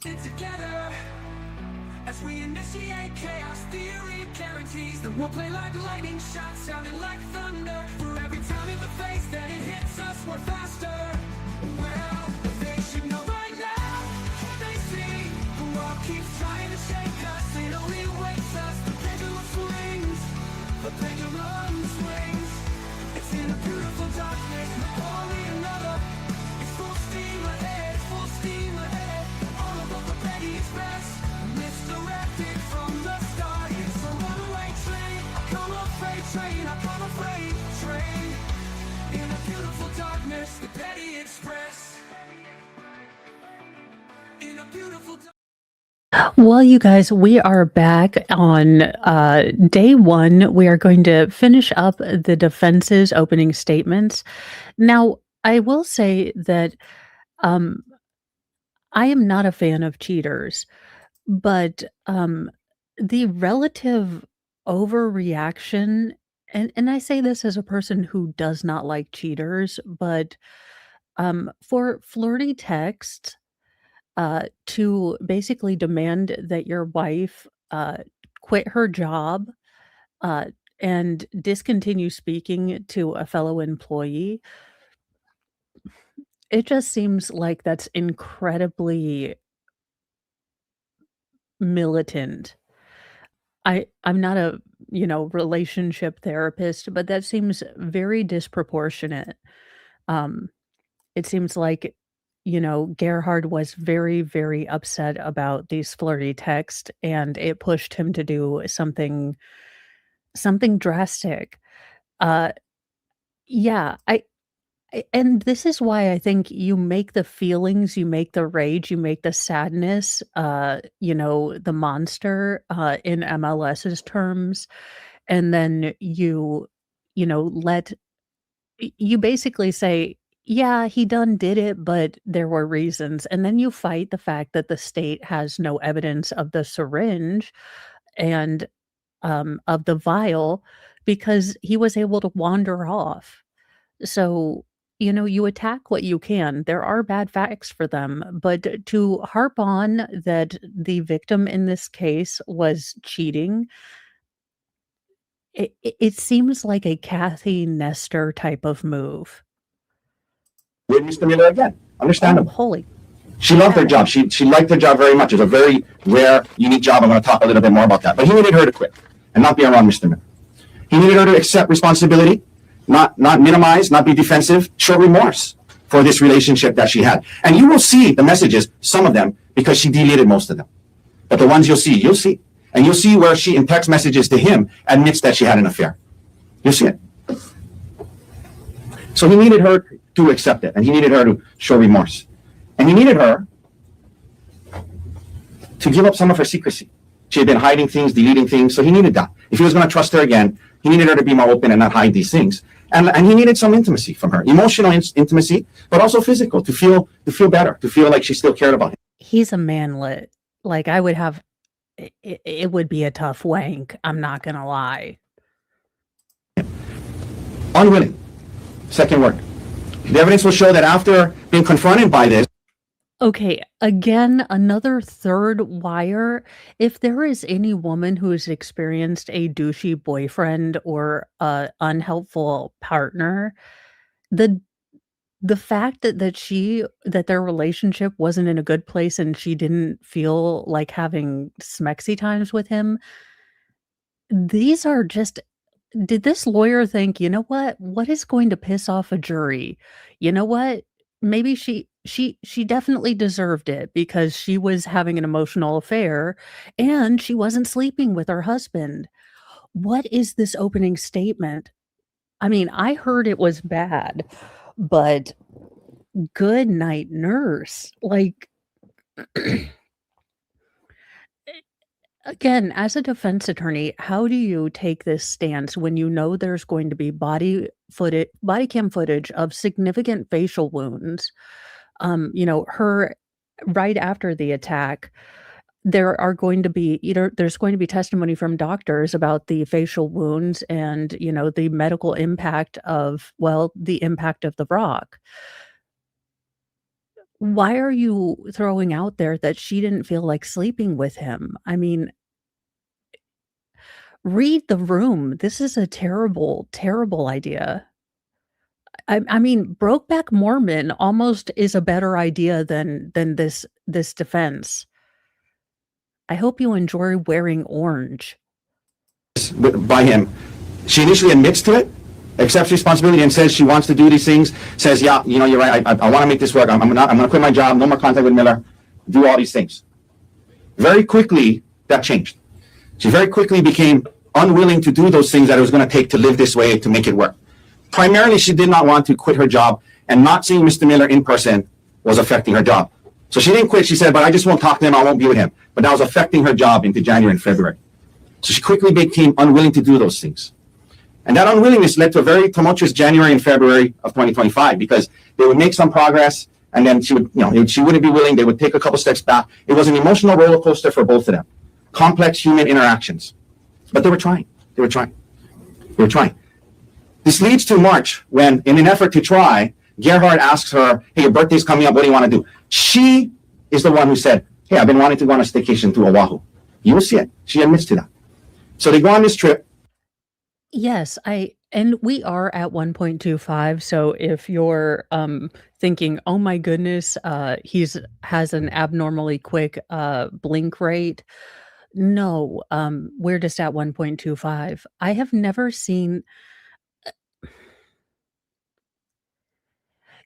Together, as we initiate chaos theory guarantees that we'll play like lightning shots, sounding like thunder. For every time in the face that it hits us, we're faster. Well, they should know by now. They see the world keeps trying to shake us. It only waits us. The pendulum swings. The pendulum swings. It's in a beautiful darkness. Only another. It's full steam ahead. Full steam ahead. All above the Petty Express. Misdirected from the start. It's a runaway train. I come a freight train. I come a freight train. In a beautiful darkness, the Petty Express. In a beautiful Well, you guys, we are back on day one. We are going to finish up the defense's opening statements. Now, I will say that um, I am not a fan of cheaters, but the relative overreaction, and I say this as a person who does not like cheaters, but for flirty texts, to basically demand that your wife quit her job uh, and discontinue speaking to a fellow employee, it just seems like that's incredibly militant. I'm not a, relationship therapist, but that seems very disproportionate. Um, it seems like, Gerhard was very, very upset about these flirty texts, and it pushed him to do something drastic. Uh, yeah, and this is why I think you make the feelings, you make the rage, you make the sadness, the monster, in MLS's terms, and then let you basically say, "Yeah, he done did it, but there were reasons," and then you fight the fact that the state has no evidence of the syringe and, of the vial because he was able to wander off. So, you attack what you can. There are bad facts for them, but to harp on that the victim in this case was cheating, it seems like a Kathy Nestor type of move. With Mr. Miller again. Oh, Understandable. holy She loved her cow. job. She liked her job very much. It's a very rare, unique job. I'm going to talk a little bit more about that. But he needed her to quit and not be around Mr. Miller. He needed her to accept responsibility, not minimize, not be defensive, show remorse for this relationship that she had. And you will see the messages, some of them, because she deleted most of them. But the ones you'll see. And you'll see where she, in text messages to him, admits that she had an affair. You'll see it. So he needed her to accept it, and he needed her to show remorse. And he needed her to give up some of her secrecy. She had been hiding things, deleting things, so he needed that. If he was going to trust her again, he needed her to be more open and not hide these things. And he needed some intimacy from her, emotional intimacy, but also physical, to feel better, to feel like she still cared about him. He's a manlet. Like, I would have it would be a tough wank, I'm not gonna lie. Unwilling. Second word. The evidence will show that after being confronted by this, Okay, again, another third wire. If there is any woman who has experienced a douchey boyfriend or a unhelpful partner, the the fact that their relationship wasn't in a good place and she didn't feel like having smexy times with him, these are just did this lawyer think, "You know what? What is going to piss off a jury? You know what? Maybe she definitely deserved it because she was having an emotional affair and she wasn't sleeping with her husband." What is this opening statement? I mean, I heard it was bad, but good night nurse. Like, again, as a defense attorney, how do you take this stance when you know there's going to be body cam footage of significant facial wounds? Her right after the attack, there's going to be testimony from doctors about the facial wounds and, the medical impact of, well, the impact of the rock. Why are you throwing out there that she didn't feel like sleeping with him? I mean, read the room. This is a terrible, terrible idea. I mean, Brokeback Mormon almost is a better idea than this defense. I hope you enjoy wearing orange. By him. She initially admits to it, accepts responsibility, and says she wants to do these things. Says, "Yeah, you know, you're right. I want to make this work. I'm going to quit my job. No more contact with Miller. Do all these things." Very quickly, that changed. She very quickly became unwilling to do those things that it was going to take to live this way to make it work. Primarily, she did not want to quit her job, and not seeing Mr. Miller in person was affecting her job. So she didn't quit. She said, "But I just won't talk to him. I won't be with him." But that was affecting her job into January and February. So she quickly became unwilling to do those things. And that unwillingness led to a very tumultuous January and February of 2025, because they would make some progress and then she would, she wouldn't be willing. They would take a couple steps back. It was an emotional roller coaster for both of them. Complex human interactions. But they were trying. They were trying. They were trying. This leads to March, when, in an effort to try, Gerhard asks her, "Hey, your birthday's coming up. What do you want to do?" She is the one who said, "Hey, I've been wanting to go on a staycation to Oahu." You will see it. She admits to that. So they go on this trip. Yes, and we are at 1.25, so if you're, thinking, "Oh my goodness, he's has an abnormally quick, blink rate." No, we're just at 1.25. I have never seen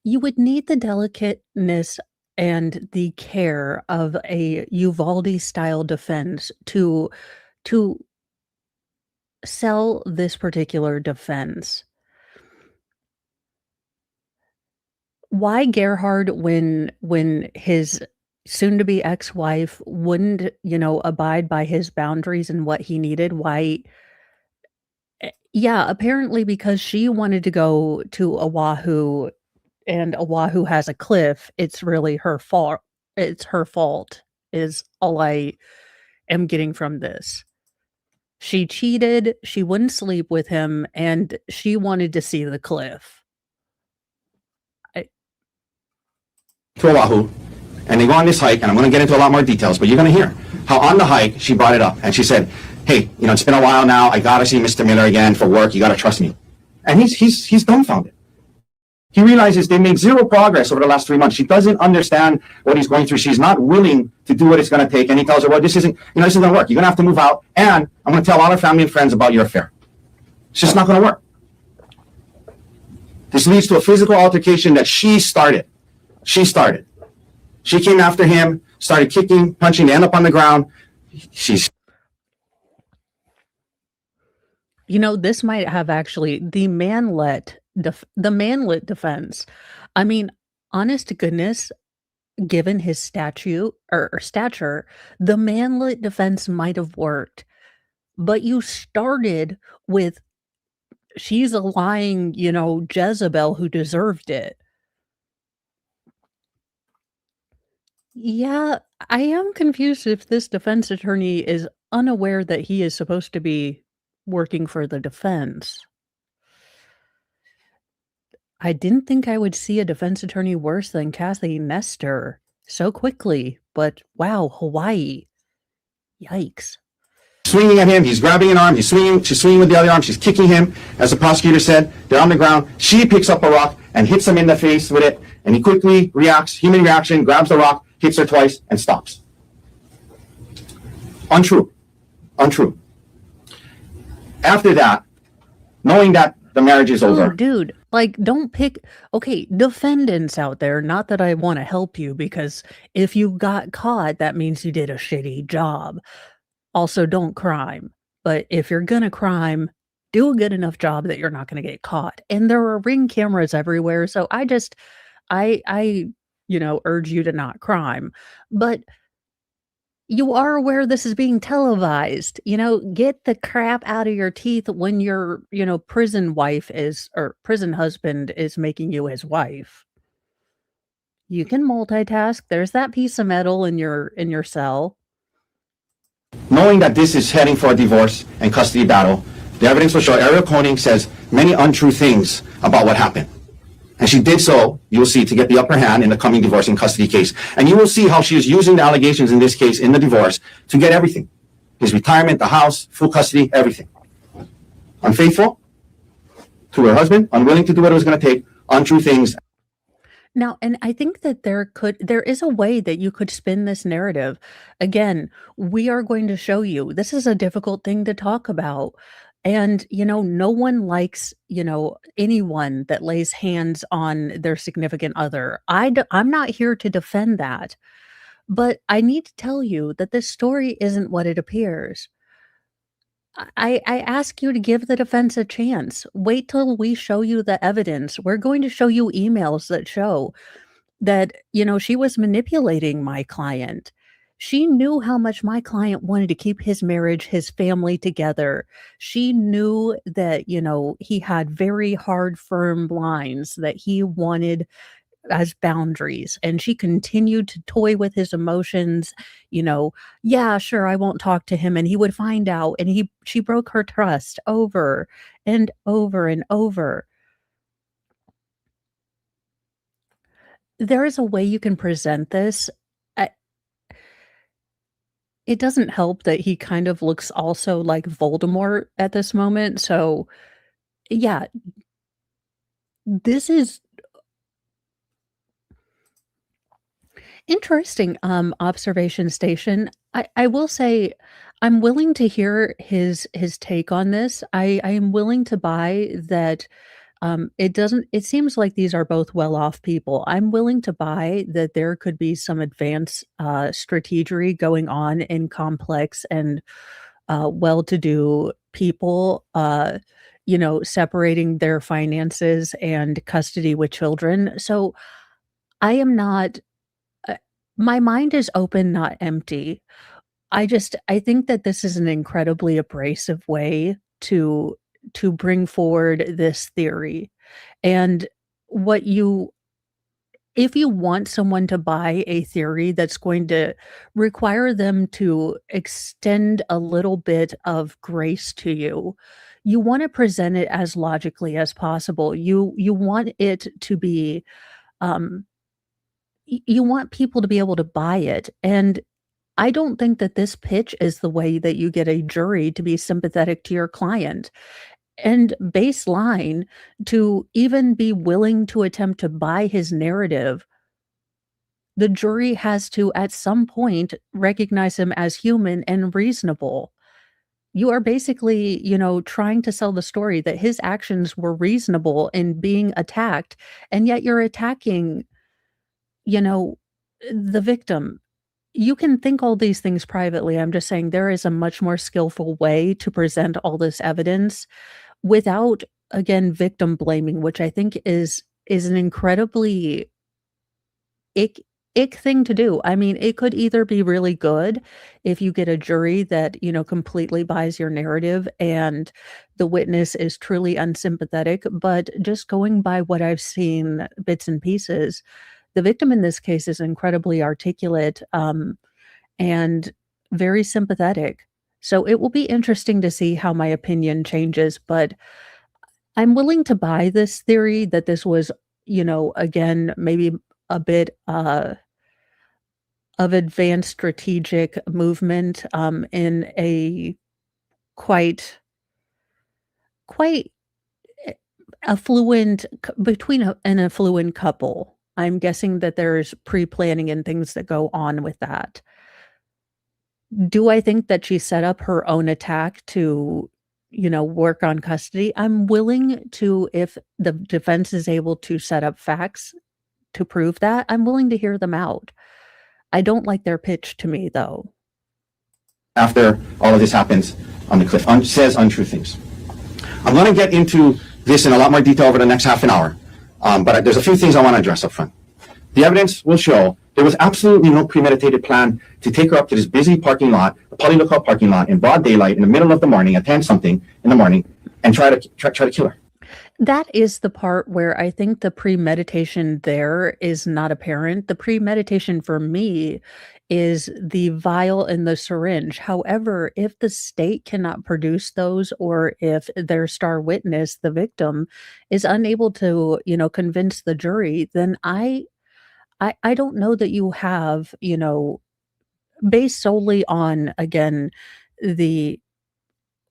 you would need the delicateness and the care of a Uvalde-style defense to sell this particular defense. Why Gerhard, when his soon-to-be ex-wife wouldn't, abide by his boundaries and what he needed, why yeah, apparently because she wanted to go to Oahu, and Oahu has a cliff, it's really her fault. It's her fault, is all I am getting from this. She cheated, she wouldn't sleep with him, and she wanted to see the cliff. I To Oahu, and they go on this hike, and I'm going to get into a lot more details, but you're going to hear how on the hike she brought it up, and she said, "Hey, it's been a while now. I got to see Mr. Miller again for work. You got to trust me." And he's dumbfounded. He realizes they made zero progress over the last 3 months. She doesn't understand what he's going through. She's not willing to do what it's going to take. And he tells her, "Well, this isn't going to work. You're going to have to move out. And I'm going to tell all our family and friends about your affair." It's just not going to work. This leads to a physical altercation that she started. She started. She came after him, started kicking, punching, they end up on the ground. This might have actually the manlet defense. I mean, honest to goodness, given his stature, the manlet defense might have worked. But you started with, she's a lying, Jezebel who deserved it. Yeah, I am confused if this defense attorney is unaware that he is supposed to be working for the defense. I didn't think I would see a defense attorney worse than Kathy Nestor so quickly, but wow, Hawaii. Yikes. Swinging at him, he's grabbing an arm, she's swinging with the other arm, she's kicking him. As the prosecutor said, they're on the ground. She picks up a rock and hits him in the face with it, and he quickly reacts, human reaction, grabs the rock, hits her twice, and stops. Untrue. Untrue. After that, knowing that the marriage is over. Dude, don't pick. Okay, defendants out there, not that I want to help you, because if you got caught, that means you did a shitty job. Also, don't crime. But if you're gonna crime, do a good enough job that you're not gonna get caught. And there are Ring cameras everywhere, so I urge you to not crime. But you are aware this is being televised. Get the crap out of your teeth when your, prison husband is making you his wife. You can multitask. There's that piece of metal in your cell. Knowing that this is heading for a divorce and custody battle, the evidence will show Ariel Koenig says many untrue things about what happened. And she did so, you will see, to get the upper hand in the coming divorce and custody case. And you will see how she is using the allegations in this case, in the divorce, to get everything. His retirement, the house, full custody, everything. Unfaithful to her husband, unwilling to do what it was going to take, untrue things. Now, and I think that there is a way that you could spin this narrative. Again, we are going to show you this is a difficult thing to talk about. And, no one likes, anyone that lays hands on their significant other. I'm not here to defend that. But I need to tell you that this story isn't what it appears. I ask you to give the defense a chance. Wait till we show you the evidence. We're going to show you emails that show that, she was manipulating my client. She knew how much my client wanted to keep his marriage, his family together. She knew that, he had very hard, firm lines that he wanted as boundaries, and she continued to toy with his emotions. Yeah, sure, I won't talk to him, and he would find out, and she broke her trust over and over and over. There is a way you can present this. I It doesn't help that he kind of looks also like Voldemort at this moment, so yeah, this is interesting, observation station. I will say I'm willing to hear his take on this. I am willing to buy that, it seems like these are both well-off people. I'm willing to buy that there could be some advanced, strategery going on in complex and, well-to-do people, separating their finances and custody with children. So, I am not my mind is open, not empty. I think that this is an incredibly abrasive way to bring forward this theory. And what you if you want someone to buy a theory that's going to require them to extend a little bit of grace to you, you wanna present it as logically as possible. You want it to be, um you want people to be able to buy it, and I don't think that this pitch is the way that you get a jury to be sympathetic to your client. And baseline, to even be willing to attempt to buy his narrative, the jury has to, at some point, recognize him as human and reasonable. You are basically, trying to sell the story that his actions were reasonable in being attacked, and yet you're attacking, you know, the victim. You can think all these things privately. I'm just saying there is a much more skillful way to present all this evidence without, again, victim blaming, which I think is an incredibly ick thing to do. I mean, it could either be really good if you get a jury that, completely buys your narrative and the witness is truly unsympathetic, but just going by what I've seen bits and pieces, the victim in this case is incredibly articulate, and very sympathetic. So it will be interesting to see how my opinion changes, but I'm willing to buy this theory that this was, again, maybe a bit, of advanced strategic movement, in a quite affluent between an affluent couple. I'm guessing that there's pre-planning and things that go on with that. Do I think that she set up her own attack to, work on custody? I'm willing to, if the defense is able to set up facts to prove that, I'm willing to hear them out. I don't like their pitch to me, though. After all of this happens on the cliff, says untrue things. I'm going to get into this in a lot more detail over the next half an hour, but there's a few things I want to address up front. The evidence will show there was absolutely no premeditated plan to take her up to this busy parking lot, the Poly Lookout parking lot, in broad daylight in the middle of the morning at 10-something in the morning, and try to kill her. That is the part where I think the premeditation there is not apparent. The premeditation for me is the vial and the syringe. However, if the state cannot produce those, or if their star witness, the victim, is unable to, convince the jury, then I don't know that you have, based solely on, again, the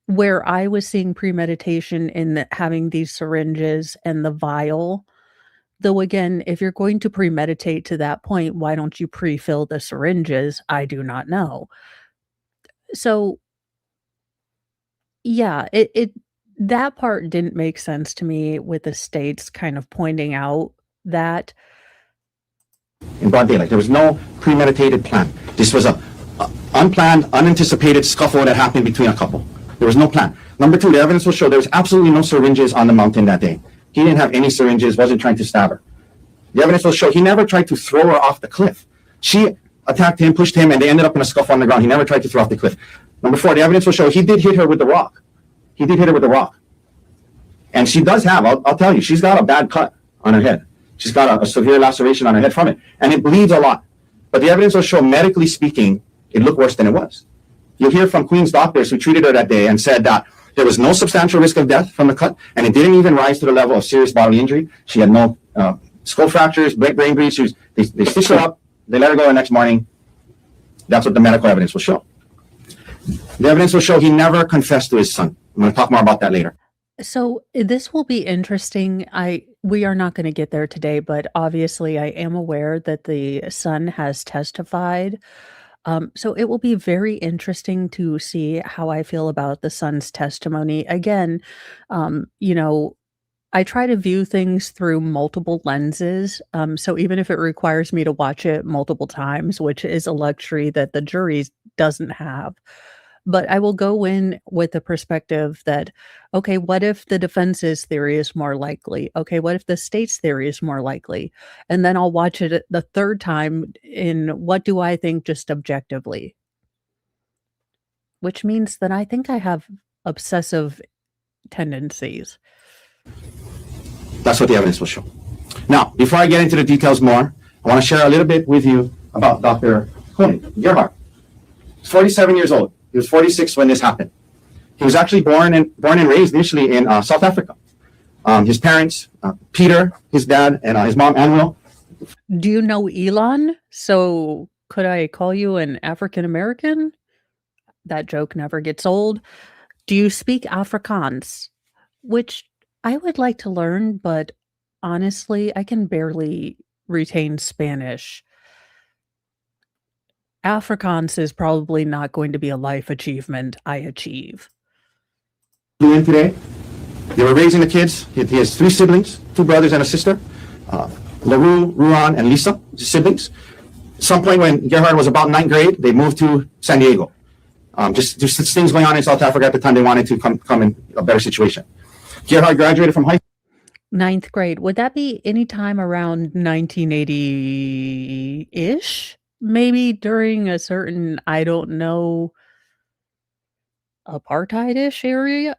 where I was seeing premeditation in having these syringes and the vial. Though again, if you're going to premeditate to that point, why don't you pre-fill the syringes? I do not know. So, yeah, it that part didn't make sense to me, with the states kind of pointing out that. In broad daylight. There was no premeditated plan. This was a unplanned, unanticipated scuffle that happened between a couple. There was no plan. Number two, the evidence will show there was absolutely no syringes on the mountain that day. He didn't have any syringes, wasn't trying to stab her. The evidence will show he never tried to throw her off the cliff. She attacked him, pushed him, and they ended up in a scuffle on the ground. He never tried to throw off the cliff. Number four, the evidence will show he did hit her with the rock. He did hit her with the rock. And she does have, I'll tell you, she's got a bad cut on her head. She's got a severe laceration on her head from it. And it bleeds a lot. But the evidence will show, medically speaking, it looked worse than it was. You'll hear from Queen's doctors who treated her that day and said that there was no substantial risk of death from the cut, and it didn't even rise to the level of serious bodily injury. She had no skull fractures, brain bleeds. They stitched her up. They let her go the next morning. That's what the medical evidence will show. The evidence will show he never confessed to his son. I'm going to talk more about that later. So this will be interesting. We are not going to get there today, but obviously I am aware that the son has testified. So it will be very interesting to see how I feel about the son's testimony. Again, I try to view things through multiple lenses. So even if it requires me to watch it multiple times, which is a luxury that the jury doesn't have, but I will go in with the perspective that, okay, what if the defense's theory is more likely? Okay, what if the state's theory is more likely? And then I'll watch it the third time in what do I think just objectively? Which means that I think I have obsessive tendencies. That's what the evidence will show. Now, before I get into the details more, I want to share a little bit with you about Dr. Gerhard. He's 47 years old. He was 46 when this happened. He was actually born and raised initially in South Africa. His parents, Peter, his dad, and his mom, Anwil. Do you know Elon? So could I call you an African American? That joke never gets old. Do you speak Afrikaans? Which I would like to learn, but honestly, I can barely retain Spanish. Afrikaans is probably not going to be a life achievement I achieve. In today, they were raising the kids. He has three siblings, two brothers and a sister. LaRue, Ruan, and Lisa, his siblings. At some point when Gerhard was about ninth grade, they moved to San Diego. Just things going on in South Africa at the time. They wanted to come in a better situation. Gerhard graduated from high school. Ninth grade. Would that be any time around 1980-ish? Maybe during a certain, I don't know, apartheid-ish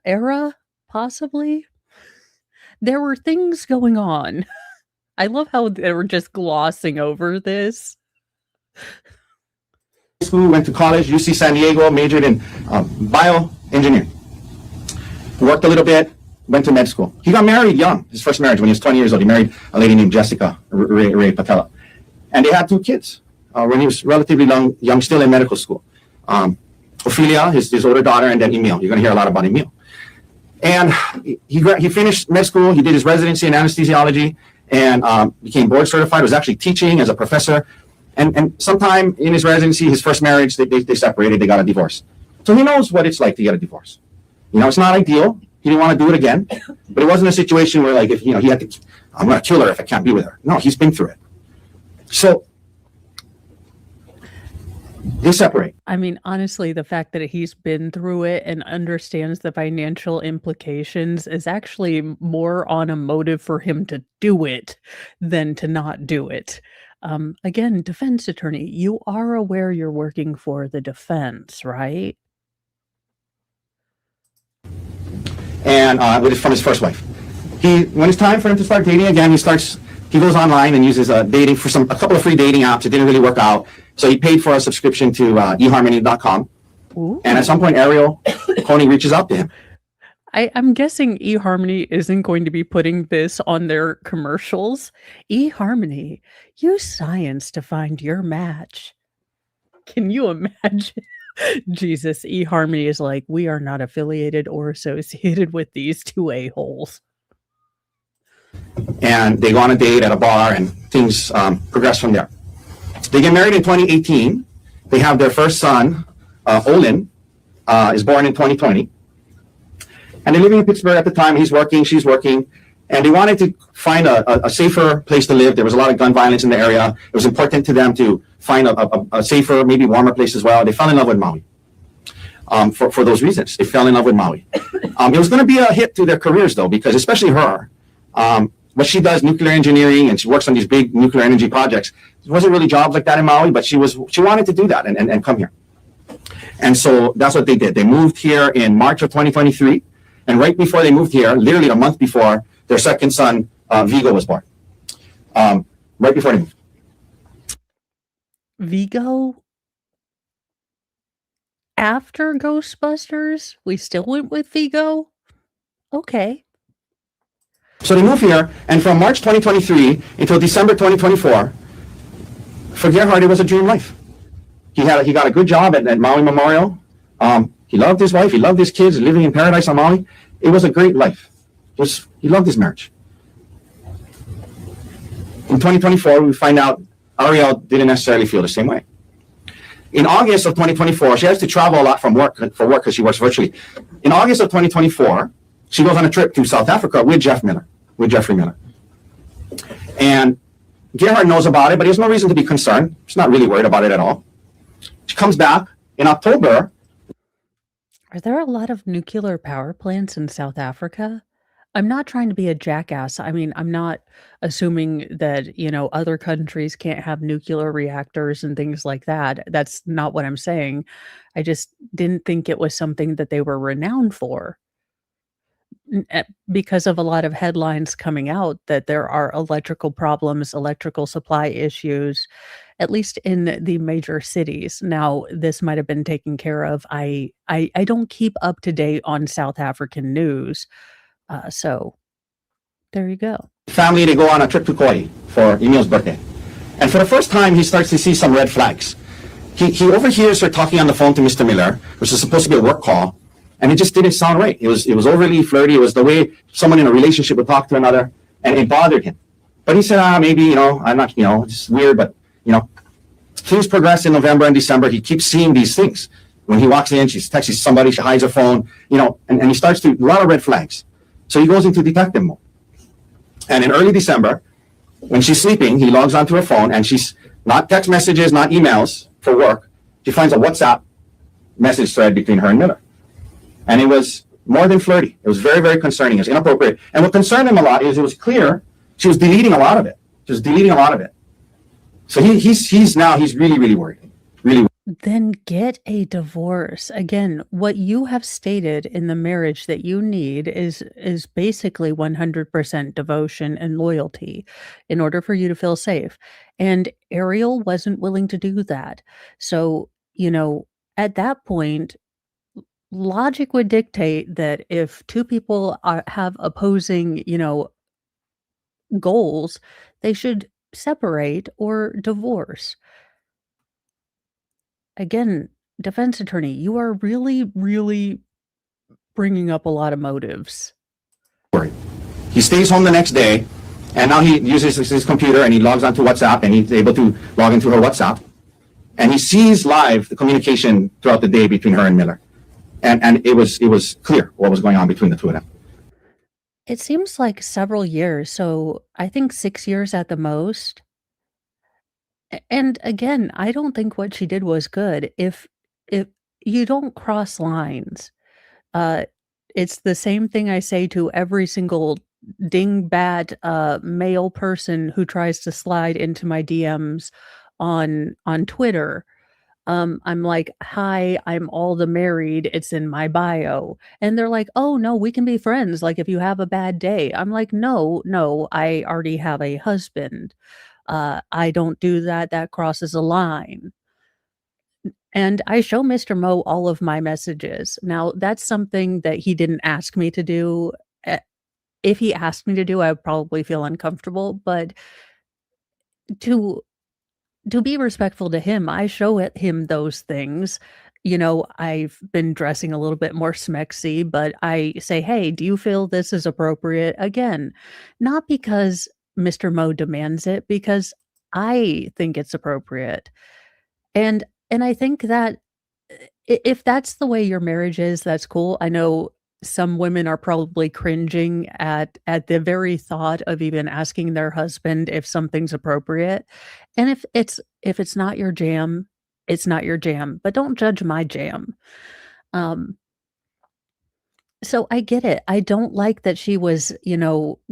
era, possibly? There were things going on. I love how they were just glossing over this. School, went to college, UC San Diego, majored in bioengineering. Worked a little bit, went to med school. He got married young, his first marriage when he was 20 years old. He married a lady named Jessica Ray Patella. And they had two kids when he was relatively young, still in medical school. Ophelia, his older daughter, and then Emil. You're going to hear a lot about Emil. And he finished med school. He did his residency in anesthesiology and became board certified, was actually teaching as a professor. And sometime in his residency, his first marriage, they separated, they got a divorce. So he knows what it's like to get a divorce. It's not ideal. He didn't want to do it again, but it wasn't a situation where, like, if he had to, I'm going to kill her if I can't be with her. No, he's been through it. So they separate. I mean, honestly, the fact that he's been through it and understands the financial implications is actually more on a motive for him to do it than to not do it. Again, defense attorney, you are aware you're working for the defense, right? And from his first wife. When it's time for him to start dating again, he starts he goes online and uses dating for a couple of free dating apps. It didn't really work out, so he paid for a subscription to eharmony.com. And at some point, Ariel Coney reaches out to him. I'm guessing eHarmony isn't going to be putting this on their commercials. eHarmony, use science to find your match. Can you imagine? Jesus, eHarmony is like, we are not affiliated or associated with these two a-holes. And they go on a date at a bar, and things progress from there. They get married in 2018. They have their first son, Olin, is born in 2020. And they're living in Pittsburgh at the time. He's working, she's working. And they wanted to find a safer place to live. There was a lot of gun violence in the area. It was important to them to find a safer, maybe warmer place as well. They fell in love with Maui. For those reasons, they fell in love with Maui. It was going to be a hit to their careers, though, because especially her, what she does, nuclear engineering, and she works on these big nuclear energy projects. There wasn't really jobs like that in Maui, but she wanted to do that and come here. And so that's what they did. They moved here in March of 2023. And right before they moved here, literally a month before, their second son, Vigo, was born. Right before they moved. Vigo? After Ghostbusters? We still went with Vigo? Okay. So they moved here, and from March 2023 until December 2024, for Gerhard, it was a dream life. He got a good job at Maui Memorial. He loved his wife. He loved his kids, living in paradise on Maui. It was a great life. He loved his marriage. In 2024, we find out Ariel didn't necessarily feel the same way. In August of 2024, she has to travel a lot for work because she works virtually. In August of 2024, she goes on a trip to South Africa with Jeffrey Miller. And Gerhard knows about it, but he has no reason to be concerned. He's not really worried about it at all. She comes back in October. Are there a lot of nuclear power plants in South Africa? I'm not trying to be a jackass. I mean, I'm not assuming that, other countries can't have nuclear reactors and things like that. That's not what I'm saying. I just didn't think it was something that they were renowned for. Because of a lot of headlines coming out that there are electrical problems, electrical supply issues, at least in the major cities. Now, this might have been taken care of. I don't keep up to date on South African news. So there you go. Family, they go on a trip to Kauai for Emil's birthday. And for the first time, he starts to see some red flags. He overhears her talking on the phone to Mr. Miller, which is supposed to be a work call. And it just didn't sound right. It was overly flirty. It was the way someone in a relationship would talk to another, and it bothered him. But he said, maybe, I'm not, it's weird, but, things progress in November and December. He keeps seeing these things. When he walks in, she's texting somebody, she hides her phone, and he starts to, a lot of red flags. So he goes into detective mode. And in early December, when she's sleeping, he logs onto her phone, and she's not text messages, not emails for work. She finds a WhatsApp message thread between her and Miller. And it was more than flirty. It was very, very concerning. It was inappropriate. And what concerned him a lot is it was clear she was deleting a lot of it. So he's really, really worried. Really. Then get a divorce. Again, what you have stated in the marriage that you need is basically 100% devotion and loyalty in order for you to feel safe. And Ariel wasn't willing to do that. So, at that point, logic would dictate that if two people have opposing, goals, they should separate or divorce. Again, defense attorney, you are really, really bringing up a lot of motives. He stays home the next day, and now he uses his computer and he logs onto WhatsApp, and he's able to log into her WhatsApp, and he sees live the communication throughout the day between her and Miller. And it was clear what was going on between the two of them. It seems like several years, so I think 6 years at the most. And again, I don't think what she did was good. If you don't cross lines, it's the same thing I say to every single dingbat male person who tries to slide into my DMs on Twitter. I'm like, "Hi, I'm all the married, it's in my bio." And they're like, "Oh, no, we can be friends, like, if you have a bad day." I'm like, "No, no, I already have a husband. I don't do that, that crosses a line." And I show Mr. Mo all of my messages. Now, that's something that he didn't ask me to do. Eh, if he asked me to do, I would probably feel uncomfortable, but to be respectful to him, I show him those things. You know, I've been dressing a little bit more smexy, but I say, "Hey, do you feel this is appropriate?" Again, not because Mr. Mo demands it, because I think it's appropriate. And I think that if that's the way your marriage is, that's cool. I know some women are probably cringing at the very thought of even asking their husband if something's appropriate. And if it's not your jam, it's not your jam, but don't judge my jam. Um, so I get it. I don't like that she was,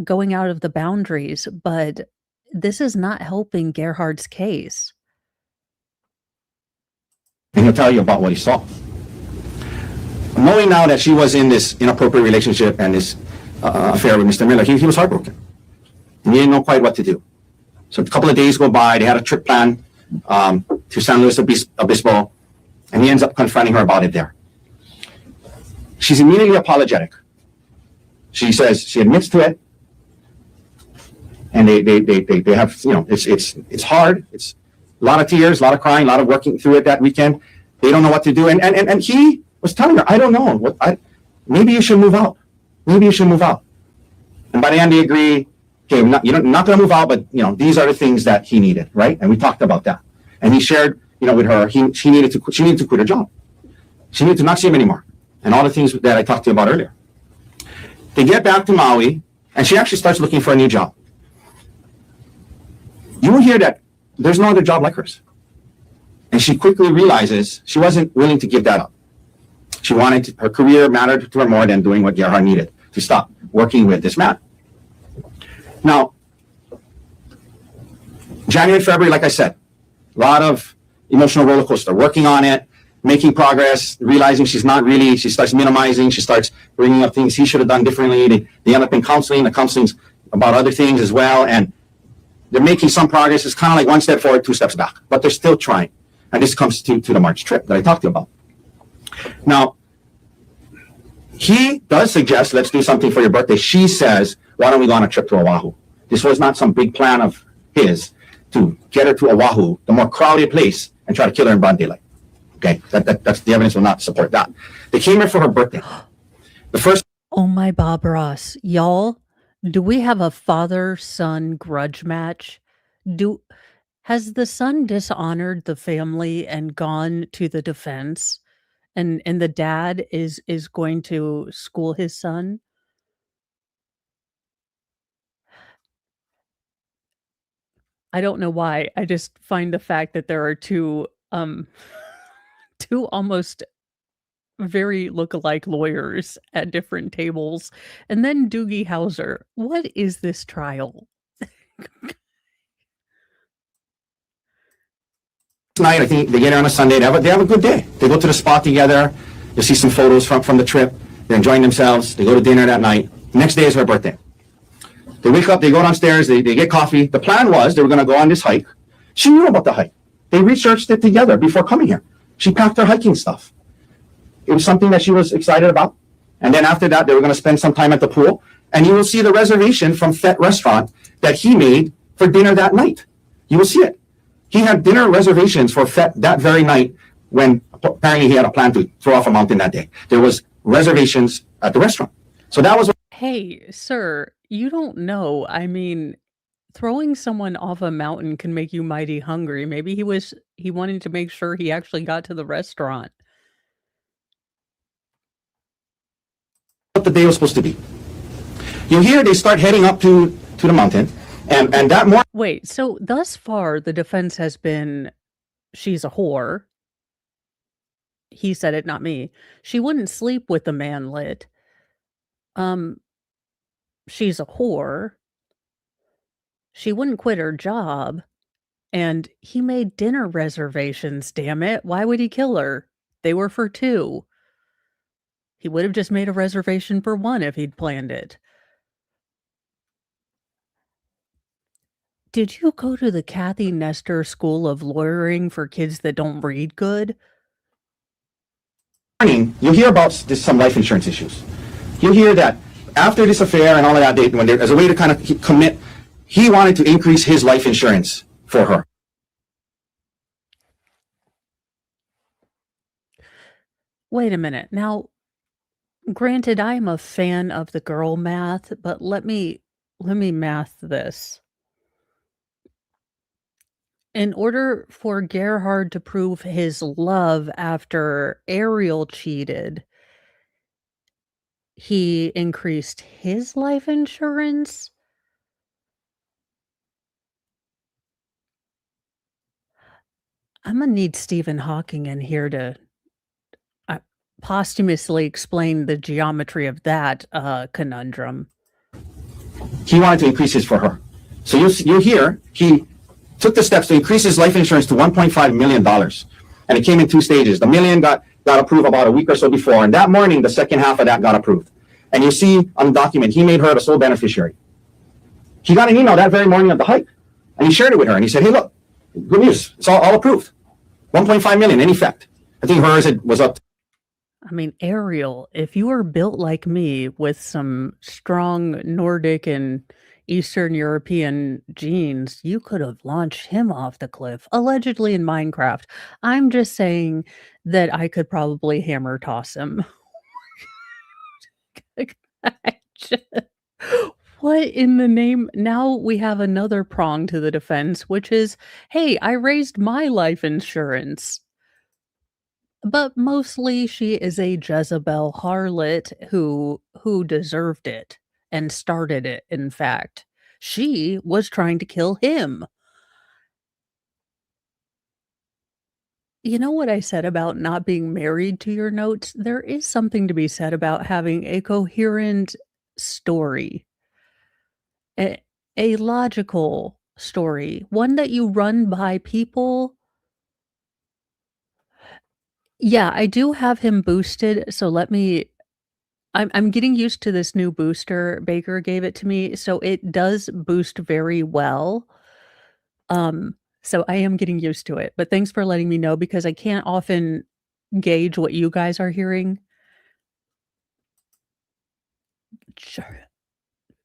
going out of the boundaries, but this is not helping Gerhard's case. And he'll tell you about what he saw. Knowing now that she was in this inappropriate relationship and this affair with Mr. Miller, he was heartbroken. And he didn't know quite what to do. So a couple of days go by. They had a trip planned to San Luis Obispo, and he ends up confronting her about it there. She's immediately apologetic. She says she admits to it, and they have, it's hard. It's a lot of tears, a lot of crying, a lot of working through it that weekend. They don't know what to do, and he was telling her, I don't know, maybe you should move out. Maybe you should move out. And by the end, they agree, okay, you're not going to move out, but these are the things that he needed, right? And we talked about that. And he shared, with her, she needed to quit her job. She needed to not see him anymore, and all the things that I talked to you about earlier. They get back to Maui, and she actually starts looking for a new job. You will hear that there's no other job like hers. And she quickly realizes she wasn't willing to give that up. She wanted her career mattered to her more than doing what Gerhard needed to stop working with this man. Now, January, February, like I said, a lot of emotional roller coaster, working on it, making progress, realizing she's not really, she starts minimizing, she starts bringing up things he should have done differently. They end up in counseling. The counseling's about other things as well. And they're making some progress. It's kind of like one step forward, two steps back, but they're still trying. And this comes to the March trip that I talked to you about. Now, he does suggest, let's do something for your birthday. She says, why don't we go on a trip to Oahu? This was not some big plan of his to get her to Oahu, the more crowded place, and try to kill her in broad daylight. Okay, that's the evidence will not support that. They came here for her birthday. The first. Oh my Bob Ross, y'all, do we have a father-son grudge match? Has the son dishonored the family and gone to the defense? And the dad is going to school his son? I don't know why. I just find the fact that there are two, 2 almost very look-alike lawyers at different tables, and then Doogie Howser. What is this trial? Night, I think they get here on a Sunday. They have a good day. They go to the spot together. You'll see some photos from the trip. They're enjoying themselves. They go to dinner that night. Next day is her birthday. They wake up, they go downstairs, they get coffee. The plan was they were going to go on this hike. She knew about the hike. They researched it together before coming here. She packed her hiking stuff. It was something that she was excited about. And then after that, they were going to spend some time at the pool. And you will see the reservation from Fett Restaurant that he made for dinner that night. You will see it. He had dinner reservations for Fett that very night when apparently he had a plan to throw off a mountain that day. There was reservations at the restaurant. So that was. Hey, sir, you don't know. I mean, throwing someone off a mountain can make you mighty hungry. Maybe he wanted to make sure he actually got to the restaurant. What the day was supposed to be. You hear they start heading up to the mountain, and that morning. Wait, so thus far the defense has been she's a whore. He said it, not me. She wouldn't sleep with the manlet. She's a whore. She wouldn't quit her job. And he made dinner reservations, damn it. Why would he kill her? They were for 2. He would have just made a reservation for 1 if he'd planned it. Did you go to the Kathy Nestor School of Lawyering for kids that don't read good? Morning, you'll hear about some life insurance issues. You'll hear that after this affair and all of that, as a way to kind of commit, he wanted to increase his life insurance for her. Wait a minute. Now, granted, I'm a fan of the girl math, but let me math this. In order for Gerhard to prove his love after Ariel cheated, he increased his life insurance? I'm gonna need Stephen Hawking in here to posthumously explain the geometry of that conundrum. He wanted to increase his for her. So you'll hear he took the steps to increase his life insurance to $1.5 million. And it came in 2 stages. The million got approved about a week or so before. And that morning, the second half of that got approved. And you see on the document, he made her the sole beneficiary. He got an email that very morning of the hike. And he shared it with her. And he said, hey, look, good news. It's all approved. 1.5 million in effect. I think hers was up. I mean, Ariel, if you were built like me with some strong Nordic and Eastern European genes, you could have launched him off the cliff, allegedly in Minecraft. I'm just saying that I could probably hammer toss him. What in the name? Now we have another prong to the defense, which is, hey, I raised my life insurance. But mostly she is a Jezebel harlot who deserved it and started it, in fact. She was trying to kill him. You know what I said about not being married to your notes? There is something to be said about having a coherent story. A logical story, one that you run by people. Yeah, I do have him boosted, so let me I'm getting used to this new booster. Baker gave it to me, so it does boost very well. So I am getting used to it, but thanks for letting me know because I can't often gauge what you guys are hearing. Sure.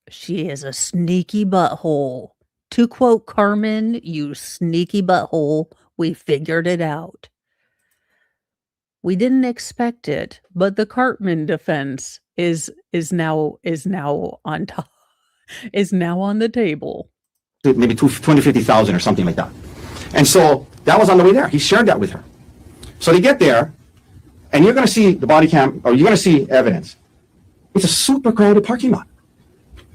She is a sneaky butthole. To quote Carmen, "You sneaky butthole, we figured it out." We didn't expect it, but the Cartman defense is now on top is now on the table. Maybe 250,000 or something like that. And so that was on the way there. He shared that with her. So they get there, and you're going to see the body cam, or you're going to see evidence. It's a super crowded parking lot.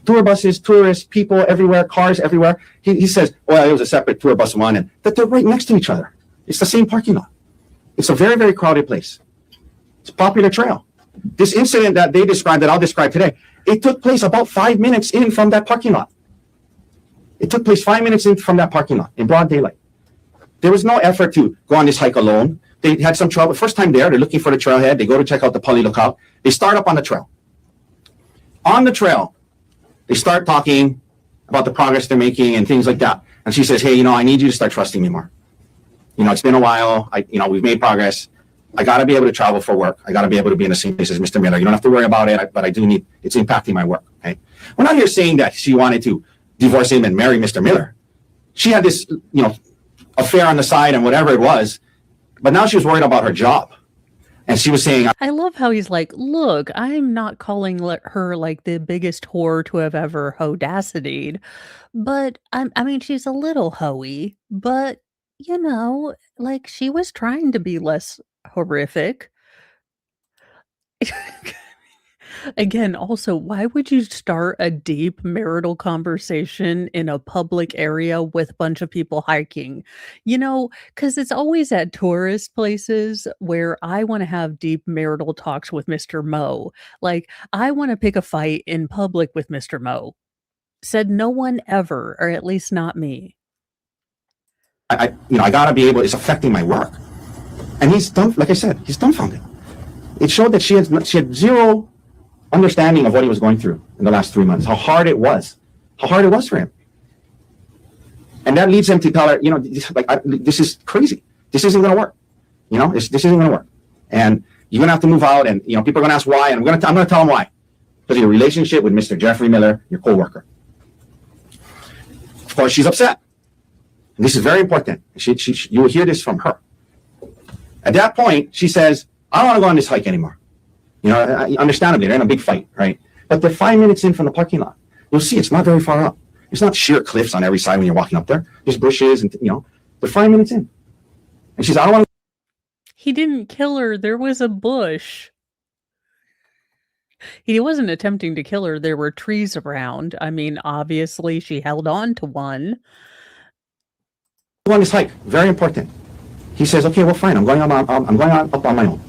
Tour buses, tourists, people everywhere, cars everywhere. He says, well, it was a separate tour bus one, and that they're right next to each other. It's the same parking lot. It's a very, very crowded place. It's a popular trail. This incident that they described, that I'll describe today, it took place about 5 minutes in from that parking lot. It took place 5 minutes in from that parking lot in broad daylight. There was no effort to go on this hike alone. They had some trouble. First time there, they're looking for the trailhead. They go to check out the Pali Lookout. They start up on the trail. On the trail, they start talking about the progress they're making and things like that. And she says, hey, I need you to start trusting me more. It's been a while. We've made progress. I got to be able to travel for work. I got to be able to be in the same place as Mr. Miller. You don't have to worry about it, but I do need, it's impacting my work. Okay. We're not here saying that she wanted to divorce him and marry Mr. Miller. She had this, affair on the side and whatever it was, but now she was worried about her job. And she was saying, I love how he's like, look, I'm not calling her like the biggest whore to have ever hodacitied, but I mean, she's a little hoey, but like she was trying to be less horrific. Again, also, why would you start a deep marital conversation in a public area with a bunch of people hiking? Because it's always at tourist places where I want to have deep marital talks with Mr. Mo. Like, I want to pick a fight in public with Mr. Mo. Said no one ever, or at least not me. I gotta be able, it's affecting my work. And he's dumb, like I said, he's dumbfounded. It showed that she had zero understanding of what he was going through in the last 3 months, how hard it was for him. And that leads him to tell her, this is crazy. This isn't going to work. This isn't going to work. And you're going to have to move out. And, people are going to ask why. And I'm going to tell them why. Because of your relationship with Mr. Jeffrey Miller, your coworker. Of course, she's upset. And this is very important. You will hear this from her. At that point, she says, I don't want to go on this hike anymore. Understandably, they're in a big fight, right? But they're 5 minutes in from the parking lot. You'll see it's not very far up. It's not sheer cliffs on every side when you're walking up there. There's bushes and, they're 5 minutes in. And she's, I don't want to. He didn't kill her. There was a bush. He wasn't attempting to kill her. There were trees around. I mean, obviously she held on to one. Go on this hike. Very important. He says, okay, well, fine. I'm going up on my own.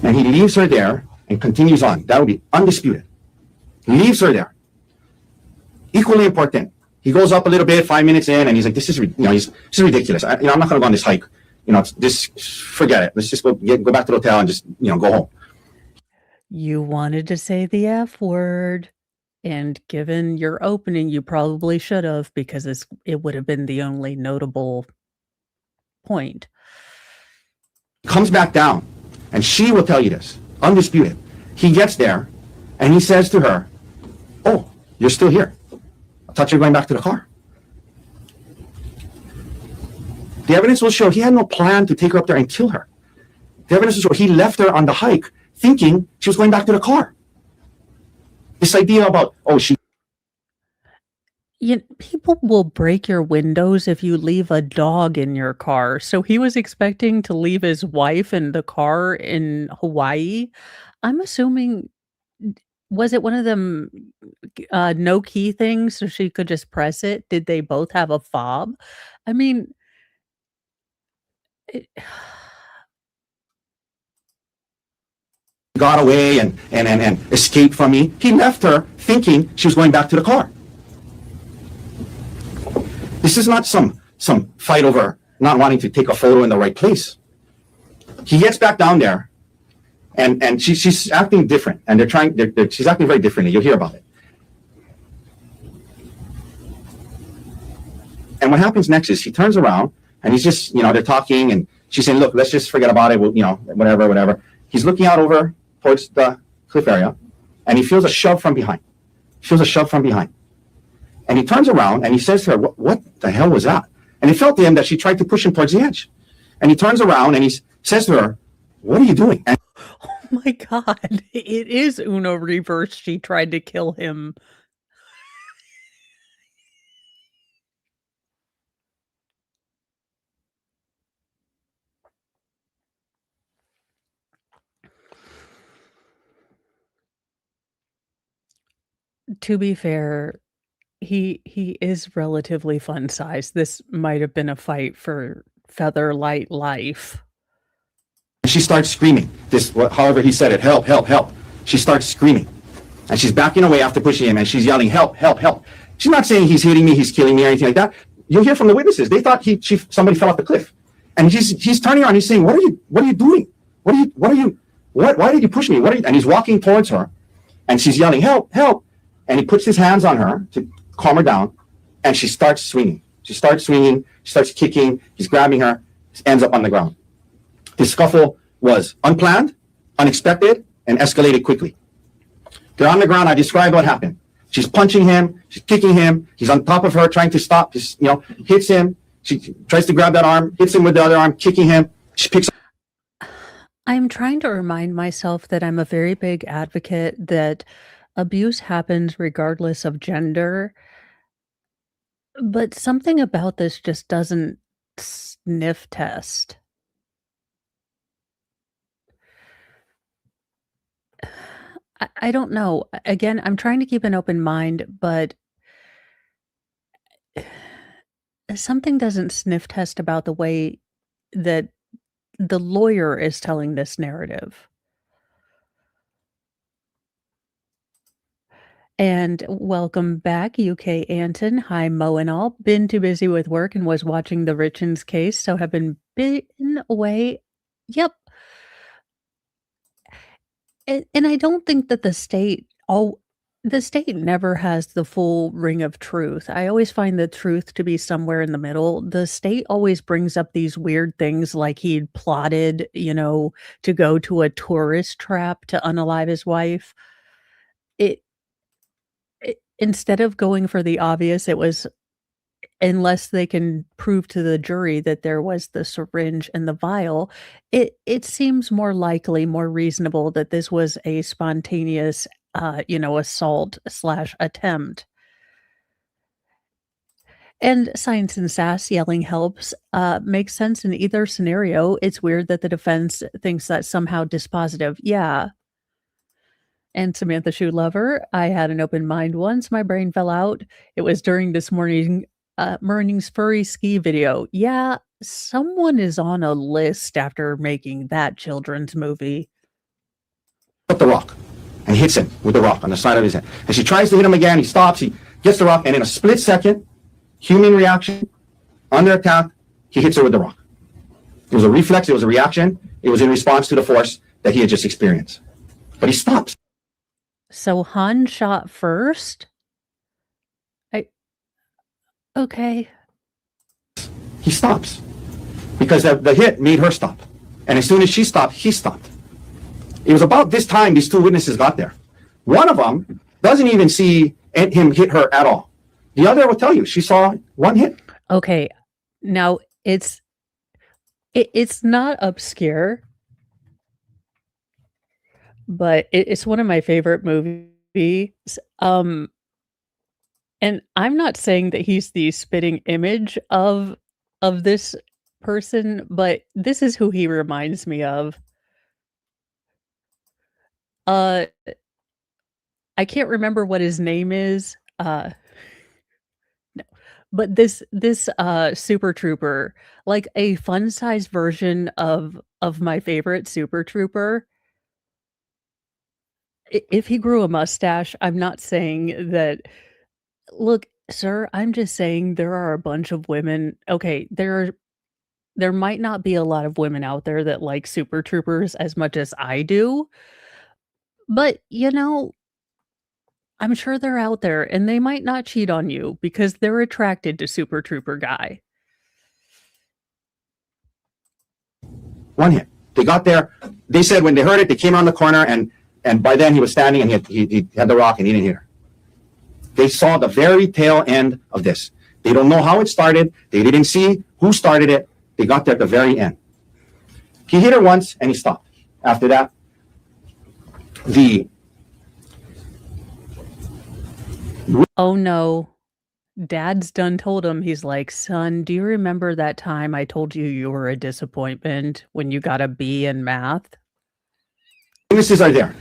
And he leaves her there and continues on. That would be undisputed. Leaves her there. Equally important. He goes up a little bit, 5 minutes in, and he's like, this is ridiculous. I'm not going to go on this hike. Forget it. Let's just go back to the hotel and just, go home. You wanted to say the F word. And given your opening, you probably should have, because it would have been the only notable point. Comes back down, and she will tell you this, undisputed. He gets there, and he says to her, oh, you're still here. I thought you were going back to the car. The evidence will show he had no plan to take her up there and kill her. The evidence will show he left her on the hike thinking she was going back to the car. This idea about, people will break your windows if you leave a dog in your car. So he was expecting to leave his wife in the car in Hawaii. I'm assuming, was it one of them no key things so she could just press it? Did they both have a fob? I mean, got away and escaped from me. He left her thinking she was going back to the car. This is not some fight over not wanting to take a photo in the right place. He gets back down there, and she's acting different, and she's acting very differently. You'll hear about it. And what happens next is he turns around, and he's just, they're talking, and she's saying, look, let's just forget about it. We'll, whatever. He's looking out over towards the cliff area, and he feels a shove from behind. And he turns around, and he says to her, what the hell was that? And it felt to him that she tried to push him towards the edge. And he turns around, and he says to her, what are you doing? And oh my God, it is Uno reverse. She tried to kill him. To be fair, he is relatively fun size. This might have been a fight for feather light life. she starts screaming. However he said it, help, help, help. She starts screaming. And she's backing away after pushing him, and she's yelling, help, help, help. She's not saying he's hitting me, he's killing me, or anything like that. You'll hear from the witnesses. They thought somebody fell off the cliff. And he's turning around, he's saying, what are you doing? Why did you push me? And he's walking towards her, and she's yelling, help, help. And he puts his hands on her to calm her down, and she starts swinging. She starts kicking, he's grabbing her, ends up on the ground. This scuffle was unplanned, unexpected, and escalated quickly. They're on the ground. I described what happened. She's punching him, she's kicking him, he's on top of her trying to stop, hits him. She tries to grab that arm, hits him with the other arm, kicking him. She picks up. I'm trying to remind myself that I'm a very big advocate that abuse happens regardless of gender. But something about this just doesn't sniff test. I don't know. Again, I'm trying to keep an open mind, but something doesn't sniff test about the way that the lawyer is telling this narrative. And welcome back, UK Anton. Hi, Mo and all. Been too busy with work and was watching the Richens case, so have been away. Yep. And I don't think that the state never has the full ring of truth. I always find the truth to be somewhere in the middle. The state always brings up these weird things like he'd plotted, to go to a tourist trap to unalive his wife. It, instead of going for the obvious, it was unless they can prove to the jury that there was the syringe and the vial, it seems more likely, more reasonable that this was a spontaneous, assault slash attempt. And Science and Sass yelling helps makes sense in either scenario. It's weird that the defense thinks that's somehow dispositive. Yeah. And Samantha Shoe Lover, I had an open mind once. My brain fell out. It was during this morning's furry ski video. Yeah, someone is on a list after making that children's movie. Up the rock and hits him with the rock on the side of his head. And she tries to hit him again. He stops. He gets the rock. And in a split second, human reaction, under attack, he hits her with the rock. It was a reflex. It was a reaction. It was in response to the force that he had just experienced. But he stops. So Han shot first? Okay. He stops because the hit made her stop. And as soon as she stopped, he stopped. It was about this time these two witnesses got there. One of them doesn't even see him hit her at all. The other will tell you she saw one hit. Okay. Now it's not obscure, but it's one of my favorite movies. And I'm not saying that he's the spitting image of this person, but this is who he reminds me of. I can't remember what his name is. No. But this Super Trooper, like a fun-sized version of my favorite Super Trooper. If he grew a mustache, I'm not saying that. Look, sir, I'm just saying there are a bunch of women. Okay, there might not be a lot of women out there that like Super Troopers as much as I do. But, I'm sure they're out there and they might not cheat on you because they're attracted to Super Trooper guy. One hit. They got there. They said when they heard it, they came around the corner and by then he was standing and he had the rock and he didn't hit her. They saw the very tail end of this. They don't know how it started. They didn't see who started it. They got there at the very end. He hit her once and he stopped. After that, Oh no. Dad's done told him, he's like, son, do you remember that time I told you you were a disappointment when you got a B in math? witnesses are there.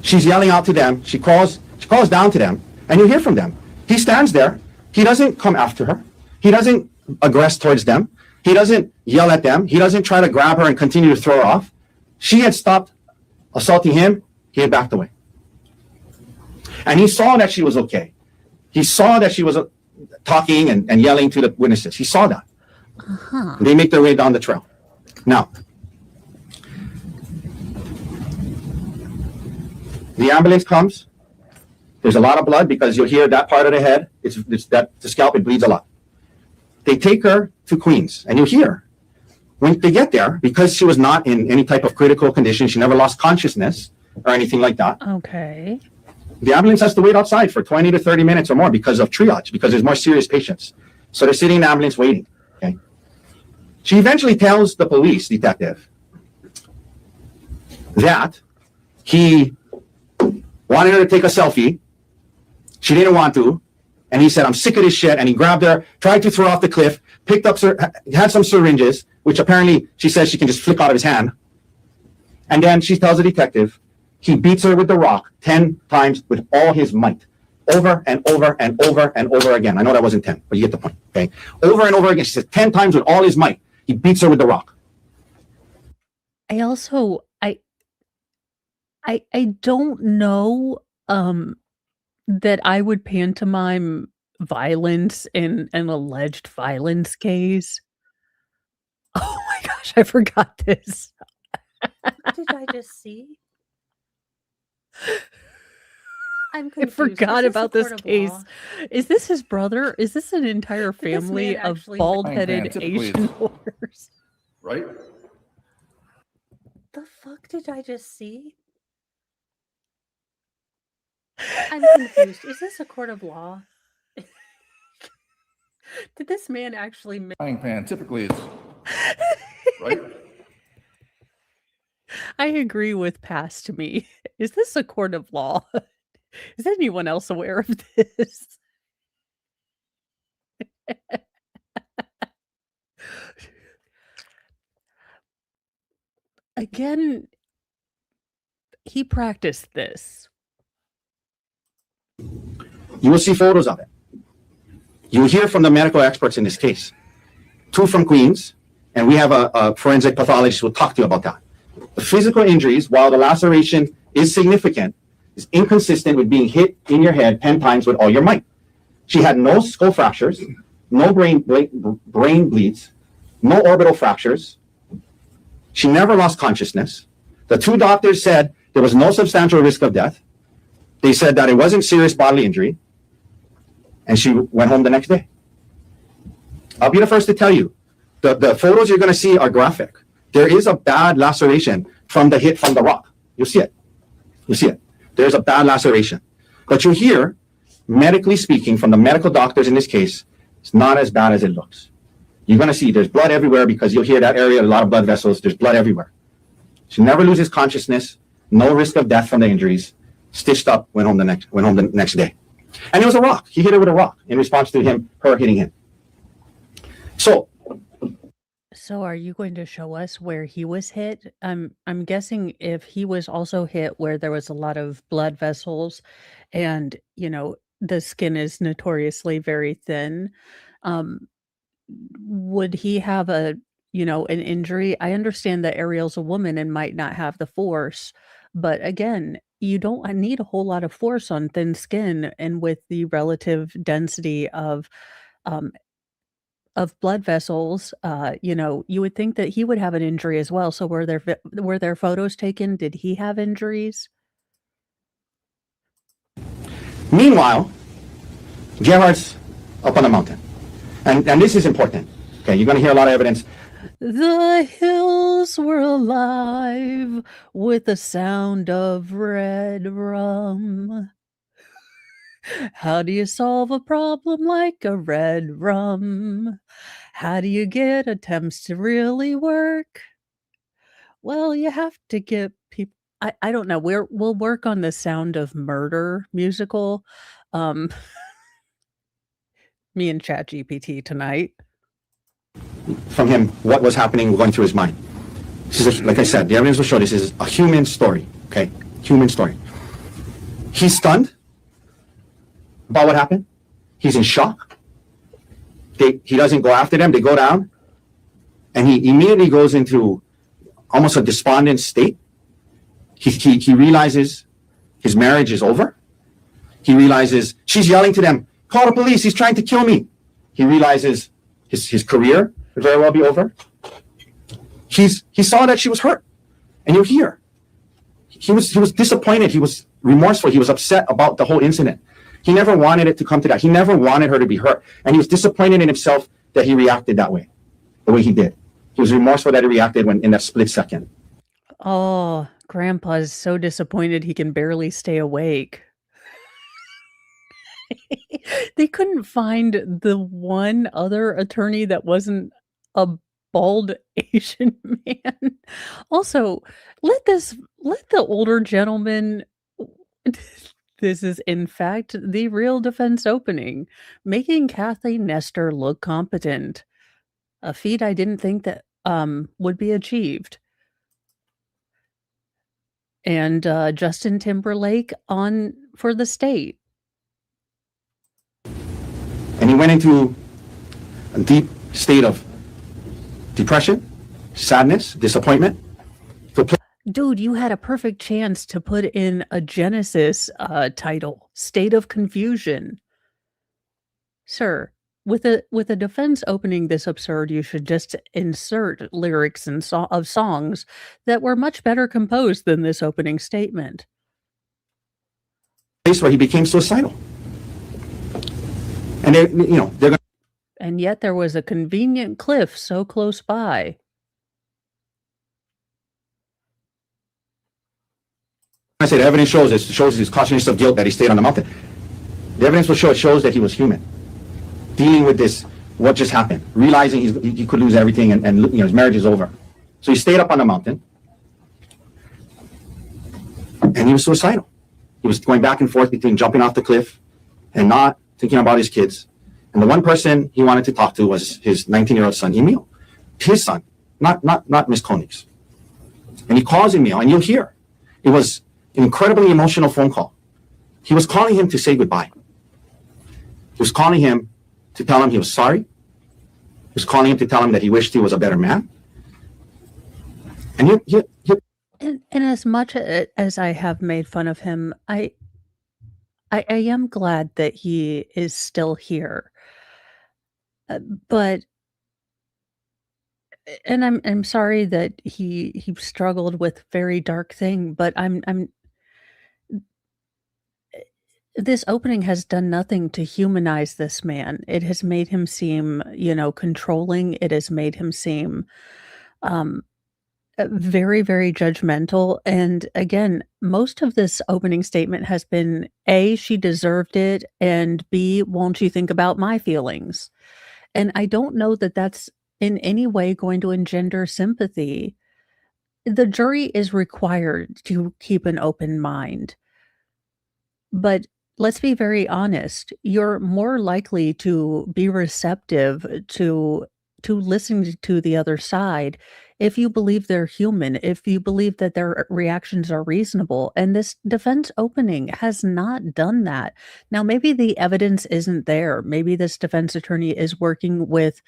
She's yelling out to them. She calls down to them. And you hear from them. He stands there. He doesn't come after her. He doesn't aggress towards them. He doesn't yell at them. He doesn't try to grab her and continue to throw her off. She had stopped assaulting him. He had backed away. And he saw that she was okay. He saw that she was talking and yelling to the witnesses. He saw that. They make their way down the trail. Now, the ambulance comes. There's a lot of blood because you'll hear that part of the head. The scalp, it bleeds a lot. They take her to Queens, and you hear when they get there, because she was not in any type of critical condition, she never lost consciousness or anything like that. Okay. The ambulance has to wait outside for 20 to 30 minutes or more because of triage, because there's more serious patients. So they're sitting in the ambulance waiting. Okay. She eventually tells the police detective that he wanted her to take a selfie. She didn't want to. And he said, I'm sick of this shit. And he grabbed her, tried to throw her off the cliff, picked up, had some syringes, which apparently she says she can just flick out of his hand. And then she tells the detective, he beats her with the rock 10 times with all his might. Over and over and over and over again. I know that wasn't 10, but you get the point, okay? Over and over again. She says 10 times with all his might. He beats her with the rock. I also, I don't know, that I would pantomime violence in an alleged violence case. Oh my gosh, I forgot this. What did I just see? I'm I confused. forgot Is this a about this court of case. law? Is this his brother? Is this an entire Did this family man of actually- bald-headed Typically Asian it's- whores? Right? The fuck did I just see? I'm confused. Is this a court of law? Did this man actually Frying pan typically is right. I agree with past me. Is this a court of law? Is anyone else aware of this? Again, he practiced this. You will see photos of it. You will hear from the medical experts in this case. 2 from Queens, and we have a forensic pathologist who will talk to you about that. The physical injuries, while the laceration is significant, is inconsistent with being hit in your head 10 times with all your might. She had no skull fractures, no brain bleeds, no orbital fractures. She never lost consciousness. The 2 doctors said there was no substantial risk of death. They said that it wasn't serious bodily injury, and she went home the next day. I'll be the first to tell you, the photos you're going to see are graphic. There is a bad laceration from the hit from the rock. You'll see it. You'll see it. There's a bad laceration. But you'll hear, medically speaking, from the medical doctors in this case, it's not as bad as it looks. You're going to see there's blood everywhere because you'll hear that area, a lot of blood vessels, there's blood everywhere. She never loses consciousness, no risk of death from the injuries, stitched up, went home the next day. And it was a rock. He hit her with a rock in response to her hitting him. So are you going to show us where he was hit? I'm guessing if he was also hit where there was a lot of blood vessels and, the skin is notoriously very thin, would he have an injury? I understand that Ariel's a woman and might not have the force, but again, you don't need a whole lot of force on thin skin and with the relative density of blood vessels, you would think that he would have an injury as well. So were there photos taken? Did he have injuries? Meanwhile, Gerhard's up on the mountain. And this is important. Okay, you're going to hear a lot of evidence. The hills were alive with the sound of red rum. How do you solve a problem like a red rum? How do you get attempts to really work? Well, you have to get people. I don't know. We'll work on the Sound of Murder musical. Me and ChatGPT tonight. From him, what was happening, going through his mind. This is, like I said, the evidence will show this is a human story. Okay, human story. He's stunned about what happened. He's in shock. He doesn't go after them. They go down, and he immediately goes into almost a despondent state. He realizes his marriage is over. He realizes she's yelling to them, "Call the police! He's trying to kill me." He realizes his career could very well be over. He saw that she was hurt, and you're here. He was disappointed. He was remorseful. He was upset about the whole incident. He never wanted it to come to that. He never wanted her to be hurt. And he was disappointed in himself that he reacted that way, the way he did. He was remorseful that he reacted when in that split second. Oh, Grandpa's so disappointed he can barely stay awake. They couldn't find the one other attorney that wasn't a bald Asian man. Also, let the older gentleman. This is, in fact, the real defense opening, making Kathy Nestor look competent. A feat I didn't think that would be achieved. And Justin Timberlake on for the state. And he went into a deep state of depression, sadness, disappointment. Dude, you had a perfect chance to put in a Genesis title, State of Confusion. Sir, with a defense opening this absurd, you should just insert lyrics and of songs that were much better composed than this opening statement. Place where he became suicidal. And they're going And yet there was a convenient cliff so close by. I say the evidence shows this, shows his consciousness of guilt that he stayed on the mountain. The evidence will show, it shows that he was human. Dealing with this, what just happened, realizing he could lose everything and his marriage is over. So he stayed up on the mountain and he was suicidal. He was going back and forth between jumping off the cliff and not thinking about his kids. And the one person he wanted to talk to was his 19-year-old son, Emil. His son, not Miss Koenig's. And he calls Emil, and you'll hear. It was an incredibly emotional phone call. He was calling him to say goodbye. He was calling him to tell him he was sorry. He was calling him to tell him that he wished he was a better man. And And as much as I have made fun of him, I am glad that he is still here. But and I'm sorry that he struggled with very dark thing, but I'm this opening has done nothing to humanize this man. It has made him seem, controlling. It has made him seem very, very judgmental. And again, most of this opening statement has been A, she deserved it, and B, won't you think about my feelings? And I don't know that that's in any way going to engender sympathy. The jury is required to keep an open mind. But let's be very honest, you're more likely to be receptive to listening to the other side if you believe they're human, if you believe that their reactions are reasonable. And this defense opening has not done that. Now, maybe the evidence isn't there. Maybe this defense attorney is working with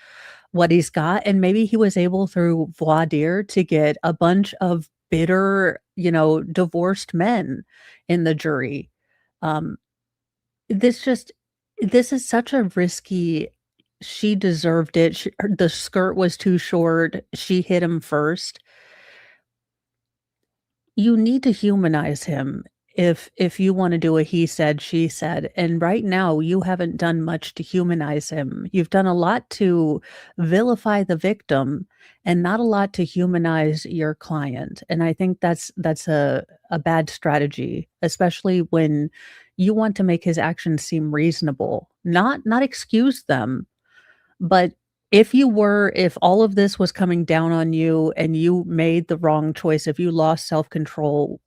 what he's got, and maybe he was able through voir dire to get a bunch of bitter, divorced men in the jury. This is such a risky. She deserved it. The skirt was too short. She hit him first. You need to humanize him if you want to do a he said, she said. And right now, you haven't done much to humanize him. You've done a lot to vilify the victim and not a lot to humanize your client. And I think that's a bad strategy, especially when you want to make his actions seem reasonable, not excuse them. But if all of this was coming down on you and you made the wrong choice, if you lost self-control,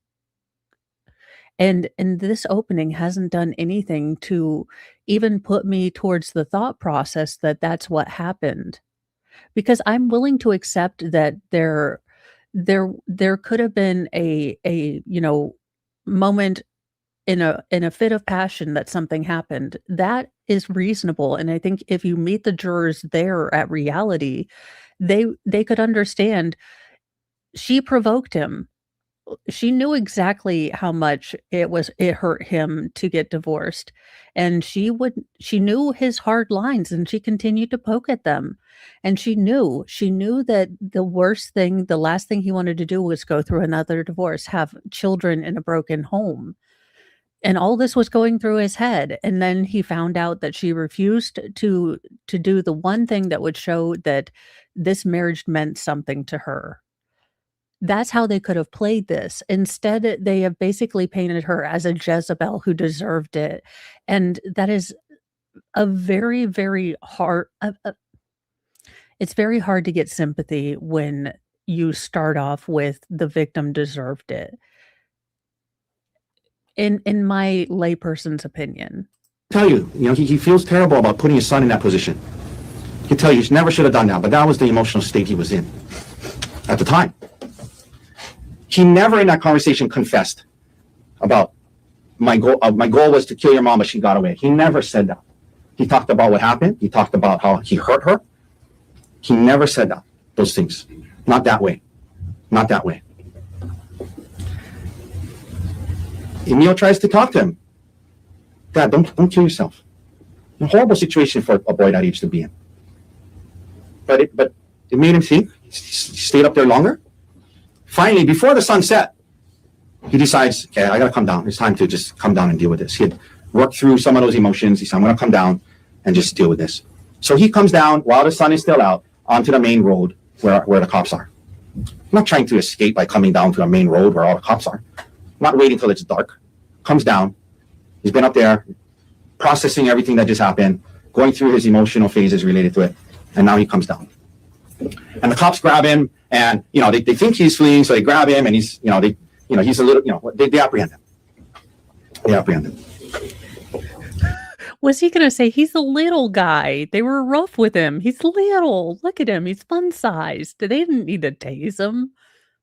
and this opening hasn't done anything to even put me towards the thought process that that's what happened, because I'm willing to accept that there could have been a moment in a fit of passion that something happened. That is reasonable. And I think if you meet the jurors there at reality, they could understand she provoked him. She knew exactly how much it hurt him to get divorced. And she knew his hard lines, and she continued to poke at them. And she knew that the last thing he wanted to do was go through another divorce, have children in a broken home. And all this was going through his head. And then he found out that she refused to do the one thing that would show that this marriage meant something to her. That's how they could have played this. Instead, they have basically painted her as a Jezebel who deserved it. And that is a very, very hard, it's very hard to get sympathy when you start off with the victim deserved it. In my layperson's opinion. tell you, he feels terrible about putting his son in that position. He'll tell you he never should have done that, but that was the emotional state he was in at the time. He never in that conversation confessed about my goal was to kill your mom, but she got away. He never said that. He talked about what happened. He talked about how he hurt her. He never said those things. Not that way. Not that way. Emil tries to talk to him. Dad, don't kill yourself. A horrible situation for a boy that age to be in. But it made him think. He stayed up there longer. Finally, before the sun set, he decides, okay, I gotta come down. It's time to just come down and deal with this. He had worked through some of those emotions. He said, I'm gonna come down and just deal with this. So he comes down while the sun is still out onto the main road where the cops are. I'm not trying to escape by coming down to the main road where all the cops are. I'm not waiting till it's dark. Comes down. He's been up there processing everything that just happened, going through his emotional phases related to it, and now he comes down. And the cops grab him, and they think he's fleeing, so they grab him, and he's he's a little they apprehend him. They apprehend him. Was he going to say he's a little guy? They were rough with him. He's little. Look at him. He's fun sized. They didn't need to tase him.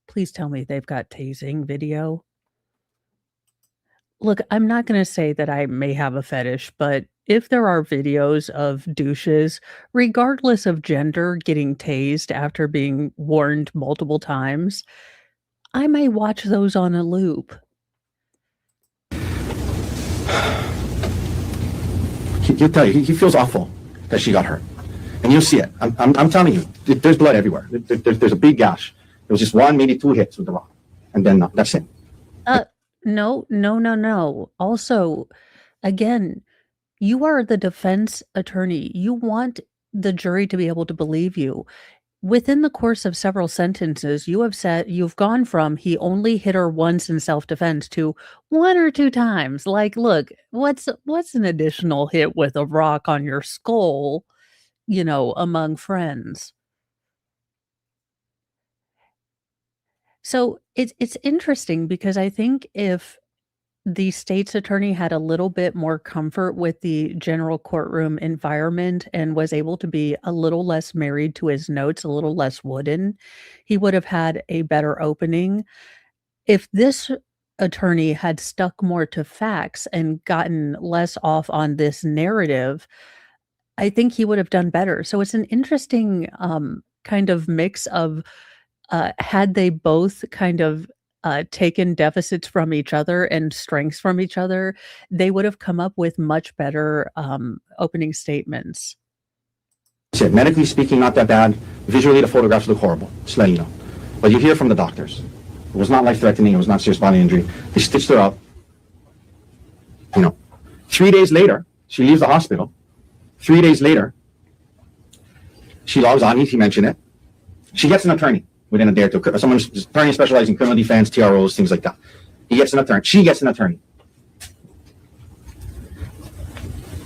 Please tell me they've got tasing video. Look, I'm not going to say that I may have a fetish, but if there are videos of douches, regardless of gender, getting tased after being warned multiple times, I may watch those on a loop. He'll tell you, he feels awful that she got hurt. And you'll see it. I'm telling you, there's blood everywhere. There's a big gash. It was just one, maybe two hits with the rock. And then that's it. No. Also, again, you are the defense attorney. You want the jury to be able to believe you. Within the course of several sentences, you have said you've gone from he only hit her once in self-defense to one or two times. Like, look, what's an additional hit with a rock on your skull, among friends? So it's interesting because I think if the state's attorney had a little bit more comfort with the general courtroom environment and was able to be a little less married to his notes, a little less wooden, he would have had a better opening. If this attorney had stuck more to facts and gotten less off on this narrative, I think he would have done better. So it's an interesting kind of mix of had they both kind of taken deficits from each other and strengths from each other, they would have come up with much better opening statements. Medically speaking, not that bad. Visually, the photographs look horrible. Just letting you know. But you hear from the doctors. It was not life-threatening. It was not serious bodily injury. They stitched her up. 3 days later, she leaves the hospital. 3 days later, she logs on. He mentioned it. She gets an attorney within a day or two. Someone attorney specializing in criminal defense, TROs, things like that. He gets an attorney. She gets an attorney.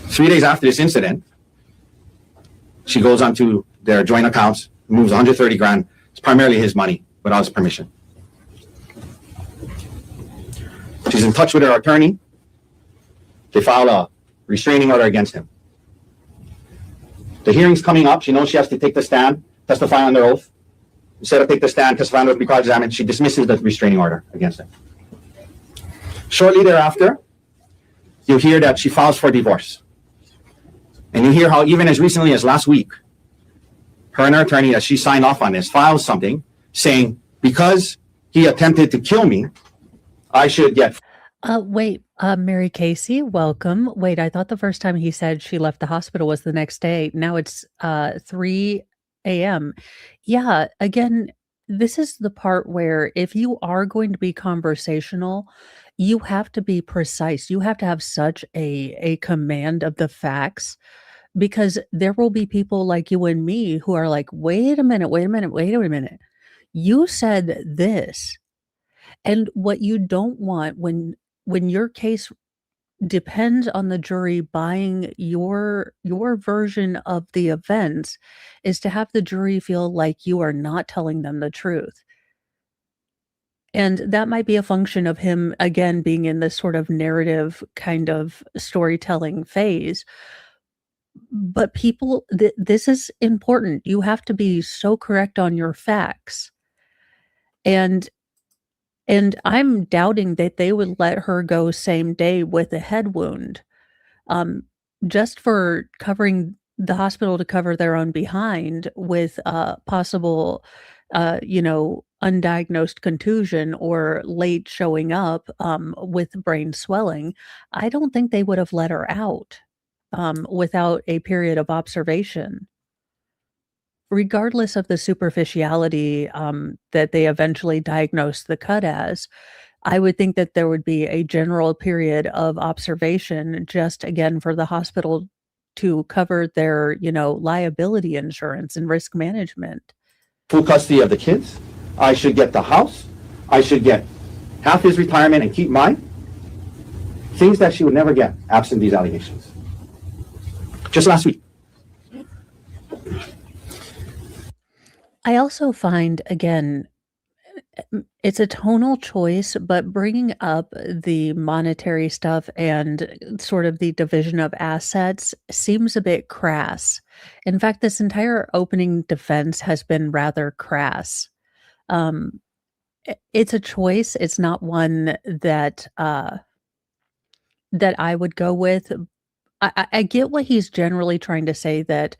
3 days after this incident, she goes onto their joint accounts, moves 130 grand. It's primarily his money without his permission. She's in touch with her attorney. They file a restraining order against him. The hearing's coming up. She knows she has to take the stand, testify under oath. Instead of take the stand, testify under oath, be cross-examined, she dismisses the restraining order against him. Shortly thereafter, you hear that she files for divorce. And you hear how even as recently as last week, her and her attorney, that she signed off on this, files something saying, because he attempted to kill me, I should get... Wait, Mary Casey, welcome. Wait, I thought the first time he said she left the hospital was the next day. Now it's 3 a.m. Yeah, again, this is the part where if you are going to be conversational, you have to be precise. You have to have such a command of the facts, because there will be people like you and me who are like, wait a minute. You said this. And what you don't want when your case depends on the jury buying your version of the events is to have the jury feel like you are not telling them the truth. And that might be a function of him, again, being in this sort of narrative kind of storytelling phase. But people, this is important. You have to be so correct on your facts. And I'm doubting that they would let her go same day with a head wound, just for covering the hospital to cover their own behind with possible undiagnosed contusion or late showing up with brain swelling, I don't think they would have let her out without a period of observation. Regardless of the superficiality that they eventually diagnosed the cut as, I would think that there would be a general period of observation just again for the hospital to cover their, liability insurance and risk management. Full custody of the kids. I should get the house. I should get half his retirement and keep mine. Things that she would never get absent these allegations. Just last week. I also find, again, it's a tonal choice, but bringing up the monetary stuff and sort of the division of assets seems a bit crass. In fact, this entire opening defense has been rather crass. Um, it's a choice. It's not one that I would go with. I get what he's generally trying to say, that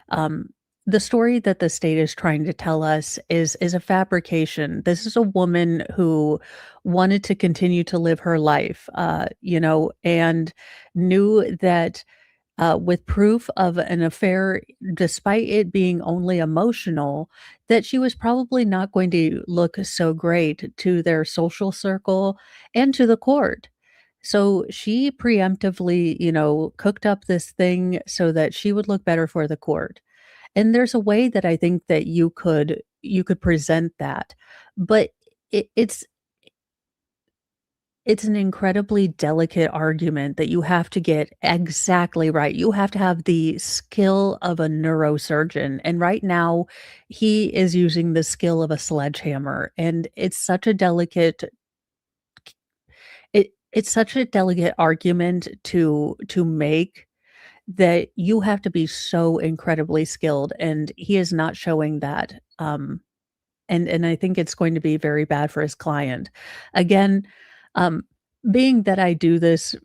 um, the story that the state is trying to tell us is a fabrication. This is a woman who wanted to continue to live her life, and knew that with proof of an affair, despite it being only emotional, that she was probably not going to look so great to their social circle and to the court. So she preemptively, cooked up this thing so that she would look better for the court. And there's a way that I think that you could present that. But it's an incredibly delicate argument that you have to get exactly right. You have to have the skill of a neurosurgeon, and right now, he is using the skill of a sledgehammer, and it's such a delicate argument to make that you have to be so incredibly skilled, and he is not showing that, and I think it's going to be very bad for his client. Again, um, being that I do this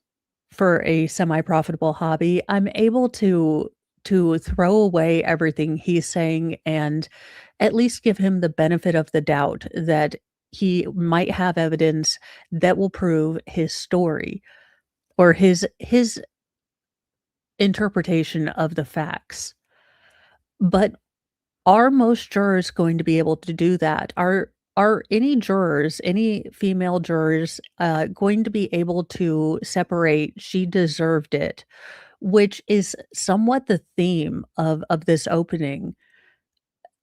for a semi-profitable hobby, I'm able to throw away everything he's saying and at least give him the benefit of the doubt that he might have evidence that will prove his story or his interpretation of the facts. But are most jurors going to be able to do that? Are any jurors, any female jurors, going to be able to separate "she deserved it," which is somewhat the theme of this opening,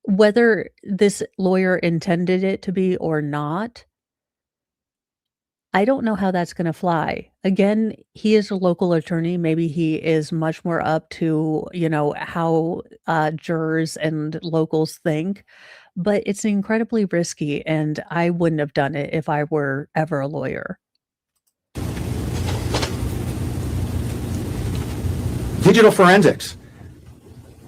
whether this lawyer intended it to be or not? I don't know how that's gonna fly. Again, he is a local attorney, maybe he is much more up to, how, jurors and locals think, but it's incredibly risky, and I wouldn't have done it if I were ever a lawyer. Digital forensics.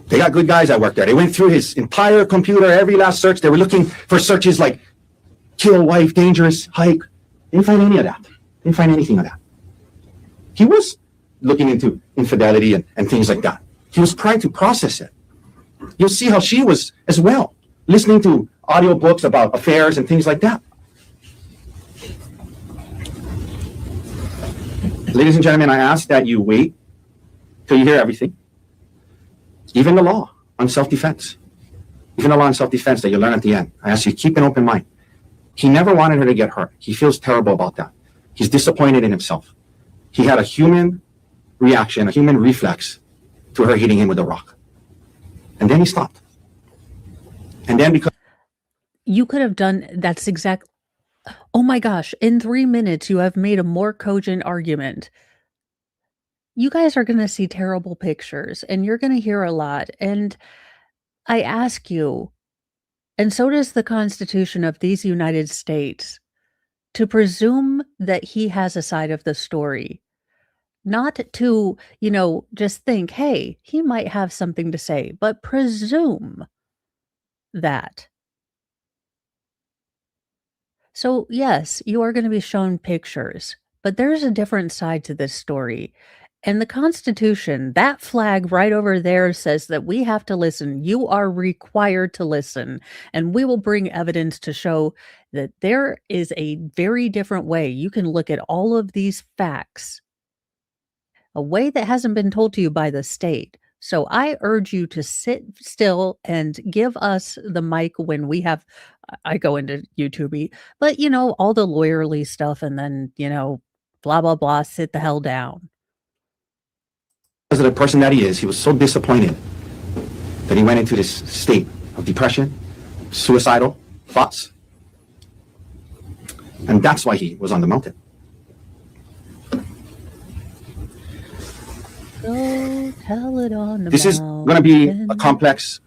They got good guys that work there. They went through his entire computer, every last search. They were looking for searches like kill wife, dangerous, hike. Didn't find any of that. Didn't find anything of that. He was looking into infidelity and things like that. He was trying to process it. You'll see how she was as well, listening to audiobooks about affairs and things like that. Ladies and gentlemen, I ask that you wait till you hear everything. Even the law on self-defense. Even the law on self-defense that you learn at the end. I ask you to keep an open mind. He never wanted her to get hurt. He feels terrible about that. He's disappointed in himself. He had a human reaction, a human reflex to her hitting him with a rock. And then he stopped. And then because You could have done that's exact Oh my gosh, in 3 minutes, you have made a more cogent argument. You guys are gonna see terrible pictures, and you're gonna hear a lot, and I ask you, and so does the Constitution of these United States, to presume that he has a side of the story, not to, just think, "Hey, he might have something to say," but presume that. So, yes, you are gonna be shown pictures, but there's a different side to this story. And the Constitution, that flag right over there says that we have to listen. You are required to listen. And we will bring evidence to show that there is a very different way. You can look at all of these facts, a way that hasn't been told to you by the state. So I urge you to sit still and give us the mic when we have, I go into YouTube, but all the lawyerly stuff and then, blah, blah, blah, sit the hell down. Because of the person that he was so disappointed that he went into this state of depression, suicidal thoughts. And that's why he was on the mountain. Go tell it on the This is going to be a complex,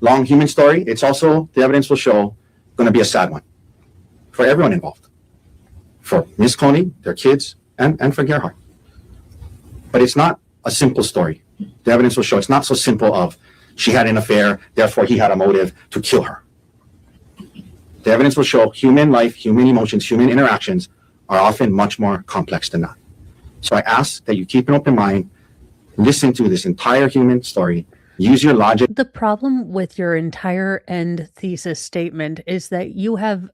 long human story. It's also, the evidence will show, going to be a sad one for everyone involved. For Miss Coney, their kids, and for Gerhard. But it's not a simple story. The evidence will show it's not so simple of she had an affair, therefore he had a motive to kill her. The evidence will show human life, human emotions, human interactions are often much more complex than that. So I ask that you keep an open mind, listen to this entire human story, use your logic. The problem with your entire end thesis statement is that you have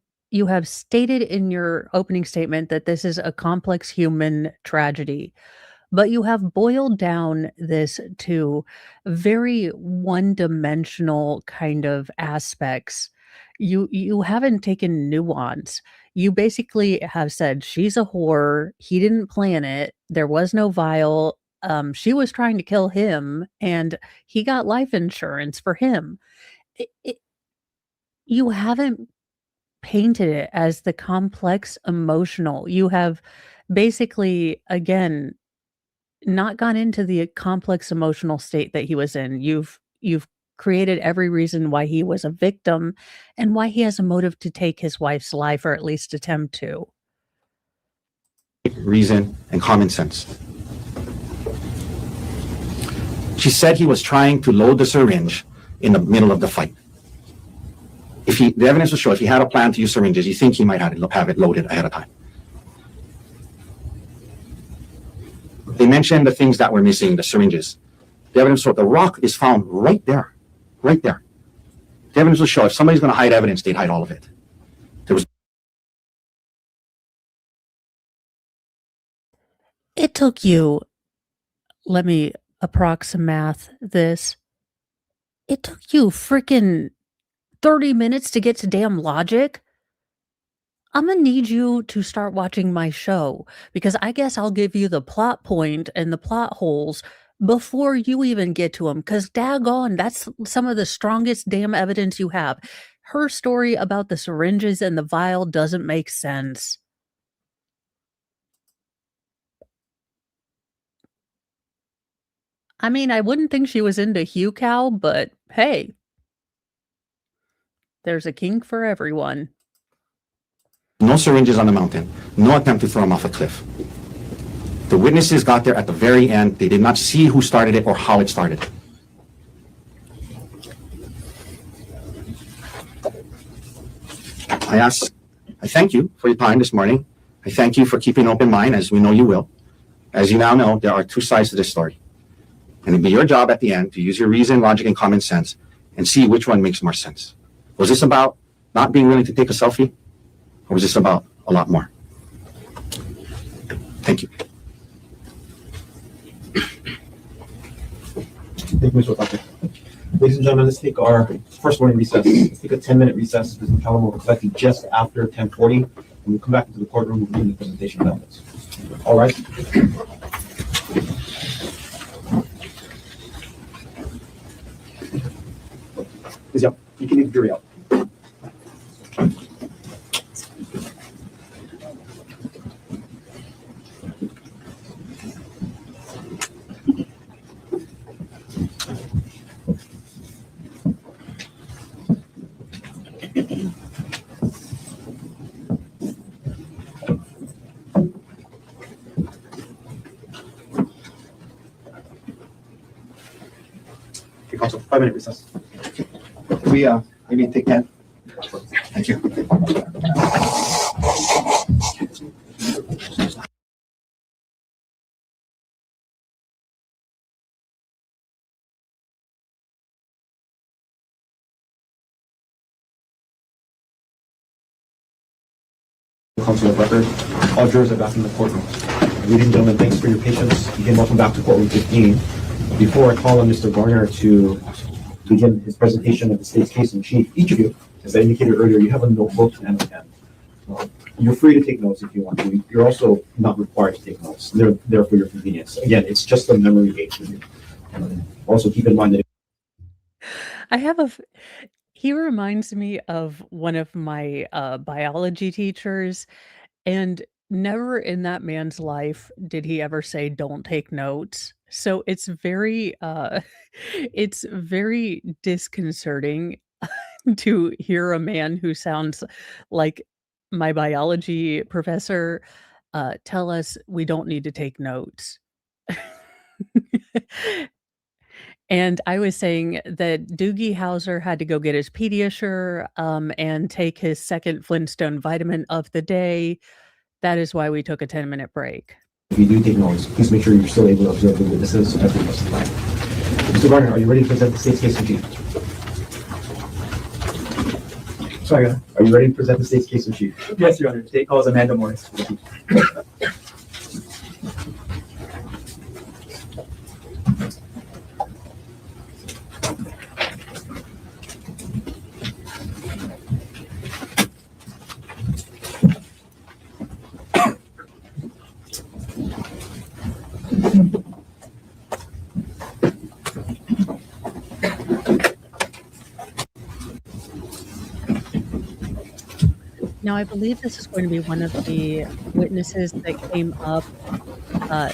stated in your opening statement that this is a complex human tragedy, but you have boiled down this to very one-dimensional kind of aspects. You haven't taken nuance. You basically have said she's a whore, he didn't plan it, there was no vial, she was trying to kill him, and he got life insurance for him. You haven't painted it as the complex emotional. You have basically, again, not gone into the complex emotional state that he was in. You've created every reason why he was a victim and why he has a motive to take his wife's life, or at least attempt to. Reason and common sense. She said he was trying to load the syringe in the middle of the fight. The evidence will show if he had a plan to use syringes, you think he might have it loaded ahead of time. They mentioned the things that were missing, the syringes. The evidence will show the rock is found right there, right there. The evidence will show if somebody's going to hide evidence, they'd hide all of it. It took you, let me approximate this. It took you freaking 30 minutes to get to damn logic. I'm gonna need you to start watching my show, because I guess I'll give you the plot point and the plot holes before you even get to them, because daggone, that's some of the strongest damn evidence you have. Her story about the syringes and the vial doesn't make sense. I mean, I wouldn't think she was into Hugh Cow, but hey, there's a kink for everyone. No syringes on the mountain, no attempt to throw him off a cliff. The witnesses got there at the very end. They did not see who started it or how it started. I thank you for your time this morning. I thank you for keeping an open mind, as we know you will. As you now know, there are two sides to this story. And it'll be your job at the end to use your reason, logic, and common sense and see which one makes more sense. Was this about not being willing to take a selfie? Or was this about a lot more? Thank you. Thank you, Mr. Doctor. Ladies and gentlemen, let's take our first morning recess. Let's take a 10-minute recess because the calendar will be collected just after 10:40, and we'll come back into the courtroom and begin the presentation of evidence. All right. Yep, you can leave the jury out. Okay, counsel, 5-minute recess. We maybe take 10. Thank you. counsel of record. All jurors are back in the courtroom. Ladies and gentlemen, thanks for your patience. Again, welcome back to courtroom 15. Before I call on Mr. Garner to begin his presentation of the state's case in chief, each of you, as I indicated earlier, you have a notebook and a pen. You're free to take notes if you want to. You're also not required to take notes. They're there for your convenience. Again, it's just a memory aid for you. Also, keep in mind that I have a he reminds me of one of my, biology teachers, and never in that man's life did he ever say, "Don't take notes." So it's very, it's very disconcerting to hear a man who sounds like my biology professor, tell us we don't need to take notes. And I was saying that Doogie Howser had to go get his Pediasure, and take his second Flintstone vitamin of the day. That is why we took a 10-minute break. if you do take notes, please make sure you're still able to observe the witnesses as they testify. Mr. Garner, are you ready to present the state's case in chief? Sorry, Your Honor. Are you ready to present the state's case in chief? Yes, Your Honor. State calls Amanda Morris. Now, I believe this is going to be one of the witnesses that came up, uh,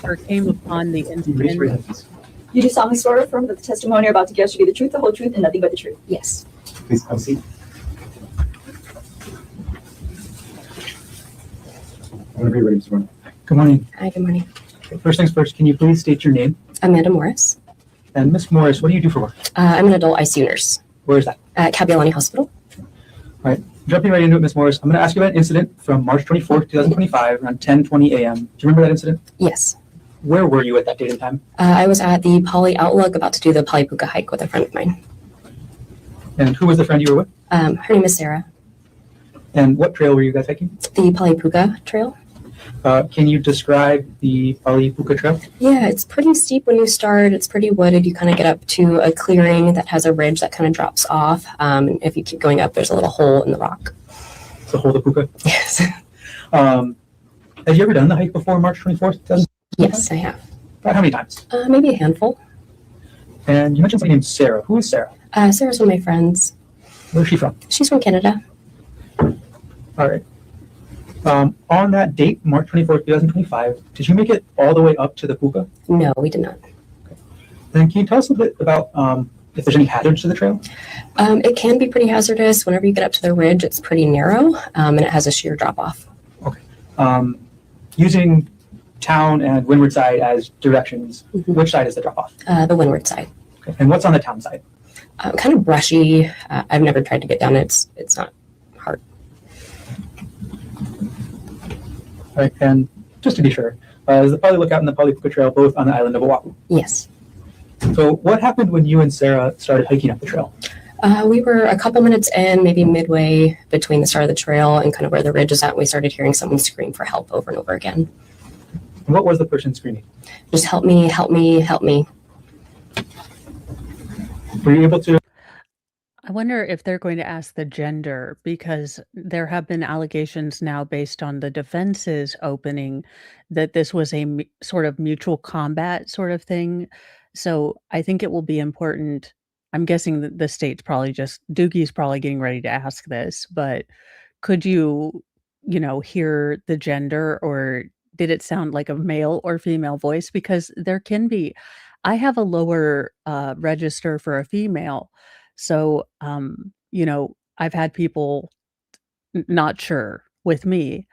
or came upon the Raise your incident. hand, please. You do solemnly swear or affirm that the testimony you're about to give should be the truth, the whole truth, and nothing but the truth? Yes. Please have a seat. Whenever you're ready, Mr. Garner. Good morning. Hi, good morning. First things first, can you please state your name? Amanda Morris. And Miss Morris, what do you do for work? I'm an adult ICU nurse Where is that? at Kapiolani Hospital. All right. Jumping right into it, Miss Morris, I'm going to ask you about an incident from March 24th, 2025, around 10:20 a.m. Do you remember that incident? Yes. Where were you at that date and time? I was at the Poly Outlook about to do the Polypuka hike with a friend of mine. And who was the friend you were with? Her name is Sarah. And what trail were you guys hiking? The Polypuka Trail. Can you describe the Polypuka Trail? Yeah, it's pretty steep when you start. It's pretty wooded. You kind of get up to a clearing that has a ridge that kind of drops off. And if you keep going up, there's a little hole in the rock. It's the Holdapuka. Yes. Have you ever done the hike before March 24th? 2025? Yes, I have. About how many times? Maybe a handful. And you mentioned somebody named Sarah. Who is Sarah? Sarah's one of my friends. Where is she from? She's from Canada. All right. On that date, March 24th, 2025, did you make it all the way up to the Puka? No, we did not. And can you tell us a bit about if there's any hazards to the trail? It can be pretty hazardous. Whenever you get up to the ridge, it's pretty narrow, and it has a sheer drop off. Okay. Using town and windward side as directions, which side is the drop off? The windward side. Okay. And what's on the town side? Kind of brushy. I've never tried to get down it. It's not hard. All right. And just to be sure, is the Poly Lookout and the Polypuka Trail both on the island of Oahu? Yes. So what happened when you and Sarah started hiking up the trail? We were a couple minutes in, maybe midway between the start of the trail and kind of where the ridge is at. We started hearing someone scream for help over and over again. And what was the person screaming? Just help me, help me, help me. Were you able to? I wonder if they're going to ask the gender, because there have been allegations now based on the defense's opening that this was a sort of mutual combat sort of thing. So I think it will be important. I'm guessing that the state's probably Doogie's probably getting ready to ask this, but could you hear the gender, or did it sound like a male or female voice? Because there can be, I have a lower register for a female. So, I've had people not sure with me.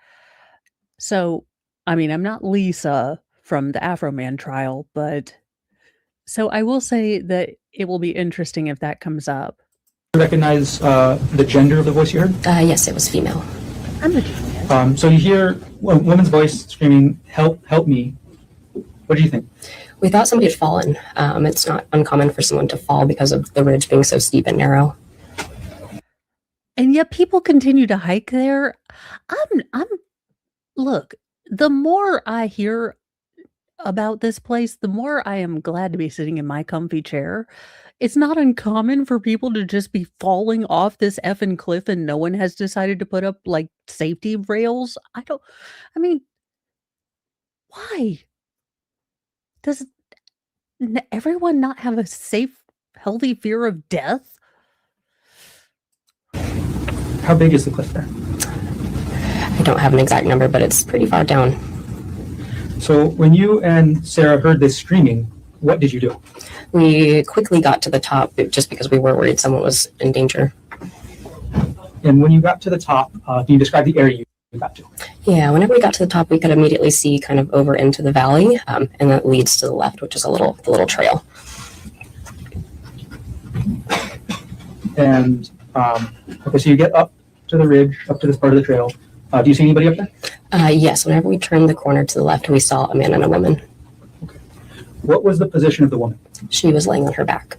So, I mean, I'm not Lisa from the Afro Man trial, but so I will say that it will be interesting if that comes up. Recognize the gender of the voice you heard? Yes, it was female. I'm a genius. So you hear a woman's voice screaming, "Help, help me." What do you think? We thought somebody had fallen. It's not uncommon for someone to fall because of the ridge being so steep and narrow. And yet people continue to hike there. I'm look, the more I hear about this place, the more I am glad to be sitting in my comfy chair. It's not uncommon for people to just be falling off this effing cliff and no one has decided to put up like safety rails. I mean, why? Does everyone not have a safe, healthy fear of death? How big is the cliff there? I don't have an exact number, but it's pretty far down. So when you and Sarah heard this screaming, what did you do? We quickly got to the top just because we were worried someone was in danger. And when you got to the top, can you describe the area you got to? Yeah, whenever we got to the top, we could immediately see kind of over into the valley, and that leads to the left, which is the little trail. And okay, so you get up to the ridge, up to this part of the trail. Do you see anybody up there? Yes, whenever we turned the corner to the left, we saw a man and a woman. Okay. What was the position of the woman? She was laying on her back.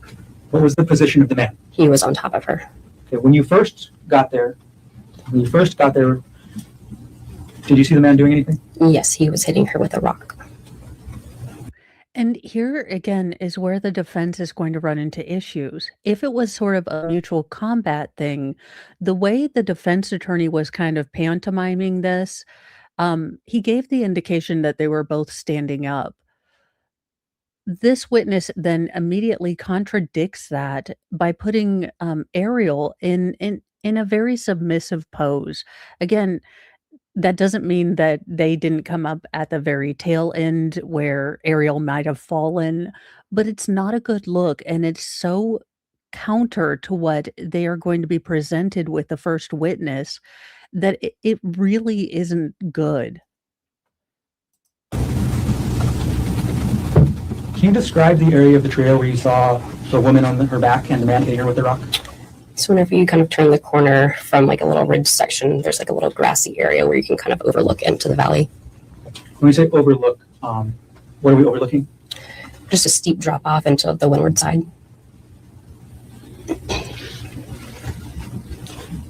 What was the position of the man? He was on top of her. Okay, when you first got there, did you see the man doing anything? Yes, he was hitting her with a rock. And here again is where the defense is going to run into issues. If it was sort of a mutual combat thing, the way the defense attorney was kind of pantomiming this, he gave the indication that they were both standing up. This witness then immediately contradicts that by putting Ariel in a very submissive pose. Again, that doesn't mean that they didn't come up at the very tail end where Ariel might have fallen, but it's not a good look, and it's so counter to what they are going to be presented with the first witness that it really isn't good. Can you describe the area of the trail where you saw the woman on her back and the man hitting her with the rock? So whenever you kind of turn the corner from like a little ridge section, there's like a little grassy area where you can kind of overlook into the valley. When we say overlook, what are we overlooking? Just a steep drop off into the windward side.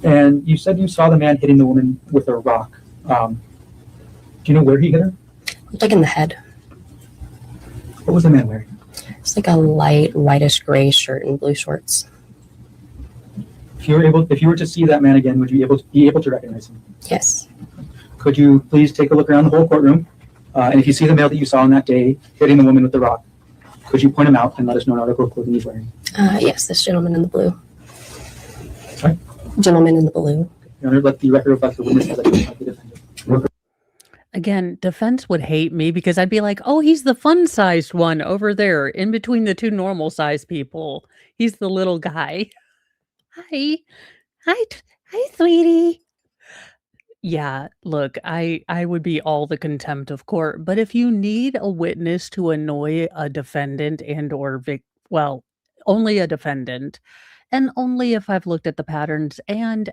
And you said you saw the man hitting the woman with a rock. Do you know where he hit her? Looked like in the head. What was the man wearing? It's like a light whitish gray shirt and blue shorts. If you were to see that man again, would you be able to recognize him? Yes. Could you please take a look around the whole courtroom? And if you see the male that you saw on that day hitting the woman with the rock, could you point him out and let us know what article of clothing he's wearing? Yes, this gentleman in the blue. Sorry? Gentleman in the blue. Your Honor, let the record reflect the witness as identified the defendant. Again, defense would hate me because I'd be like, oh, he's the fun-sized one over there in between the two normal-sized people. He's the little guy. Hi, sweetie. Yeah, look, I would be all the contempt of court, but if you need a witness to annoy a defendant and or only a defendant, and only if I've looked at the patterns and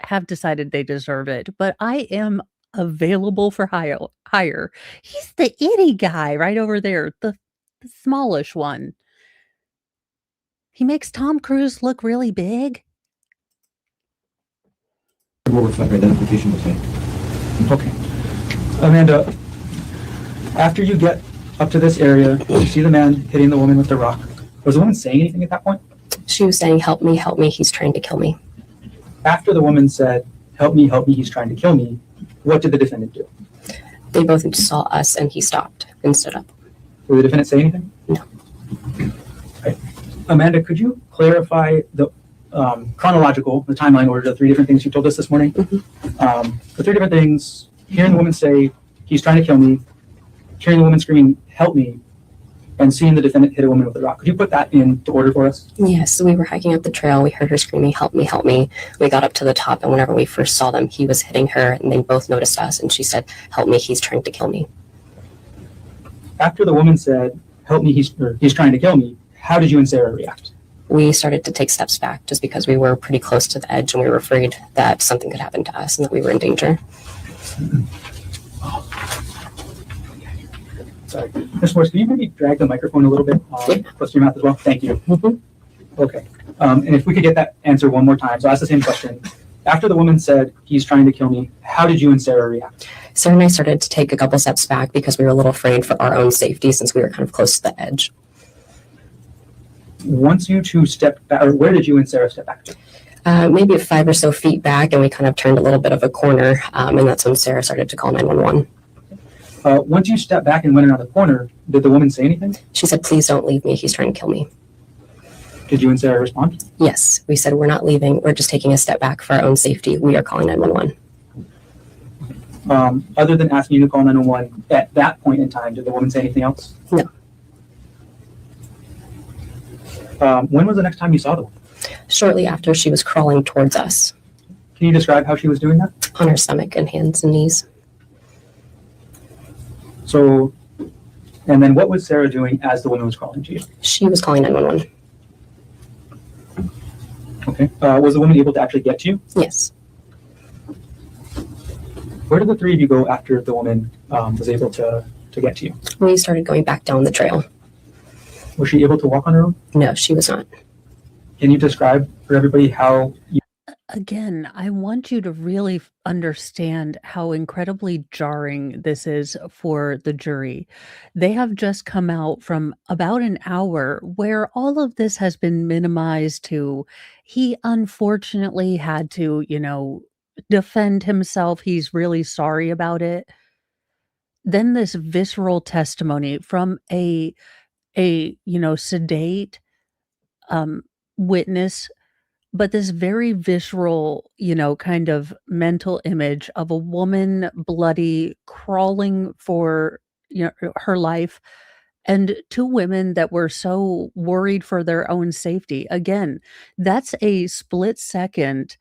have decided they deserve it, but I am available for hire. He's the itty guy right over there, the smallish one. He makes Tom Cruise look really big. Will reflect identification was made. Okay. Amanda, after you get up to this area, you see the man hitting the woman with the rock. Was the woman saying anything at that point? She was saying, help me, he's trying to kill me. After the woman said, help me, he's trying to kill me, what did the defendant do? They both saw us and he stopped and stood up. Did the defendant say anything? No. Okay. Amanda, could you clarify the the timeline order, the three different things you told us this morning? Mm-hmm. The three different things, hearing the woman say, he's trying to kill me, hearing the woman screaming, help me, and seeing the defendant hit a woman with a rock. Could you put that into order for us? Yes, so we were hiking up the trail. We heard her screaming, help me, help me. We got up to the top, and whenever we first saw them, he was hitting her, and they both noticed us, and she said, help me, he's trying to kill me. After the woman said, help me, he's trying to kill me, how did you and Sarah react? We started to take steps back just because we were pretty close to the edge, and we were afraid that something could happen to us and that we were in danger. Sorry. Ms. Morris, can you maybe drag the microphone a little bit close to your mouth as well? Thank you. Mm-hmm. Okay. And if we could get that answer one more time. So ask the same question. after the woman said, he's trying to kill me, how did you and Sarah react? Sarah and I started to take a couple steps back because we were a little afraid for our own safety since we were kind of close to the edge. Once you two stepped back, or where did you and Sarah step back to? Maybe 5 or so feet back, and we kind of turned a little bit of a corner, and that's when Sarah started to call 911. Once you stepped back and went around the corner, did the woman say anything? She said, "Please don't leave me. He's trying to kill me." Did you and Sarah respond? Yes, we said, "We're not leaving. We're just taking a step back for our own safety. We are calling 911. Other than asking you to call 911 at that point in time, did the woman say anything else? No. When was the next time you saw the woman? Shortly after, she was crawling towards us Can you describe how she was doing that? on her stomach and hands and knees. So, and then what was Sarah doing as the woman was crawling to you? She was calling 911. Okay. Was the woman able to actually get to you? Yes. Where did the three of you go after the woman was able to get to you? We started going back down the trail. Was she able to walk on her own? No, she was not. Can you describe for everybody how you Again, I want you to really understand how incredibly jarring this is for the jury. They have just come out from about an hour where all of this has been minimized to he unfortunately had to, defend himself. He's really sorry about it. Then this visceral testimony from a sedate witness, but this very visceral, kind of mental image of a woman bloody crawling for, her life, and two women that were so worried for their own safety. Again, that's a split second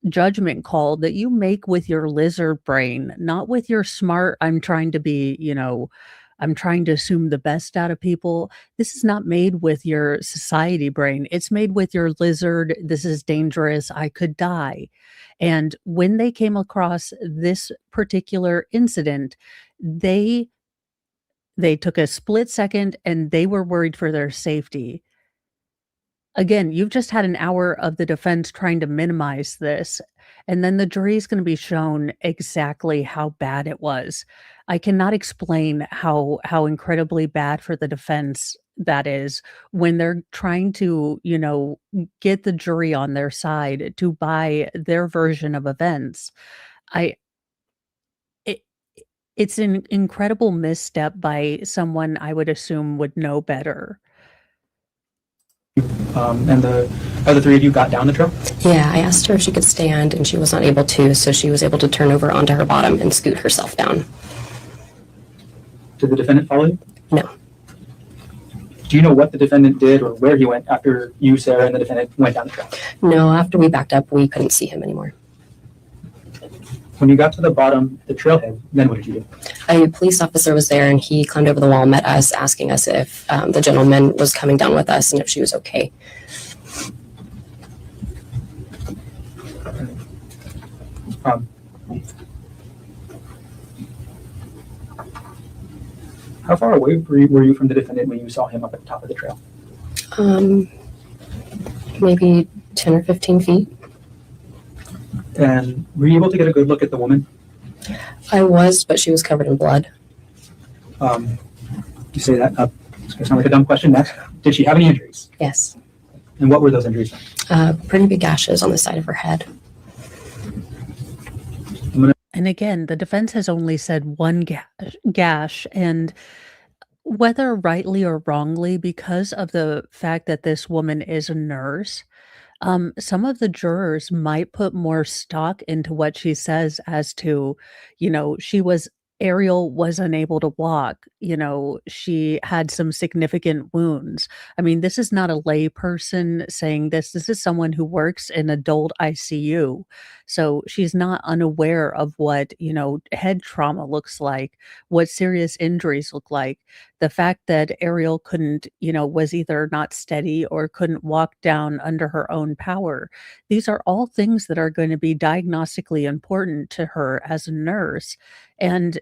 judgment call that you make with your lizard brain, not with your smart, I'm trying to be, I'm trying to assume the best out of people. This is not made with your society brain. It's made with your lizard. This is dangerous. I could die. And when they came across this particular incident, they took a split second and they were worried for their safety. Again, you've just had an hour of the defense trying to minimize this, and then the jury is going to be shown exactly how bad it was. I cannot explain how incredibly bad for the defense that is when they're trying to, get the jury on their side to buy their version of events. It's an incredible misstep by someone I would assume would know better. and the other three of you got down the trail? Yeah, I asked her if she could stand, and she was not able to, so she was able to turn over onto her bottom and scoot herself down. Did the defendant follow you? No. Do you know what the defendant did or where he went after you, Sarah, and the defendant went down the trail? No, after we backed up, we couldn't see him anymore. When you got to the bottom, the trailhead, then what did you do? A police officer was there, and he climbed over the wall, met us, asking us if the gentleman was coming down with us and if she was okay. How far away were you from the defendant when you saw him up at the top of the trail? Maybe 10 or 15 feet. And were you able to get a good look at the woman? I was, but she was covered in blood. You say that it's going to sound like a dumb question next. Did she have any injuries? Yes. And what were those injuries? Pretty big gashes on the side of her head. And again, the defense has only said one gash, and whether rightly or wrongly, because of the fact that this woman is a nurse, some of the jurors might put more stock into what she says as to, Ariel was unable to walk. She had some significant wounds. I mean, this is not a lay person saying this. This is someone who works in adult ICU. So she's not unaware of what, head trauma looks like, what serious injuries look like. The fact that Ariel couldn't, was either not steady or couldn't walk down under her own power. These are all things that are going to be diagnostically important to her as a nurse. And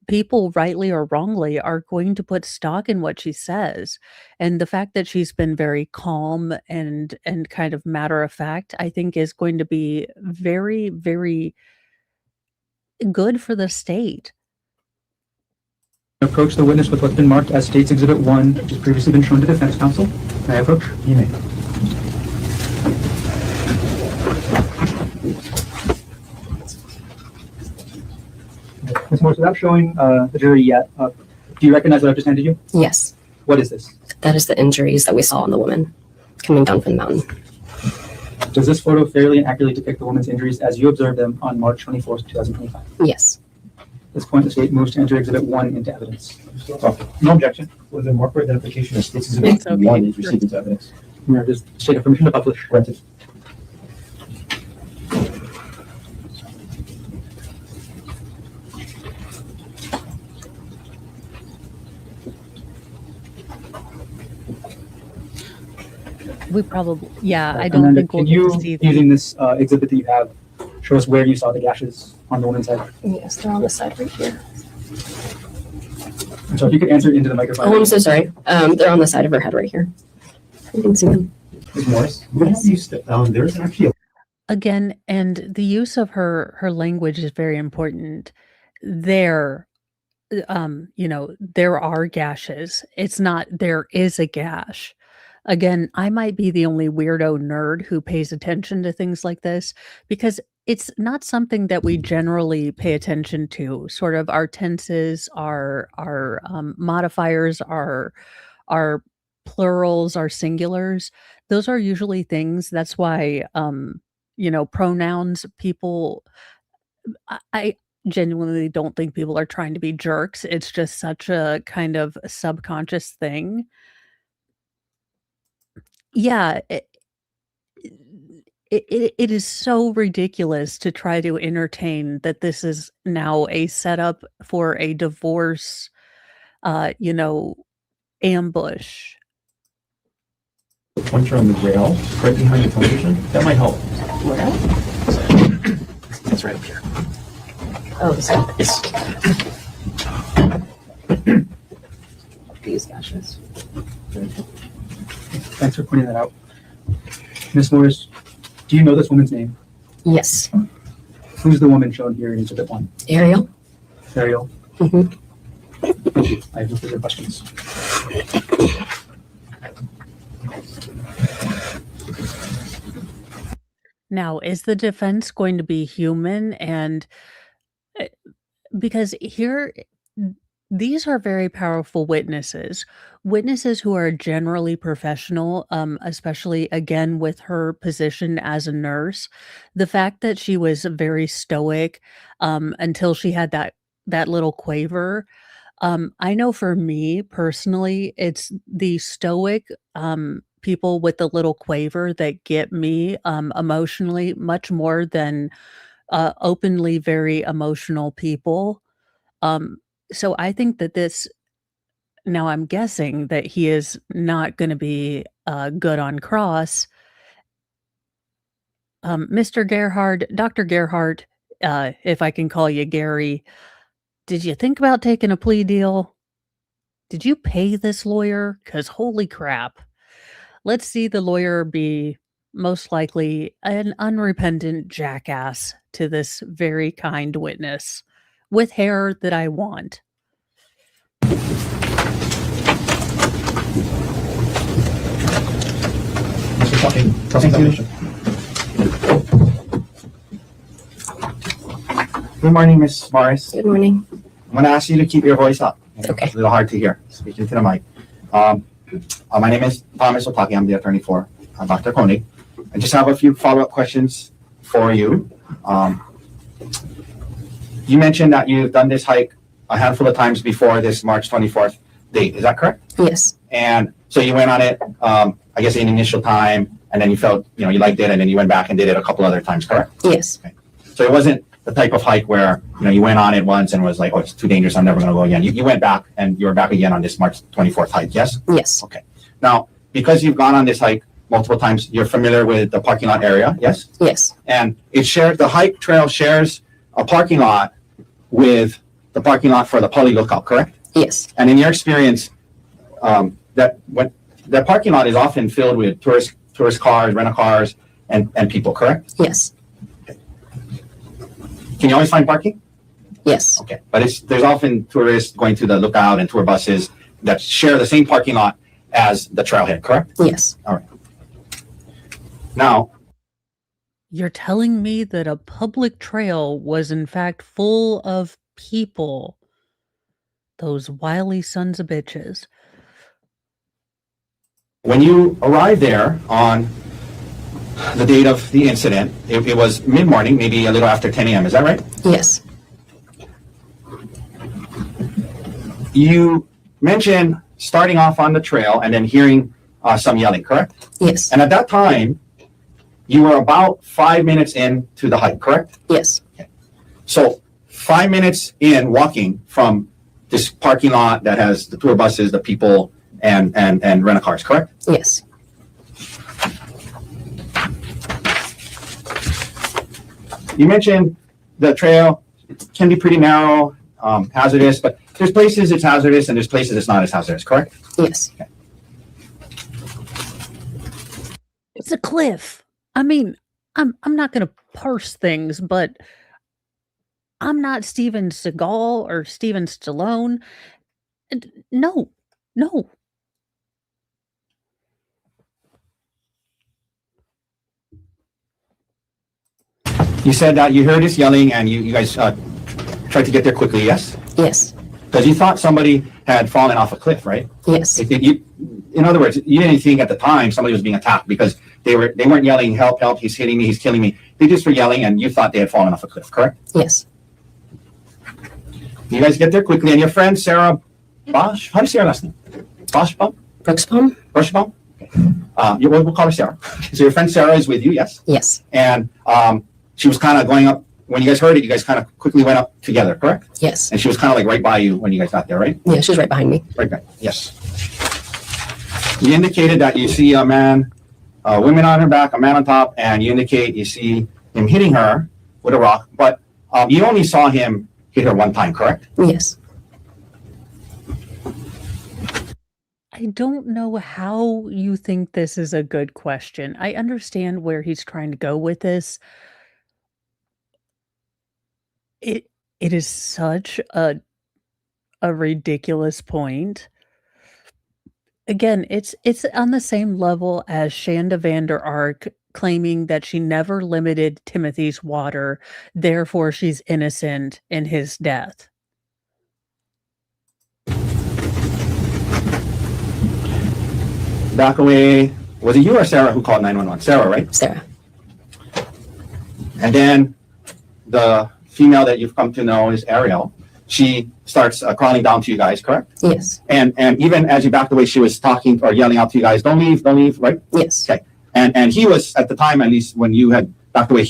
people, rightly or wrongly, are going to put stock in what she says. And the fact that she's been very calm and kind of matter of fact, I think is going to be very, very good for the state. Approach the witness with what's been marked as State's Exhibit 1, which has previously been shown to defense counsel. May I approach? You may. Ms. Morris, without showing the jury yet, do you recognize what I've just handed you? Yes, What is this? that is the injuries that we saw on the woman coming down from the mountain. Does this photo fairly and accurately depict the woman's injuries as you observed them on March 24th, 2025? Yes. At this point, the state moves to enter Exhibit 1 into evidence. No objection. Was the marker identification of State's Exhibit It's okay. 1 is received into evidence? We are just stating permission to publish. Granted. We probably, yeah, I And don't then think we'll can get you, to see using this exhibit that you have, show us where you saw the gashes on the woman's head? Yes, they're on the side right here. So if you could answer into the microphone. Oh, I'm so sorry. They're on the side of her head right here. You can see them. Ms. Morris, what have you, there's actually a again, and the use of her language is very important. There, there are gashes. It's not there is a gash. Again, I might be the only weirdo nerd who pays attention to things like this because it's not something that we generally pay attention to. Sort of our tenses, our modifiers, our plurals, our singulars. Those are usually things. That's why pronouns. People, I genuinely don't think people are trying to be jerks. It's just such a kind of subconscious thing. Yeah, it is so ridiculous to try to entertain that this is now a setup for a divorce, ambush. pointer on the rail right behind the television. That might help. Where? It's right up here. Oh, the side. Yes. These gashes. Thanks for pointing that out. Ms. Morris, do you know this woman's name? Yes. Who's the woman shown here in Exhibit 1? Ariel? Ariel. Mm-hmm. Thank you. I have no further questions. Now, is the defense going to be human? And because here, these are very powerful witnesses who are generally professional, especially again with her position as a nurse. The fact that she was very stoic until she had that little quaver. I know for me personally, it's the stoic people with the little quaver that get me emotionally much more than openly very emotional people. So I think that now I'm guessing that he is not going to be good on cross. Mr. Gerhard, Dr. Gerhard, if I can call you Gary, did you think about taking a plea deal? Did you pay this lawyer? Because holy crap. Let's see the lawyer be most likely an unrepentant jackass to this very kind witness with hair that I want. Mr. Talking examination. Good morning, Ms. Morris. Good morning. I'm going to ask you to keep your voice up. Okay. It's a little hard to hear, speaking to the mic. My name is Thomas Otaki. I'm the attorney for Dr. Koenig. I just have a few follow-up questions for you. You mentioned that you've done this hike a handful of times before this March 24th date. Is that correct? Yes. And so you went on it, I guess, in initial time, and then you felt, you liked it, and then you went back and did it a couple other times, correct? Yes. Okay. So it wasn't the type of hike where, you went on it once and was like, oh, it's too dangerous, I'm never going to go again. You went back, and you were back again on this March 24th hike, yes? Yes. Okay. Now, because you've gone on this hike multiple times, you're familiar with the parking lot area, yes? Yes. And the hike trail shares a parking lot with the parking lot for the Poly Lookout, correct? Yes. And in your experience, that parking lot is often filled with tourist cars, rental cars, and people, correct? Yes. Can you always find parking? Yes. Okay, but there's often tourists going to the Lookout and tour buses that share the same parking lot as the trailhead, correct? Yes. All right. Now, You're telling me that a public trail was in fact full of people. Those wily sons of bitches. when you arrived there on the date of the incident, it was mid-morning, maybe a little after 10 a.m., is that right? Yes. You mentioned starting off on the trail and then hearing some yelling, correct? Yes. And at that time, you were about 5 minutes into the hike, correct? Yes. So 5 minutes in walking from this parking lot that has the tour buses, the people, and rental cars, correct? Yes. You mentioned the trail can be pretty narrow, hazardous, but there's places it's hazardous and there's places it's not as hazardous, correct? Yes. It's a cliff. I mean, I'm not going to parse things, but I'm not Steven Seagal or Steven Stallone. No. You said that you heard this yelling and you guys tried to get there quickly, yes? Yes. Because you thought somebody had fallen off a cliff, right? Yes. In other words, you didn't think at the time somebody was being attacked because they weren't yelling, help, help, he's hitting me, he's killing me. They just were yelling and you thought they had fallen off a cliff, correct? Yes. You guys get there quickly and your friend Sarah Bosch, how do you say her last name? Boschbaum? Brooksbaum? Boschbaum? Okay. We'll call her Sarah. So your friend Sarah is with you, yes? Yes. And she was kind of going up, when you guys heard it, you guys kind of quickly went up together, correct? Yes. And she was kind of like right by you when you guys got there, right? Yeah, she's right behind me. Right back, yes. You indicated that you see a man, women on her back, a man on top, and you indicate you see him hitting her with a rock, but you only saw him hit her one time, correct? Yes. I don't know how you think this is a good question. I understand where he's trying to go with this. It is such a ridiculous point. Again, it's on the same level as Shanda Vander Ark claiming that she never limited Timothy's water, therefore she's innocent in his death. Back away, was it you or Sarah who called 911? Sarah, right? Sarah. And then the female that you've come to know is Ariel. She starts crawling down to you guys, correct? Yes. And even as you backed away, she was talking or yelling out to you guys, don't leave, right? Yes. Okay. And he was, at the time, at least when you had backed away,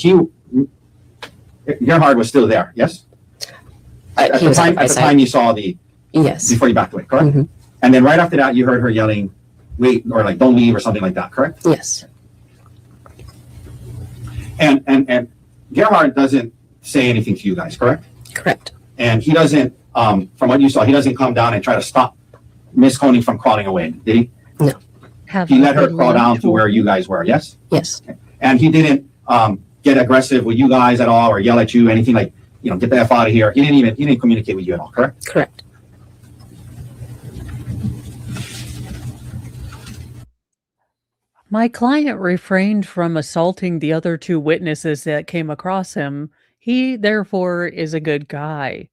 Gerhard was still there, yes? At the time you saw Yes. before you backed away, correct? Mm-hmm. And then right after that, you heard her yelling, wait, or like, don't leave or something like that, correct? Yes. And Gerhard doesn't say anything to you guys, correct? Correct. And he doesn't, from what you saw, he doesn't come down and try to stop Miss Koenig from crawling away, did he? No. He let her crawl down to where you guys were, yes? Yes. Okay. And he didn't get aggressive with you guys at all or yell at you, anything like, get the F out of here. He didn't communicate with you at all, correct? Correct. My client refrained from assaulting the other two witnesses that came across him. He, therefore, is a good guy.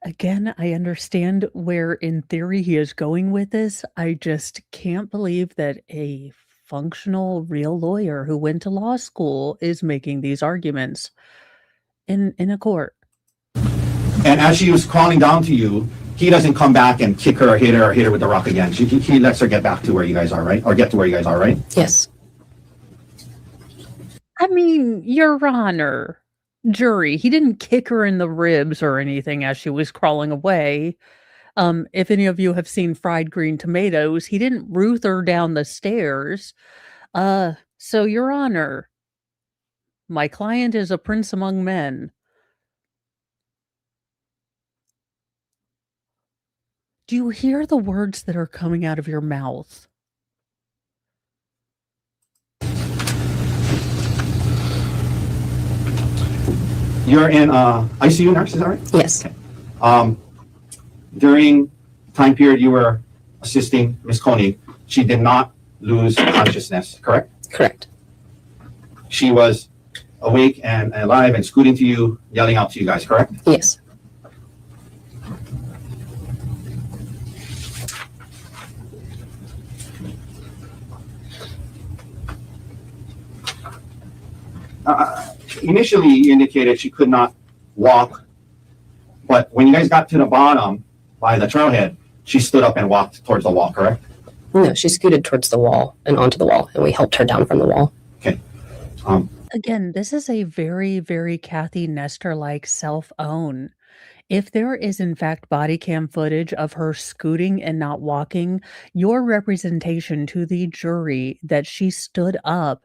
Again, I understand where, in theory, he is going with this. I just can't believe that a functional, real lawyer who went to law school is making these arguments in a court. And as she was crawling down to you, he doesn't come back and kick her or hit her with the rock again. He lets her get back to where you guys are, right? Or get to where you guys are, right? Yes. I mean, Your Honor, jury, he didn't kick her in the ribs or anything as she was crawling away. If any of you have seen Fried Green Tomatoes, he didn't Ruth her down the stairs. So, Your Honor, My client is a prince among men. Do you hear the words that are coming out of your mouth? You're in ICU nurse, is that right? Yes. During time period you were assisting Miss Coney, she did not lose consciousness, correct? Correct. She was awake and alive and scooting to you, yelling out to you guys, correct? Yes. Initially, you indicated she could not walk, but when you guys got to the bottom by the trailhead, she stood up and walked towards the wall, correct? No, she scooted towards the wall and onto the wall, and we helped her down from the wall. Okay. Again, this is a very, very Kathy Nestor-like self-own. If there is in fact body cam footage of her scooting and not walking, your representation to the jury that she stood up,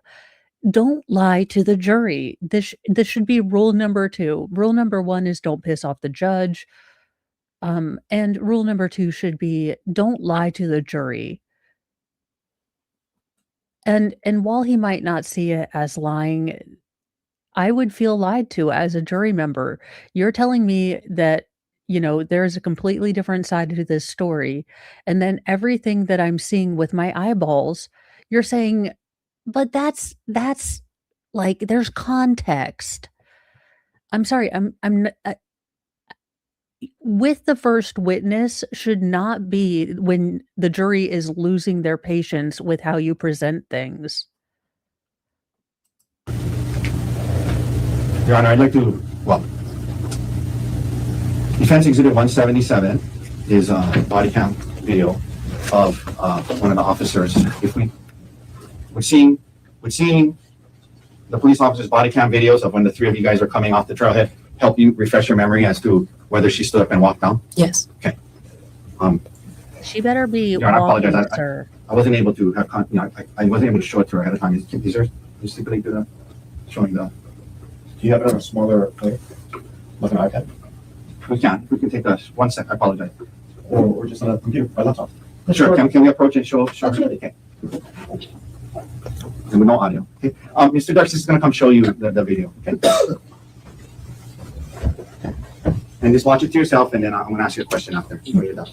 don't lie to the jury. This should be rule number 2. Rule number 1 is don't piss off the judge. And rule number 2 should be don't lie to the jury. And while he might not see it as lying, I would feel lied to as a jury member. You're telling me that, there's a completely different side to this story, and then everything that I'm seeing with my eyeballs, you're saying, but that's like there's context. I'm sorry, with the first witness should not be when the jury is losing their patience with how you present things. Your Honor, I'd like to, Defense Exhibit 177 is a body cam video of one of the officers. If we're seeing the police officer's body cam videos of when the 3 of you guys are coming off the trailhead, help you refresh your memory as to whether she stood up and walked down? Yes. Okay. She better be Your Honor, I walking, apologize. sir. I wasn't able to have, I wasn't able to show it to her ahead of time. Is there stipulate to that? Showing the, Do you have it on a smaller plate? Like an iPad? we can take that, 1 sec, I apologize. Or just on a computer, or laptop? Sure, can we approach and show her? Okay. And with no audio. Okay. Mr. Darcy is gonna come show you the video, okay? And just watch it to yourself, and then I'm gonna ask you a question after when you're done.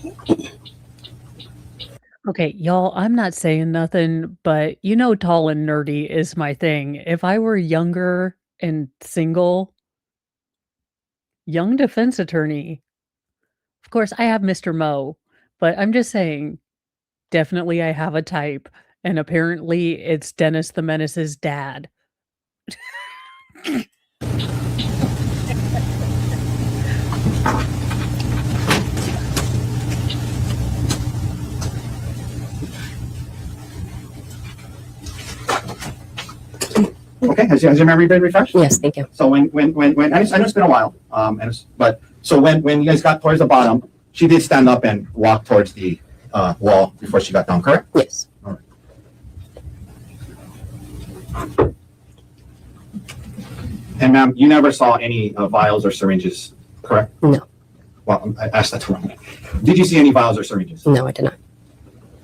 Okay, y'all, I'm not saying nothing, but tall and nerdy is my thing. If I were younger and single, young defense attorney, of course, I have Mr. Mo, but I'm just saying, definitely I have a type, and apparently it's Dennis the Menace's dad. Okay, has your memory been refreshed? Yes, thank you. So when I know it's been a while, so when you guys got towards the bottom, she did stand up and walk towards the wall before she got down, correct? Yes. All right. And ma'am, you never saw any vials or syringes, correct? No. Well, I asked that the wrong way. Did you see any vials or syringes? No, I did not.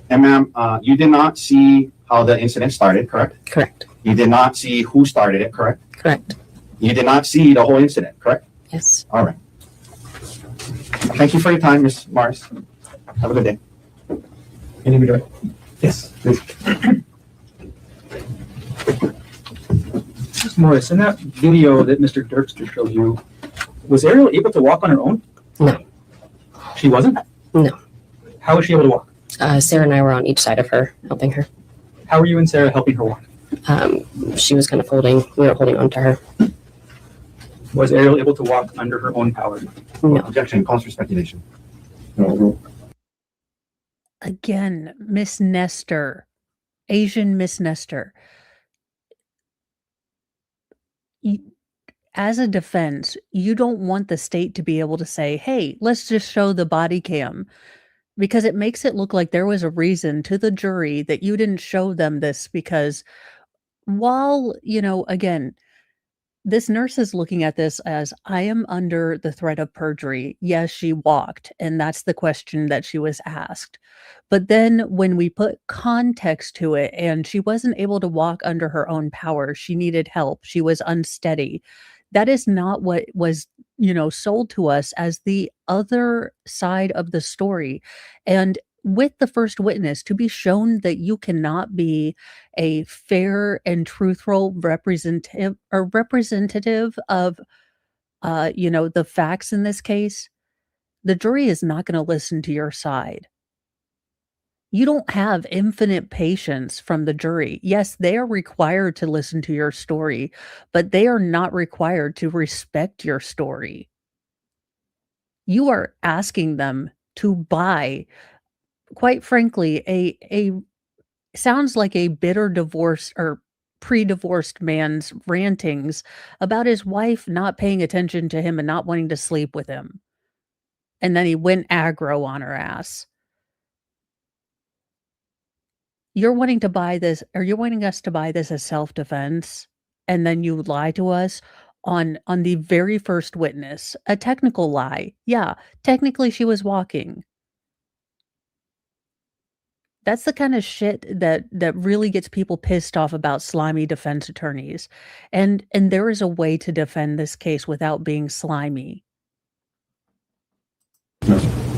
And ma'am, you did not see how the incident started, correct? Correct. You did not see who started it, correct? Correct. You did not see the whole incident, correct? Yes. All right. Thank you for your time, Ms. Mars. Have a good day. Any video? Yes, please. Ms. Morris, in that video that Mr. Dirkster showed you, was Ariel able to walk on her own? No. She wasn't? No. How was she able to walk? Sarah and I were on each side of her, helping her. How were you and Sarah helping her walk? She was kind of we were holding on to her. Was Ariel able to walk under her own power? No. Objection, calls for speculation. No. Again, Miss Nestor, Asian Miss Nestor. As a defense, you don't want the state to be able to say, hey, let's just show the body cam, because it makes it look like there was a reason to the jury that you didn't show them this, because while, again, This nurse is looking at this as, I am under the threat of perjury. Yes, she walked, and that's the question that she was asked. But then when we put context to it, and she wasn't able to walk under her own power, she needed help, she was unsteady. That is not what was, sold to us as the other side of the story. And with the first witness, to be shown that you cannot be a fair and truthful representative of the facts in this case, the jury is not going to listen to your side. You don't have infinite patience from the jury. Yes, they are required to listen to your story, but they are not required to respect your story. You are asking them to buy, quite frankly, a sounds like a bitter divorce or pre-divorced man's rantings about his wife not paying attention to him and not wanting to sleep with him. And then he went aggro on her ass. You're wanting to buy this, or you're wanting us to buy this as self-defense, and then you lie to us on the very first witness. A technical lie. Yeah, technically she was walking. That's the kind of shit that really gets people pissed off about slimy defense attorneys. And there is a way to defend this case without being slimy.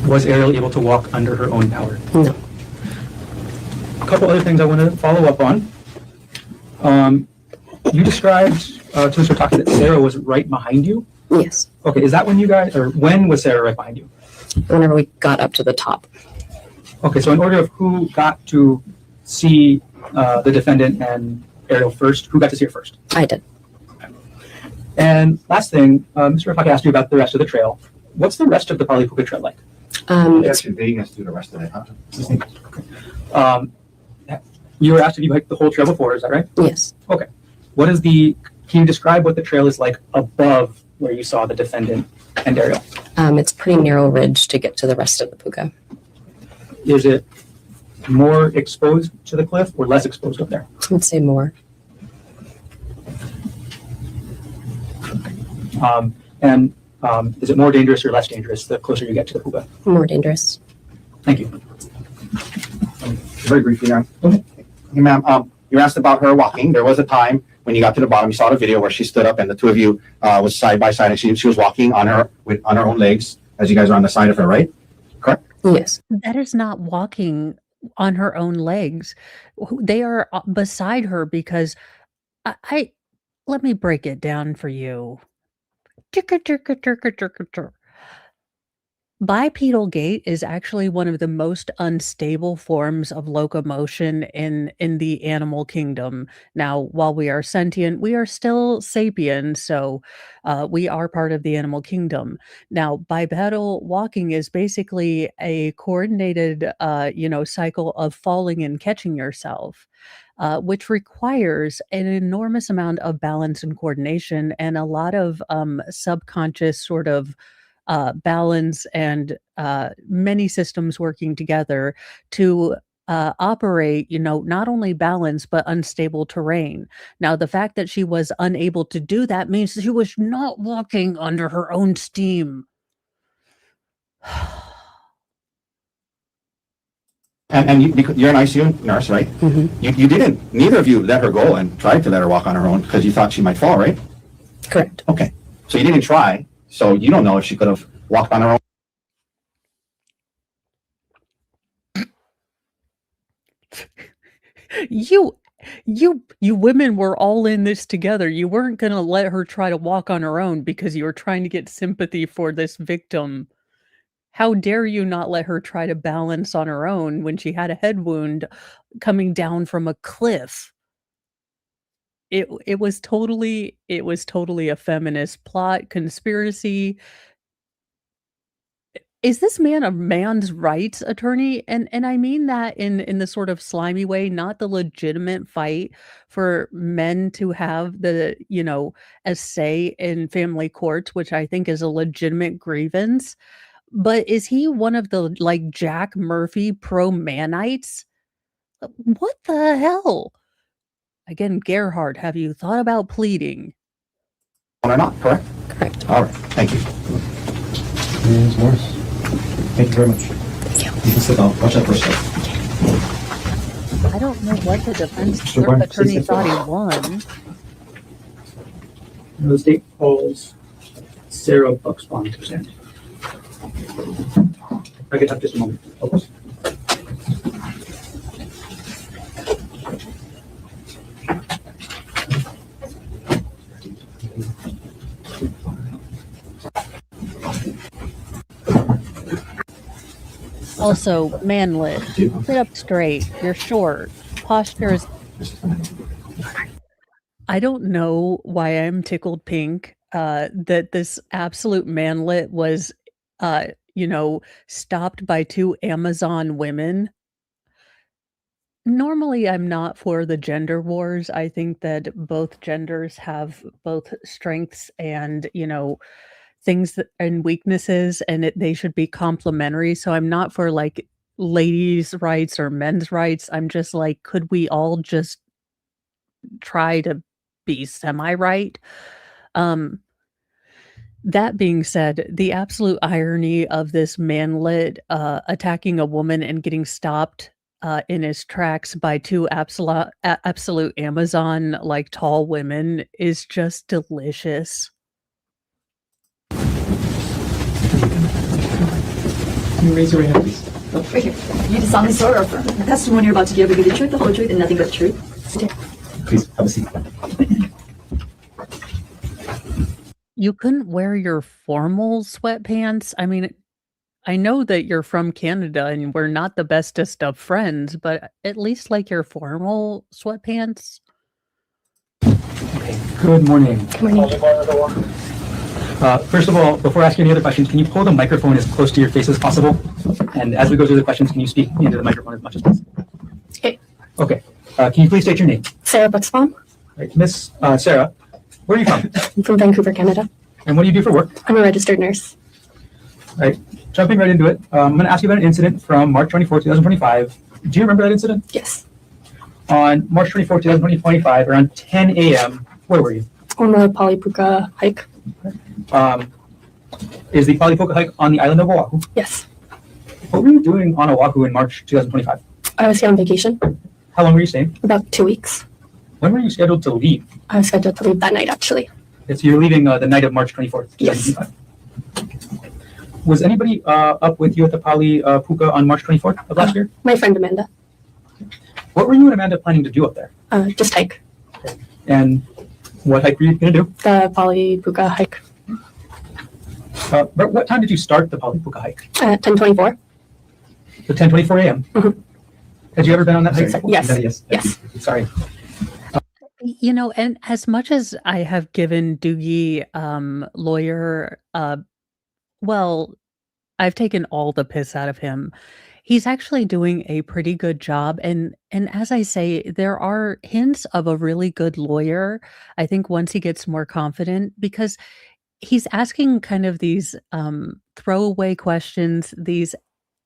Was Ariel able to walk under her own power? No. A couple other things I want to follow up on. You described to Mr. Taki that Sarah was right behind you. Yes. Okay, is that when you guys, or when was Sarah right behind you? Whenever we got up to the top. Okay, so in order of who got to see the defendant and Ariel first, who got to see her first? I did. And last thing, Mr. Taki asked you about the rest of the trail. What's the rest of the Pali Puka trail like? It's Actually, they guys do the rest of it, huh? You were asked if you hiked the whole trail before, is that right? yes. Okay. Can you describe what the trail is like above where you saw the defendant and Ariel? It's a pretty narrow ridge to get to the rest of the puka. Is it more exposed to the cliff or less exposed up there? I'd say more. Is it more dangerous or less dangerous the closer you get to the puka? More dangerous. Thank you. Very briefly, ma'am. Okay, ma'am, you asked about her walking. There was a time when you got to the bottom, you saw the video where she stood up and the two of you was side by side, and she was walking on her own legs as you guys are on the side of her, right? Correct? Yes. That is not walking on her own legs. They are beside her because I let me break it down for you. Bipedal gait is actually one of the most unstable forms of locomotion in the animal kingdom. Now, while we are sentient, we are still sapient, so we are part of the animal kingdom. Now, bipedal walking is basically a coordinated, cycle of falling and catching yourself. Which requires an enormous amount of balance and coordination and a lot of subconscious sort of balance and many systems working together to operate, not only balance, but unstable terrain. Now, the fact that she was unable to do that means that she was not walking under her own steam. And because you're an ICU nurse, right? Mm-hmm. You didn't, neither of you let her go and tried to let her walk on her own because you thought she might fall, right? Correct. Okay. So you didn't try. So you don't know if she could have walked on her own. You women were all in this together. You weren't going to let her try to walk on her own because you were trying to get sympathy for this victim. How dare you not let her try to balance on her own when she had a head wound coming down from a cliff? It was totally a feminist plot, conspiracy. Is this man a man's rights attorney? And I mean that in the sort of slimy way, not the legitimate fight for men to have a say in family courts, which I think is a legitimate grievance. But is he one of the like Jack Murphy pro-manites? What the hell? Again, Gerhard, have you thought about pleading? or not, correct? Correct. All right, thank you. Ms. Morris, thank you very much. Thank you. You can sit down. Watch that first step. I don't know what the defense Mr. Brown, attorney please sit thought he down. won. The state calls Sarah Bucksbaum to stand. I could have just a moment. Of course. Also, manlet, sit up straight. You're short. Posture is. I don't know why I'm tickled pink that this absolute manlet was, stopped by two Amazon women. Normally, I'm not for the gender wars. I think that both genders have both strengths and, things and weaknesses, and they should be complementary. So I'm not for like ladies' rights or men's rights. I'm just like, could we all just try to be semi-right? That being said, the absolute irony of this manlet attacking a woman and getting stopped in his tracks by two absolute Amazon like tall women is just delicious. Can you raise your hand, please? Right here. You solemnly swear or affirm the testimony you're about to give will be the truth, the whole truth, and nothing but the truth. Please, have a seat. You couldn't wear your formal sweatpants? I mean, I know that you're from Canada and we're not the bestest of friends, but at least like your formal sweatpants. Okay. Good morning. Good morning. First of all, before asking any other questions, can you pull the microphone as close to your face as possible? And as we go through the questions, can you speak into the microphone as much as possible? Okay. Okay. Can you please state your name? Sarah Bucksbaum. Right. Miss Sarah, where are you from? I'm from Vancouver, Canada. And what do you do for work? I'm a registered nurse. Right. Jumping right into it, I'm going to ask you about an incident from March 24, 2025. Do you remember that incident? Yes. On March 24, 2025, around 10 a.m., where were you? On the Polypuka hike. Is the Polypuka hike on the island of Oahu? Yes. What were you doing on Oahu in March 2025? I was here on vacation. How long were you staying? About 2 weeks. When were you scheduled to leave? I was scheduled to leave that night, actually. So you're leaving the night of March 24th, Yes. 2025. Was anybody up with you at the Polypuka on March 24th of last year? My friend Amanda. What were you and Amanda planning to do up there? Just hike. And what hike were you going to do? The Polypuka hike. But what time did you start the Polypuka hike? At 10:24. The 10:24 a.m. Mhm. Had you ever been on that hike? Yes. Yes. Yes. Sorry. And as much as I have given Doogie lawyer well, I've taken all the piss out of him. He's actually doing a pretty good job, and as I say, there are hints of a really good lawyer, I think once he gets more confident, because he's asking kind of these, throwaway questions, these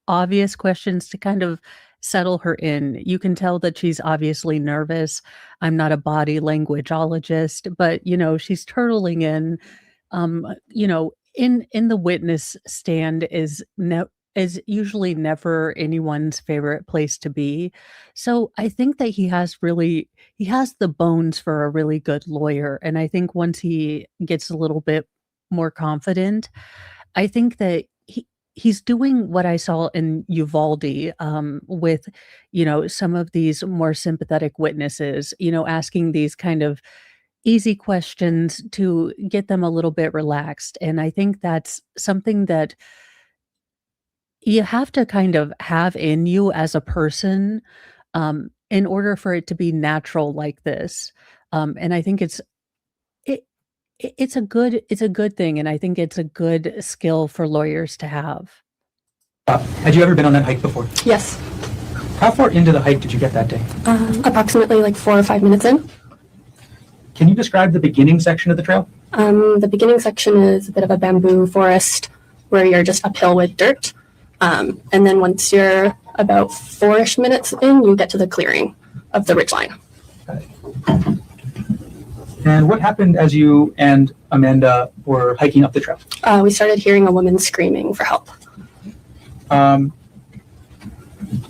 obvious questions to kind of settle her in. You can tell that she's obviously nervous. I'm not a body languageologist, but, she's turtling in, in the witness stand is usually never anyone's favorite place to be. So I think that he has the bones for a really good lawyer. And I think once he gets a little bit more confident, I think that he's doing what I saw in Uvalde with, some of these more sympathetic witnesses, asking these kind of easy questions to get them a little bit relaxed. And I think that's something that you have to kind of have in you as a person in order for it to be natural like this. And I think it's a good thing, and I think it's a good skill for lawyers to have. Had you ever been on that hike before? Yes. How far into the hike did you get that day? Approximately like 4 or 5 minutes in. Can you describe the beginning section of the trail? The beginning section is a bit of a bamboo forest where you're just uphill with dirt. And then once you're about 4-ish minutes in, you get to the clearing of the ridgeline. And what happened as you and Amanda were hiking up the trail? We started hearing a woman screaming for help. You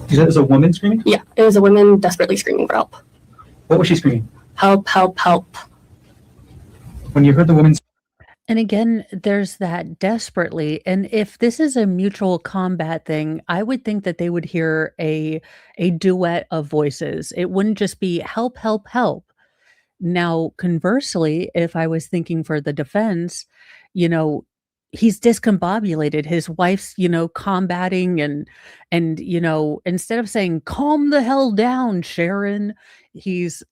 said it was a woman screaming? Yeah, it was a woman desperately screaming for help. What was she screaming? Help, help, help. When you heard the woman And again, there's that desperately. And if this is a mutual combat thing, I would think that they would hear a duet of voices. It wouldn't just be help, help, help. Now, conversely, if I was thinking for the defense, you know, he's discombobulated. His wife's, combating and instead of saying, calm the hell down, Sharon, he's,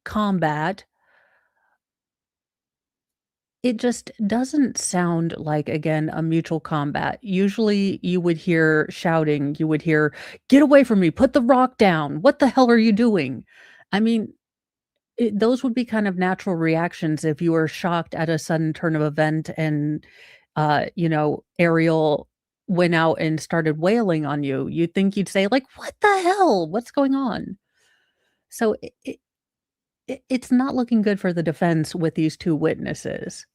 combat. It just doesn't sound like, again, a mutual combat. Usually you would hear shouting, you would hear, get away from me, put the rock down. What the hell are you doing? I mean, those would be kind of natural reactions if you were shocked at a sudden turn of event and, Ariel went out and started wailing on you. You'd think you'd say, like, what the hell? What's going on? So it's not looking good for the defense with these two witnesses.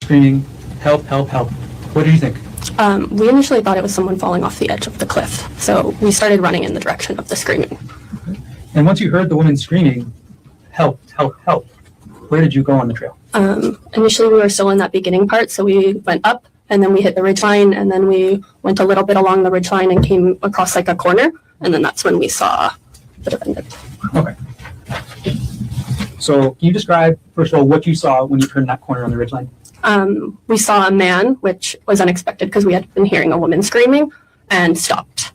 screaming, help, help, help. What did you think? We initially thought it was someone falling off the edge of the cliff, so we started running in the direction of the screaming. And once you heard the woman screaming, help, help, help, where did you go on the trail? Initially, we were still in that beginning part, so we went up, and then we hit the ridgeline, and then we went a little bit along the ridgeline and came across like a corner, and then that's when we saw the defendant. Okay. So can you describe, first of all, what you saw when you turned that corner on the ridgeline? We saw a man, which was unexpected because we had been hearing a woman screaming, and stopped.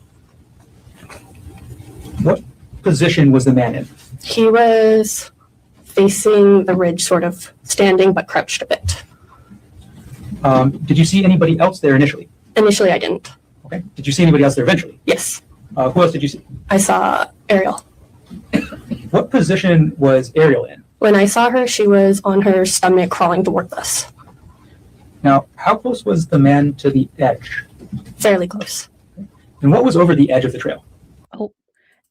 What position was the man in? He was facing the ridge, sort of standing, but crouched a bit. Did you see anybody else there initially? Initially, I didn't. Okay. Did you see anybody else there eventually? Yes, Who else did you see? I saw Ariel. What position was Ariel in? When I saw her, she was on her stomach crawling towards us. Now, how close was the man to the edge? Fairly close. And what was over the edge of the trail? Oh,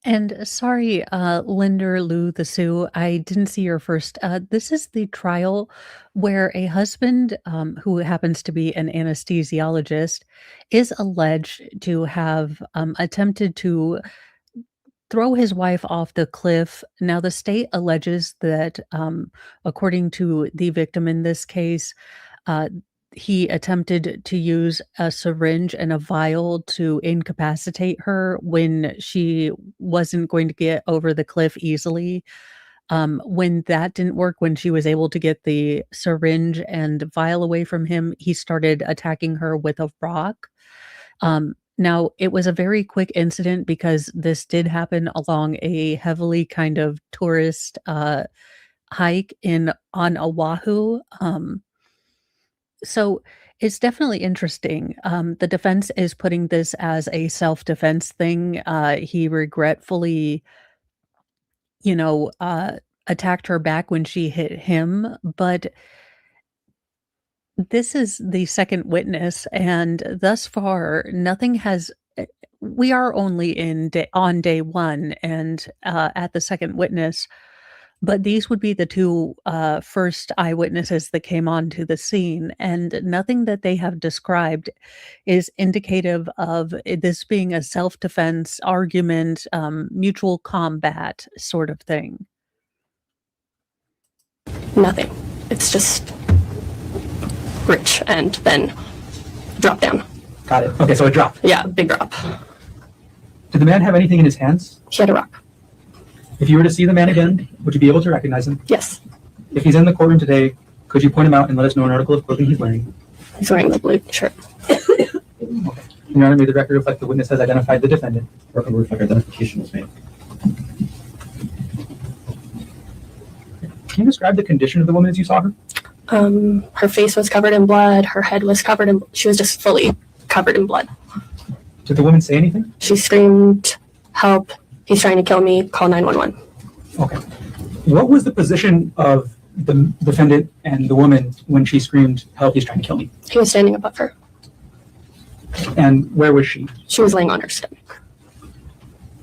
and sorry, Linder Lou the Sioux, I didn't see your first. This is the trial where a husband, who happens to be an anesthesiologist, is alleged to have attempted to throw his wife off the cliff. Now, the state alleges that, according to the victim in this case, he attempted to use a syringe and a vial to incapacitate her when she wasn't going to get over the cliff easily. When that didn't work, when she was able to get the syringe and vial away from him, he started attacking her with a rock. Now, it was a very quick incident because this did happen along a heavily kind of tourist hike on Oahu. So it's definitely interesting. The defense is putting this as a self-defense thing. He regretfully, attacked her back when she hit him, but this is the second witness, and thus far, nothing has. We are only on day one, and at the second witness, but these would be the two first eyewitnesses that came onto the scene, and nothing that they have described is indicative of this being a self-defense argument, mutual combat sort of thing. Nothing. It's just rich and then drop down. Got it. Okay, so a drop. Yeah, big drop. Did the man have anything in his hands? He had a rock. If you were to see the man again, would you be able to recognize him? Yes. If he's in the courtroom today, could you point him out and let us know an article of clothing he's wearing? He's wearing the blue shirt. Okay. Your Honor, may the record reflect the witness has identified the defendant. Record reflect identification was made. Can you describe the condition of the woman as you saw her? Her face was covered in blood. Her head was covered in. She was just fully covered in blood. Did the woman say anything? She screamed, "Help! He's trying to kill me. Call 911." Okay. What was the position of the defendant and the woman when she screamed, "Help! He's trying to kill me"? He was standing above her. And where was she? She was laying on her stomach.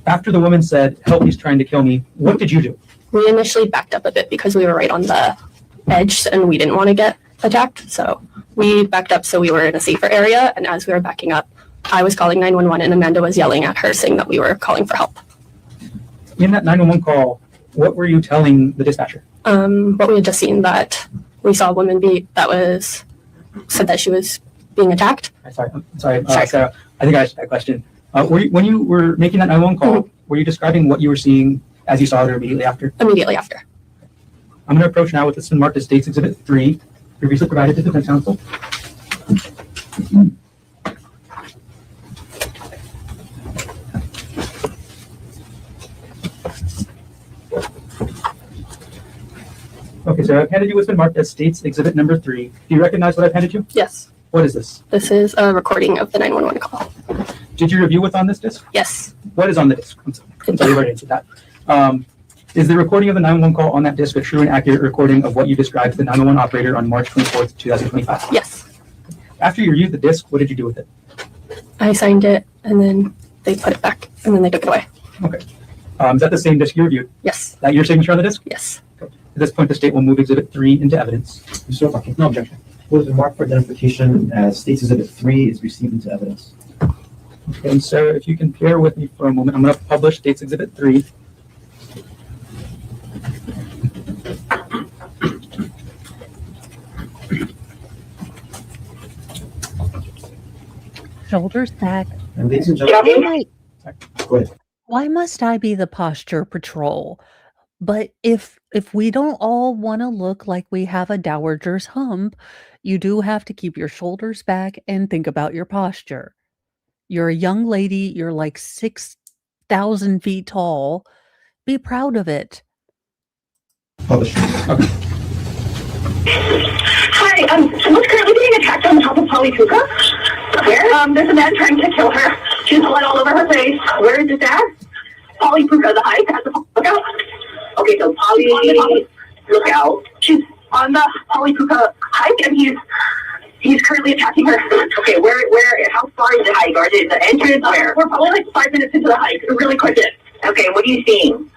After the woman said, "Help! He's trying to kill me," what did you do? We initially backed up a bit because we were right on the edge and we didn't want to get attacked. So we backed up so we were in a safer area. And as we were backing up, I was calling 911 and Amanda was yelling at her saying that we were calling for help. In that 911 call, what were you telling the dispatcher? What we had just seen, that we saw a woman said that she was being attacked. Sorry, Sarah. I think I asked that question. When you were making that 911 call, were you describing what you were seeing as you saw it or immediately after? Immediately after. I'm going to approach now with this been marked as State's Exhibit 3, previously provided to defense counsel. Okay, so I've handed you what's been marked as State's Exhibit number 3. Do you recognize what I've handed you? Yes. What is this? This is a recording of the 911 call. Did you review what's on this disc? Yes. What is on the disc? I'm sorry, you've already answered that. Is the recording of the 911 call on that disc a true and accurate recording of what you described to the 911 operator on March 24th, 2025? Yes. After you reviewed the disc, what did you do with it? I signed it and then they put it back and then they took it away. Okay. Is that the same disc you reviewed? Yes. That your signature on the disc? Yes. Okay. At this point, the state will move Exhibit 3 into evidence. Mr. O'Bucky. No objection. What has been marked for identification as State's Exhibit 3 is received into evidence. Okay, and Sarah, if you can bear with me for a moment, I'm going to publish State's Exhibit 3. Shoulders back. And ladies and gentlemen, go ahead. Why must I be the posture patrol? But if we don't all want to look like we have a dowager's hump, you do have to keep your shoulders back and think about your posture. You're a young lady, you're like 6,000 feet tall. Be proud of it. Publish. Okay. Hi, someone's currently being attacked on top of Polly Puka. Where? There's a man trying to kill her. She's blood all over her face. Where is this at? Polly Puka, the hike at the lookout. Okay, so Polly Lookout. She's on the Polly Puka hike, and he's currently attacking her. Okay, where, how far is the hike? Or is it the entrance? Where? We're probably like 5 minutes into the hike. Really quick. Okay, what are you seeing?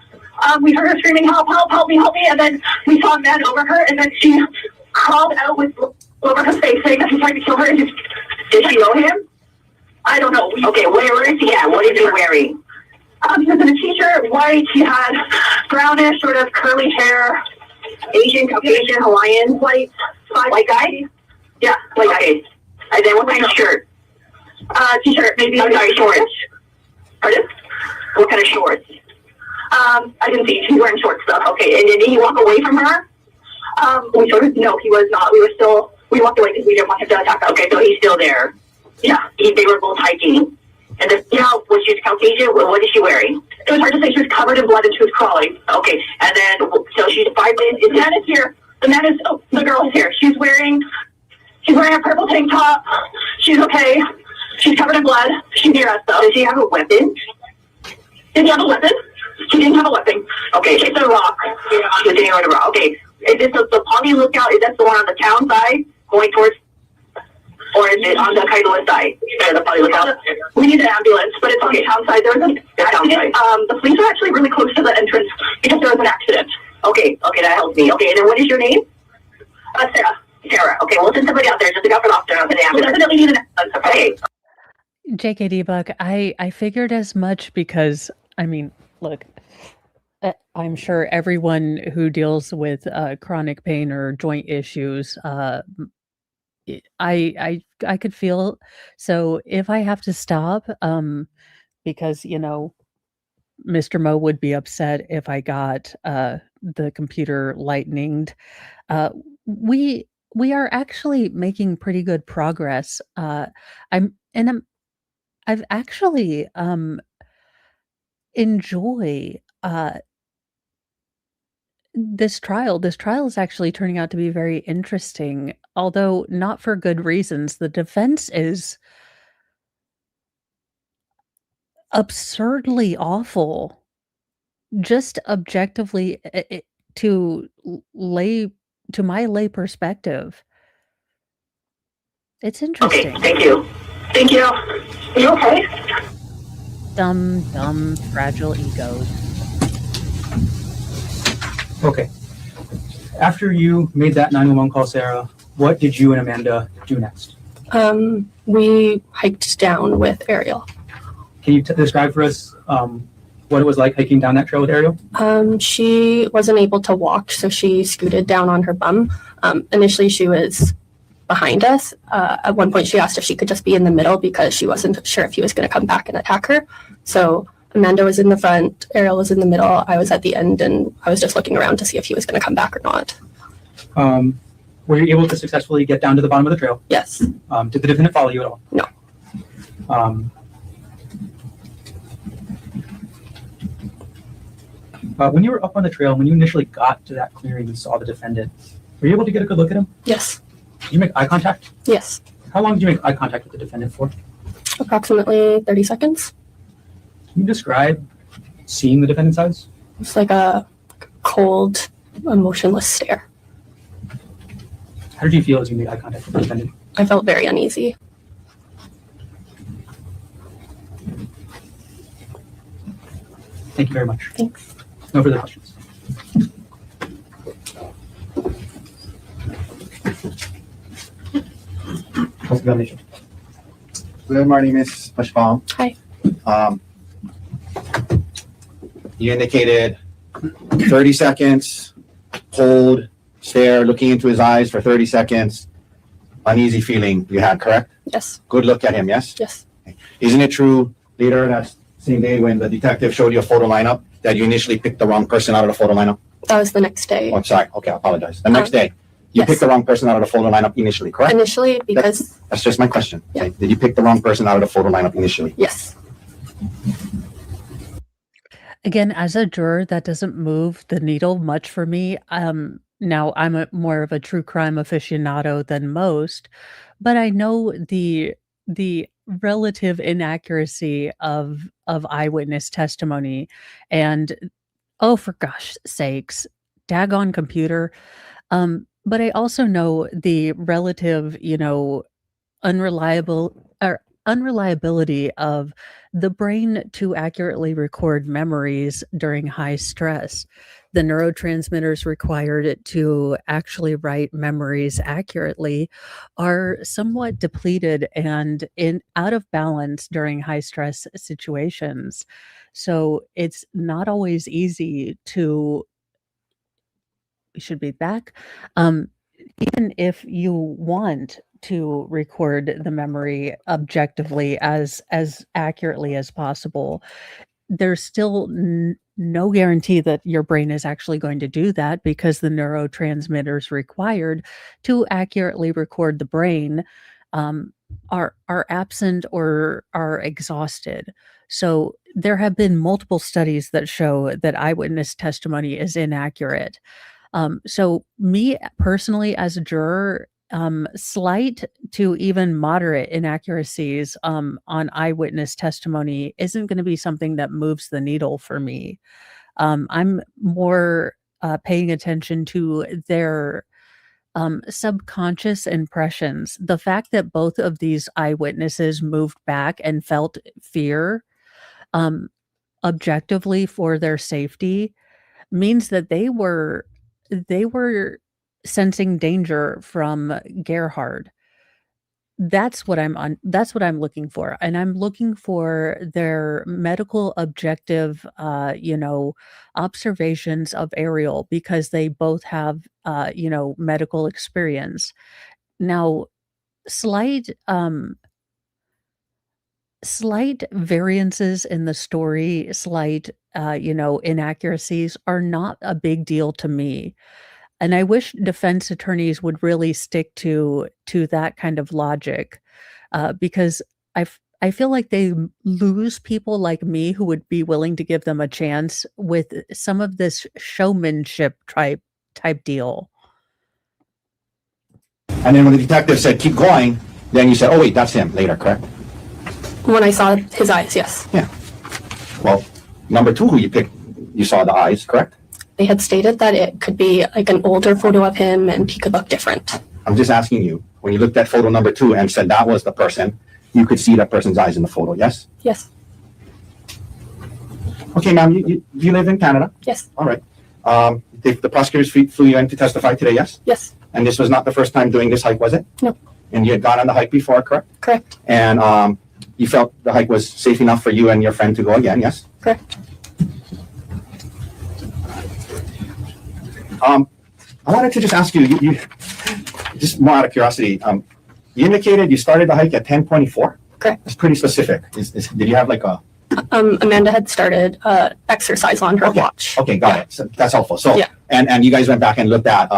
We heard her screaming, help, help me, and then we saw a man over her, and then she crawled out with blood over her face, saying that he's trying to kill her. Did she know him? I don't know. Okay, where is he at? What is he wearing? He was in a t-shirt, white. He had brownish, sort of curly hair, Asian, Caucasian, Hawaiian, white guy. Yeah, white guy. And then what kind of shirt? T-shirt, maybe. I'm sorry, shorts. Pardon? What kind of shorts? I didn't see. He's wearing short stuff. Okay, and did he walk away from her? No, he was not. We walked away because we didn't want him to attack us. Okay, so he's still there. Yeah, they were both hiking. And then, was she Caucasian? What is she wearing? It was hard to say. She was covered in blood and she was crawling. Okay, and then, so she's 5 minutes. The man is here. The girl is here. She's wearing a purple tank top. She's okay. She's covered in blood. She's near us, though. Does she have a weapon? Did he have a weapon? She didn't have a weapon. Okay, it's a rock. She was sitting on a rock. Okay, is this the Pawnee Lookout? Is that the one on the town side going towards, or is it on the Kailua side? The Pawnee Lookout. We need an ambulance, but it's on the town side. There was an accident. The police are actually really close to the entrance because there was an accident. Okay, that helps me. Okay, and then what is your name? Sarah. Okay, we'll send somebody out there just to go for the officer of an ambulance. We'll definitely need an ambulance. Okay. JKD Buck, I figured as much because, I mean, look, I'm sure everyone who deals with chronic pain or joint issues, I could feel. So if I have to stop, because Mr. Mo would be upset if I got the computer lightninged. We are actually making pretty good progress. I've actually enjoy this trial. This trial is actually turning out to be very interesting, although not for good reasons. The defense is absurdly awful, just objectively to my lay perspective. It's interesting. Okay, thank you. Are you okay? Dumb, fragile egos. Okay. After you made that 911 call, Sarah, what did you and Amanda do next? We hiked down with Ariel. Can you describe for us what it was like hiking down that trail with Ariel? She wasn't able to walk, so she scooted down on her bum. Initially, she was behind us. At one point, she asked if she could just be in the middle because she wasn't sure if he was going to come back and attack her. So Amanda was in the front, Ariel was in the middle, I was at the end, and I was just looking around to see if he was going to come back or not. Were you able to successfully get down to the bottom of the trail? Yes. Did the defendant follow you at all? No. When you were up on the trail, when you initially got to that clearing and saw the defendant, were you able to get a good look at him? Yes. Did you make eye contact? Yes. How long did you make eye contact with the defendant for? Approximately 30 seconds. Can you describe seeing the defendant's eyes? It's like a cold, emotionless stare. How did you feel as you made eye contact with the defendant? I felt very uneasy. Thank you very much. Thanks. No further questions. Cross-examination. Good morning, Ms. Pashpal. Hi. You indicated 30 seconds, hold, stare, looking into his eyes for 30 seconds, uneasy feeling you had, correct? Yes. Good look at him, yes? Yes. Isn't it true, leader, that same day when the detective showed you a photo lineup, that you initially picked the wrong person out of the photo lineup? That was the next day. Oh, I'm sorry. Okay, I apologize. The next day, you yes. picked the wrong person out of the photo lineup initially, correct? Initially, because... That's just my question. Yeah. Okay. Did you pick the wrong person out of the photo lineup initially? Yes. Again, as a juror, that doesn't move the needle much for me. Now I'm more of a true crime aficionado than most, but I know the relative inaccuracy of eyewitness testimony, and oh, for gosh sakes, daggone computer. But I also know the relative, unreliability of the brain to accurately record memories during high stress. The neurotransmitters required to actually write memories accurately are somewhat depleted and out of balance during high stress situations. So it's not always easy to... We should be back. Even if you want to record the memory objectively as accurately as possible, there's still no guarantee that your brain is actually going to do that, because the neurotransmitters required to accurately record the brain are absent or are exhausted. So there have been multiple studies that show that eyewitness testimony is inaccurate. So me personally as a juror, slight to even moderate inaccuracies on eyewitness testimony isn't going to be something that moves the needle for me. I'm more paying attention to their subconscious impressions. The fact that both of these eyewitnesses moved back and felt fear objectively for their safety means that they were sensing danger from Gerhard. That's what I'm looking for. And I'm looking for their medical objective, observations of Ariel, because they both have, medical experience. Now, slight variances in the story, slight, inaccuracies are not a big deal to me. And I wish defense attorneys would really stick to that kind of logic, because I feel like they lose people like me who would be willing to give them a chance with some of this showmanship type deal. And then when the detective said, keep going, then you said, oh wait, that's him later, correct? When I saw his eyes, yes. Yeah. Well, number two who you picked, you saw the eyes, correct? They had stated that it could be like an older photo of him and he could look different. I'm just asking you, when you looked at photo number 2 and said that was the person, you could see that person's eyes in the photo, yes? Yes. Okay, ma'am, you live in Canada? Yes. All right. the prosecutors flew you in to testify today, yes? Yes. And this was not the first time doing this hike, was it? No. And you had gone on the hike before, correct? Correct. And you felt the hike was safe enough for you and your friend to go again, yes? Correct. I wanted to just ask you, just more out of curiosity, you indicated you started the hike at 10:24? Correct. It's pretty specific. Did you have like a... Amanda had started exercise on her watch. Okay, got it. So that's helpful. So, Yeah. and you guys went back and looked at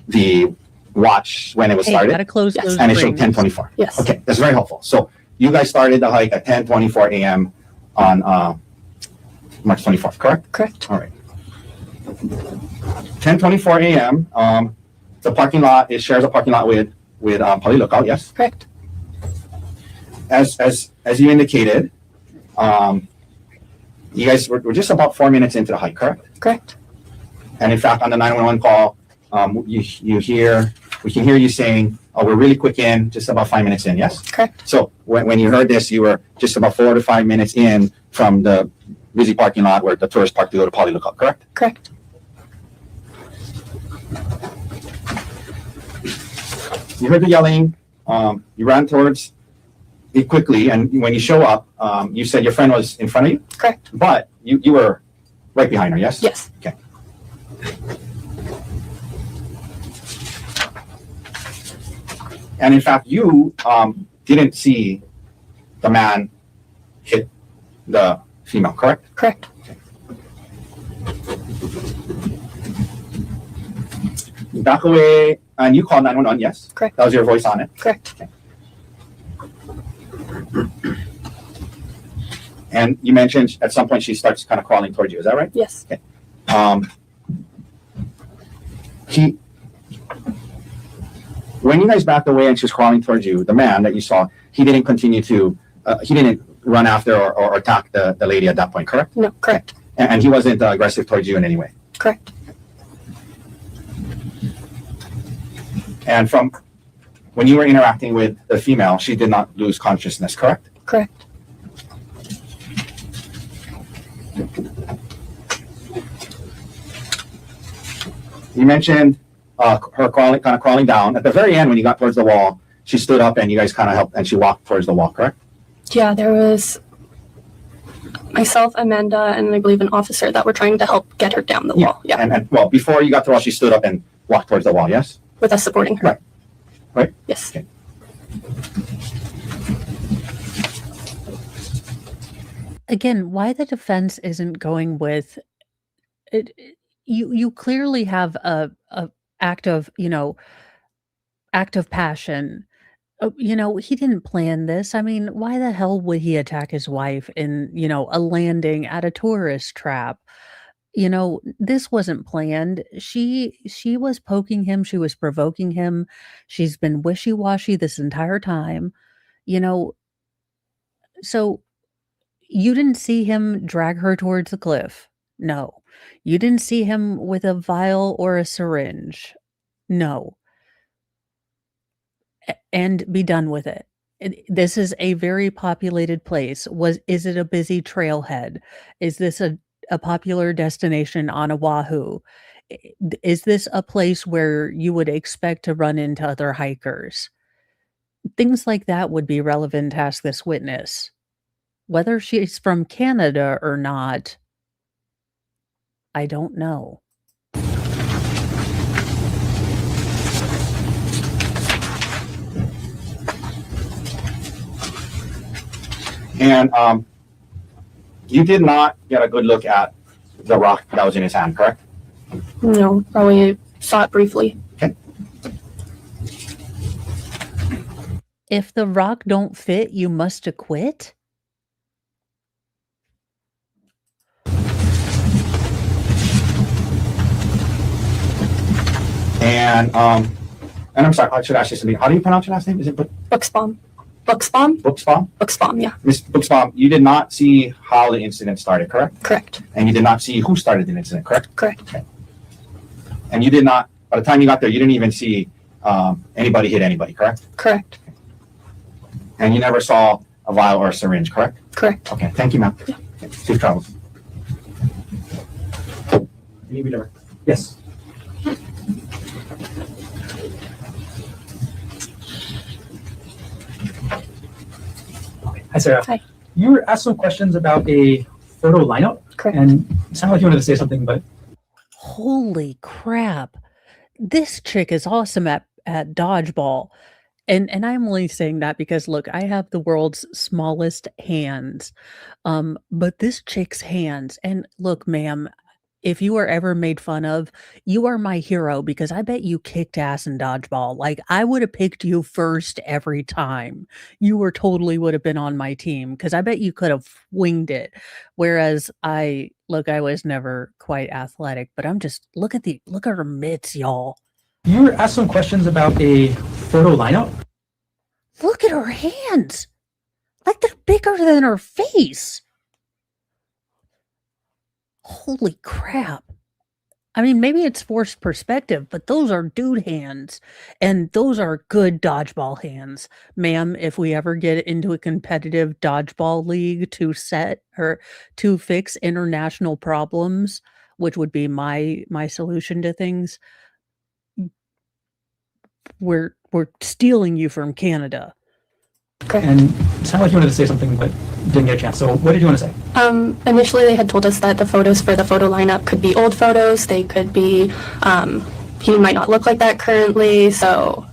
the watch when it was Hey, started? gotta close Yes. those And it showed rings. 10:24. Yes. Okay, that's very helpful. So you guys started the hike at 10:24 a.m. on March 24th, correct? Correct. All right. 10:24 a.m. The parking lot shares a parking lot with Poly Lookout, yes? Correct. As you indicated, you guys were just about 4 minutes into the hike, correct? Correct. And in fact, on the 911 call, we can hear you saying, "Oh, we're really quick in, just about 5 minutes in." Yes. Correct. So when you heard this, you were just about 4 to 5 minutes in from the busy parking lot where the tourists park to go to Poly Lookout, correct? Correct. You heard the yelling. You ran towards it quickly, and when you show up, you said your friend was in front of you. Correct. But you were right behind her. Yes. Yes. Okay. And in fact, you didn't see the man hit the female, correct? Correct. You back away, and you called 911, yes? Correct. That was your voice on it? Correct. Okay. And you mentioned at some point she starts kind of crawling towards you, is that right? Yes. Okay. When you guys backed away and she was crawling towards you, the man that you saw, he didn't continue to, he didn't run after or attack the lady at that point, correct? No. Correct. And he wasn't aggressive towards you in any way. Correct. And from when you were interacting with the female, she did not lose consciousness, correct? Correct. You mentioned her crawling down. At the very end, when you got towards the wall, she stood up and you guys kind of helped, and she walked towards the wall, correct? Yeah, there was myself, Amanda, and I believe an officer that were trying to help get her down the wall. Yeah. And well, before you got to the wall, she stood up and walked towards the wall, yes? With us supporting her. Right. Right? Yes. Okay. Again, why the defense isn't going with it? You clearly have a act of passion. He didn't plan this. I mean, why the hell would he attack his wife in a landing at a tourist trap? This wasn't planned. She was poking him. She was provoking him. She's been wishy-washy this entire time. So you didn't see him drag her towards the cliff. No. You didn't see him with a vial or a syringe. No. And be done with it. This is a very populated place. Is it a busy trailhead? Is this a popular destination on Oahu? Is this a place where you would expect to run into other hikers? Things like that would be relevant to ask this witness. Whether she's from Canada or not, I don't know. And you did not get a good look at the rock that was in his hand, correct? No, probably saw it briefly. Okay. If the rock don't fit, you must acquit? And I'm sorry, I should ask you something. How do you pronounce your last name? Is it Buxbaum. Buxbaum? Buxbaum? Buxbaum, yeah. Miss Buxbaum, you did not see how the incident started, correct? Correct. And you did not see who started the incident, correct? Correct. Okay. And you did not, by the time you got there, you didn't even see anybody hit anybody, correct? Correct. And you never saw a vial or a syringe, correct? Correct. Okay, thank you, ma'am. Yeah. Okay, safe travels. Any redirect? Yes. Hi, Sarah. Hi. You were asked some questions about a photo lineup. Correct. And it sounded like you wanted to say something, but Holy crap. This chick is awesome at dodgeball. And I'm only saying that because look, I have the world's smallest hands. But this chick's hands, and look, ma'am, if you were ever made fun of, you are my hero because I bet you kicked ass in dodgeball. Like I would have picked you first every time. You were totally would have been on my team because I bet you could have winged it. Whereas I was never quite athletic, but I'm just look at her mitts, y'all. you were asked some questions about a photo lineup. Look at her hands. Like they're bigger than her face. Holy crap. I mean, maybe it's forced perspective, but those are dude hands. And those are good dodgeball hands. Ma'am, if we ever get into a competitive dodgeball league to set or to fix international problems, which would be my solution to things, we're stealing you from Canada. And it sounded like you wanted to say something, but didn't get a chance. So what did you want to say? Initially, they had told us that the photos for the photo lineup could be old photos. They could be, he might not look like that currently. So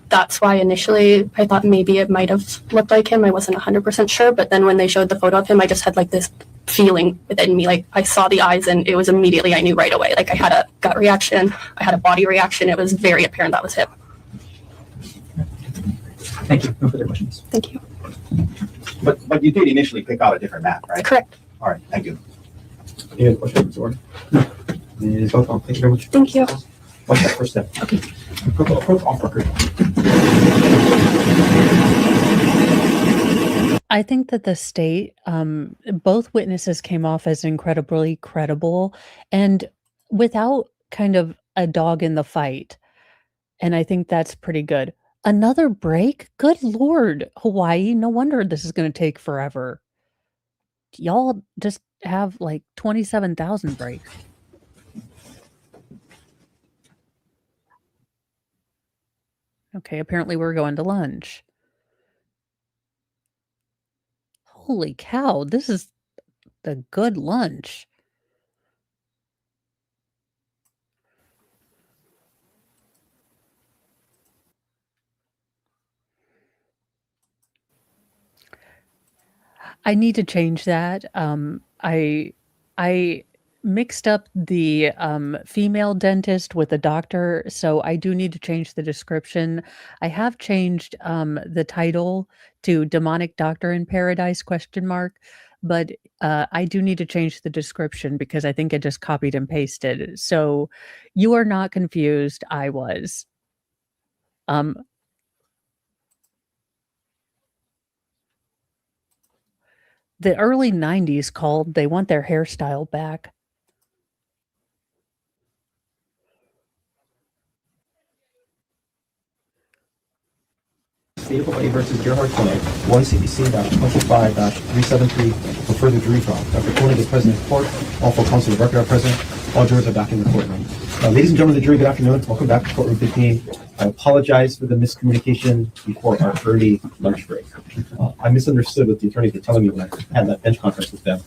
that's why initially I thought maybe it might have looked like him. I wasn't 100% sure. But then when they showed the photo of him, I just had like this feeling within me. Like I saw the eyes and it was immediately, I knew right away. Like I had a gut reaction. I had a body reaction. It was very apparent that was him. Thank you. No further questions. Thank you. But you did initially pick out a different map, right? Correct. All right, thank you. Any other questions, or? No. Ms. Welcome. Thank you very much. Thank you. What's that first step? Okay. Approach off record. I think that the state, both witnesses came off as incredibly credible and without kind of a dog in the fight. And I think that's pretty good. Another break? Good Lord, Hawaii. No wonder this is going to take forever. Y'all just have like 27,000 breaks. Okay, apparently we're going to lunch. Holy cow, this is the good lunch. I need to change that. I mixed up the female dentist with the doctor, so I do need to change the description. I have changed the title to Demonic Doctor in Paradise ? But I do need to change the description because I think I just copied and pasted. So you are not confused. I was. The early 90s called, they want their hairstyle back. State of Hawaii versus Gerhard Koenig, 1 CBC-25-373 for further jury trial. Dr. Koenig is present in court. All four counsel of record are present. All jurors are back in the courtroom. Ladies and gentlemen of the jury, good afternoon. Welcome back to courtroom 15. I apologize for the miscommunication before our early lunch break. I misunderstood what the attorneys were telling me when I had that bench conference with them.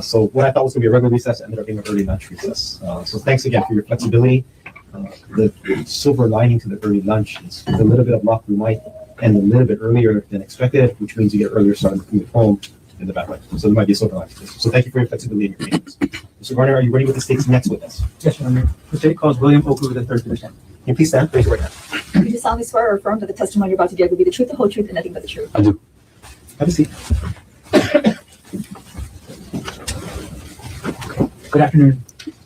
So what I thought was going to be a regular recess ended up being an early lunch recess. So thanks again for your flexibility. The silver lining to the early lunch is with a little bit of luck, we might end a little bit earlier than expected, which means you get earlier start from your home in the back right. So there might be a silver lining. So thank you for your flexibility and your patience. Mr. Garner, are you ready with the state's next witness? Yes, Your Honor. The state calls William Oahu the third to stand. Can you please stand? Raise your right hand. Do you solemnly swear or affirm that the testimony you're about to give will be the truth, the whole truth, and nothing but the truth? I do. Have a seat. Good afternoon.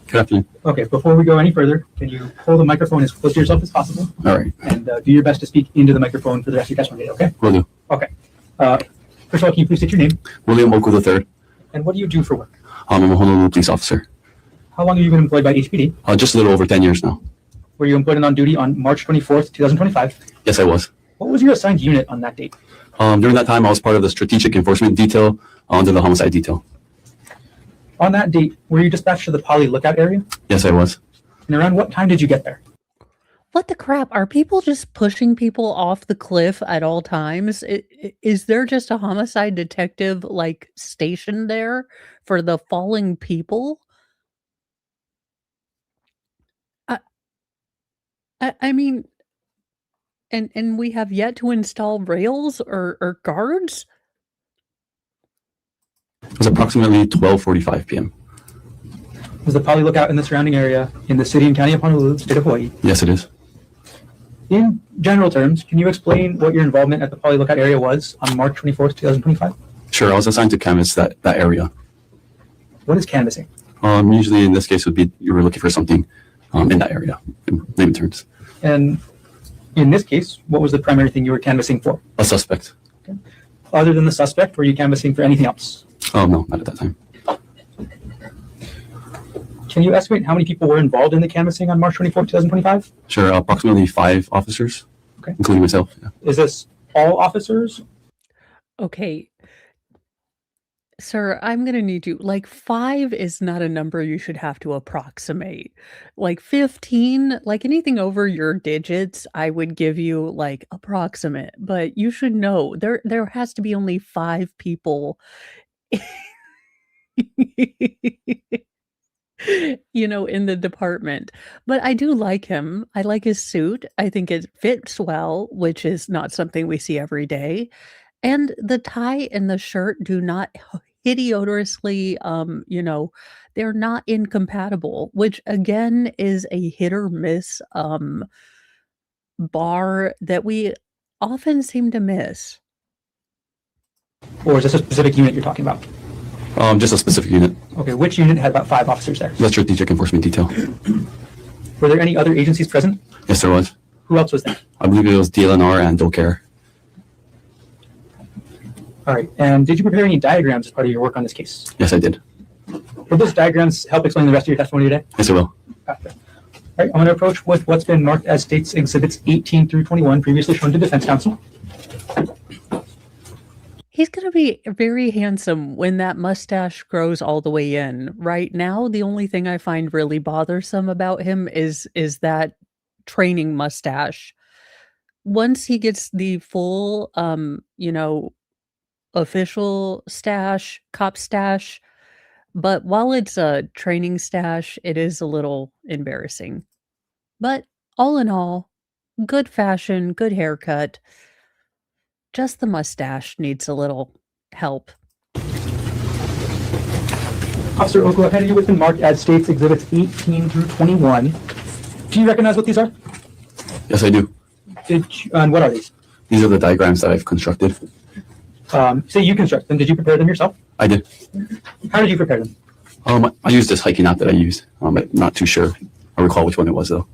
Good afternoon. Okay, before we go any further, can you hold the microphone as close to yourself as possible All right. and do your best to speak into the microphone for the rest of your testimony, okay? Will do. Okay. First of all, can you please state your name William Oahu III. and what do you do for work? I'm a Honolulu police officer. How long have you been employed by HPD? Just a little over 10 years now. Were you employed and on duty on March 24th, 2025? Yes, I was. What was your assigned unit on that date? During that time, I was part of the strategic enforcement detail under the homicide detail. On that date, were you dispatched to the Poly Lookout area? Yes, I was. And around what time did you get there? What the crap? Are people just pushing people off the cliff at all times? Is there just a homicide detective like stationed there for the falling people? I, I mean, and we have yet to install rails or guards? It was approximately 12:45 p.m. Was the Poly Lookout in the surrounding area in the city and county of Honolulu, state of Hawaii? Yes, it is. In general terms, can you explain what your involvement at the Poly Lookout area was on March 24th, 2025? Sure, I was assigned to canvass that area. What is canvassing? Usually in this case would be you were looking for something in that area, in layman terms. And in this case, what was the primary thing you were canvassing for? A suspect. Okay. Other than the suspect, were you canvassing for anything else? Oh, no, not at that time. Can you estimate how many people were involved in the canvassing on March 24th, 2025? Sure, approximately 5 officers, Okay. including myself. Yeah. Is this all officers? Okay. Sir, I'm gonna need you. Like 5 is not a number you should have to approximate. Like 15, like anything over your digits, I would give you like approximate, but you should know there has to be only 5 people in the department. But I do like him. I like his suit. I think it fits well, which is not something we see every day. And the tie and the shirt do not hideously, they're not incompatible, which again is a hit or miss bar that we often seem to miss. Or is this a specific unit you're talking about? Just a specific unit. Okay, which unit had about 5 officers there? The strategic enforcement detail. Were there any other agencies present? Yes, there was. Who else was there? I believe it was DLNR and DoCare. All right, and did you prepare any diagrams as part of your work on this case? Yes, I did. Will those diagrams help explain the rest of your testimony today? Yes, I will. Gotcha. All right, I'm going to approach with what's been marked as States Exhibits 18 through 21, previously shown to defense counsel. He's going to be very handsome when that mustache grows all the way in. Right now, the only thing I find really bothersome about him is that training mustache. Once he gets the full, official stash, cop stash, but while it's a training stash, it is a little embarrassing. But all in all, good fashion, good haircut. Just the mustache needs a little help. Officer Oku, I've handed you what's been marked as States Exhibits 18 through 21. Do you recognize what these are? Yes, I do. And what are these? These are the diagrams that I've constructed. Say you construct them. Did you prepare them yourself? I did. How did you prepare them? I used this hiking app that I used. I'm not too sure. I recall which one it was, though.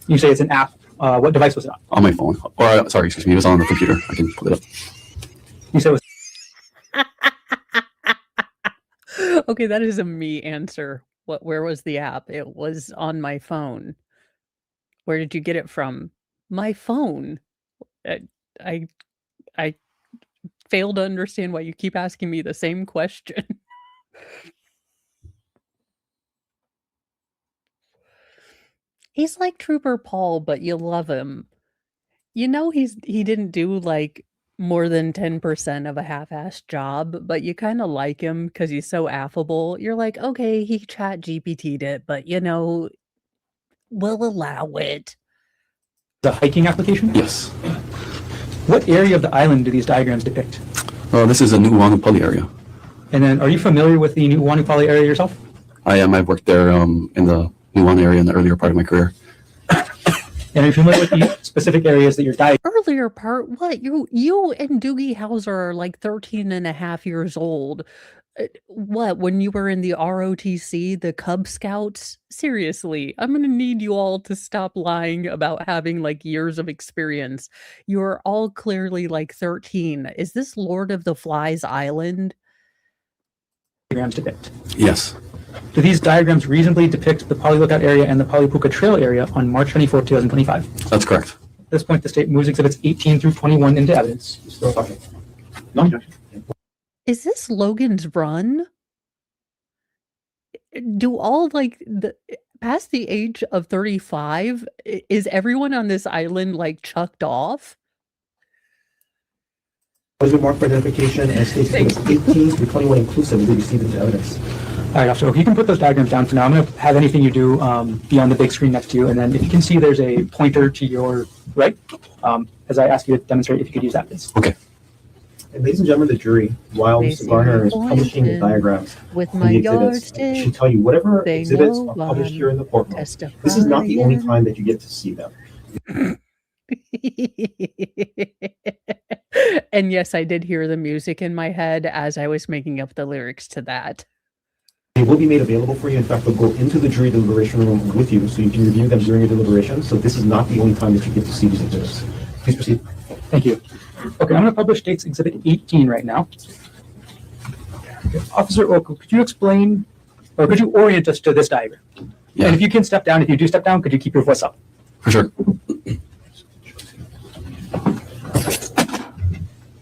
You say it's an app. What device was it on? On my phone. Or, sorry, excuse me. It was on the computer. I can pull it up. You said it was. Okay, that is a me answer. Where was the app? It was on my phone. Where did you get it from? My phone. I fail to understand why you keep asking me the same question. He's like Trooper Paul, but you love him. He didn't do like more than 10% of a half-assed job, but you kind of like him because he's so affable. You're like, okay, he chat GPT'd it, but we'll allow it. The hiking application? Yes. What area of the island do these diagrams depict? This is a new Wanupali area. And then, are you familiar with the new Wanupali area yourself? I am. I've worked there in the Nuuanu area in the earlier part of my career. And are you familiar with the specific areas that you're Earlier part? What? You and Doogie Howser are like 13 and a half years old. What, when you were in the ROTC, the Cub Scouts? Seriously, I'm going to need you all to stop lying about having like years of experience. You're all clearly like 13. Is this Lord of the Flies Island? diagrams depict? Yes. Do these diagrams reasonably depict the Poly Lookout area and the Polypuka Trail area on March 24, 2025? That's correct. At this point, the state moves exhibits 18 through 21 into evidence. No, Is this Logan's Run? do all like the past the age of 35, is everyone on this island like chucked off? Was it marked for identification and states it was 18 through 21 inclusive will be received into evidence. All right, Officer, you can put those diagrams down for now. I'm going to have anything you do be on the big screen next to you. And then if you can see there's a pointer to your right, as I ask you to demonstrate, if you could use that, please. Okay. And ladies and gentlemen of the jury, while They Mr. see Garner me is publishing the pointing diagrams with and my the exhibits, I yardstick. should tell you whatever They exhibits know are published I'm here in the courtroom. This is not the only testifying. time that you get to see them. And yes, I did hear the music in my head as I was making up the lyrics to that. They will be made available for you. In fact, they'll go into the jury deliberation room with you so you can review them during your deliberation. So this is not the only time that you get to see these exhibits. Please proceed. Thank you. Okay, I'm going to publish State's Exhibit 18 right now. Okay. Officer Oku, could you explain, or could you orient us to this diagram? Yeah. And if you can step down, if you do step down, could you keep your voice up? For sure.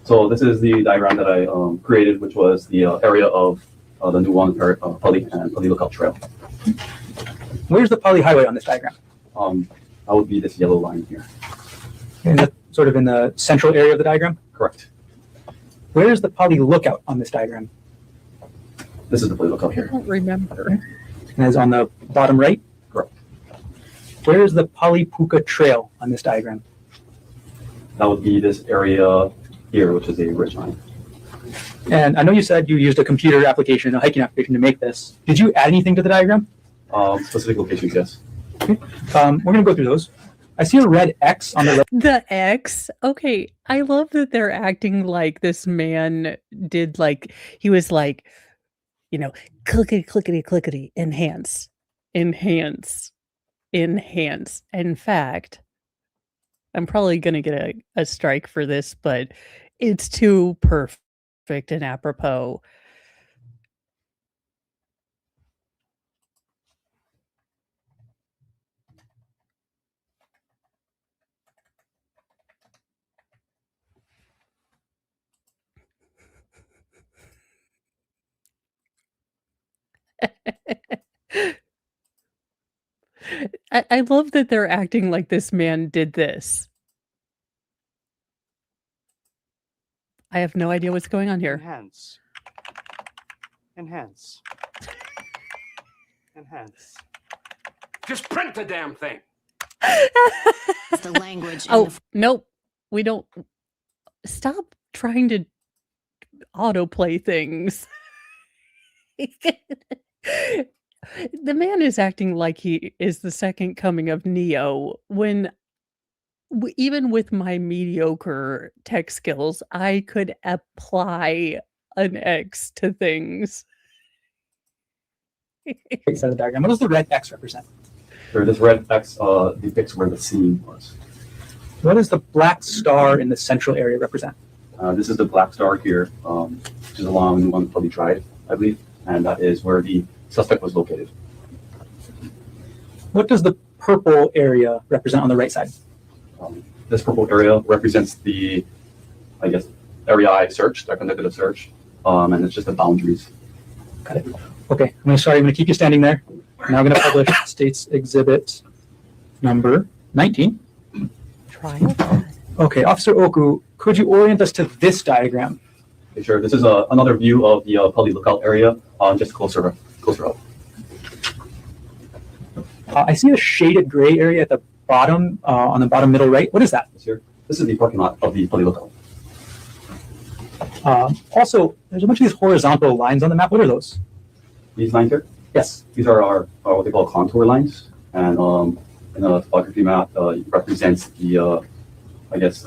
So this is the diagram that I created, which was the area of the new one, Pali and Pali Lookout Trail. Where's the Pali Highway on this diagram? That would be this yellow line here. And that's sort of in the central area of the diagram? Correct. Where is the Pali Lookout on this diagram? This is the Pali Lookout I here. don't remember. And that is on the bottom right? Correct. Where is the Pali Puka Trail on this diagram? That would be this area here, which is a ridge line. And I know you said you used a computer application, a hiking application to make this. Did you add anything to the diagram? Specific locations, yes. We're going to go through those. I see a red X on the left. The X. Okay, I love that they're acting like this man did like he was like, you know, clickety clickety clickety, enhance, enhance, enhance. In fact, I'm probably gonna get a strike for this, but it's too perfect and apropos. I love that they're acting like this man did this. I have no idea what's going on here. Enhance. Enhance. Enhance. Just print the damn thing. The language. Oh, nope. We don't. Stop trying to autoplay things. The man is acting like he is the second coming of Neo when even with my mediocre tech skills, I could apply an X to things. Side of the diagram. What does the red X represent? Sure, this red X depicts where the scene was. What does the black star in the central area represent? This is the black star here, which is along one Pali Drive, I believe, and that is where the suspect was located. What does the purple area represent on the right side? This purple area represents the, I guess, area I searched, I conducted a search, and it's just the boundaries. Got it. Okay, I'm going to keep you standing there. Now I'm going to publish State's Exhibit number 19. Trial. Okay, Officer Oku, could you orient us to this diagram? Okay, sure, this is another view of the Pali Lookout area, just closer up. I see a shaded gray area at the bottom, on the bottom middle right. What is that? This is the parking lot of the Pali Lookout. Also, there's a bunch of these horizontal lines on the map. What are those? These lines here? Yes. These are our what they call contour lines, and in a topography map, it represents the, I guess,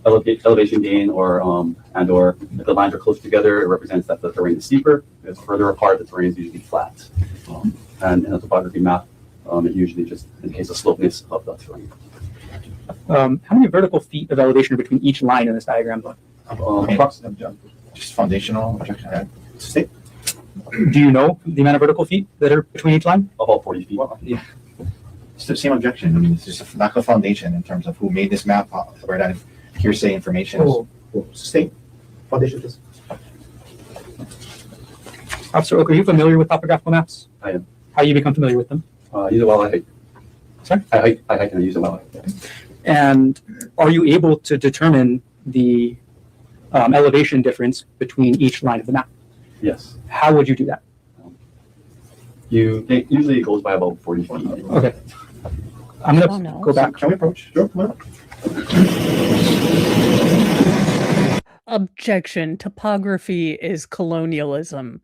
elevation gain, or or if the lines are close together, it represents that the terrain is steeper. If it's further apart, the terrain is usually flat. And in a topography map, it usually just indicates the slopeness of the terrain. How many vertical feet of elevation are between each line in this diagram? Approximately. Just foundational objection. State. Do you know the amount of vertical feet that are between each line? About 40 feet. Well, yeah. It's the same objection. I mean, it's just a lack of foundation in terms of who made this map, where that hearsay information is. State. Foundation, please. Officer Oak, are you familiar with topographical maps? I am. How you become familiar with them? Use it while I hike. Sorry? I hike and I use it while I hike. And are you able to determine the elevation difference between each line of the map? Yes. How would you do that? Usually it goes by about 40 feet. Okay. I'm going Oh, to no. go back. Can we approach? Sure, come on. Objection. Topography is colonialism.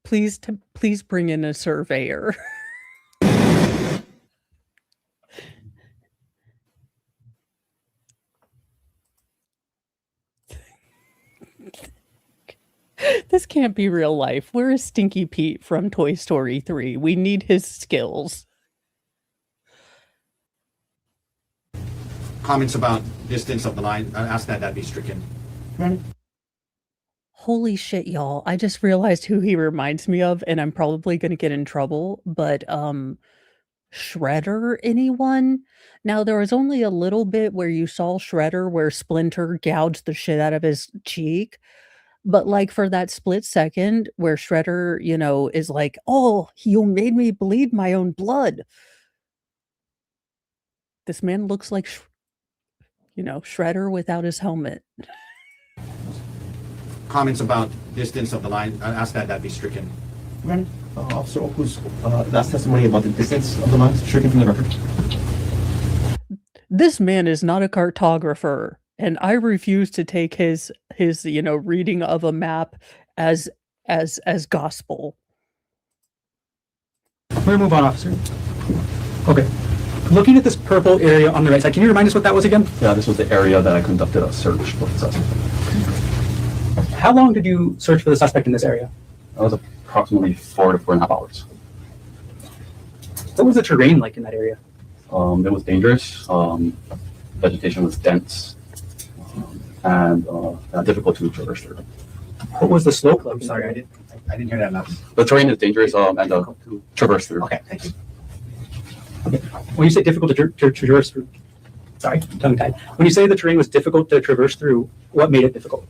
Please bring in a surveyor. This can't be real life. Where is Stinky Pete from Toy Story 3? We need his skills. Comments about distance of the line, I ask that be stricken. Holy shit, y'all. I just realized who he reminds me of, and I'm probably going to get in trouble, but Shredder, anyone? Now, there was only a little bit where you saw Shredder where Splinter gouged the shit out of his cheek. But like for that split second where Shredder, is like, oh, you made me bleed my own blood. This man looks like, Shredder without his helmet. Comments about distance of the line, I ask that be stricken. Officer Oku's last testimony about the distance of the lines stricken from the record. This man is not a cartographer, and I refuse to take his reading of a map as gospel. We're going to move on, officer. Okay. Looking at this purple area on the right side, can you remind us what that was again? Yeah, this was the area that I conducted a search for the suspect. How long did you search for the suspect in this area? That was approximately 4 to 4.5 hours. What was the terrain like in that area? It was dangerous. Vegetation was dense and difficult to traverse through. What was the slope like? I'm sorry, I didn't hear that last. The terrain is dangerous and to traverse through. Okay, thank you. When you say difficult to traverse through, sorry, tongue-tied. When you say the terrain was difficult to traverse through, what made it difficult?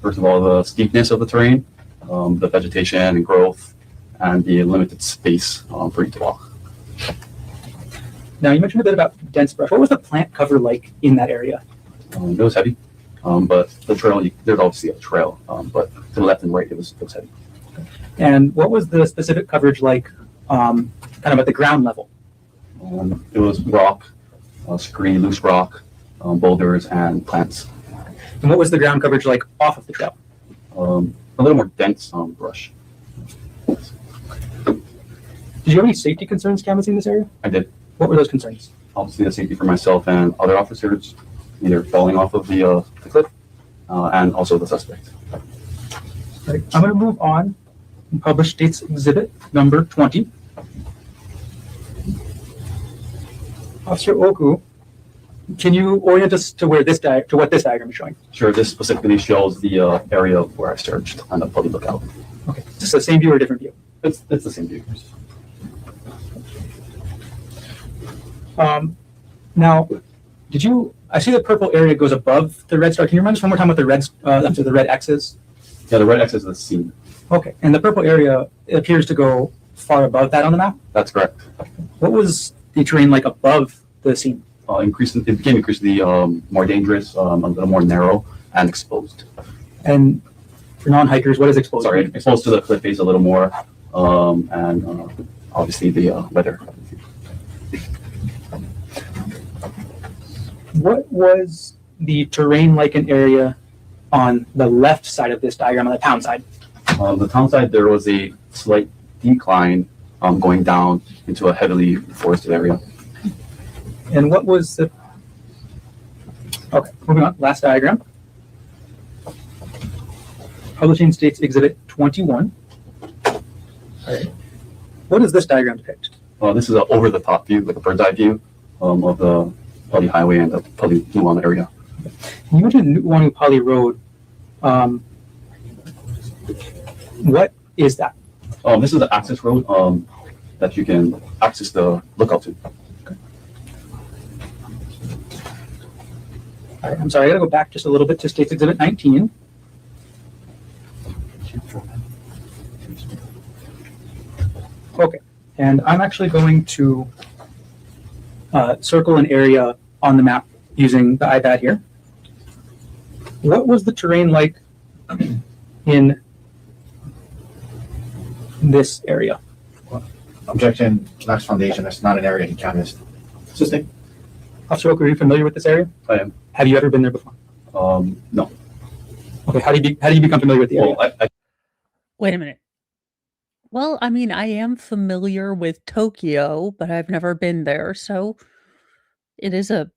First of all, the steepness of the terrain, the vegetation and growth, and the limited space for you to walk. Now, you mentioned a bit about dense brush. What was the plant cover like in that area? It was heavy, but the trail, there's obviously a trail, but to the left and right, it was heavy. And what was the specific coverage like kind of at the ground level? It was rock, screen, loose rock, boulders, and plants. And what was the ground coverage like off of the trail? A little more dense brush. Did you have any safety concerns canvassing this area? I did. What were those concerns? Obviously, the safety for myself and other officers, either falling off of the cliff, and also the suspect. Right. I'm going to move on and publish State's Exhibit number 20. Officer Oku, can you orient us to where to what this diagram is showing? Sure. This specifically shows the area where I searched on the public lookout. Okay. Is this the same view or a different view? It's the same view. Now, I see the purple area goes above the red star. Can you remind us one more time what the red X is? Yeah, the red X is the scene. Okay. And the purple area appears to go far above that on the map? That's correct. What was the terrain like above the scene? It became increasingly more dangerous, a little more narrow and exposed. And for non-hikers, what is exposed? Sorry, exposed to the cliff face a little more, and obviously the weather. What was the terrain like an area on the left side of this diagram, on the town side? The town side, there was a slight decline going down into a heavily forested area. And what was the... Okay, moving on, last diagram. Publishing States Exhibit 21. All right. What does this diagram depict? This is an over-the-top view, like a bird's-eye view of the Pali Highway and the Pali Nuuanu area. You mentioned Nuuanu Pali Road. What is that? This is the access road that you can access the lookout to. All right, I'm sorry, I gotta go back just a little bit to State's Exhibit 19. Okay, and I'm actually going to circle an area on the map using the iPad here. What was the terrain like in this area? Objection, lacks foundation. That's not an area he canvassed. Assisting. Officer Oak, are you familiar with this area? I am. Have you ever been there before? No. Okay, how do you become familiar with the area? Well, Wait a minute. Well, I mean, I am familiar with Tokyo, but I've never been there, so it is a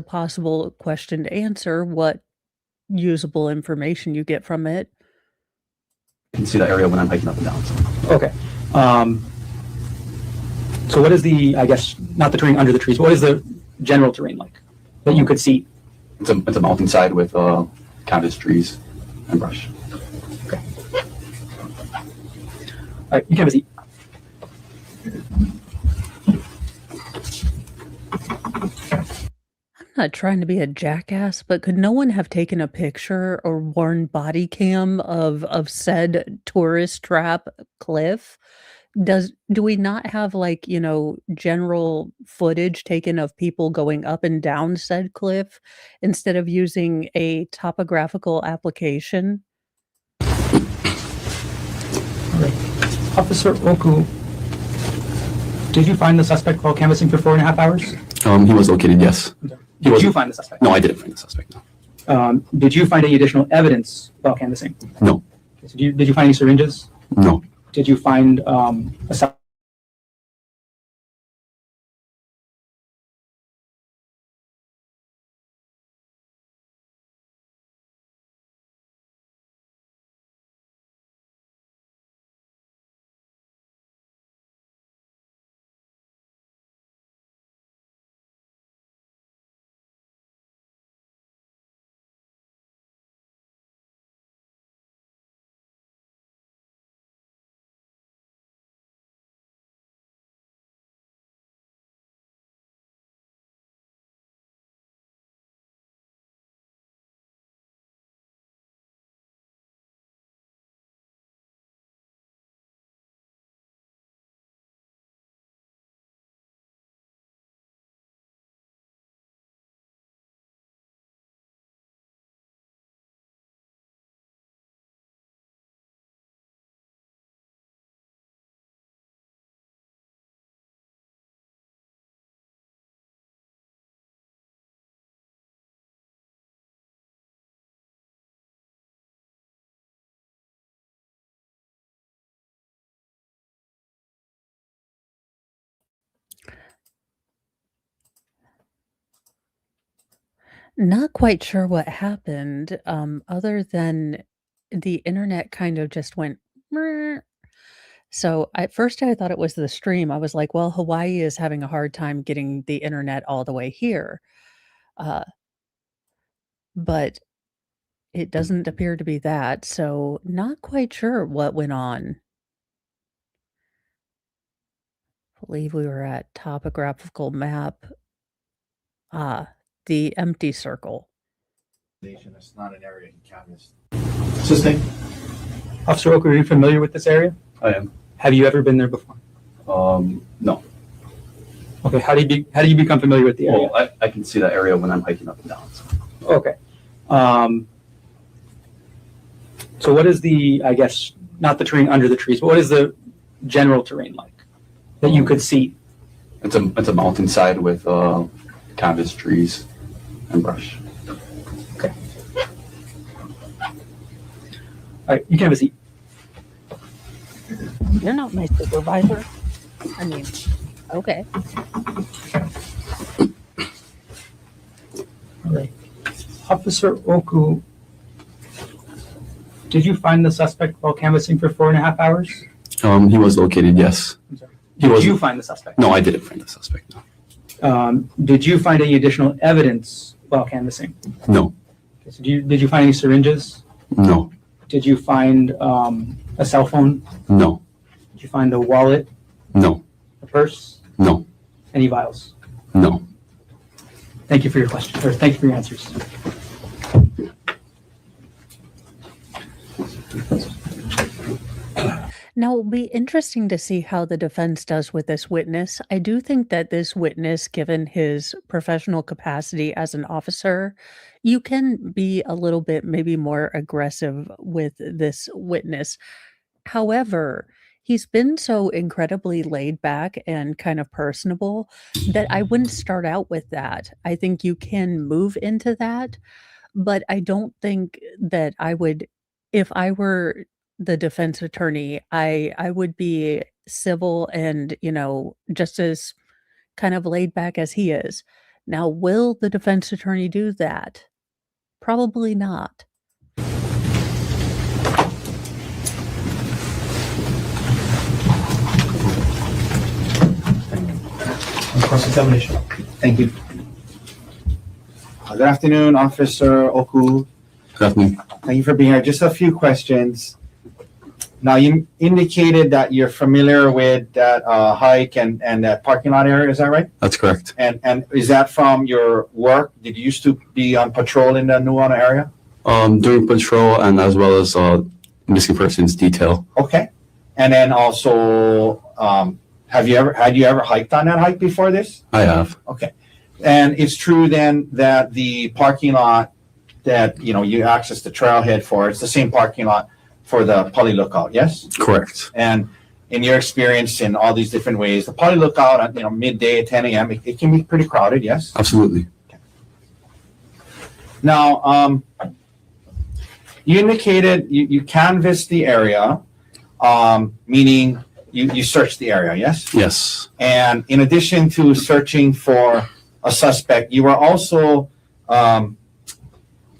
possible question to answer what usable information you get from it. I can see that area when I'm hiking up and down. So. Okay. So what is the, I guess, not the terrain under the trees, what is the general terrain like that you could see? It's a mountainside with canvas trees and brush. Okay. All right, you can have a seat. I'm not trying to be a jackass, but could no one have taken a picture or worn body cam of said tourist trap cliff? Do we not have, like, general footage taken of people going up and down said cliff instead of using a topographical application? Officer Oku, did you find the suspect while canvassing for 4.5 hours? He was located, yes. Did you find the suspect? No, I didn't find the suspect, no. Did you find any additional evidence while canvassing? No. So did you find any syringes? No. Did you find a cell? Not quite sure what happened, other than the internet kind of just went "Meh." So at first I thought it was the stream. I was like, well, Hawaii is having a hard time getting the internet all the way here. Uh, but it doesn't appear to be that. So not quite sure what went on. Believe we were at topographical map. The empty circle. That's not an area he canvassed. Assisting. Officer Oku, are you familiar with this area? I am. Have you ever been there before? No. Okay, how do you become familiar with the area? Well, I can see that area when I'm hiking up and down. So. Okay. So what is the, I guess, not the terrain under the trees, but what is the general terrain like that you could see? It's a mountainside with canvas trees and brush. Okay. All right, you can have a seat. You're not my supervisor. I mean, okay. All right. Officer Oku, did you find the suspect while canvassing for 4.5 hours? He was located, yes. I'm sorry. Did you find the suspect? No, I didn't find the suspect, no. Did you find any additional evidence while canvassing? No. Okay, so did you find any syringes? No. Did you find a cell phone? No. Did you find a wallet? No. A purse? No. Any vials? No. Thank you for your question, or thank you for your answers. Now, it'll be interesting to see how the defense does with this witness. I do think that this witness, given his professional capacity as an officer, you can be a little bit maybe more aggressive with this witness. However, he's been so incredibly laid back and kind of personable that I wouldn't start out with that. I think you can move into that, but I don't think that I would, if I were the defense attorney, I would be civil and, just as kind of laid back as he is. Now, will the defense attorney do that? Probably not. Cross-examination. Thank you. Good afternoon, Officer Oku. Good afternoon. Thank you for being here. Just a few questions. Now, you indicated that you're familiar with that hike and that parking lot area, is that right? That's correct. And is that from your work? Did you used to be on patrol in the Nuuanu area? During patrol and as well as missing persons detail. Okay. And then also, had you ever hiked on that hike before this? I have. Okay. And it's true then that the parking lot that, you access the trailhead for, it's the same parking lot for the Poly Lookout, yes? Correct. And in your experience in all these different ways, the Poly Lookout at, midday at 10 a.m., it can be pretty crowded, yes? Absolutely. Okay. Now, you indicated you canvassed the area, meaning you searched the area, yes? Yes. And in addition to searching for a suspect, you were also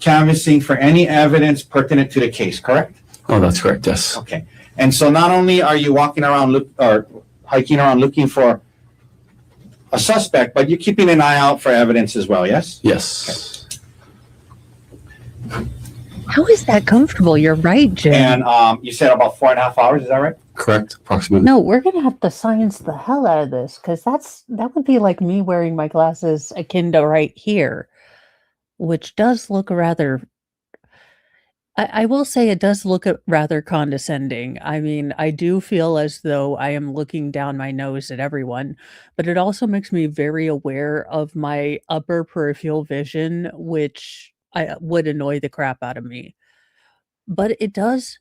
canvassing for any evidence pertinent to the case, correct? Oh, that's correct. Yes. Okay. And so not only are you walking around or hiking around looking for a suspect, but you're keeping an eye out for evidence as well, yes? Yes. Okay. How is that comfortable? You're right, Jim. And you said about 4.5 hours, is that right? Correct. Approximately. No, we're gonna have to science the hell out of this because that would be like me wearing my glasses akin to right here, which does look rather. I will say it does look rather condescending. I mean, I do feel as though I am looking down my nose at everyone, but it also makes me very aware of my upper peripheral vision, which would annoy the crap out of me. But it does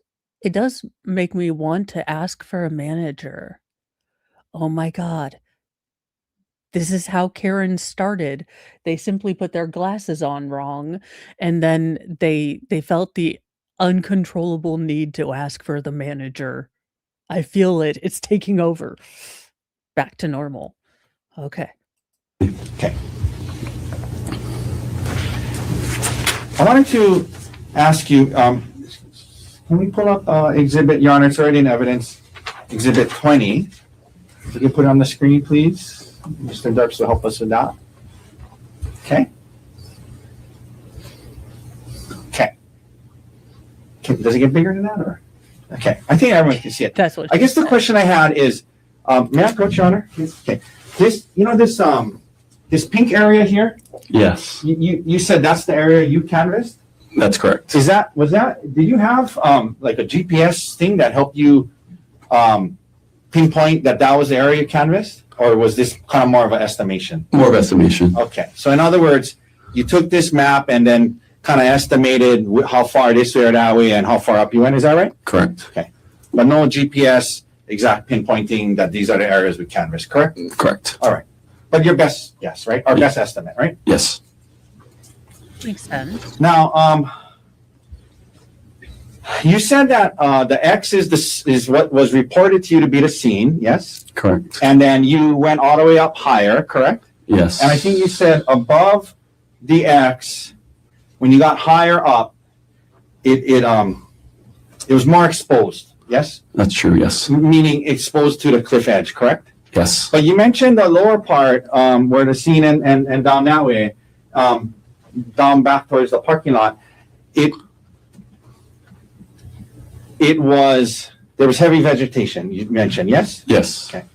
make me want to ask for a manager. Oh my God. This is how Karen started. They simply put their glasses on wrong, and then they felt the uncontrollable need to ask for the manager. I feel it. It's taking over. Back to normal. Okay. Okay. I wanted to ask you, can we pull up exhibit, Your Honor, it's already in evidence, exhibit 20. If you can put it on the screen, please. Mr. Dirks will help us with that. Okay. Okay. Does it get bigger than that, or? Okay, I think everyone can see it. That's what I guess the question I had is, may I approach, Your Honor? Okay. This, this pink area here, Yes. you said that's the area you canvassed? That's correct. Did you have like a GPS thing that helped you pinpoint that was the area you canvassed? Or was this kind of more of an estimation? More of estimation. Okay, so in other words, you took this map and then kind of estimated how far this way or that way and how far up you went, is that right? Correct. Okay, but no GPS exact pinpointing that these are the areas we canvassed, correct? Correct. All right, but your best guess, right? Our best estimate, right? Yes. Makes sense. Now, you said that the X is what was reported to you to be the scene, yes? Correct. And then you went all the way up higher, correct? Yes. And I think you said above the X, when you got higher up, it was more exposed, yes? That's true. Yes. Meaning exposed to the cliff edge, correct? Yes. But you mentioned the lower part where the scene and down that way, down back towards the parking lot, there was heavy vegetation, you mentioned, yes? Yes. Okay.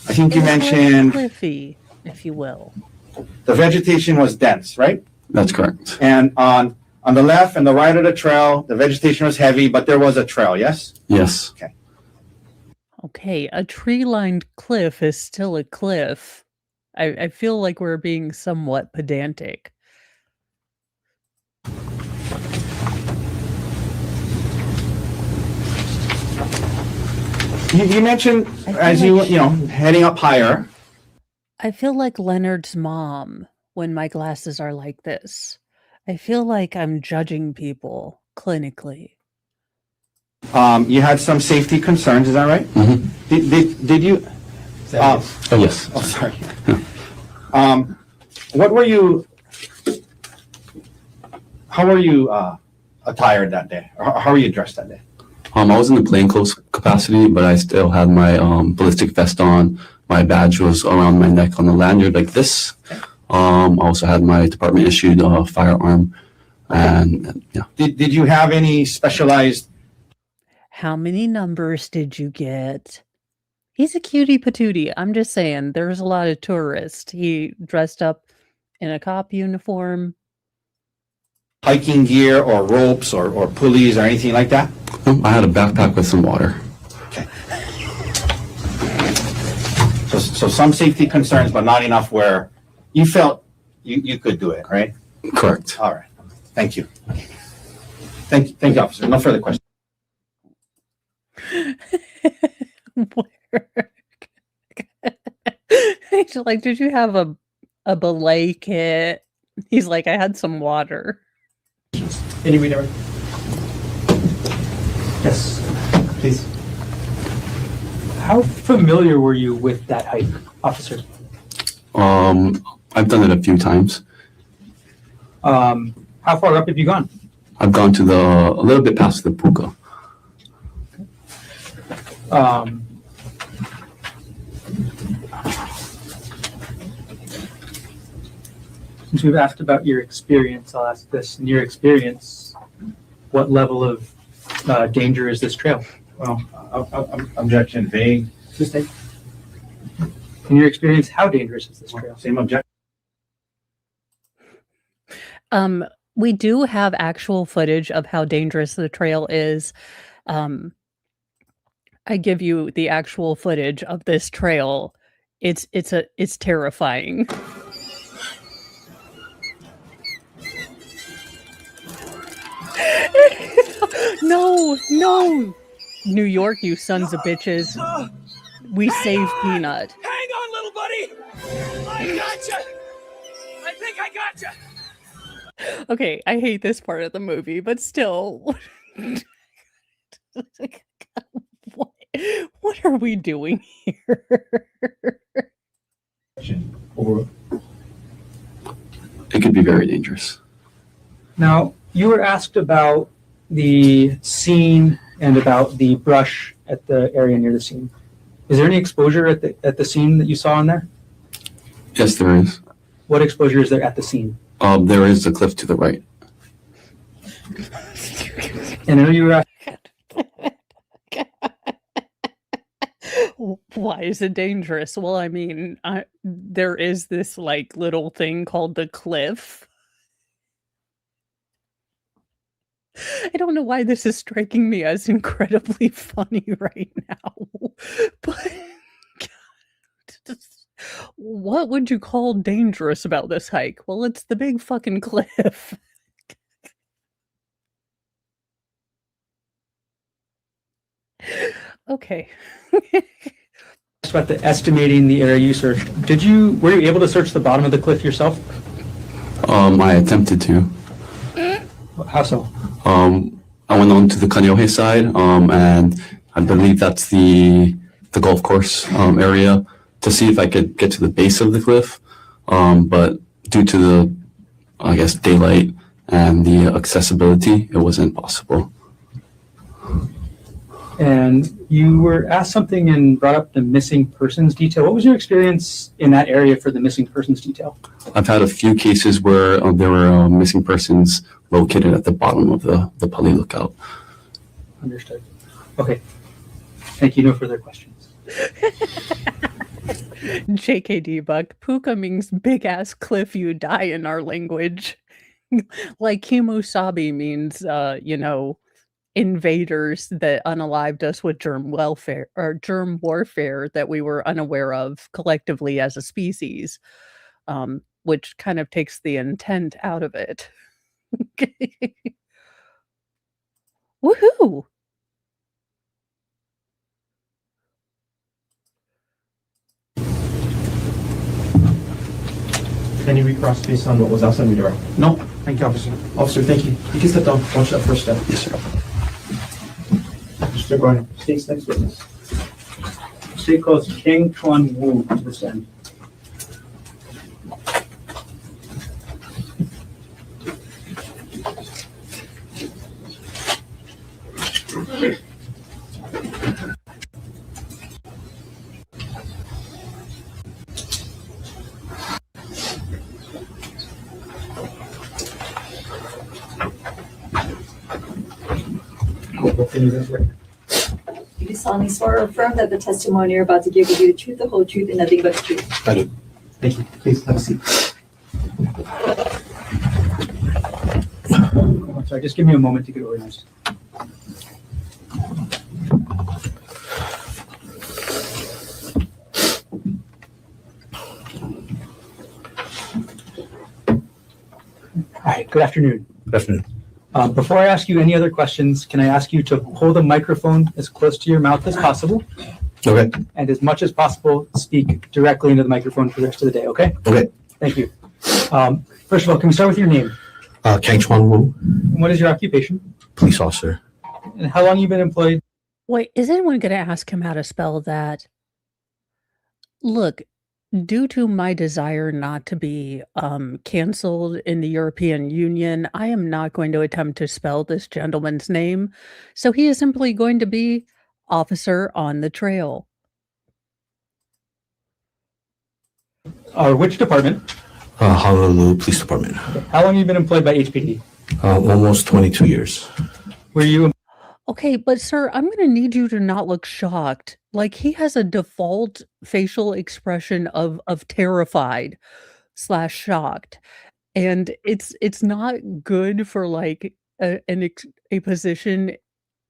I think you It was mentioned, cliffy, if you will. The vegetation was dense, right? That's correct. And on the left and the right of the trail, the vegetation was heavy, but there was a trail, yes? Yes. Okay, a tree-lined cliff is still a cliff. I feel like we're being somewhat pedantic. You mentioned as you heading up higher. I feel like Leonard's mom when my glasses are like this. I feel like I'm judging people clinically. You had some safety concerns, is that right? Mm-hmm. Did you? Oh, yes. Oh, sorry. What were you? How were you attired that day? Or how were you dressed that day? I was in the plainclothes capacity, but I still had my ballistic vest on. My badge was around my neck on the lanyard like this. I also had my department issued firearm, and yeah. Did you have any specialized? How many numbers did you get? He's a cutie patootie. I'm just saying, there's a lot of tourists. He dressed up in a cop uniform. Hiking gear or ropes or pulleys or anything like that? I had a backpack with some water. Okay. So some safety concerns, but not enough where you felt you could do it, right? Correct. All right. Thank you. Thank you, officer. No further questions. He's like, did you have a belay kit? He's like, I had some water. Any reader? Yes, please. How familiar were you with that hike, officer? I've done it a few times. How far up have you gone? I've gone to a little bit past the puka. Since we've asked about your experience, I'll ask this. In your experience, what level of danger is this trail? Well, objection vague. In your experience, how dangerous is this trail? Same objection. We do have actual footage of how dangerous the trail is. I give you the actual footage of this trail. It's terrifying. No, New York, you sons of bitches. We saved Peanut. Hang on, little buddy. I gotcha. I think I gotcha. Okay, I hate this part of the movie, but still. What are we doing here? It could be very dangerous. Now, you were asked about the scene and about the brush at the area near the scene. Is there any exposure at the scene that you saw in there? Yes, there is. What exposure is there at the scene? There is a cliff to the right. And I know you were asked. Why is it dangerous? Well, I mean, there is this like little thing called the cliff. I don't know why this is striking me as incredibly funny right now, but what would you call dangerous about this hike? Well, it's the big fucking cliff. Okay. About the estimating the area you searched. Were you able to search the bottom of the cliff yourself? I attempted to. How so? I went on to the Kaneohe side, and I believe that's the golf course area to see if I could get to the base of the cliff. But due to the, I guess, daylight and the accessibility, it wasn't possible. And you were asked something and brought up the missing persons detail. What was your experience in that area for the missing persons detail? I've had a few cases where there were missing persons located at the bottom of the Pali lookout. Understood. Okay. Thank you. No further questions. JKD Buck, Puka means big ass cliff you die in our language. Like Kimusabi means, invaders that unalived us with germ welfare or germ warfare that we were unaware of collectively as a species, which kind of takes the intent out of it. Woohoo! Any recross based on what was outside the door? No, thank you, officer. Officer, thank you. You can step down. Watch that first step. Yes, sir. Mr. Garner, state's next witness. State calls King Chuan Wu to the stand. You do solemnly swear or affirm that the testimony you're about to give will be the truth, the whole truth, and nothing but the truth. I do. Thank you. Please have a seat. I'm sorry, just give me a moment to get organized. Hi, good afternoon. Good afternoon. Before I ask you any other questions, can I ask you to hold the microphone as close to your mouth as possible? Okay. And as much as possible, speak directly into the microphone for the rest of the day, okay? Okay. Thank you. First of all, can we start with your name? Kang Chuan Wu, And what is your occupation? police officer. And how long you been employed? Wait, is anyone going to ask him how to spell that? Look, due to my desire not to be canceled in the European Union, I am not going to attempt to spell this gentleman's name. So he is simply going to be Officer on the Trail. Which department? Honolulu Police Department. How long you been employed by HPD? Almost 22 years. Were you Okay, but sir, I'm going to need you to not look shocked. Like he has a default facial expression of terrified / shocked. And it's not good for like a position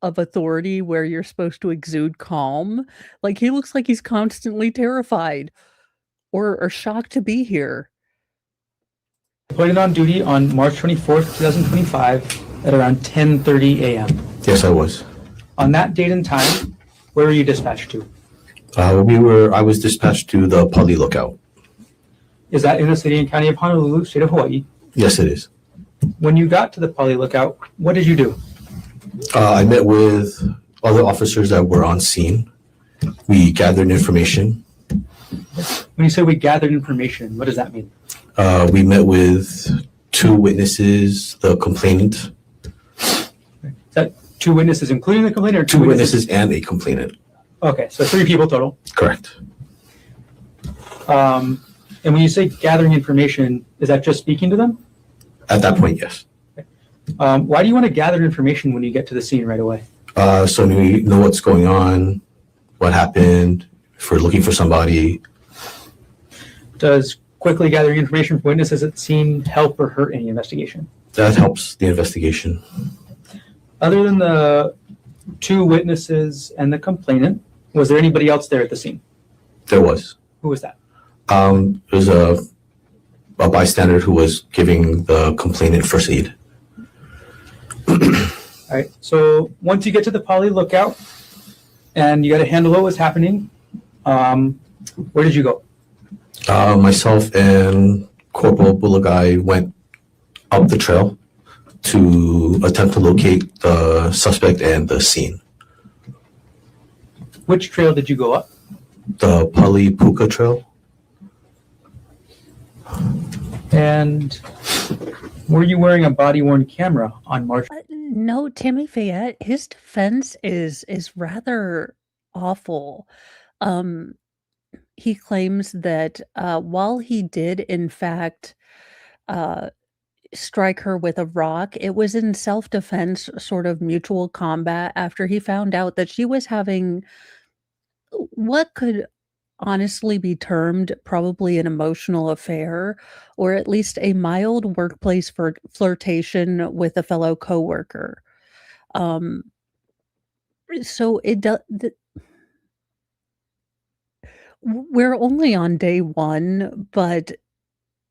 of authority where you're supposed to exude calm. Like he looks like he's constantly terrified or shocked to be here. deployed on duty on March 24th, 2025 at around 10:30 a.m.? Yes, I was. On that date and time, where were you dispatched to? I was dispatched to the Pali Lookout. Is that in the city and county of Honolulu, state of Hawaii? Yes, it is. When you got to the Pali Lookout, what did you do? I met with other officers that were on scene. We gathered information. When you say we gathered information, what does that mean? We met with 2 witnesses, the complainant. Is that 2 witnesses, including the complainant, or 2 witnesses and a complainant. Okay, so 3 people total. Correct. And when you say gathering information, is that just speaking to them? At that point, yes. Why do you want to gather information when you get to the scene right away? So we know what's going on, what happened, if we're looking for somebody. Does quickly gathering information from witnesses at the scene help or hurt any investigation? That helps the investigation. Other than the 2 witnesses and the complainant, was there anybody else there at the scene? There was. Who was that? There's a bystander who was giving the complainant first aid. All right, so once you get to the Pali Lookout and you got to handle what was happening, where did you go? Myself and Corporal Bulagai went up the trail to attempt to locate the suspect and the scene. Which trail did you go up? The Pali Puka Trail. And were you wearing a body-worn camera on March? No, Timmy Fayette, his defense is rather awful. He claims that while he did in fact strike her with a rock, it was in self-defense, sort of mutual combat, after he found out that she was having what could honestly be termed probably an emotional affair, or at least a mild workplace flirtation with a fellow coworker. Um, so it does. We're only on day one, but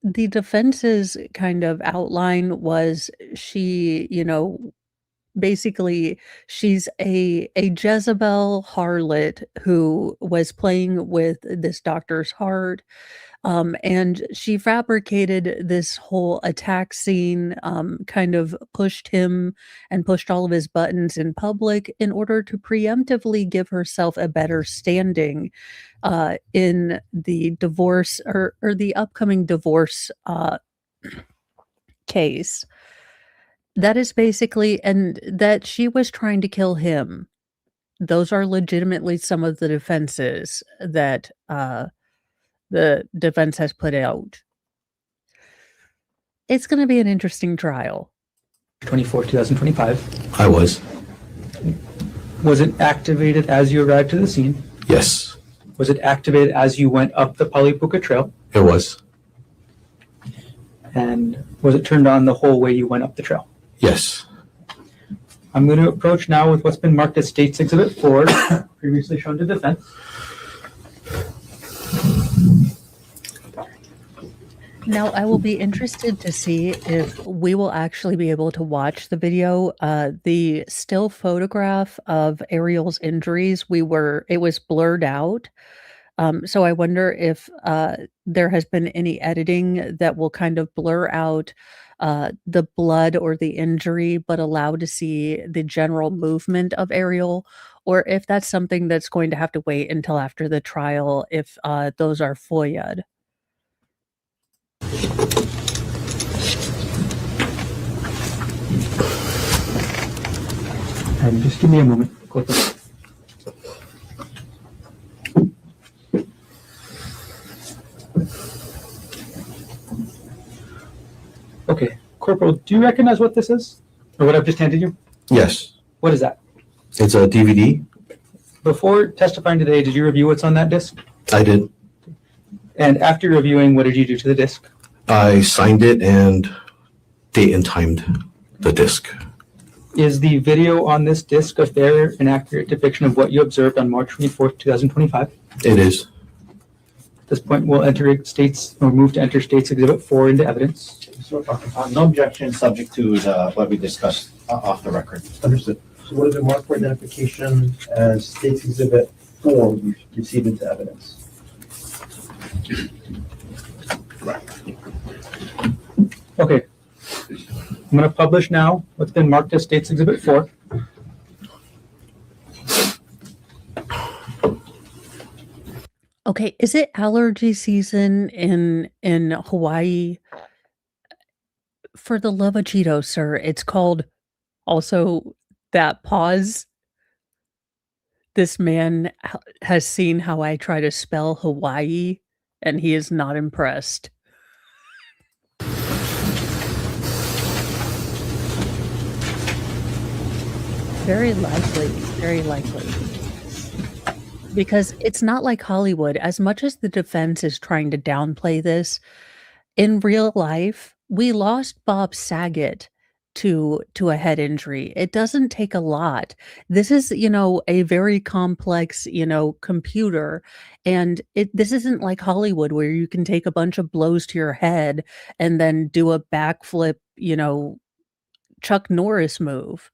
the defense's kind of outline was she, basically she's a Jezebel harlot who was playing with this doctor's heart. And she fabricated this whole attack scene, kind of pushed him and pushed all of his buttons in public in order to preemptively give herself a better standing in the divorce or the upcoming divorce case. That is basically, and that she was trying to kill him. Those are legitimately some of the defenses that the defense has put out. It's going to be an interesting trial. 24, 2025. I was. Was it activated as you arrived to the scene? Yes, Was it activated as you went up the Palipuka Trail? it was. And was it turned on the whole way you went up the trail? Yes. I'm going to approach now with what's been marked as State's Exhibit 4, previously shown to defense. Now, I will be interested to see if we will actually be able to watch the video. The still photograph of Ariel's injuries, it was blurred out. So I wonder if there has been any editing that will kind of blur out the blood or the injury, but allow to see the general movement of Ariel, or if that's something that's going to have to wait until after the trial if those are FOIA'd. And just give me a moment. Okay, Corporal, do you recognize what this is? Or what I've just handed you? Yes. What is that? It's a DVD. Before testifying today, did you review what's on that disc? I did. And after reviewing, what did you do to the disc? I signed it and date and timed the disc. Is the video on this disc a fair and accurate depiction of what you observed on March 24th, 2025? It is. At this point, we'll move to enter State's Exhibit 4 into evidence. No objection, subject to what we discussed off the record. Understood. So what is it marked for identification as State's Exhibit 4 you received into evidence? Okay. I'm going to publish now what's been marked as State's Exhibit 4. Okay, is it allergy season in Hawaii? For the love of Cheetos, sir, it's called also that pause. This man has seen how I try to spell Hawaii, and he is not impressed. Very likely, very likely. Because it's not like Hollywood. As much as the defense is trying to downplay this, in real life, we lost Bob Saget to a head injury. It doesn't take a lot. This is, a very complex, computer. And this isn't like Hollywood where you can take a bunch of blows to your head and then do a backflip, Chuck Norris move.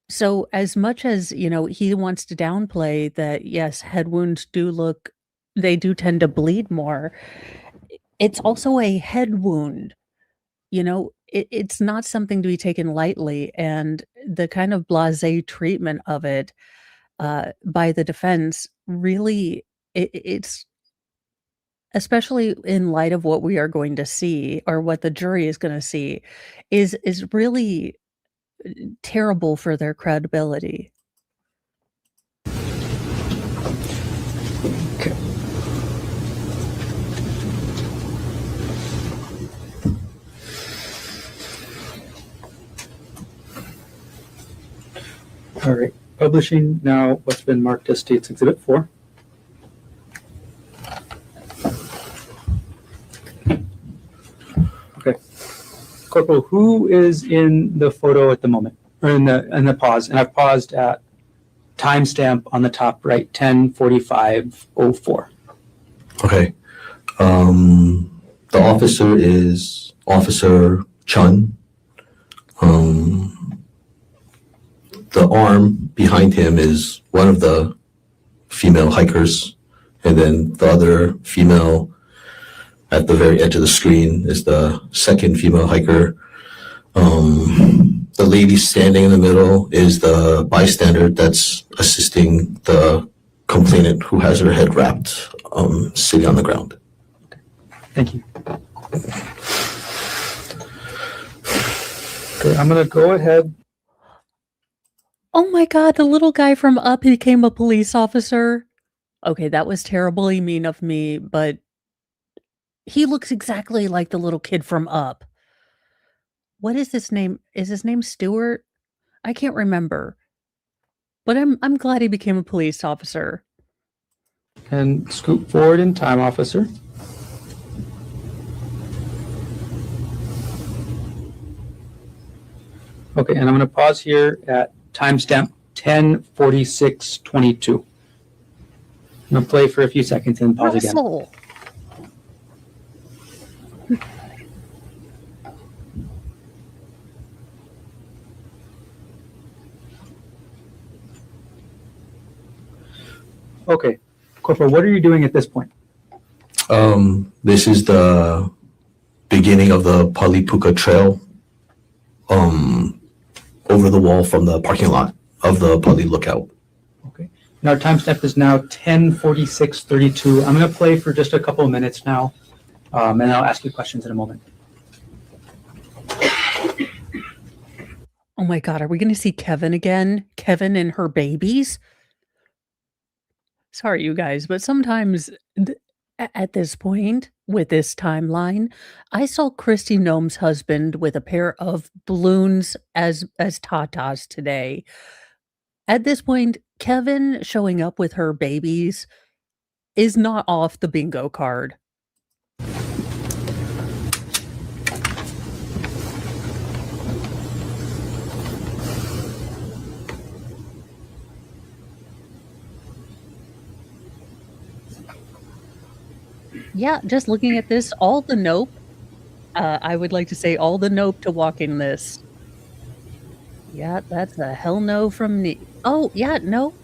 So as much as, he wants to downplay that, yes, head wounds they do tend to bleed more. It's also a head wound. It's not something to be taken lightly. And the kind of blasé treatment of it by the defense really, it's, especially in light of what we are going to see or what the jury is going to see, is really terrible for their credibility. Okay. All right. Publishing now what's been marked as State's Exhibit 4. Corporal, who is in the photo at the moment, or in the pause? And I've paused at timestamp on the top right, 10:45:04. Okay. The officer is Officer Chun. The arm behind him is one of the female hikers, and then the other female at the very edge of the screen is the second female hiker. The lady standing in the middle is the bystander that's assisting the complainant who has her head wrapped, sitting on the ground. Thank you. Okay, I'm going to go ahead. Oh my God, the little guy from Up became a police officer. Okay, that was terribly mean of me, but he looks exactly like the little kid from Up. What is his name? Is his name Stuart? I can't remember. But I'm glad he became a police officer. And scoop forward in time, officer. Okay, and I'm going to pause here at timestamp 10:46:22. I'm going to play for a few seconds and pause again. Russell. Okay, Corporal, what are you doing at this point? This is the beginning of the Palipuka Trail, over the wall from the parking lot of the Pali Lookout. Okay, and our timestamp is now 10:46:32. I'm going to play for just a couple of minutes now, and I'll ask you questions in a moment. Oh my God, are we going to see Kevin again? Kevin and her babies? Sorry, you guys, but sometimes at this point, with this timeline, I saw Christy Gnome's husband with a pair of balloons as tatas today. At this point, Kevin showing up with her babies is not off the bingo card. Yeah, just looking at this, all the nope. I would like to say all the nope to walking this. Yeah, that's a hell no from me. Oh, yeah, no.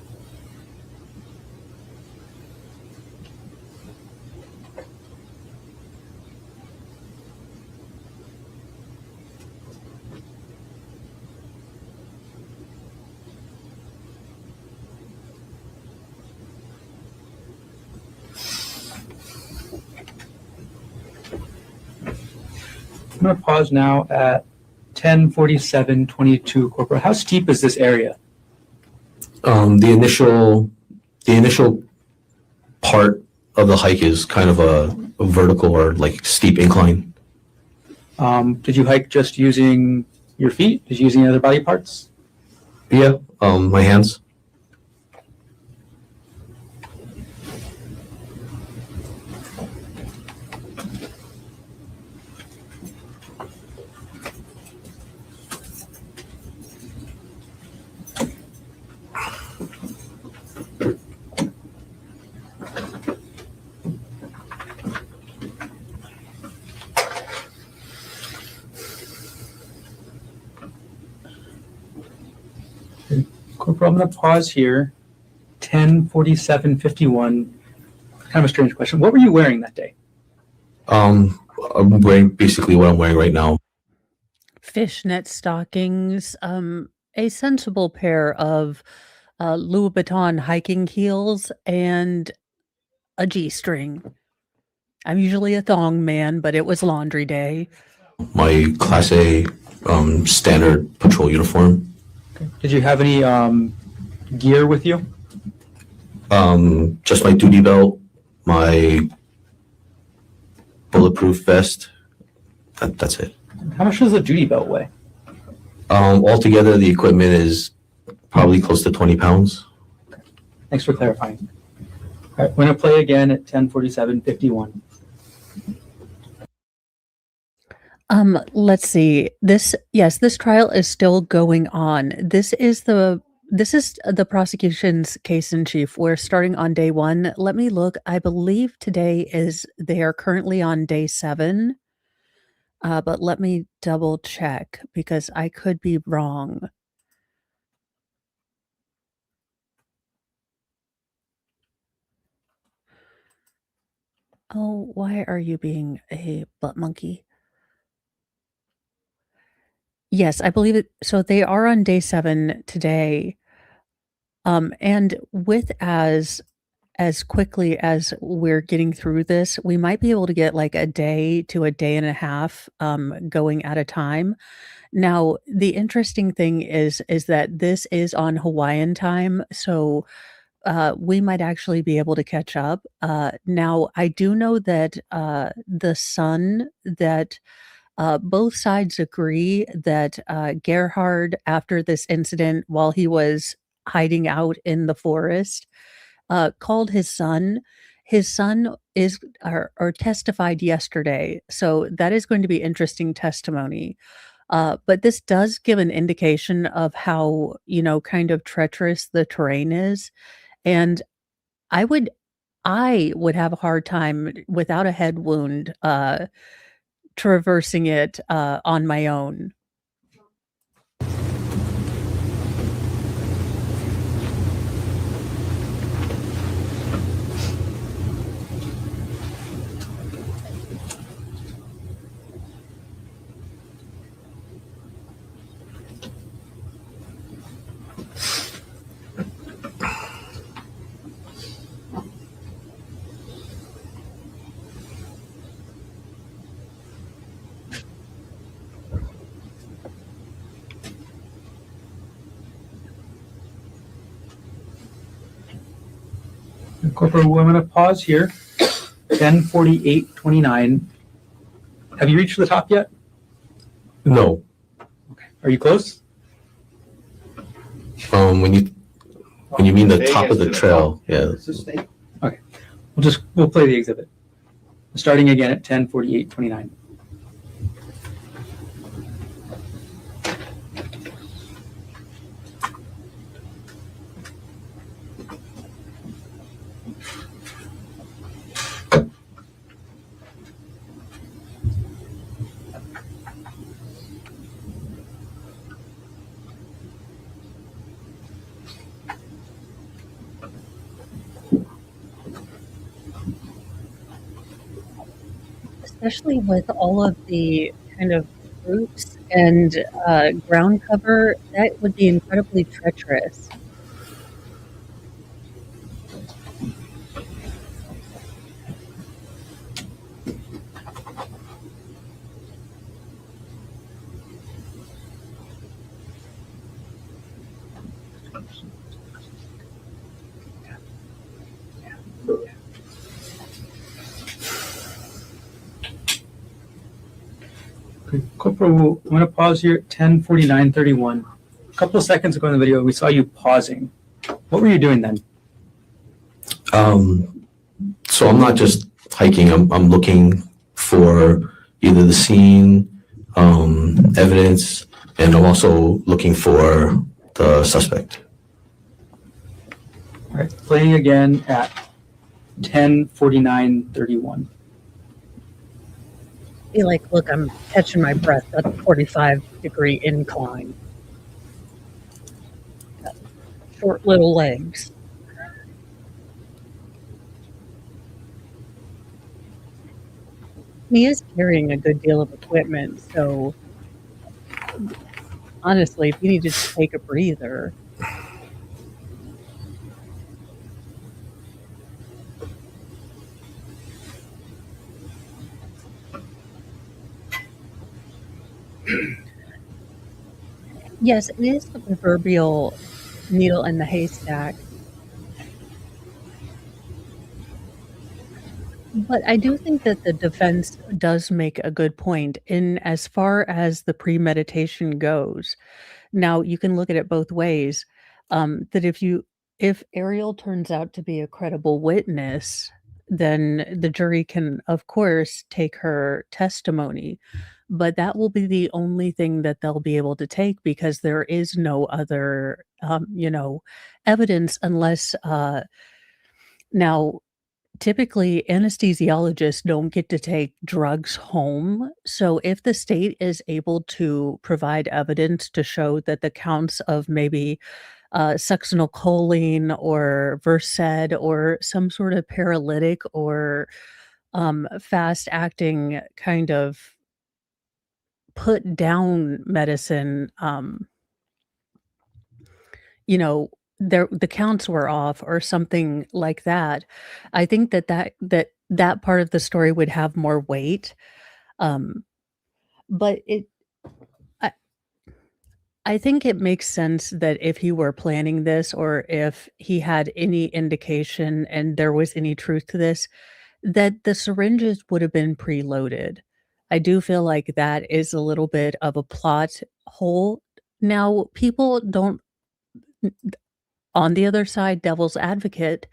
I'm going to pause now at 10:47:22. Corporal, how steep is this area? The initial part of the hike is kind of a vertical or like steep incline. Did you hike just using your feet? Did you use any other body parts? Yeah, my hands. Corporal, I'm going to pause here. 10:47:51. Kind of a strange question. What were you wearing that day? I'm wearing basically what I'm wearing right now. Fishnet stockings, a sensible pair of Louis Vuitton hiking heels, and a G-string. I'm usually a thong man, but it was laundry day. My Class A standard patrol uniform. Okay. Did you have any gear with you? Just my duty belt, my bulletproof vest. That's it. How much does a duty belt weigh? Altogether, the equipment is probably close to 20 pounds. Thanks for clarifying. All right, we're going to play again at 10:47:51. Let's see. This trial is still going on. This is the prosecution's case in chief. We're starting on day 1. Let me look. I believe they are currently on day 7. But let me double check because I could be wrong. Oh, why are you being a butt monkey? Yes, I believe it. So they are on day 7 today. And with as quickly as we're getting through this, we might be able to get like a day to a day and a half going at a time. Now, the interesting thing is that this is on Hawaiian time, so we might actually be able to catch up. Now, I do know that the son that both sides agree that Gerhard, after this incident, while he was hiding out in the forest, called his son. His son is or testified yesterday, so that is going to be interesting testimony. But this does give an indication of how, kind of treacherous the terrain is. And I would I would have a hard time without a head wound traversing it on my own. Corporal, I'm going to pause here. 10:48:29. Have you reached the top yet? No. Okay. Are you close? When you mean the top of the trail, yeah. Okay. We'll play the exhibit. Starting again at 10:48:29. Especially with all of the kind of roots and ground cover, that would be incredibly treacherous. Corporal, I'm going to pause here at 10:49:31. A couple of seconds ago in the video, we saw you pausing. What were you doing then? So I'm not just hiking. I'm looking for either the scene, evidence, and I'm also looking for the suspect. All right, playing again at 10:49:31. Be like, look, I'm catching my breath at a 45-degree incline. Got short little legs. He is carrying a good deal of equipment, so honestly, if you need to just take a breather. Yes, it is the proverbial needle in the haystack. But I do think that the defense does make a good point in as far as the premeditation goes. Now, you can look at it both ways. That if Ariel turns out to be a credible witness, then the jury can, of course, take her testimony. but that will be the only thing that they'll be able to take because there is no other, evidence unless, now, typically anesthesiologists don't get to take drugs home. So if the state is able to provide evidence to show that the counts of maybe succinylcholine or Versed or some sort of paralytic or fast acting kind of put down medicine, you know, the counts were off or something like that. I think that part of the story would have more weight. Um, but I, I think it makes sense that if he were planning this or if he had any indication and there was any truth to this, that the syringes would have been preloaded. I do feel like that is a little bit of a plot hole. Now, people don't, on the other side, devil's advocate,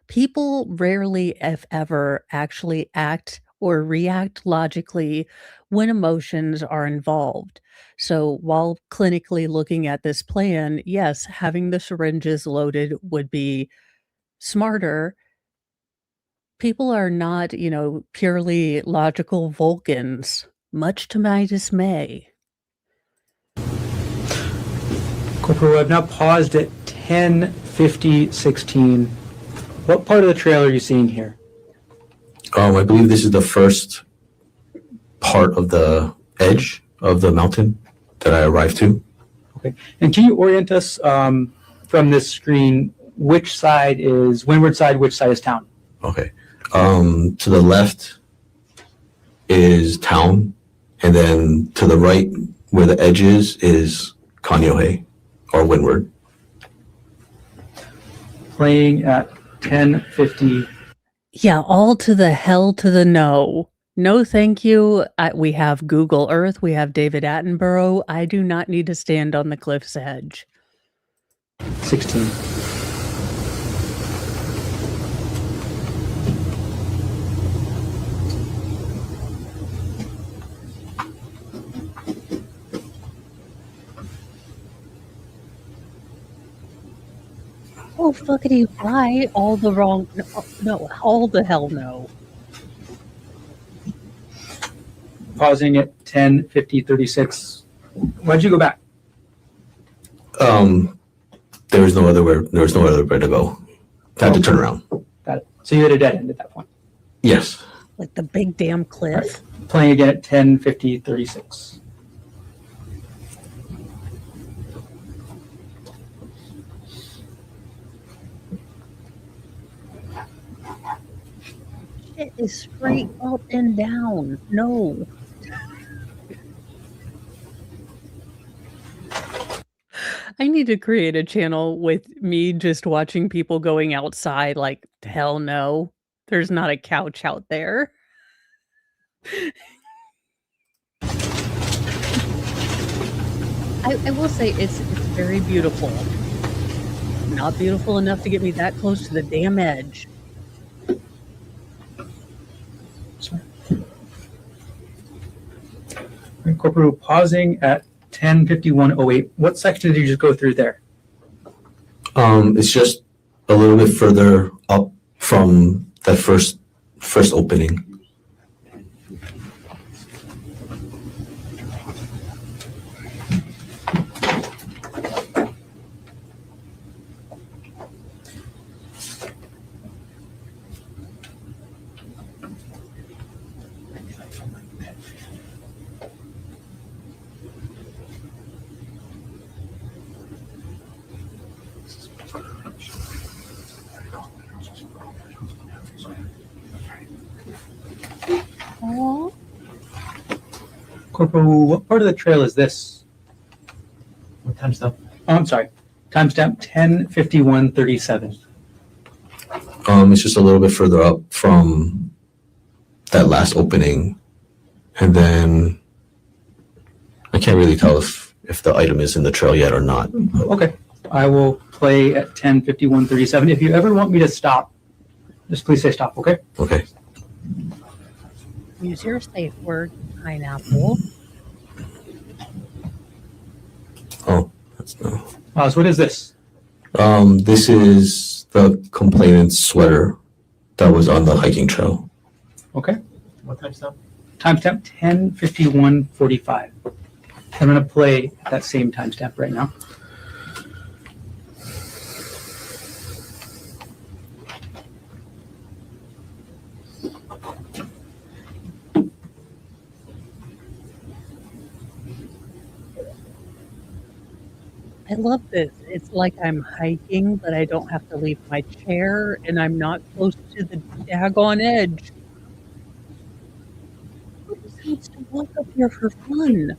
people rarely, if ever, actually act or react logically when emotions are involved. So while clinically looking at this plan, yes, having the syringes loaded would be smarter. People are not, purely logical Vulcans, much to my dismay. Corporal, I've now paused at 10:50:16. What part of the trail are you seeing here? I believe this is the first part of the edge of the mountain that I arrived to. Okay. And can you orient us from this screen, which side is windward side, which side is town? Okay. To the left is town, and then to the right, where the edge is Kaneohe, or windward. Playing at 10:50. Yeah, all to the hell to the no. No, thank you. We have Google Earth. We have David Attenborough. I do not need to stand on the cliff's edge. 16. Oh, fuckity why? All the wrong, no, all the hell no. Pausing at 10:50:36. Why'd you go back? There was no other way to go. Had to turn around. Got it. So you had a dead end at that point. Yes. Like the big damn cliff. Right. Playing again at 10:50:36. It is straight up and down. No. I need to create a channel with me just watching people going outside like, hell no, there's not a couch out there. I will say it's very beautiful. Not beautiful enough to get me that close to the damn edge. Sorry. Right, Corporal, pausing at 10:51:08. What section did you just go through there? It's just a little bit further up from that first opening. Aww. Corporal, what part of the trail is this? What timestamp? Oh, I'm sorry. Timestamp 10:51:37. It's just a little bit further up from that last opening, and then I can't really tell if the item is in the trail yet or not. Okay. I will play at 10:51:37. If you ever want me to stop, just please say stop, okay? Okay. Use your safe word, pineapple. So what is this? This is the complainant's sweater that was on the hiking trail. Okay. What timestamp? Timestamp 10:51:45. I'm going to play that same timestamp right now. I love this. It's like I'm hiking, but I don't have to leave my chair, and I'm not close to the daggone edge. Who decides to walk up here for fun?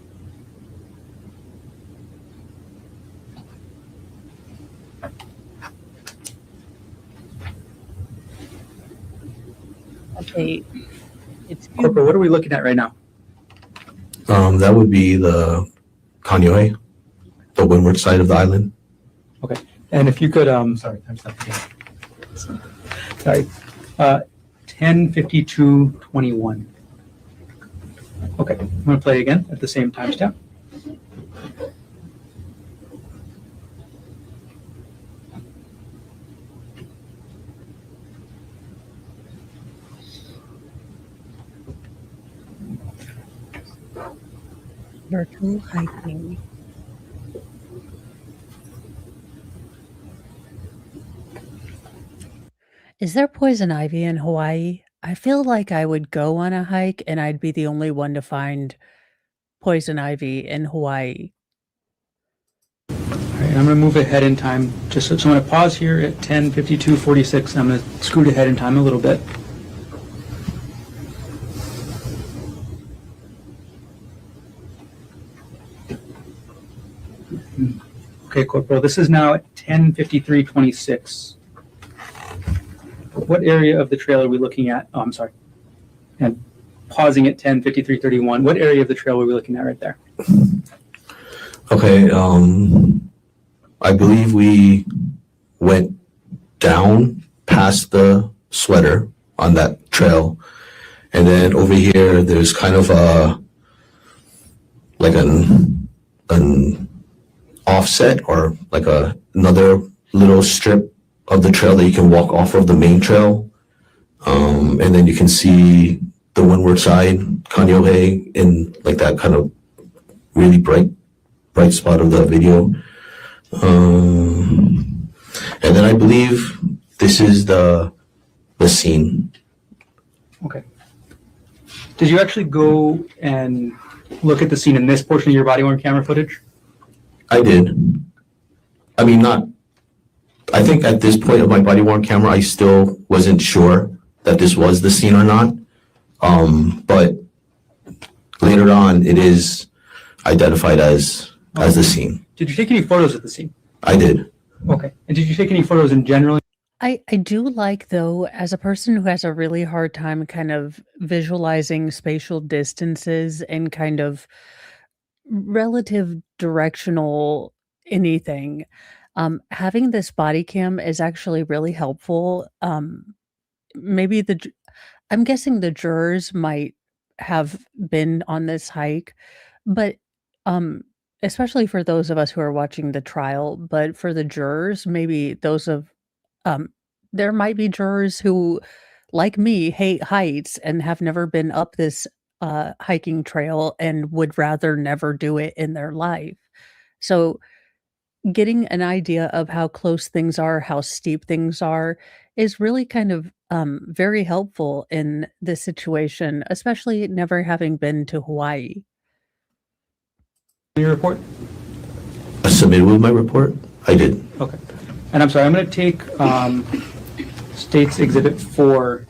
Okay, it's Corporal, what are we looking at right now? That would be the Kaneohe, the windward side of the island. Okay. And if you could, Sorry, timestamp again. sorry, 10:52:21. Okay, I'm going to play again at the same timestamp. virtual hiking. Is there poison ivy in Hawaii? I feel like I would go on a hike and I'd be the only one to find poison ivy in Hawaii. All right, I'm going to move ahead in time. So I'm going to pause here at 10:52:46. I'm going to scoot ahead in time a little bit. Okay, Corporal, this is now at 10:53:26. What area of the trail are we looking at? Oh, I'm sorry. And pausing at 10:53:31. What area of the trail were we looking at right there? Okay, I believe we went down past the sweater on that trail, and then over here there's kind of a like an offset or like another little strip of the trail that you can walk off of the main trail, and then you can see the windward side, Kaneohe, in like that kind of really bright spot of the video. And then I believe this is the scene. Okay. Did you actually go and look at the scene in this portion of your body-worn camera footage? I did. I mean, I think at this point of my body-worn camera, I still wasn't sure that this was the scene or not. But later on, it is identified as the scene. Did you take any photos of the scene? I did. Okay. And did you take any photos in general? I do like, though, as a person who has a really hard time kind of visualizing spatial distances and kind of relative directional anything, having this body cam is actually really helpful. Maybe I'm guessing the jurors might have been on this hike, but especially for those of us who are watching the trial, but for the jurors, maybe there might be jurors who, like me, hate heights and have never been up this hiking trail and would rather never do it in their life. So getting an idea of how close things are, how steep things are, is really kind of very helpful in this situation, especially never having been to Hawaii. Your report? I submitted with my report? I did. Okay. And I'm sorry, I'm going to take State's Exhibit 4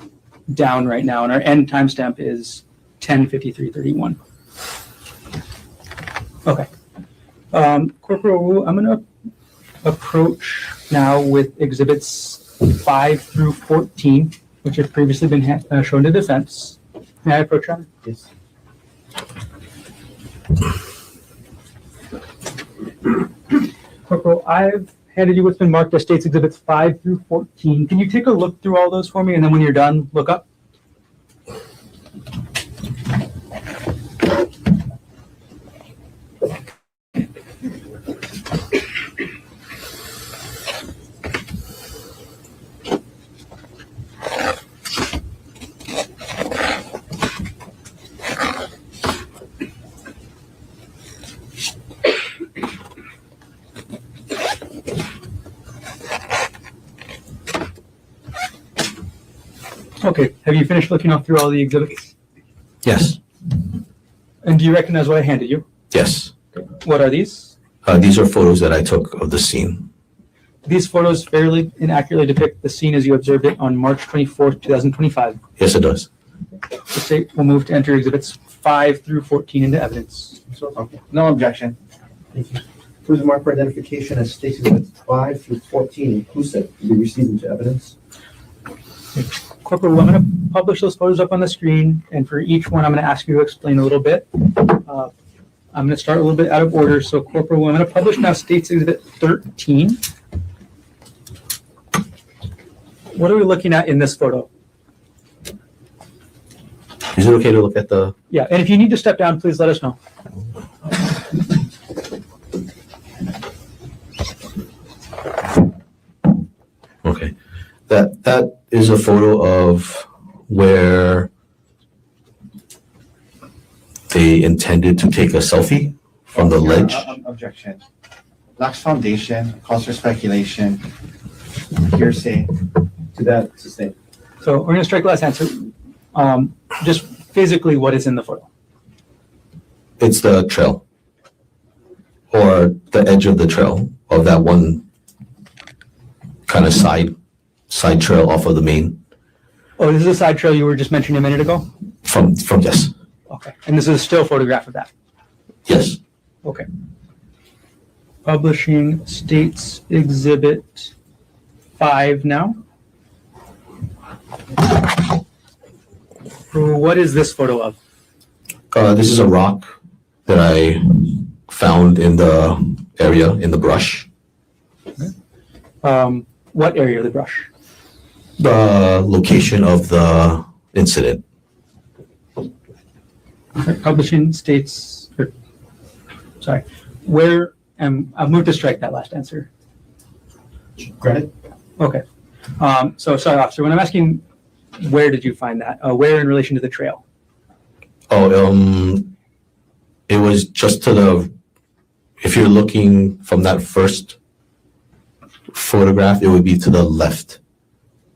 down right now, and our end timestamp is 10:53:31. Okay. Corporal, I'm going to approach now with Exhibits 5 through 14, which have previously been shown to defense. May I approach them? Yes. Corporal, I've handed you what's been marked as State's Exhibits 5 through 14. Can you take a look through all those for me, and then when you're done, look up? Okay, have you finished looking through all the exhibits? Yes. And do you recognize what I handed you? Yes. What are these? These are photos that I took of the scene. These photos fairly and accurately depict the scene as you observed it on March 24th, 2025. Yes, it does. The state will move to enter exhibits 5 through 14 into evidence. Okay, no objection. Thank you. Please mark for identification as Stacy Exhibits 5 through 14 inclusive to be received into evidence. Corporal, I'm going to publish those photos up on the screen, and for each one, I'm going to ask you to explain a little bit. I'm going to start a little bit out of order. So, Corporal, I'm going to publish now State's Exhibit 13. What are we looking at in this photo? Is it okay to look at the? Yeah, and if you need to step down, please let us know. Okay, that is a photo of where they intended to take a selfie from the ledge. Objection. Lacks foundation, calls for speculation, hearsay to that sustain. So we're going to strike last answer. Just physically, what is in the photo? It's the trail, or the edge of the trail of that one kind of side trail off of the main. Oh, this is a side trail you were just mentioning a minute ago? From yes. Okay. And this is a still photograph of that? Yes. Okay. Publishing States Exhibit 5 now. What is this photo of? This is a rock that I found in the area, in the brush. Okay. What area of the brush? The location of the incident. Publishing States, sorry, where, and I'll move to strike that last answer. Granted. Okay. So sorry, officer, when I'm asking where did you find that? Where in relation to the trail? Oh, it was just to the, if you're looking from that first photograph, it would be to the left.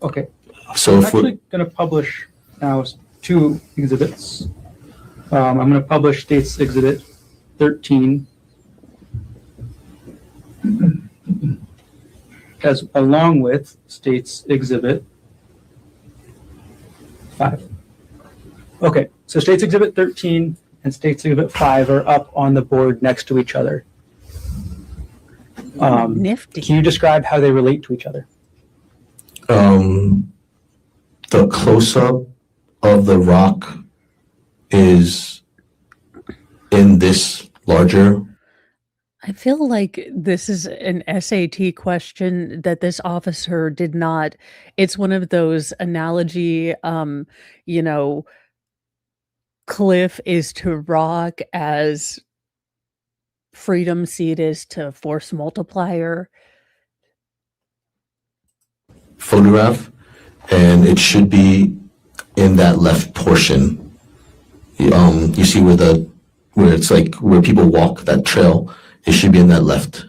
Okay. So I'm if actually going to publish now 2 exhibits. I'm going to publish States Exhibit 13 as along with States Exhibit 5. Okay, so States Exhibit 13 and States Exhibit 5 are up on the board next to each other. Nifty. Can you describe how they relate to each other? The close-up of the rock is in this larger. I feel like this is an SAT question that this officer did not. It's one of those analogy, you know, cliff is to rock as freedom seed is to force multiplier. Photograph, and it should be in that left portion. You see where it's like where people walk that trail. It should be in that left.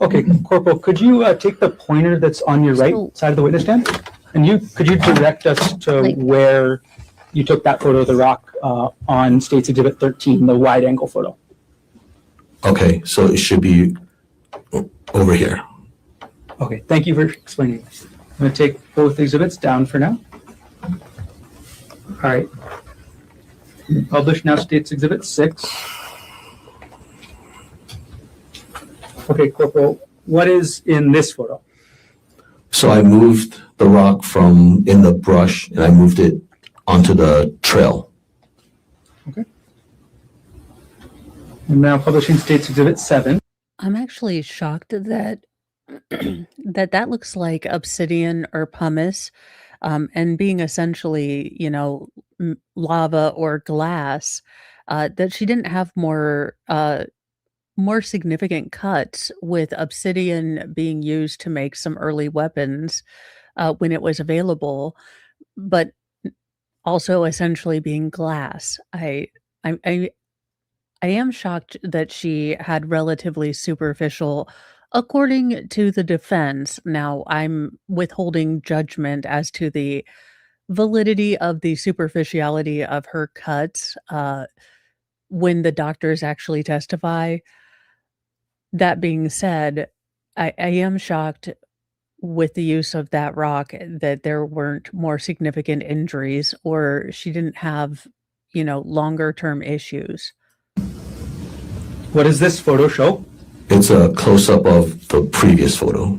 Okay, Corporal, could you take the pointer that's on your right side of the witness stand? And could you direct us to where you took that photo of the rock on States Exhibit 13, the wide angle photo? Okay, so it should be over here. Okay, thank you for explaining. I'm going to take both exhibits down for now. All right. Publish now States Exhibit 6. Okay, Corporal, what is in this photo? So I moved the rock from in the brush and I moved it onto the trail. Okay. And now publishing States Exhibit 7. I'm actually shocked that that looks like obsidian or pumice, and being essentially, you know, lava or glass, that she didn't have more significant cuts, with obsidian being used to make some early weapons when it was available, but also essentially being glass. I am shocked that she had relatively superficial, according to the defense. Now, I'm withholding judgment as to the validity of the superficiality of her cuts when the doctors actually testify. That being said, I am shocked with the use of that rock that there weren't more significant injuries or she didn't have, longer term issues. What does this photo show? It's a close-up of the previous photo.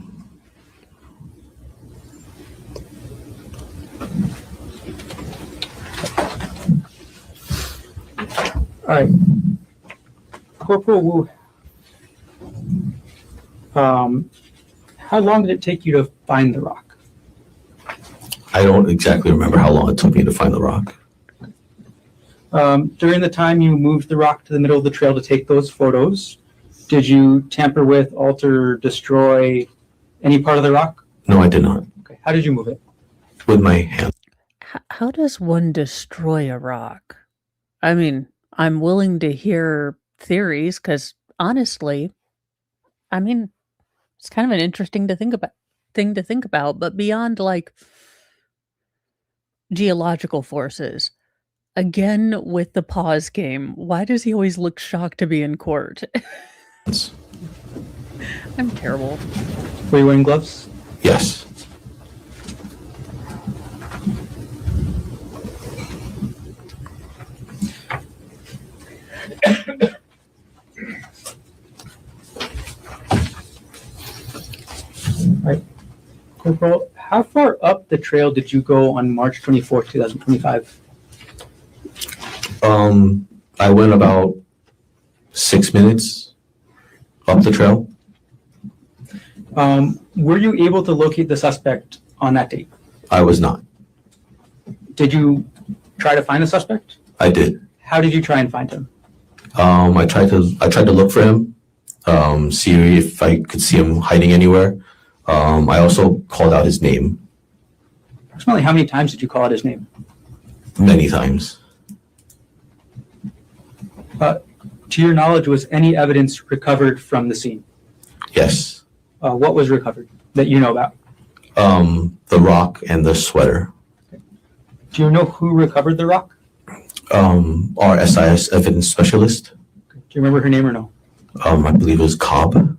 All right. Corporal Wu, how long did it take you to find the rock? I don't exactly remember how long it took me to find the rock. During the time you moved the rock to the middle of the trail to take those photos, did you tamper with, alter, destroy any part of the rock? No, I did not. Okay. How did you move it? With my hand. How does one destroy a rock? I mean, I'm willing to hear theories because honestly, I mean, it's kind of an interesting thing to think about, but beyond like geological forces, again with the pause game, why does he always look shocked to be in court? I'm terrible. Were you wearing gloves? Yes. Right. Corporal, how far up the trail did you go on March 24th, 2025? I went about 6 minutes up the trail. Were you able to locate the suspect on that date? I was not. Did you try to find the suspect? I did. How did you try and find him? I tried to look for him, see if I could see him hiding anywhere. I also called out his name. Approximately how many times did you call out his name? Many times. To your knowledge, was any evidence recovered from the scene? Yes. What was recovered that you know about? The rock and the sweater. Do you know who recovered the rock? Our SIS evidence specialist. Do you remember her name or no? I believe it was Cobb.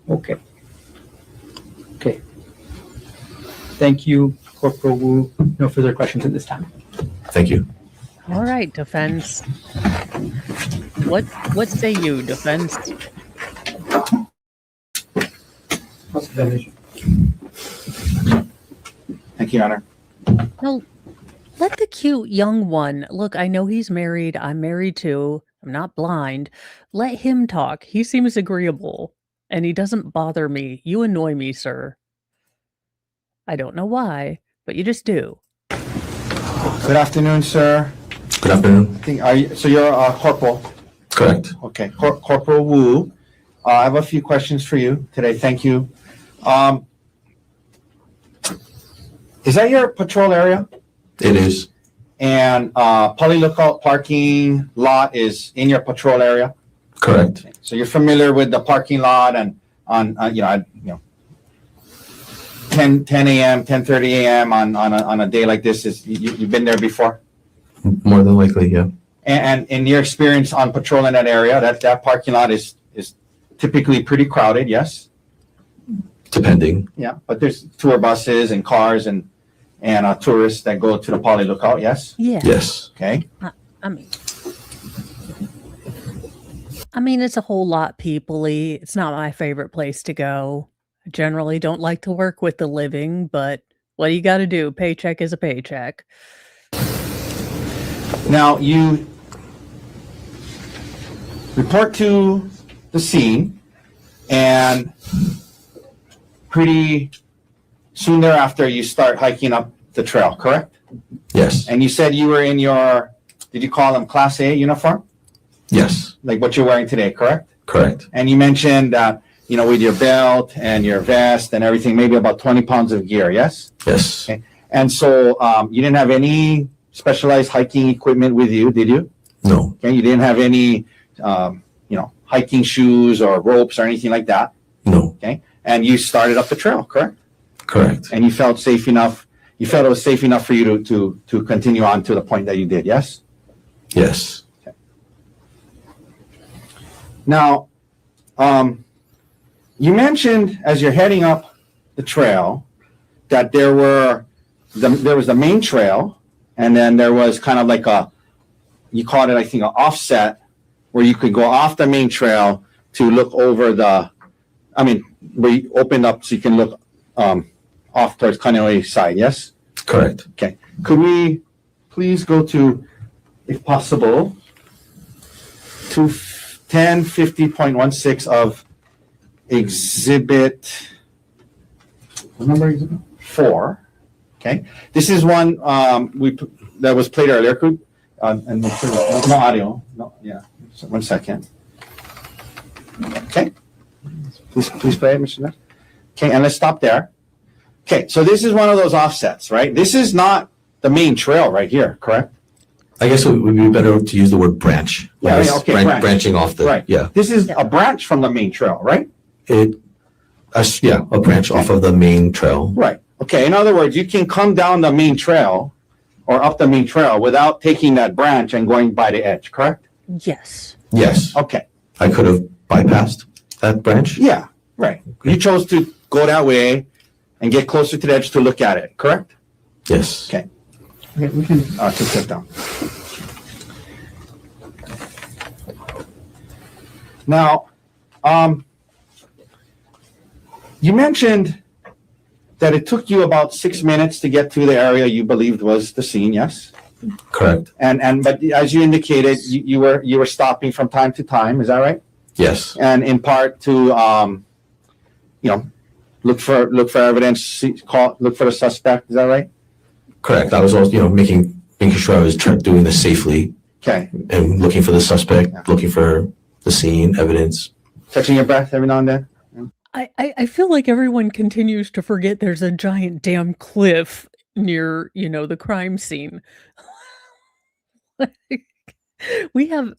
Okay. Okay. Thank you, Corporal Wu. No further questions at this time. Thank you. All right, defense. What say you, defense? Thank you, Your Honor. Now, let the cute young one look. I know he's married. I'm married too. I'm not blind. Let him talk. He seems agreeable, and he doesn't bother me. You annoy me, sir. I don't know why, but you just do. Good afternoon, sir. Good afternoon. So you're a corporal? Correct. Okay, Corporal Wu. I have a few questions for you today. Thank you. Is that your patrol area? It is. And Poly Lookout parking lot is in your patrol area? Correct. So you're familiar with the parking lot and on 10 a.m., 10:30 a.m. on a day like this, you've been there before? More than likely, yeah. And in your experience on patrol in that area, that parking lot is typically pretty crowded, yes? Depending. Yeah, but there's tour buses and cars and tourists that go to the Poly Lookout, yes? Yeah. Yes. Okay. I mean, it's a whole lot people-y. It's not my favorite place to go. I generally don't like to work with the living, but what do you got to do? Paycheck is a paycheck. Now, you report to the scene, and pretty soon thereafter, you start hiking up the trail, correct? Yes. And you said you were in your, did you call them Class A uniform? Yes. Like what you're wearing today, correct? Correct. And you mentioned that, with your belt and your vest and everything, maybe about 20 pounds of gear, yes? Yes. Okay. And so you didn't have any specialized hiking equipment with you, did you? No. Okay. You didn't have any, hiking shoes or ropes or anything like that? No. Okay. And you started up the trail, correct? Correct. And you felt safe enough you felt it was safe enough for you to continue on to the point that you did, yes? Yes. Now, you mentioned as you're heading up the trail that there was the main trail, and then there was kind of like you called it, I think, an offset where you could go off the main trail to look over where you opened up so you can look off towards Kaneohe side, yes? Correct. Okay. Could we please go to, if possible, to 1050.16 of exhibit, what number is it? 4. Okay. This is one that was played earlier. And no audio. No, yeah. So 1 second. Okay. Please play it, Mr. Ness. Okay, and let's stop there. Okay, so this is one of those offsets, right? This is not the main trail right here, correct? I guess it would be better to use the word branch. Yeah, Like okay, branch. branch. Branching off the, Right. yeah. This is a branch from the main trail, right? A branch off of the main trail. Right. Okay, in other words, you can come down the main trail or up the main trail without taking that branch and going by the edge, correct? Yes. Yes. Okay. I could have bypassed that branch. Yeah, right. You chose to go that way and get closer to the edge to look at it, correct? Yes. Okay. Okay, we can take that down. Now, you mentioned that it took you about 6 minutes to get to the area you believed was the scene, yes? Correct. But as you indicated, you were stopping from time to time, is that right? Yes. And in part to look for evidence, look for the suspect, is that right? Correct. I was also, making sure I was doing this safely Okay. and looking for the suspect, looking for the scene, evidence. Touching your breath every now and then? I feel like everyone continues to forget there's a giant damn cliff near, the crime scene. We have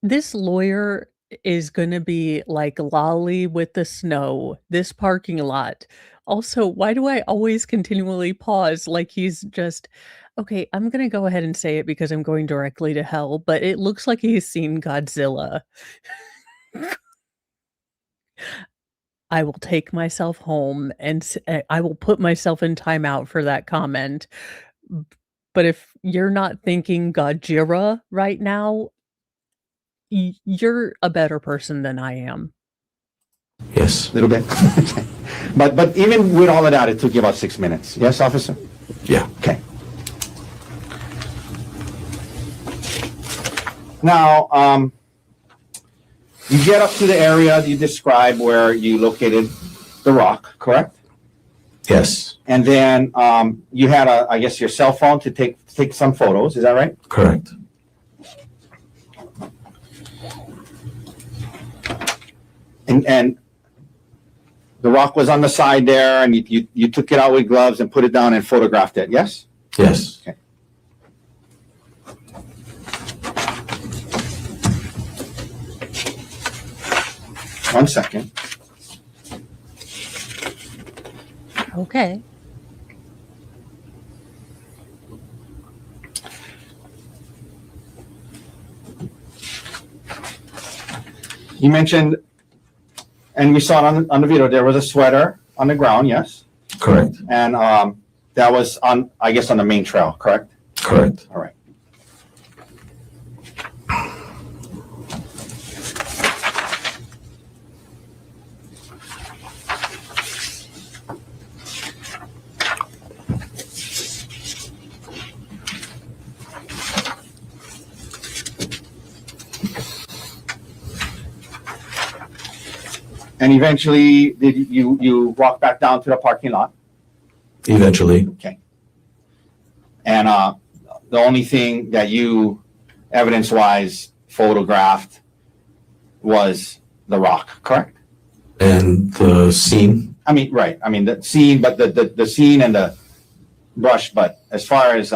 this lawyer is going to be like Lolly with the snow, this parking lot. Also, why do I always continually pause like he's just, okay, I'm going to go ahead and say it because I'm going directly to hell, but it looks like he's seen Godzilla. I will take myself home and I will put myself in timeout for that comment. But if you're not thinking Godzilla right now, you're a better person than I am. Yes. A little bit. But even with all of that, it took you about 6 minutes. Yes, officer? Yeah. Okay. Now, you get up to the area you described where you located the rock, correct? Yes. And then you had, I guess, your cell phone to take some photos. Is that right? Correct. And the rock was on the side there, and you took it out with gloves and put it down and photographed it. Yes? Yes. Okay. One second. Okay. You mentioned, and we saw it on the video, there was a sweater on the ground, yes? Correct. And that was on, I guess, on the main trail, correct? Correct. All right. And eventually, did you walk back down to the parking lot? Eventually. Okay. And the only thing that you, evidence-wise, photographed was the rock, correct? And the scene. I mean, right. I mean, the scene, but the scene and the brush. But as far as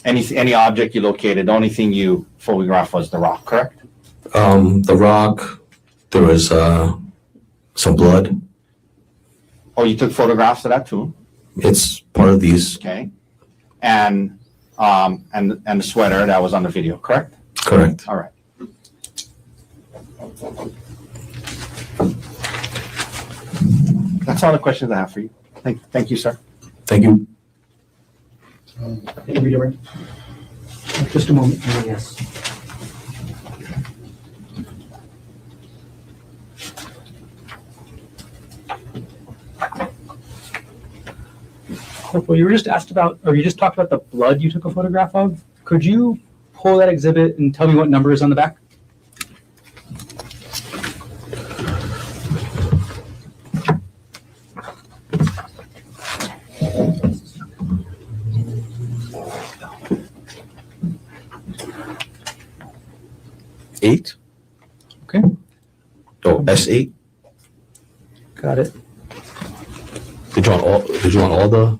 any object you located, the only thing you photographed was the rock, correct? The rock. There was some blood. Oh, you took photographs of that too? It's part of these. Okay. And the sweater that was on the video, correct? Correct. All right. That's all the questions I have for you. Thank you, sir. Thank you. Can you read it right? Just a moment, yes. Corporal, you were just asked about, or you just talked about the blood you took a photograph of. Could you pull that exhibit and tell me what number is on the back? Eight. Okay, Oh, S8. got it. Did you want all the?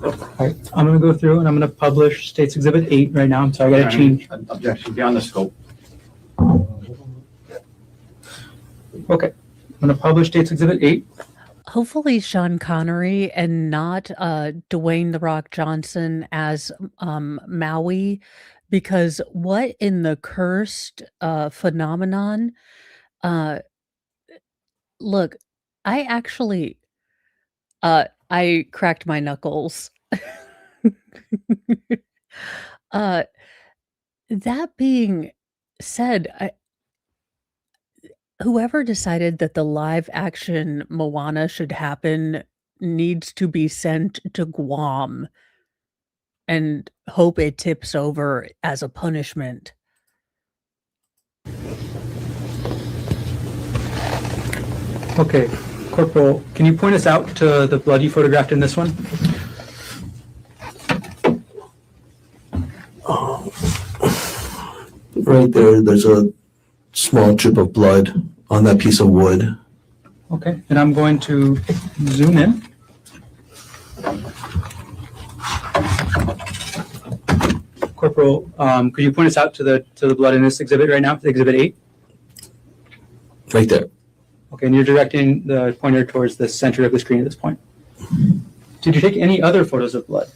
All right, I'm gonna go through and I'm gonna publish States Exhibit 8 right now. I'm sorry, I gotta change. Objection, beyond the scope. Okay, I'm gonna publish States Exhibit 8. Hopefully Sean Connery and not Dwayne The Rock Johnson as Maui, because what in the cursed phenomenon? Look, I actually I cracked my knuckles. That being said, whoever decided that the live action Moana should happen needs to be sent to Guam and hope it tips over as a punishment. Okay, Corporal, can you point us out to the blood you photographed in this one? Right there, there's a small drip of blood on that piece of wood. Okay, and I'm going to zoom in. Corporal, could you point us out to the blood in this exhibit right now, Exhibit 8? Right there. Okay, and you're directing the pointer towards the center of the screen at this point. Did you take any other photos of blood?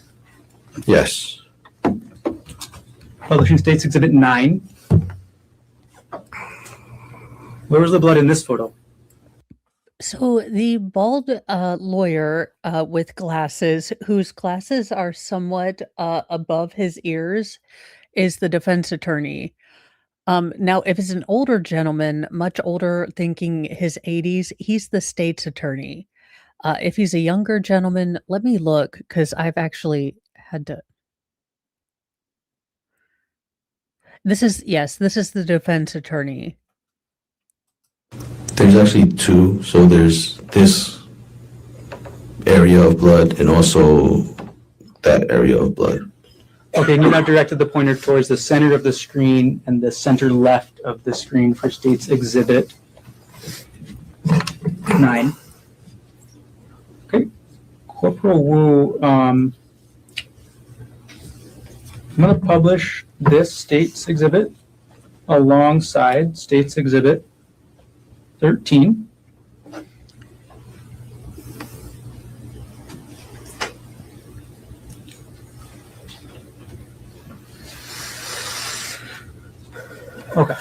Yes. Publishing States Exhibit 9. Where was the blood in this photo? So the bald lawyer with glasses, whose glasses are somewhat above his ears, is the defense attorney. Now, if it's an older gentleman, much older, thinking his 80s, he's the state's attorney. If he's a younger gentleman, let me look, because I've actually had to. This is the defense attorney. There's actually two. So there's this area of blood and also that area of blood. Okay, and you now directed the pointer towards the center of the screen and the center left of the screen for States Exhibit 9. Okay, Corporal Wu, I'm going to publish this States Exhibit alongside States Exhibit 13. Okay.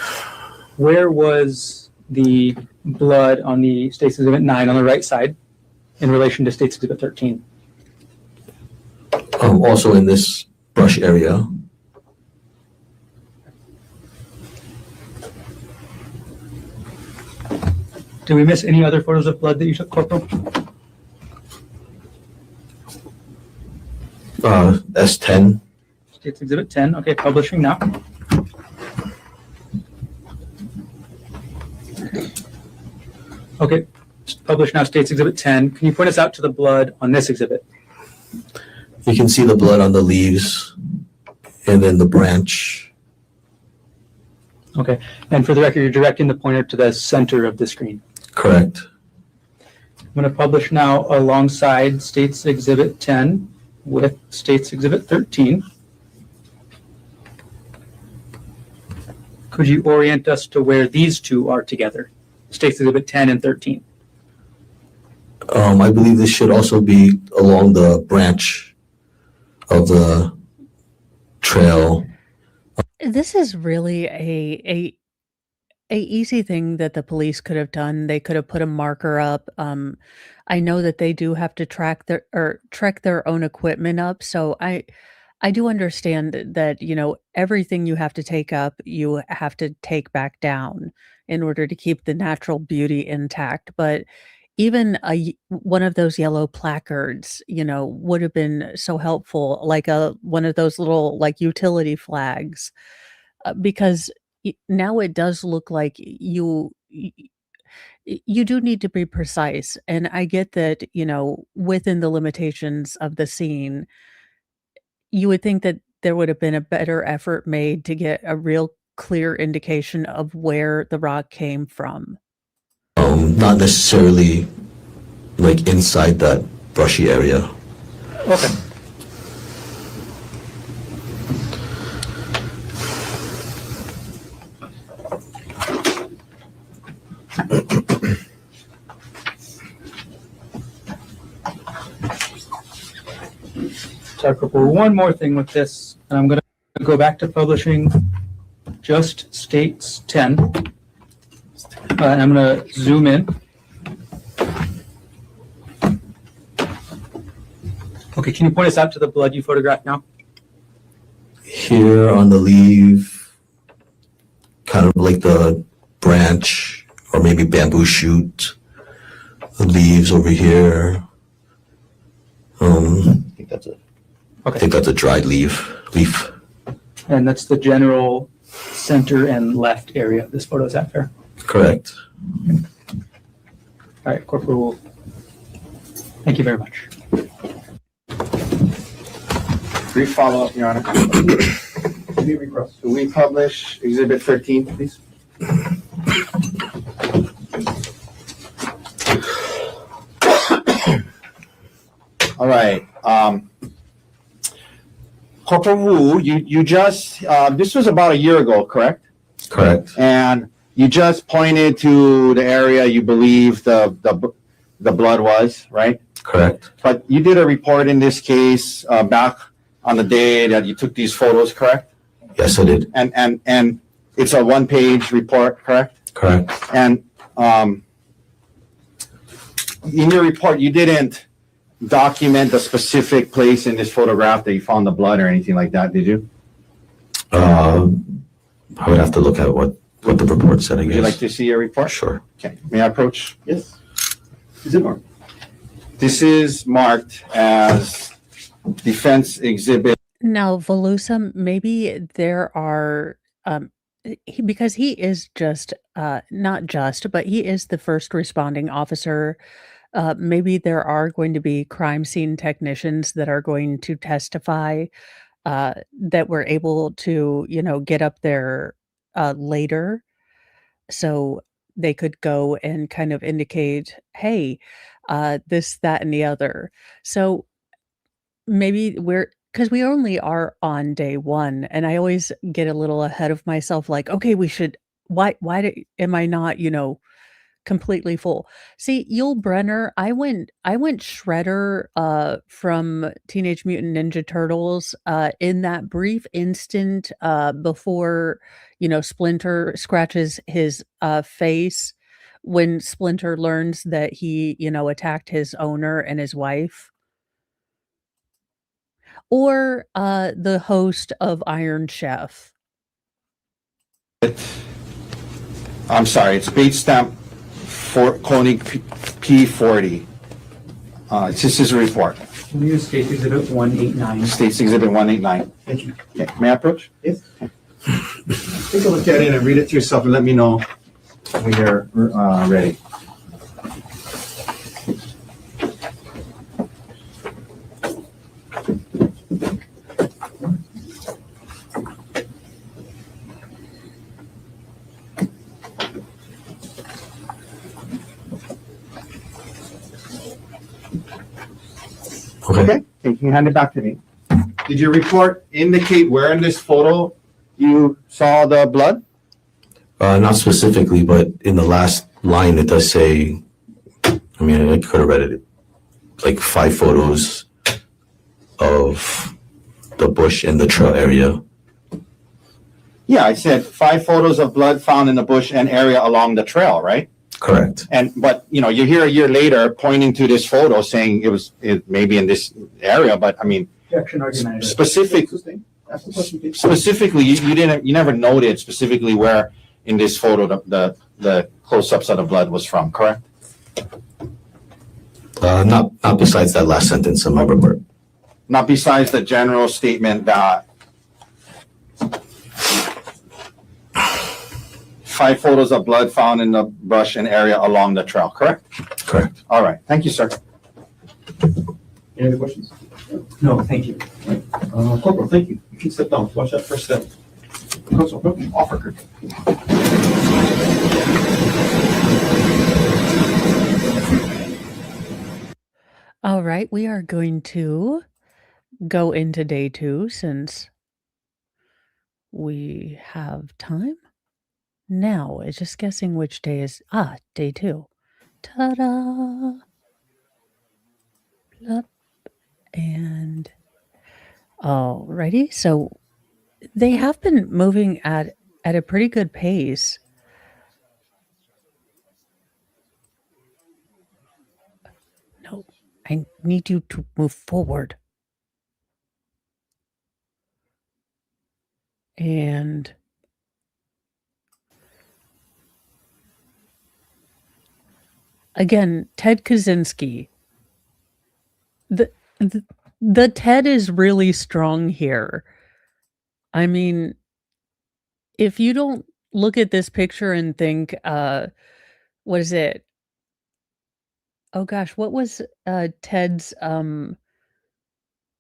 Where was the blood on the States Exhibit 9 on the right side in relation to States Exhibit 13? Also in this brush area. Did we miss any other photos of blood that you took, Corporal? S10. States Exhibit 10. Okay, publishing now. Okay, publish now States Exhibit 10. Can you point us out to the blood on this exhibit? You can see the blood on the leaves and then the branch. Okay, and for the record, you're directing the pointer to the center of the screen. Correct. I'm going to publish now alongside States Exhibit 10 with States Exhibit 13. Could you orient us to where these two are together? States Exhibit 10 and 13. I believe this should also be along the branch of the trail. This is really a easy thing that the police could have done. They could have put a marker up. I know that they do have to trek their own equipment up. So I do understand that, everything you have to take up, you have to take back down in order to keep the natural beauty intact. But even one of those yellow placards, would have been so helpful, like one of those little like utility flags, because now it does look like you do need to be precise. And I get that, within the limitations of the scene, you would think that there would have been a better effort made to get a real clear indication of where the rock came from. Not necessarily like inside that brushy area. Okay. So I propose one more thing with this, and I'm going to go back to publishing just states 10. And I'm going to zoom in. Okay, can you point us out to the blood you photographed now? Here on the leaf, kind of like the branch or maybe bamboo shoot, the leaves over here. I think that's a. Okay. I think that's a dried leaf. And that's the general center and left area of this photo. Is that fair? Correct. All right, Corporal. Thank you very much. Brief follow-up, Your Honor. Do we publish Exhibit 13, please? All right. Corporal Wu, you just, this was about a year ago, correct? Correct. And you just pointed to the area you believe the blood was, right? Correct. But you did a report in this case back on the day that you took these photos, correct? Yes, I did. And it's a one-page report, correct? Correct. And in your report, you didn't document the specific place in this photograph that you found the blood or anything like that, did you? I would have to look at what the report said, I guess. Would you like to see your report? Sure. Okay. May I approach? Yes. Is it marked? This is marked as defense exhibit. Now, Volusa, maybe there are, because he is just, not just, but he is the first responding officer. Maybe there are going to be crime scene technicians that are going to testify that were able to, get up there later. So they could go and kind of indicate, hey, this, that, and the other. So maybe because we only are on day one, and I always get a little ahead of myself, like, okay, why am I not, completely full? See, Yul Brenner, I went Shredder from Teenage Mutant Ninja Turtles in that brief instant before, Splinter scratches his face when Splinter learns that he, attacked his owner and his wife. Or the host of Iron Chef. I'm sorry, it's bait stamp for Koenig P40. This is a report. Can you use States Exhibit 189? States Exhibit 189. Thank you. Okay. May I approach? Yes. Take a look at it and read it to yourself and let me know when you're ready. Okay. Can you hand it back to me? Did your report indicate where in this photo you saw the blood? Not specifically, but in the last line it does say I mean, I could have read it like 5 photos of the bush in the trail area. Yeah, I said 5 photos of blood found in the bush and area along the trail, right? Correct. But you're here a year later pointing to this photo saying it maybe in this area, but I mean, specifically, you never noted specifically where in this photo the close-ups of the blood was from, correct? Not besides that last sentence in my report. Not besides the general statement that 5 photos of blood found in the brush and area along the trail, correct? Correct. All right, thank you, sir. Any other questions? No, thank you. Corporal, thank you. You can step down. Watch that first step. Off record. All right, we are going to go into day 2 since we have time. Now, it's just guessing which day is, day 2. Ta-da! Plop. And, alrighty, so they have been moving at a pretty good pace. No, I need you to move forward. And again, Ted Kaczynski. The Ted is really strong here. I mean, if you don't look at this picture and think, what is it? Oh gosh, what was Ted's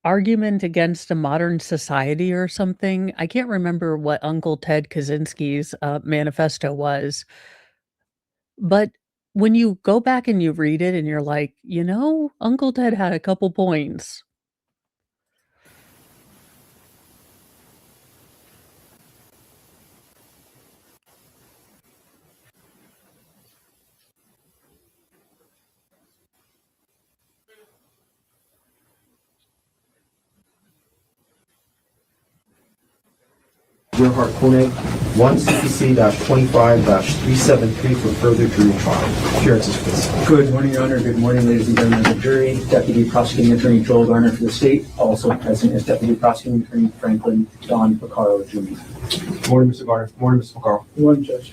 argument against a modern society or something? I can't remember what Uncle Ted Kaczynski's manifesto was. But when you go back and you read it and you're like, Uncle Ted had a couple points. Gerhard Koenig, 1 CPC-25-373 for further jury trial. Appearances, please. Good morning, Your Honor. Good morning, ladies and gentlemen of the jury. Deputy Prosecuting Attorney Joel Garner for the state. Also present is Deputy Prosecuting Attorney Franklin Don Picaro Jr. Morning, Mr. Garner. Morning, Mr. Picaro. Good morning, Judge.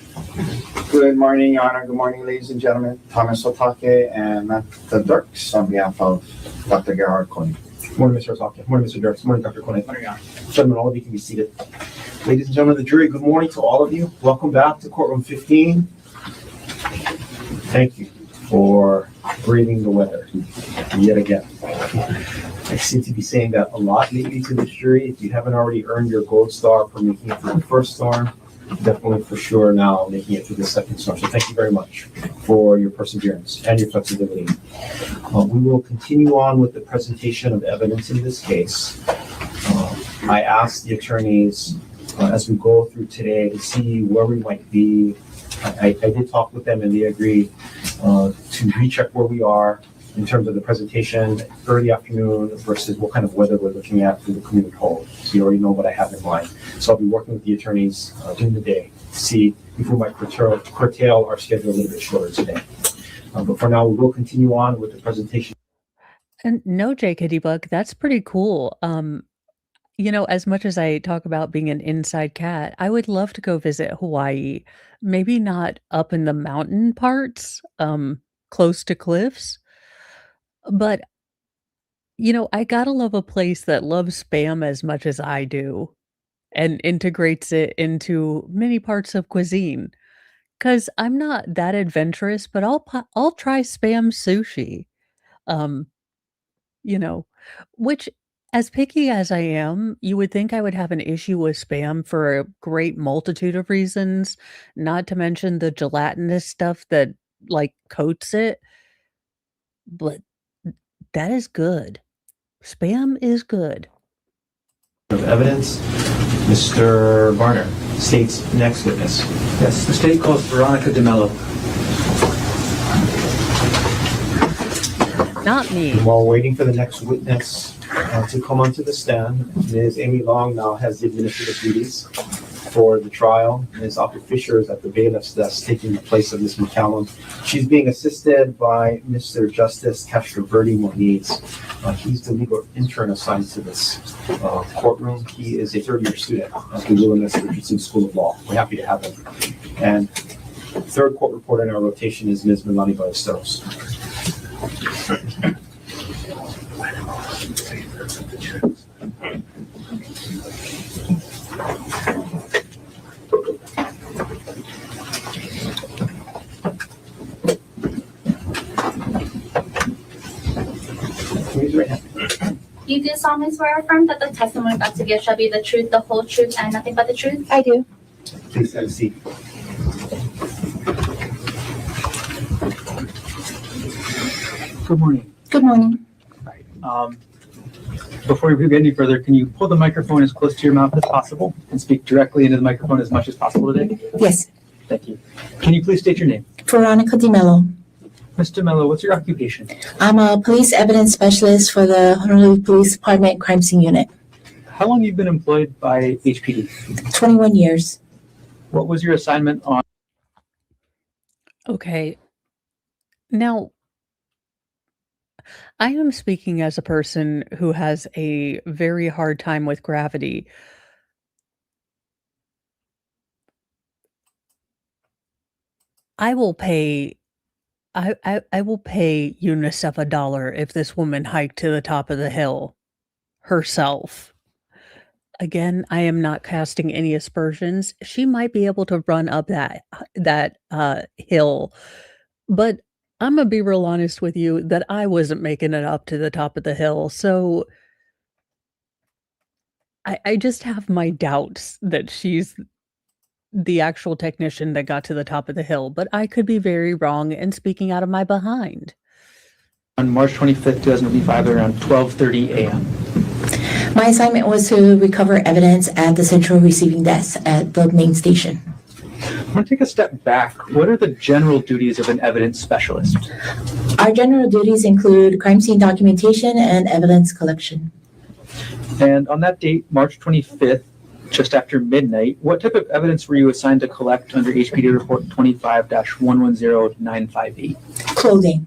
Good morning, Your Honor. Good morning, ladies and gentlemen. Thomas Otake and Matt Dirks on behalf of Dr. Gerhard Koenig. Morning, Mr. Otake. Morning, Mr. Dirks. Morning, Dr. Koenig. Morning, Your Honor. Gentlemen, all of you can be seated. Ladies and gentlemen of the jury, good morning to all of you. Welcome back to courtroom 15. Thank you for braving the weather yet again. I seem to be saying that a lot lately to this jury. If you haven't already earned your gold star for making it through the first storm, definitely for sure now making it through the second storm. So thank you very much for your perseverance and your flexibility. We will continue on with the presentation of evidence in this case. I asked the attorneys as we go through today to see where we might be. I did talk with them and they agreed to recheck where we are in terms of the presentation early afternoon versus what kind of weather we're looking at through the community hall. So you already know what I have in mind. So I'll be working with the attorneys during the day to see if we might curtail our schedule a little bit shorter today. But for now, we will continue on with the presentation. And no, Jay Kittybug, that's pretty cool. As much as I talk about being an inside cat, I would love to go visit Hawaii. Maybe not up in the mountain parts, close to cliffs. But, I gotta love a place that loves Spam as much as I do and integrates it into many parts of cuisine. Because I'm not that adventurous, but I'll try Spam sushi. Which, as picky as I am, you would think I would have an issue with Spam for a great multitude of reasons, not to mention the gelatinous stuff that, coats it. But that is good. Spam is good. Of evidence, Mr. Garner, state's next witness. Yes, the state calls Veronica DeMello. not me. While waiting for the next witness to come onto the stand, Ms. Amy Long now has the administrative duties for the trial. Ms. Alka Fisher is at the bailiff's desk taking the place of Ms. McCallum. She's being assisted by Mr. Justice Castroverdi Moniz. He's the legal intern assigned to this courtroom. He is a third-year student at the Willamette Richardson School of Law. We're happy to have him. And third court reporter in our rotation is Ms. Milani Ballesteros. Please right hand. You do solemnly swear or affirm that the testimony about to give shall be the truth, the whole truth, and nothing but the truth? I do. Please have a seat. Good morning. Good morning. Before we get any further, can you pull the microphone as close to your mouth as possible and speak directly into the microphone as much as possible today? Yes. Thank you. Can you please state your name? Veronica DiMello. Mr. Mello, what's your occupation? I'm a police evidence specialist for the Honolulu Police Department Crime Scene Unit. How long have you been employed by HPD? 21 years. What was your assignment on? Okay. Now, I am speaking as a person who has a very hard time with gravity. I will pay I will pay UNICEF $1 if this woman hiked to the top of the hill herself. Again, I am not casting any aspersions. She might be able to run up that hill, but I'm gonna be real honest with you that I wasn't making it up to the top of the hill. So I just have my doubts that she's the actual technician that got to the top of the hill, but I could be very wrong and speaking out of my behind. On March 25th, 2025, around 12:30 a.m. My assignment was to recover evidence at the central receiving desk at the main station. I want to take a step back. What are the general duties of an evidence specialist? Our general duties include crime scene documentation and evidence collection. And on that date, March 25th, just after midnight, what type of evidence were you assigned to collect under HPD report 25-110958? Clothing.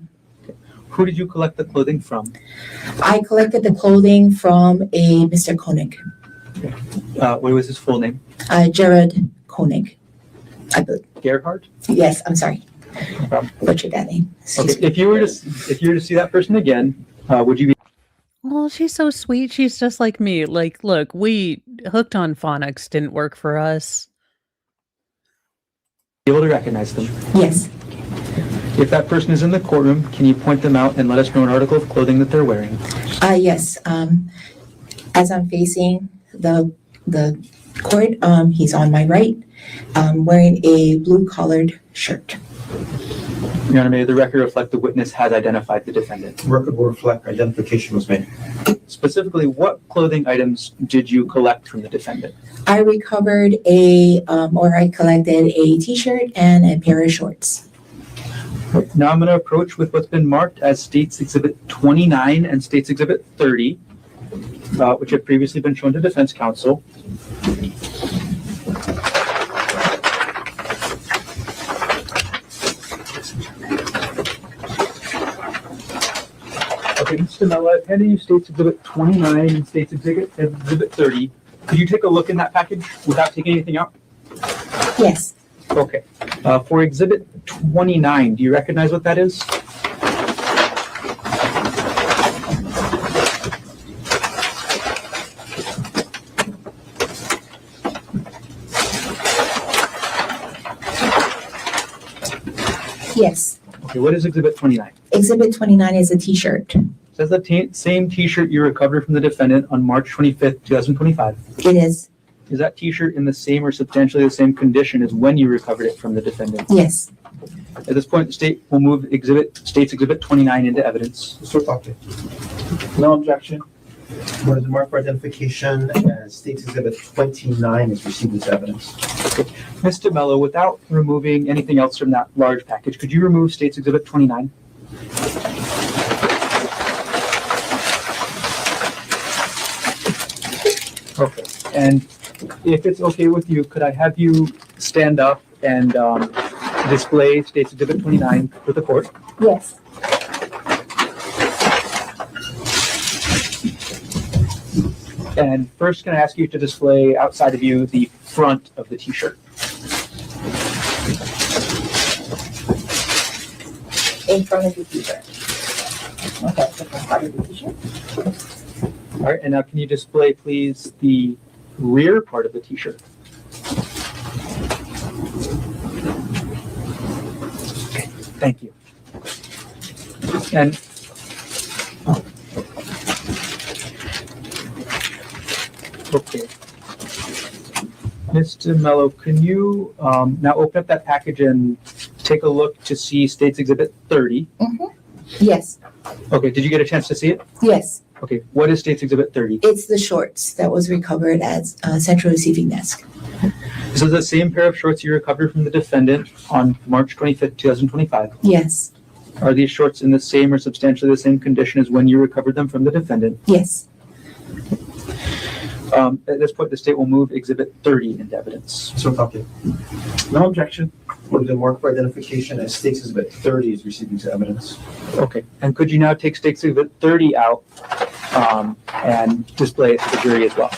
Who did you collect the clothing from? I collected the clothing from a Mr. Koenig, What was his full name? Jared Koenig. I believe. Gerhard? Yes, I'm sorry. No problem. Butchered that name. Okay. If you were to see that person again, would you be Well, she's so sweet. She's just like me. Like, look, we hooked on phonics didn't work for us. able to recognize them? Yes. If that person is in the courtroom, can you point them out and let us know an article of clothing that they're wearing? Yes. As I'm facing the court, he's on my right, wearing a blue collared shirt. Your Honor, may the record reflect the witness has identified the defendant. Record will reflect identification was made. Specifically, what clothing items did you collect from the defendant? I recovered I collected a t-shirt and a pair of shorts. Now I'm going to approach with what's been marked as States Exhibit 29 and States Exhibit 30, which have previously been shown to defense counsel. Okay, Mr. Mella, I've handed you States Exhibit 29 and States Exhibit 30. Could you take a look in that package without taking anything out? Yes. Okay. For Exhibit 29, do you recognize what that is? Yes. Okay, what is Exhibit 29? Exhibit 29 is a t-shirt. Says the same t-shirt you recovered from the defendant on March 25th, 2025. It is. Is that t-shirt in the same or substantially the same condition as when you recovered it from the defendant? Yes. At this point, the state will move State's Exhibit 29 into evidence. No objection. What is the mark for identification as States Exhibit 29 is received as evidence? Okay. Mr. Mello, without removing anything else from that large package, could you remove State's Exhibit 29? Okay. And if it's okay with you, could I have you stand up and display State's Exhibit 29 for the court? Yes. And first, can I ask you to display outside of you the front of the T-shirt? In front of the T-shirt. Okay, the front part of the T-shirt. All right, and now can you display, please, the rear part of the T-shirt? Okay, thank you. And okay, Mr. Mello, can you now open up that package and take a look to see State's Exhibit 30? Mm-hmm. Yes. Okay, did you get a chance to see it? Yes. Okay, what is State's Exhibit 30? It's the shorts that was recovered at Central Receiving Desk. This is the same pair of shorts you recovered from the defendant on March 25th, 2025. Yes. Are these shorts in the same or substantially the same condition as when you recovered them from the defendant? Yes. At this point, the state will move Exhibit 30 into evidence. So, okay. No objection. We'll do mark for identification as State's Exhibit 30 is receiving to evidence. Okay. And could you now take State's Exhibit 30 out and display it to the jury as well?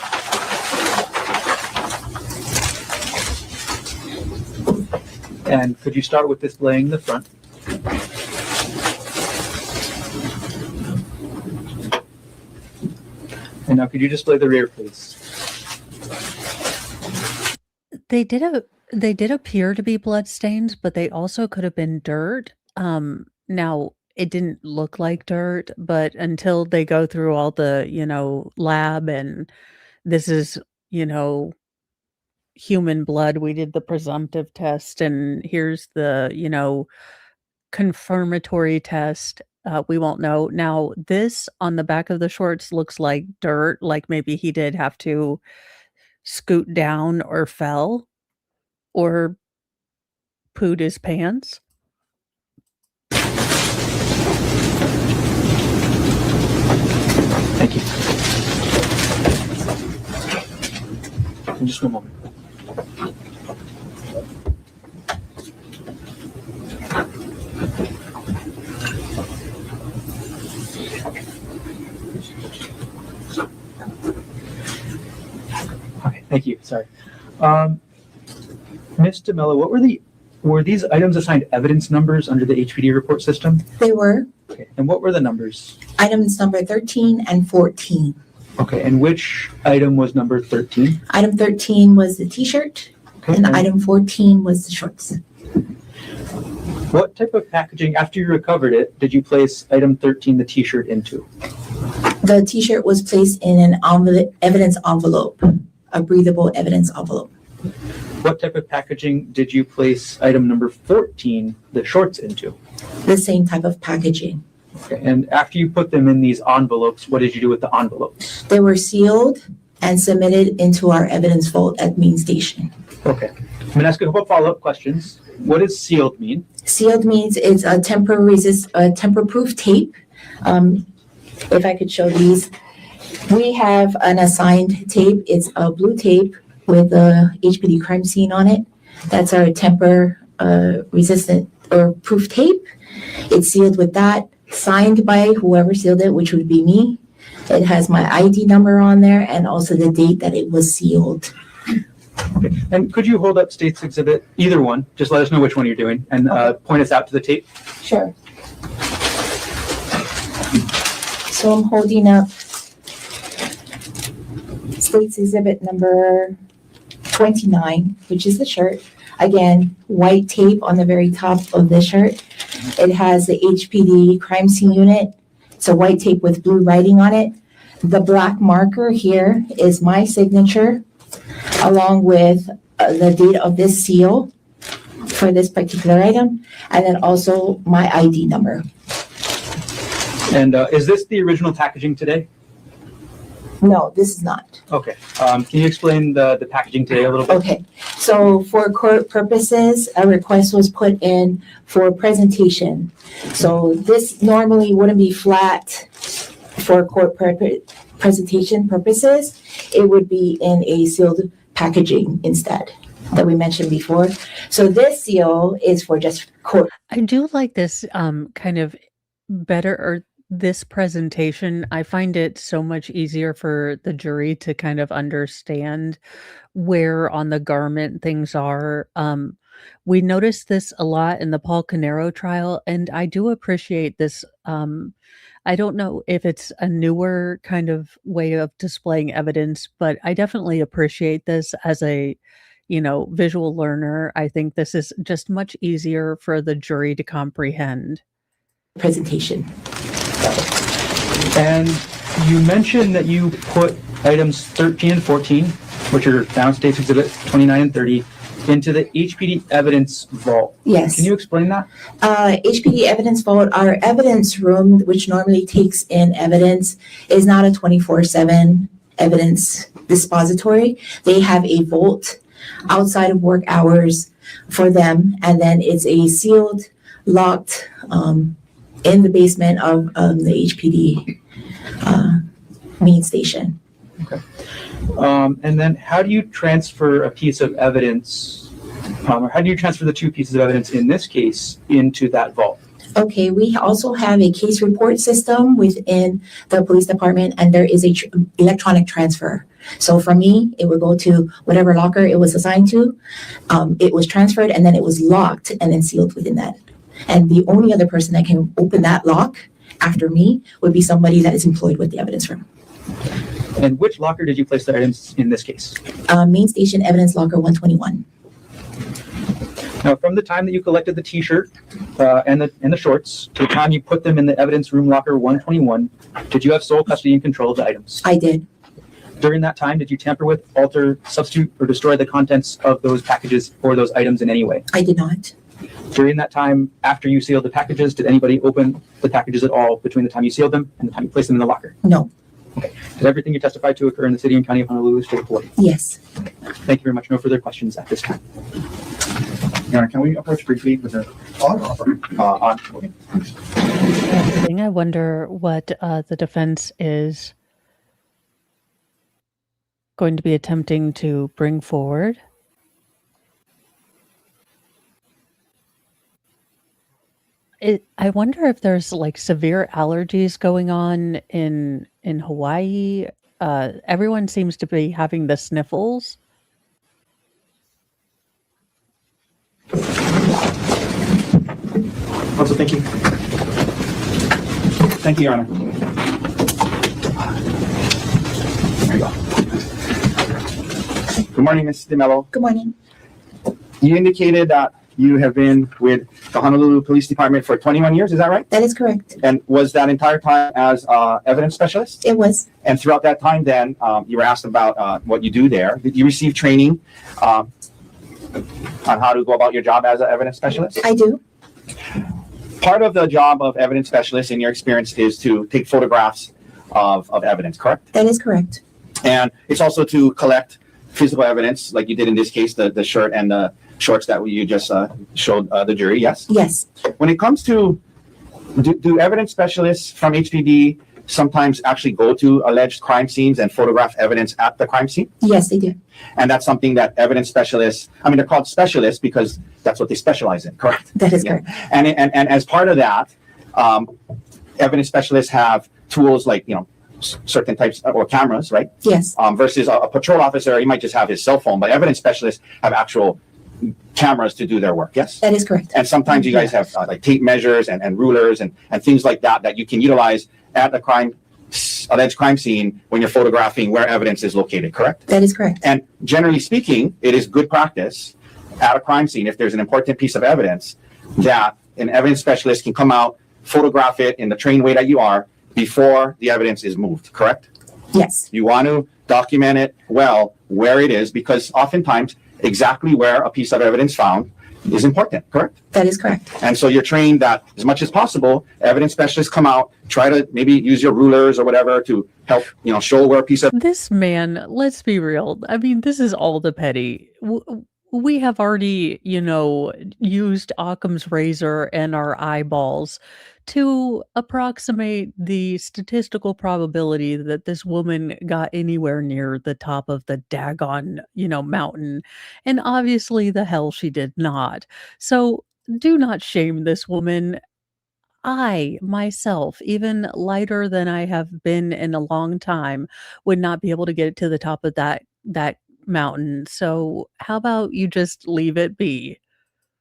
And could you start with displaying the front? And now could you display the rear, please? They did appear to be bloodstains, but they also could have been dirt. Now it didn't look like dirt, but until they go through all the, lab and this is, human blood, we did the presumptive test and here's the, confirmatory test. We won't know. Now, this on the back of the shorts looks like dirt, like maybe he did have to scoot down or fell or pooed his pants. Thank you. In just one moment. Okay, thank you. Sorry. Ms. DeMello, were these items assigned evidence numbers under the HPD report system? They were. Okay, and what were the numbers? Items number 13 and 14. Okay, and which item was number 13? Item 13 was the T-shirt, Okay, and item 14 was the shorts. what type of packaging, after you recovered it, did you place item 13, the T-shirt, into? The T-shirt was placed in an evidence envelope, a breathable evidence envelope. What type of packaging did you place item number 14, the shorts, into? The same type of packaging. Okay, and after you put them in these envelopes, what did you do with the envelopes? They were sealed and submitted into our evidence vault at main station. Okay, I'm going to ask you a couple follow-up questions. What does sealed mean? Sealed means it's a tamper-proof tape. If I could show these. We have an assigned tape. It's a blue tape with a HPD crime scene on it. That's our tamper resistant or proof tape. It's sealed with that, signed by whoever sealed it, which would be me. It has my ID number on there and also the date that it was sealed. Okay. And could you hold up State's Exhibit, either one, just let us know which one you're doing, and point us out to the tape? Sure. So I'm holding up State's Exhibit number 29, which is the shirt. Again, white tape on the very top of the shirt. It has the HPD crime scene unit. It's a white tape with blue writing on it. The black marker here is my signature, along with the date of this seal for this particular item, and then also my ID number. And is this the original packaging today? No, this is not. Okay. Can you explain the packaging today a little bit? Okay, so for court purposes, a request was put in for presentation. So this normally wouldn't be flat for court presentation purposes, it would be in a sealed packaging instead that we mentioned before. So this seal is for just court. I do like this kind of better or this presentation. I find it so much easier for the jury to kind of understand where on the garment things are. We noticed this a lot in the Paul Canero trial, and I do appreciate this. I don't know if it's a newer kind of way of displaying evidence, but I definitely appreciate this as a, visual learner. I think this is just much easier for the jury to comprehend. Presentation. And you mentioned that you put items 13 and 14, which are downstates exhibit 29 and 30, into the HPD evidence vault. Yes. Can you explain that? HPD evidence vault, our evidence room, which normally takes in evidence, is not a 24/7 evidence dispository. They have a vault outside of work hours for them, and then it's a sealed, locked in the basement of the HPD main station. Okay. And then how do you transfer a piece of evidence, or how do you transfer the two pieces of evidence in this case into that vault? Okay, we also have a case report system within the police department, and there is a electronic transfer. So for me, it would go to whatever locker it was assigned to. It was transferred, and then it was locked and then sealed within that. And the only other person that can open that lock after me would be somebody that is employed with the evidence room. And which locker did you place the items in this case? Main station evidence locker 121. Now, from the time that you collected the T-shirt and the shorts to the time you put them in the evidence room locker 121, did you have sole custody and control of the items? I did. During that time, did you tamper with, alter, substitute, or destroy the contents of those packages or those items in any way? I did not. During that time, after you sealed the packages, did anybody open the packages at all between the time you sealed them and the time you placed them in the locker? No. Okay. Did everything you testified to occur in the city and county of Honolulu State Court? Yes. Thank you very much. No further questions at this time. Your Honor, can we approach briefly with the I wonder what the defense is going to be attempting to bring forward. I wonder if there's like severe allergies going on in Hawaii. Everyone seems to be having the sniffles. Also, thank you. Thank you, Your Honor. There you go. Good morning, Ms. DeMello. Good morning. You indicated that you have been with the Honolulu Police Department for 21 years, is that right? That is correct. And was that entire time as evidence specialist? It was. And throughout that time then, you were asked about what you do there. Did you receive training on how to go about your job as an evidence specialist? I do. Part of the job of evidence specialist in your experience is to take photographs of evidence, correct? That is correct. And it's also to collect physical evidence, like you did in this case, the shirt and the shorts that you just showed the jury, yes? Yes. When it comes to, do evidence specialists from HPD sometimes actually go to alleged crime scenes and photograph evidence at the crime scene? Yes, they do. And that's something that evidence specialists, they're called specialists because that's what they specialize in, correct? That is correct. And as part of that, evidence specialists have tools like, certain types or cameras, right? Yes. Versus a patrol officer, he might just have his cell phone, but evidence specialists have actual cameras to do their work, yes? That is correct. And sometimes you guys have like tape measures and rulers and things like that you can utilize at the alleged crime scene when you're photographing where evidence is located, correct? That is correct. And generally speaking, it is good practice at a crime scene, if there's an important piece of evidence, that an evidence specialist can come out, photograph it in the trained way that you are before the evidence is moved, correct? Yes. You want to document it well where it is, because oftentimes exactly where a piece of evidence found is important, correct? That is correct. And so you're trained that as much as possible, evidence specialists come out, try to maybe use your rulers or whatever to help, show where a piece of... This man, let's be real. This is all the petty. we have already, used Occam's razor and our eyeballs to approximate the statistical probability that this woman got anywhere near the top of the daggone, mountain. And obviously, the hell she did not. So do not shame this woman. I myself, even lighter than I have been in a long time, would not be able to get to the top of that mountain. So how about you just leave it be?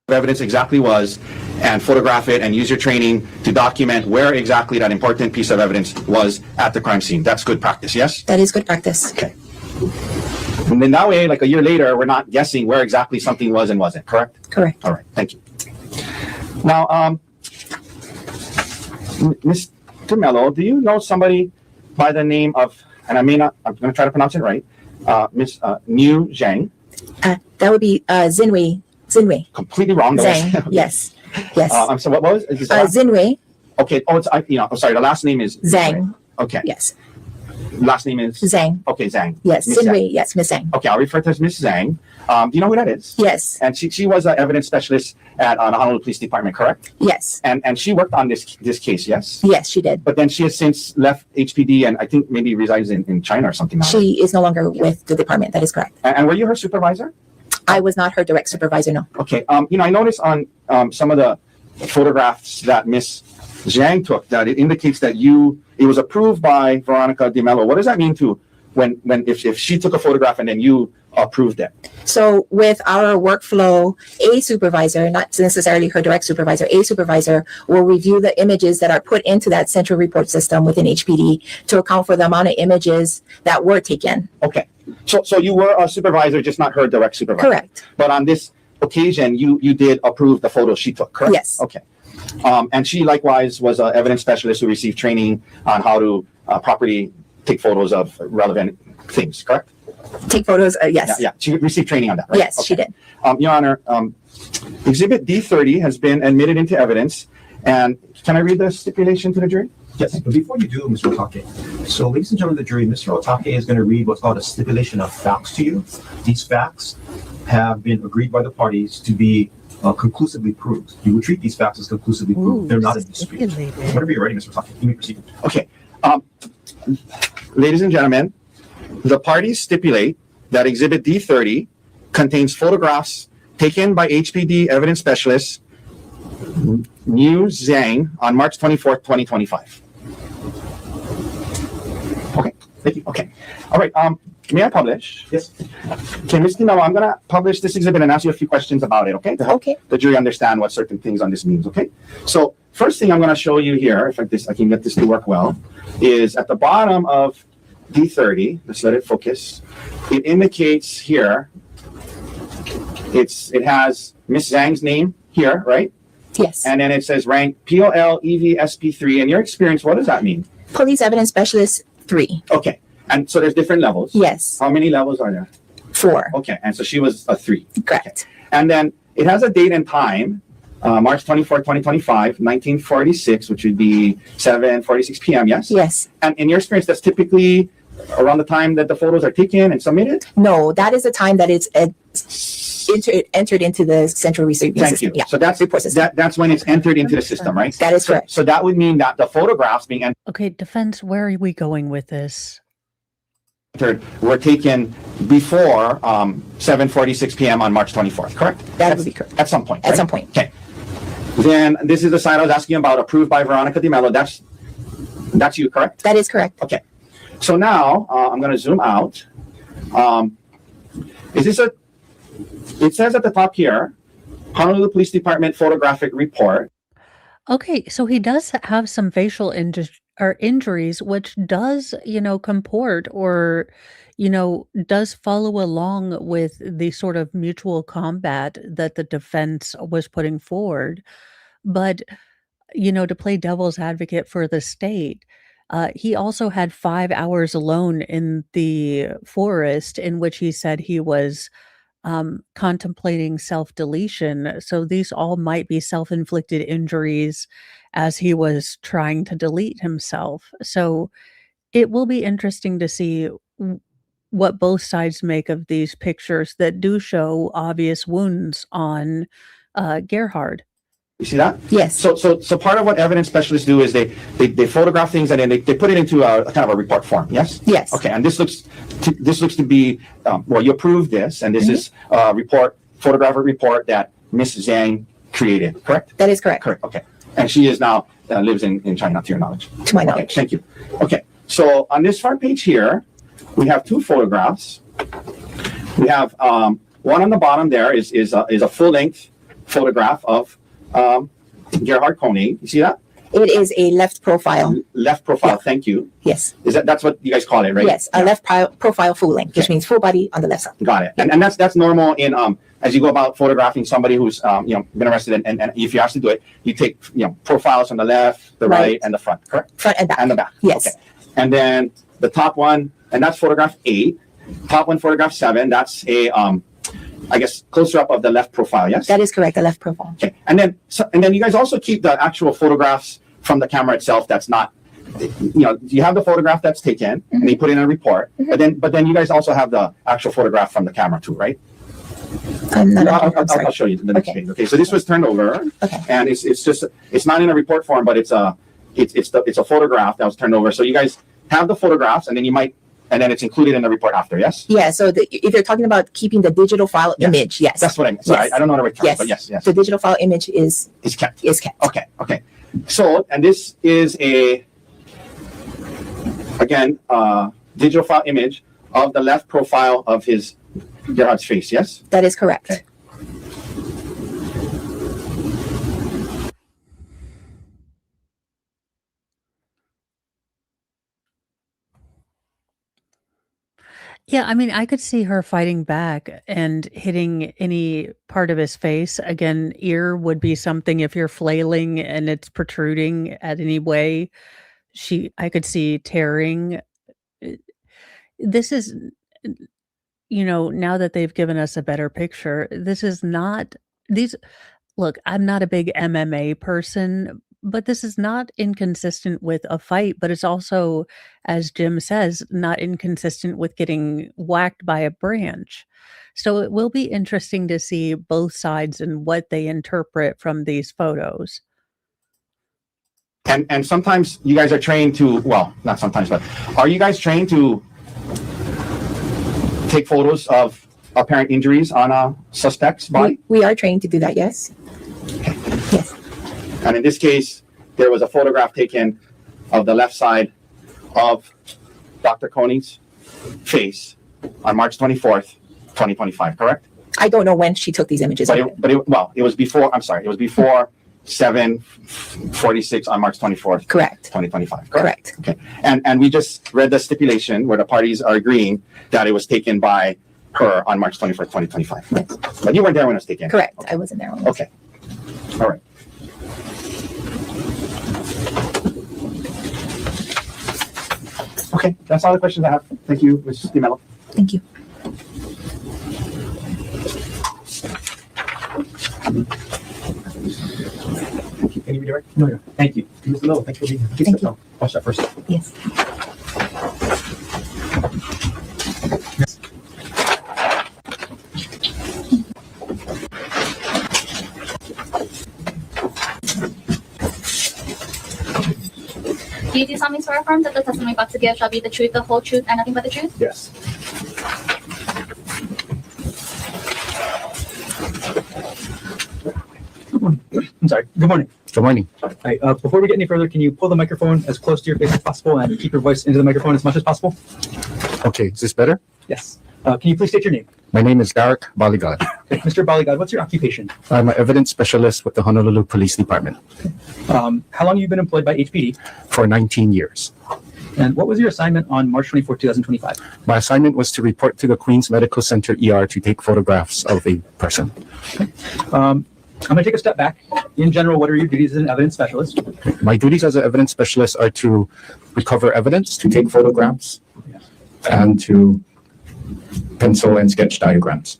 Evidence exactly was, and photograph it and use your training to document where exactly that important piece of evidence was at the crime scene. That's good practice, yes? That is good practice. Okay. And then that way, like a year later, we're not guessing where exactly something was and wasn't, correct? Correct. All right, thank you. Now, Mr. Mello, do you know somebody by the name of, and I'm going to try to pronounce it right, Miss Niu Zhang? That would be Zinwei. Completely wrong. Zhang. Yes. Yes. I'm sorry, what was it? Zinwei. Okay. Oh, it's, I'm sorry, the last name is Zhang. Okay. Yes. Last name is Zhang. Okay, Zhang. Yes. Miss Zinwei. Zhang. Yes, Miss Zhang. Okay, I'll refer to her as Miss Zhang. Do you know who that is? Yes. And she was an evidence specialist at the Honolulu Police Department, correct? Yes. And she worked on this case, yes? Yes, she did. But then she has since left HPD and I think maybe resides in China or something. She is no longer with the department. That is correct. And were you her supervisor? I was not her direct supervisor, no. Okay. I noticed on some of the photographs that Miss Zhang took that it indicates that it was approved by Veronica DeMello. What does that mean to if she took a photograph and then you approved it? So with our workflow, a supervisor, not necessarily her direct supervisor, a supervisor will review the images that are put into that central report system within HPD to account for the amount of images that were taken. Okay. So you were a supervisor, just not her direct supervisor. Correct. But on this occasion, you did approve the photos she took, correct? Yes. Okay. And she likewise was an evidence specialist who received training on how to properly take photos of relevant things, correct? Take photos, yes. Yeah. She received training on that, right? Yes, she did. Your Honor, Exhibit D30 has been admitted into evidence. And can I read the stipulation to the jury? Yes, but before you do, Mr. Otake, so ladies and gentlemen of the jury, Mr. Otake is going to read what's called a stipulation of facts to you. These facts have been agreed by the parties to be conclusively proved. You will treat these facts as conclusively proved. They're not in dispute. Whenever you're ready, Mr. Otake, you may proceed. Okay. Ladies and gentlemen, the parties stipulate that Exhibit D30 contains photographs taken by HPD evidence specialist Niu Zhang on March 24th, 2025. Okay, thank you. Okay. All right. May I publish? Yes. Okay, Ms. DeMello, I'm going to publish this exhibit and ask you a few questions about it, okay? To help the jury understand what certain things on this means, okay? So, first thing I'm going to show you here, if I can get this to work well, is at the bottom of D30, let's let it focus. It indicates here, it has Miss Zhang's name here, right? Yes. And then it says rank POL-EVSP3. In your experience, what does that mean? Police Evidence Specialist 3. Okay. And so there's different levels. Yes. How many levels are there? 4. Okay. And so she was a 3. Correct. Okay. And then it has a date and time, March 24, 2025, 1946, which would be 7:46 p.m., yes? Yes. And in your experience, that's typically around the time that the photos are taken and submitted? No, that is the time that it's entered into the central receiving Thank system. you. Yeah. So that's when it's entered into the system, right? That is correct. So that would mean that the photographs being Okay, defense, where are we going with this? entered were taken before 7:46 p.m. on March 24th, correct? That would be correct. At some point. At right? some point. Okay. Then this is the side I was asking about, approved by Veronica DeMello. That's you, correct? That is correct. Okay. So now I'm going to zoom out. It says at the top here, Honolulu Police Department photographic report. Okay, so he does have some facial injuries, which does, comport or, does follow along with the sort of mutual combat that the defense was putting forward. But, to play devil's advocate for the state, he also had 5 hours alone in the forest in which he said he was contemplating self-deletion. So these all might be self-inflicted injuries as he was trying to delete himself. So it will be interesting to see what both sides make of these pictures that do show obvious wounds on Gerhard. You see that? Yes. So part of what evidence specialists do is they photograph things and then they put it into a kind of a report form. Yes. Yes. Okay. And this looks to be well, you approved this, and this is a photographic report that Miss Zhang created. Correct. That is correct. Correct. Okay. And she is now lives in China, to your knowledge. To my Okay, knowledge. thank you. Okay. So on this front page here, we have two photographs. We have one on the bottom there is a full length photograph of Gerhard Koenig. You see that? It is a left profile. Left profile. Yeah. Thank you. Yes. That's what you guys call it, right? Yes. A left profile full length, which means full body on the left side. Got it. And that's normal in as you go about photographing somebody who's been arrested, and if you have to do it, you take profiles on the left, the right, and the front. Correct. Front and back. And the back. Yes. Okay. And then the top one, and that's photograph 8. Top one, photograph 7. That's a I guess closer up of the left profile. Yes. That is correct. The left profile. Okay. And then you guys also keep the actual photographs from the camera itself. That's not, you have the photograph that's taken and you put in a report, but then you guys also have the actual photograph from the camera too, right? I'll show you the next page. Okay. So this was turned over, and it's not in a report form, but it's a photograph that was turned over. So you guys have the photographs, and then it's included in the report after. Yes. Yeah. So if you're talking about keeping the digital file image, yes. That's what I mean. So I don't know the right term, but yes. The digital file image is kept. Okay. So, and this is again, digital file image of the left profile of Gerhard's face, yes? That is correct. Okay. Yeah, I mean, I could see her fighting back and hitting any part of his face. Again, ear would be something if you're flailing and it's protruding at any way. I could see tearing. This is, now that they've given us a better picture, this is not look, I'm not a big MMA person, but this is not inconsistent with a fight, but it's also, as Jim says, not inconsistent with getting whacked by a branch. So it will be interesting to see both sides and what they interpret from these photos. And sometimes you guys are trained to, well, not sometimes, but are you guys trained to take photos of apparent injuries on a suspect's body? We are trained to do that, yes. Okay. Yes. And in this case, there was a photograph taken of the left side of Dr. Koenig's face on March 24th, 2025, correct? I don't know when she took these images. But it was before, I'm sorry, it was before 7:46 on March 24th, correct. 2025, correct? Okay. And we just read the stipulation where the parties are agreeing that it was taken by her on March 24th, 2025. Yes. But you weren't there when it was taken. Correct. Okay. I wasn't there. When Okay. All right. Okay, that's all the questions I have. Thank you, Ms. DiMello. Thank you. Thank you. Any redirect? No. Thank you. Ms. DiMello, thanks for being here. Thank you. Watch that first. Yes. Do you solemnly swear or affirm that the testimony about to give shall be the truth, the whole truth, and nothing but the truth? Yes. I'm sorry. Good morning. Good morning. All right, before we get any further, can you pull the microphone as close to your face as possible and keep your voice into the microphone as much as possible? Okay, is this better? Yes. Can you please state your name? My name is Derek Baligad. Okay, Mr. Baligad, what's your occupation? I'm an evidence specialist with the Honolulu Police Department How long have you been employed by HPD? for 19 years. And what was your assignment on March 24, 2025? My assignment was to report to the Queens Medical Center ER to take photographs of a person. I'm going to take a step back. In general, what are your duties as an evidence specialist? My duties as an evidence specialist are to recover evidence, to take photographs, and to pencil and sketch diagrams.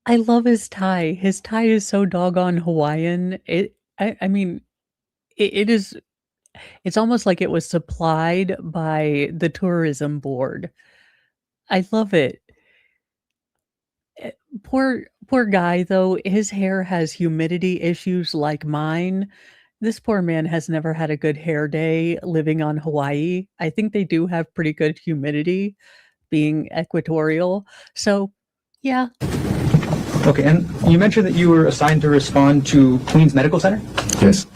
I love his tie. His tie is so doggone Hawaiian. I mean, it is, it's almost like it was supplied by the tourism board. I love it. Poor guy, though, his hair has humidity issues like mine. This poor man has never had a good hair day living on Hawaii. I think they do have pretty good humidity being equatorial. So, yeah. Okay, and you mentioned that you were assigned to respond to Queens Medical Center? Yes.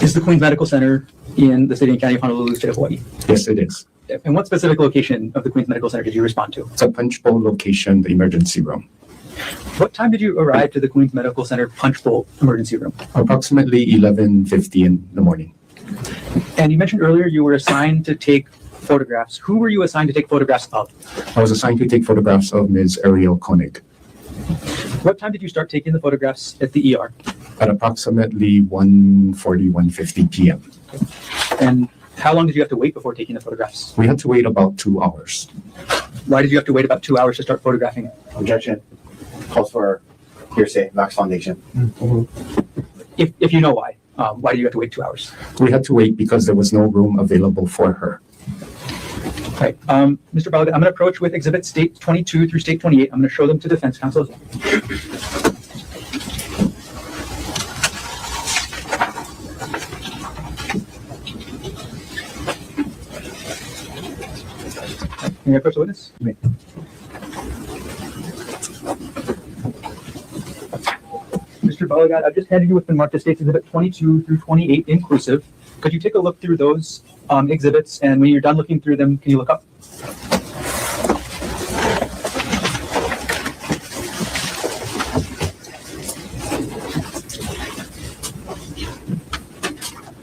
Is the Queens Medical Center in the city and county of Honolulu, state of Hawaii? Yes, it is. And what specific location of the Queens Medical Center did you respond to? It's a punch bowl location, the emergency room. What time did you arrive to the Queens Medical Center punch bowl emergency room? Approximately 11:50 in the morning. And you mentioned earlier you were assigned to take photographs. Who were you assigned to take photographs of? I was assigned to take photographs of Ms. Ariel Koenig What time did you start taking the photographs at the ER? at approximately 1:40, 1:50 p.m. And how long did you have to wait before taking the photographs? We had to wait about 2 hours. Why did you have to wait about 2 hours to start photographing? Objection. Calls for hearsay, Max Foundation. If you know why do you have to wait 2 hours? We had to wait because there was no room available for her. Right. Mr. Balaga, I'm going to approach with exhibit state 22 through state 28. I'm going to show them to defense counsel as well. Can you approach the witness? You may. Mr. Balagat, I've just handed you with the marked states exhibit 22 through 28 inclusive. Could you take a look through those exhibits, and when you're done looking through them, can you look up?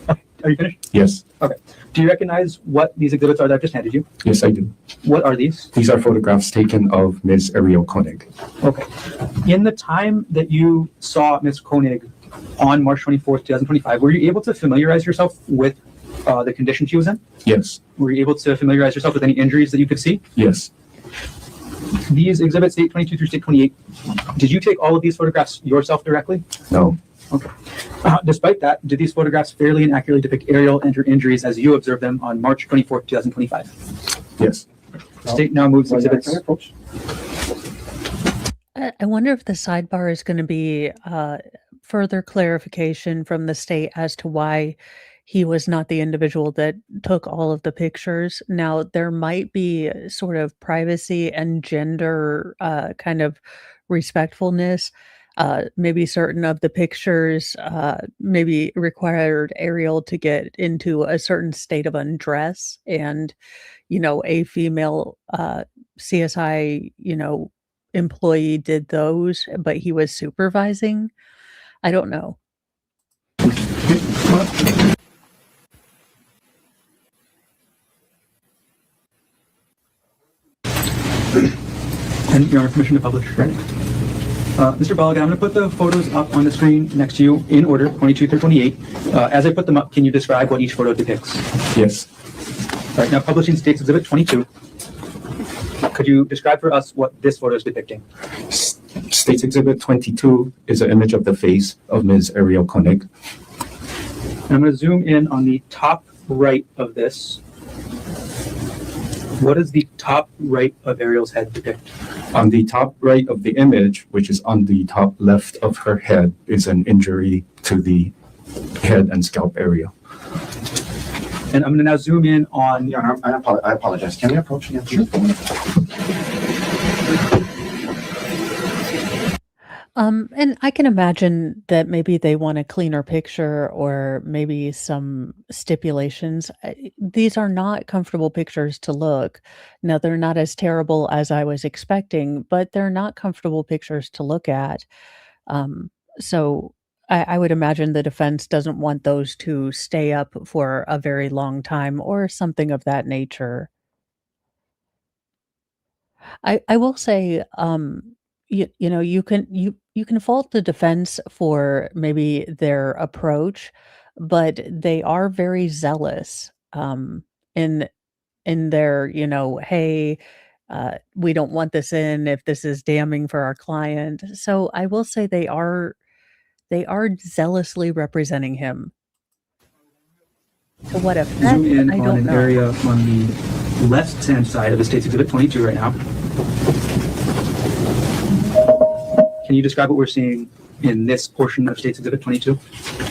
Okay. Are you finished? Yes. Okay. Do you recognize what these exhibits are that I've just handed you? Yes, I do. What are these? These are photographs taken of Ms. Ariel Koenig. Okay. In the time that you saw Ms. Koenig on March 24th, 2025, were you able to familiarize yourself with the condition she was in? Yes. Were you able to familiarize yourself with any injuries that you could see? Yes. These exhibits, state 22 through state 28, did you take all of these photographs yourself directly? No. Okay. Despite that, did these photographs fairly and accurately depict Ariel and her injuries as you observed them on March 24th, 2025? Yes. The state now moves exhibits. I wonder if the sidebar is going to be further clarification from the state as to why he was not the individual that took all of the pictures. Now, there might be sort of privacy and gender kind of respectfulness. Maybe certain of the pictures maybe required Ariel to get into a certain state of undress, and a female CSI employee did those, but he was supervising. I don't know. And your permission to publish, right? Mr. Balagan, I'm going to put the photos up on the screen next to you in order, 22 through 28. As I put them up, can you describe what each photo depicts? Yes. All right, now publishing states exhibit 22. Could you describe for us what this photo is depicting? States exhibit 22 is an image of the face of Ms. Ariel Koenig. And I'm going to zoom in on the top right of this. What does the top right of Ariel's head depict? On the top right of the image, which is on the top left of her head, is an injury to the head and scalp area. And I'm going to now zoom in on... Yeah, I apologize. Can we approach again? Sure. And I can imagine that maybe they want a cleaner picture or maybe some stipulations. These are not comfortable pictures to look. Now, they're not as terrible as I was expecting, but they're not comfortable pictures to look at. So I would imagine the defense doesn't want those to stay up for a very long time or something of that nature. I will say, you can fault the defense for maybe their approach, but they are very zealous in their, hey, we don't want this in if this is damning for our client. So I will say they are zealously representing him. To what effect? Zoom in I on don't an know. area on the left-hand side of the State's Exhibit 22 right now. Can you describe what we're seeing in this portion of State's Exhibit 22?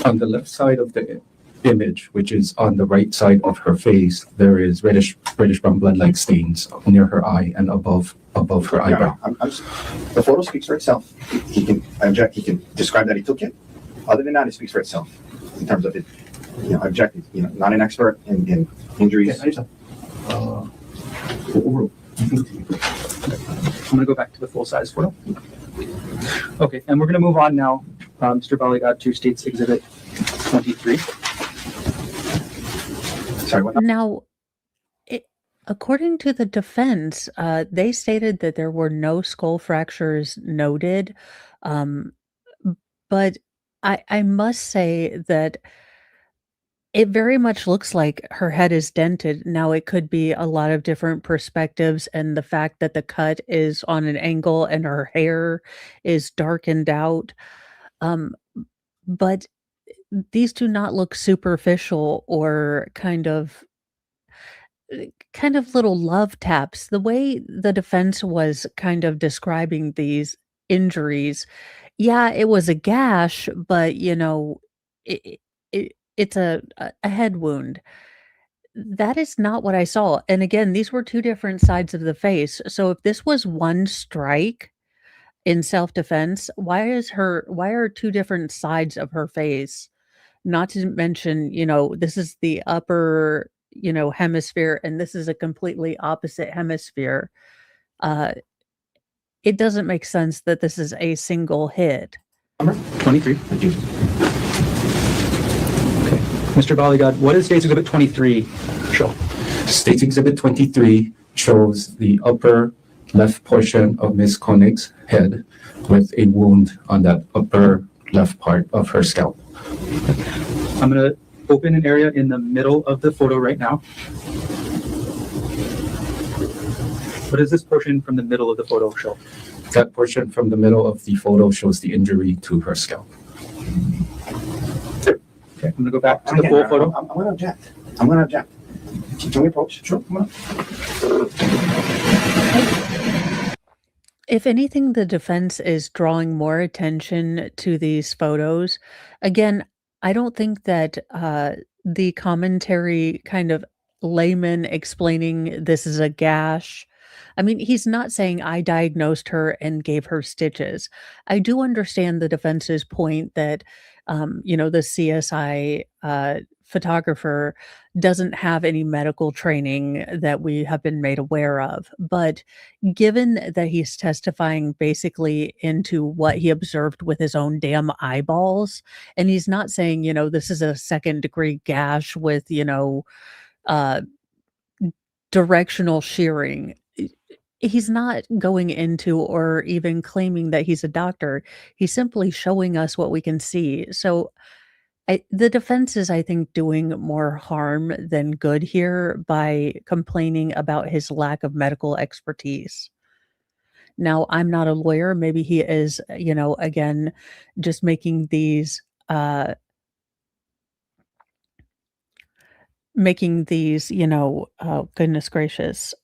On the left side of the image, which is on the right side of her face, there is reddish brown blood-like stains near her eye and above her eyebrow. The photo speaks for itself. He can object. He can describe that he took it. Other than that, it speaks for itself in terms of it. Objective. Not an expert in injuries. Overall. I'm going to go back to the full-size photo. Okay, and we're going to move on now, Mr. Baligad, to State's Exhibit 23. Sorry, what? Now, according to the defense, they stated that there were no skull fractures noted, but I must say that it very much looks like her head is dented. Now, it could be a lot of different perspectives, and the fact that the cut is on an angle and her hair is darkened out. But these do not look superficial or kind of little love taps. The way the defense was kind of describing these injuries, yeah, it was a gash, but it's a head wound. That is not what I saw. And again, these were two different sides of the face. So if this was one strike in self-defense, why are two different sides of her face? Not to mention, this is the upper, hemisphere, and this is a completely opposite hemisphere. It doesn't make sense that this is a single hit. Number 23. Thank you. Mr. Baligad, what does State's Exhibit 23 show? State's Exhibit 23 shows the upper left portion of Ms. Koenig's head with a wound on that upper left part of her scalp. I'm going to open an area in the middle of the photo right now. What does this portion from the middle of the photo show? That portion from the middle of the photo shows the injury to her scalp. Okay, I'm going to go back to the full photo. I'm going to object. Can we approach? Sure. Come on. If anything, the defense is drawing more attention to these photos. Again, I don't think that the commentary kind of layman explaining this is a gash. I mean, he's not saying I diagnosed her and gave her stitches. I do understand the defense's point that, the CSI photographer doesn't have any medical training that we have been made aware of. But given that he's testifying basically into what he observed with his own damn eyeballs, and he's not saying, this is a second-degree gash with, directional shearing. He's not going into or even claiming that he's a doctor. He's simply showing us what we can see. So the defense is, I think, doing more harm than good here by complaining about his lack of medical expertise. Now, I'm not a lawyer. Maybe he is, again, just making these oh goodness gracious,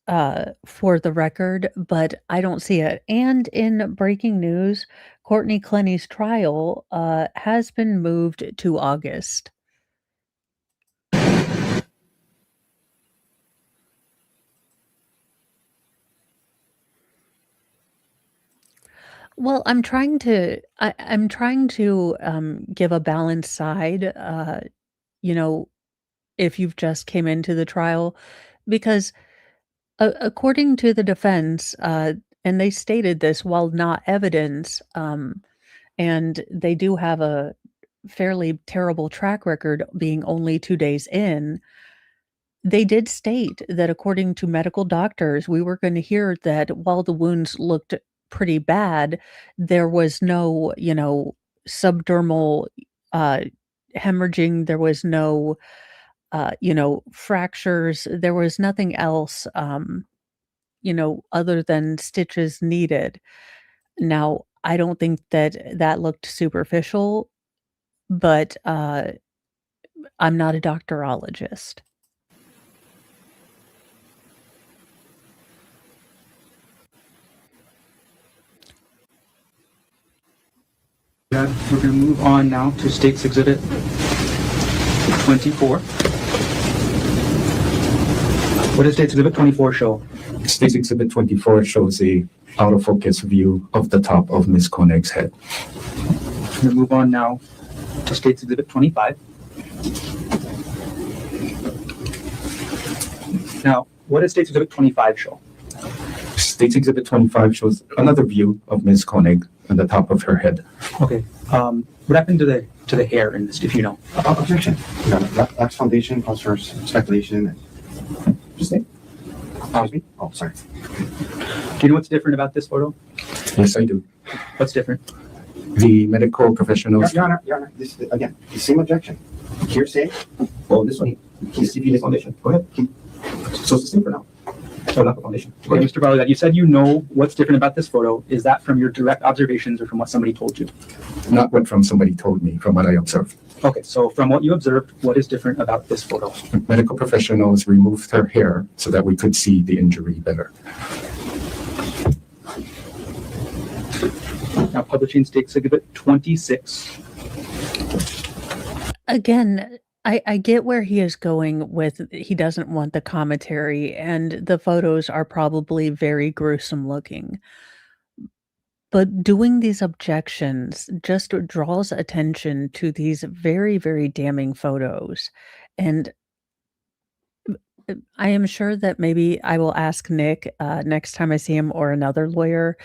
for the record, but I don't see it. And in breaking news, Courtney Clenny's trial has been moved to August. Well, I'm trying to give a balanced side, if you've just came into the trial, because according to the defense, and they stated this while not evidence, and they do have a fairly terrible track record being only 2 days in, they did state that according to medical doctors, we were going to hear that while the wounds looked pretty bad, there was no, subdermal hemorrhaging, there was no fractures. There was nothing else, other than stitches needed. Now, I don't think that looked superficial, but I'm not a doctorologist. Balagad. We're going to move on now to State's Exhibit 24. What does State's Exhibit 24 show? State's Exhibit 24 shows a out of focus view of the top of Ms. Koenig's head. We're going to move on now to State's Exhibit 25. Now, what does State's Exhibit 25 show? State's Exhibit 25 shows another view of Ms. Koenig on the top of her head. Okay. What happened to the hair in this, if you know? Objection. That's foundation, cause for speculation. Just name? Me? Oh, sorry. Do you know what's different about this photo? Yes, I do. What's different? The medical professionals. Your Honor, this, again, the same objection. Hearsay. Well, this one, he's CPA foundation. Go ahead. So it's the same for now. So not the foundation. Okay, Mr. Balagad, you said you know what's different about this photo. Is that from your direct observations or from what somebody told you? Not what from somebody told me, from what I observed. Okay, so from what you observed, what is different about this photo? Medical professionals removed her hair so that we could see the injury better. Now, publishing State's Exhibit 26. Again, I get where he is going with he doesn't want the commentary, and the photos are probably very gruesome looking. But doing these objections just draws attention to these very, very damning photos. And I am sure that maybe I will ask Nick next time I see him or another lawyer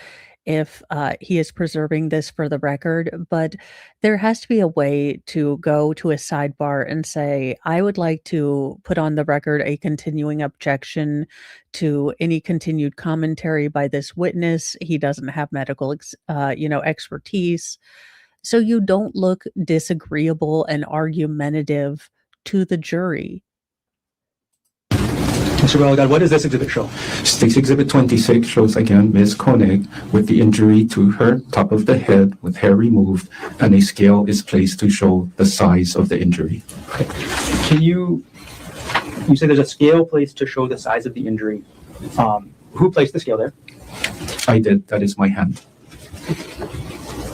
if he is preserving this for the record, but there has to be a way to go to a sidebar and say, I would like to put on the record a continuing objection to any continued commentary by this witness. He doesn't have medical, expertise. So you don't look disagreeable and argumentative to the jury. Mr. Balagad, what does this exhibit show? State's Exhibit 26 shows again Ms. Koenig with the injury to her top of the head with hair removed, and a scale is placed to show the size of the injury. Okay. Can you say there's a scale placed to show the size of the injury. Who placed the scale there? I did. That is my hand.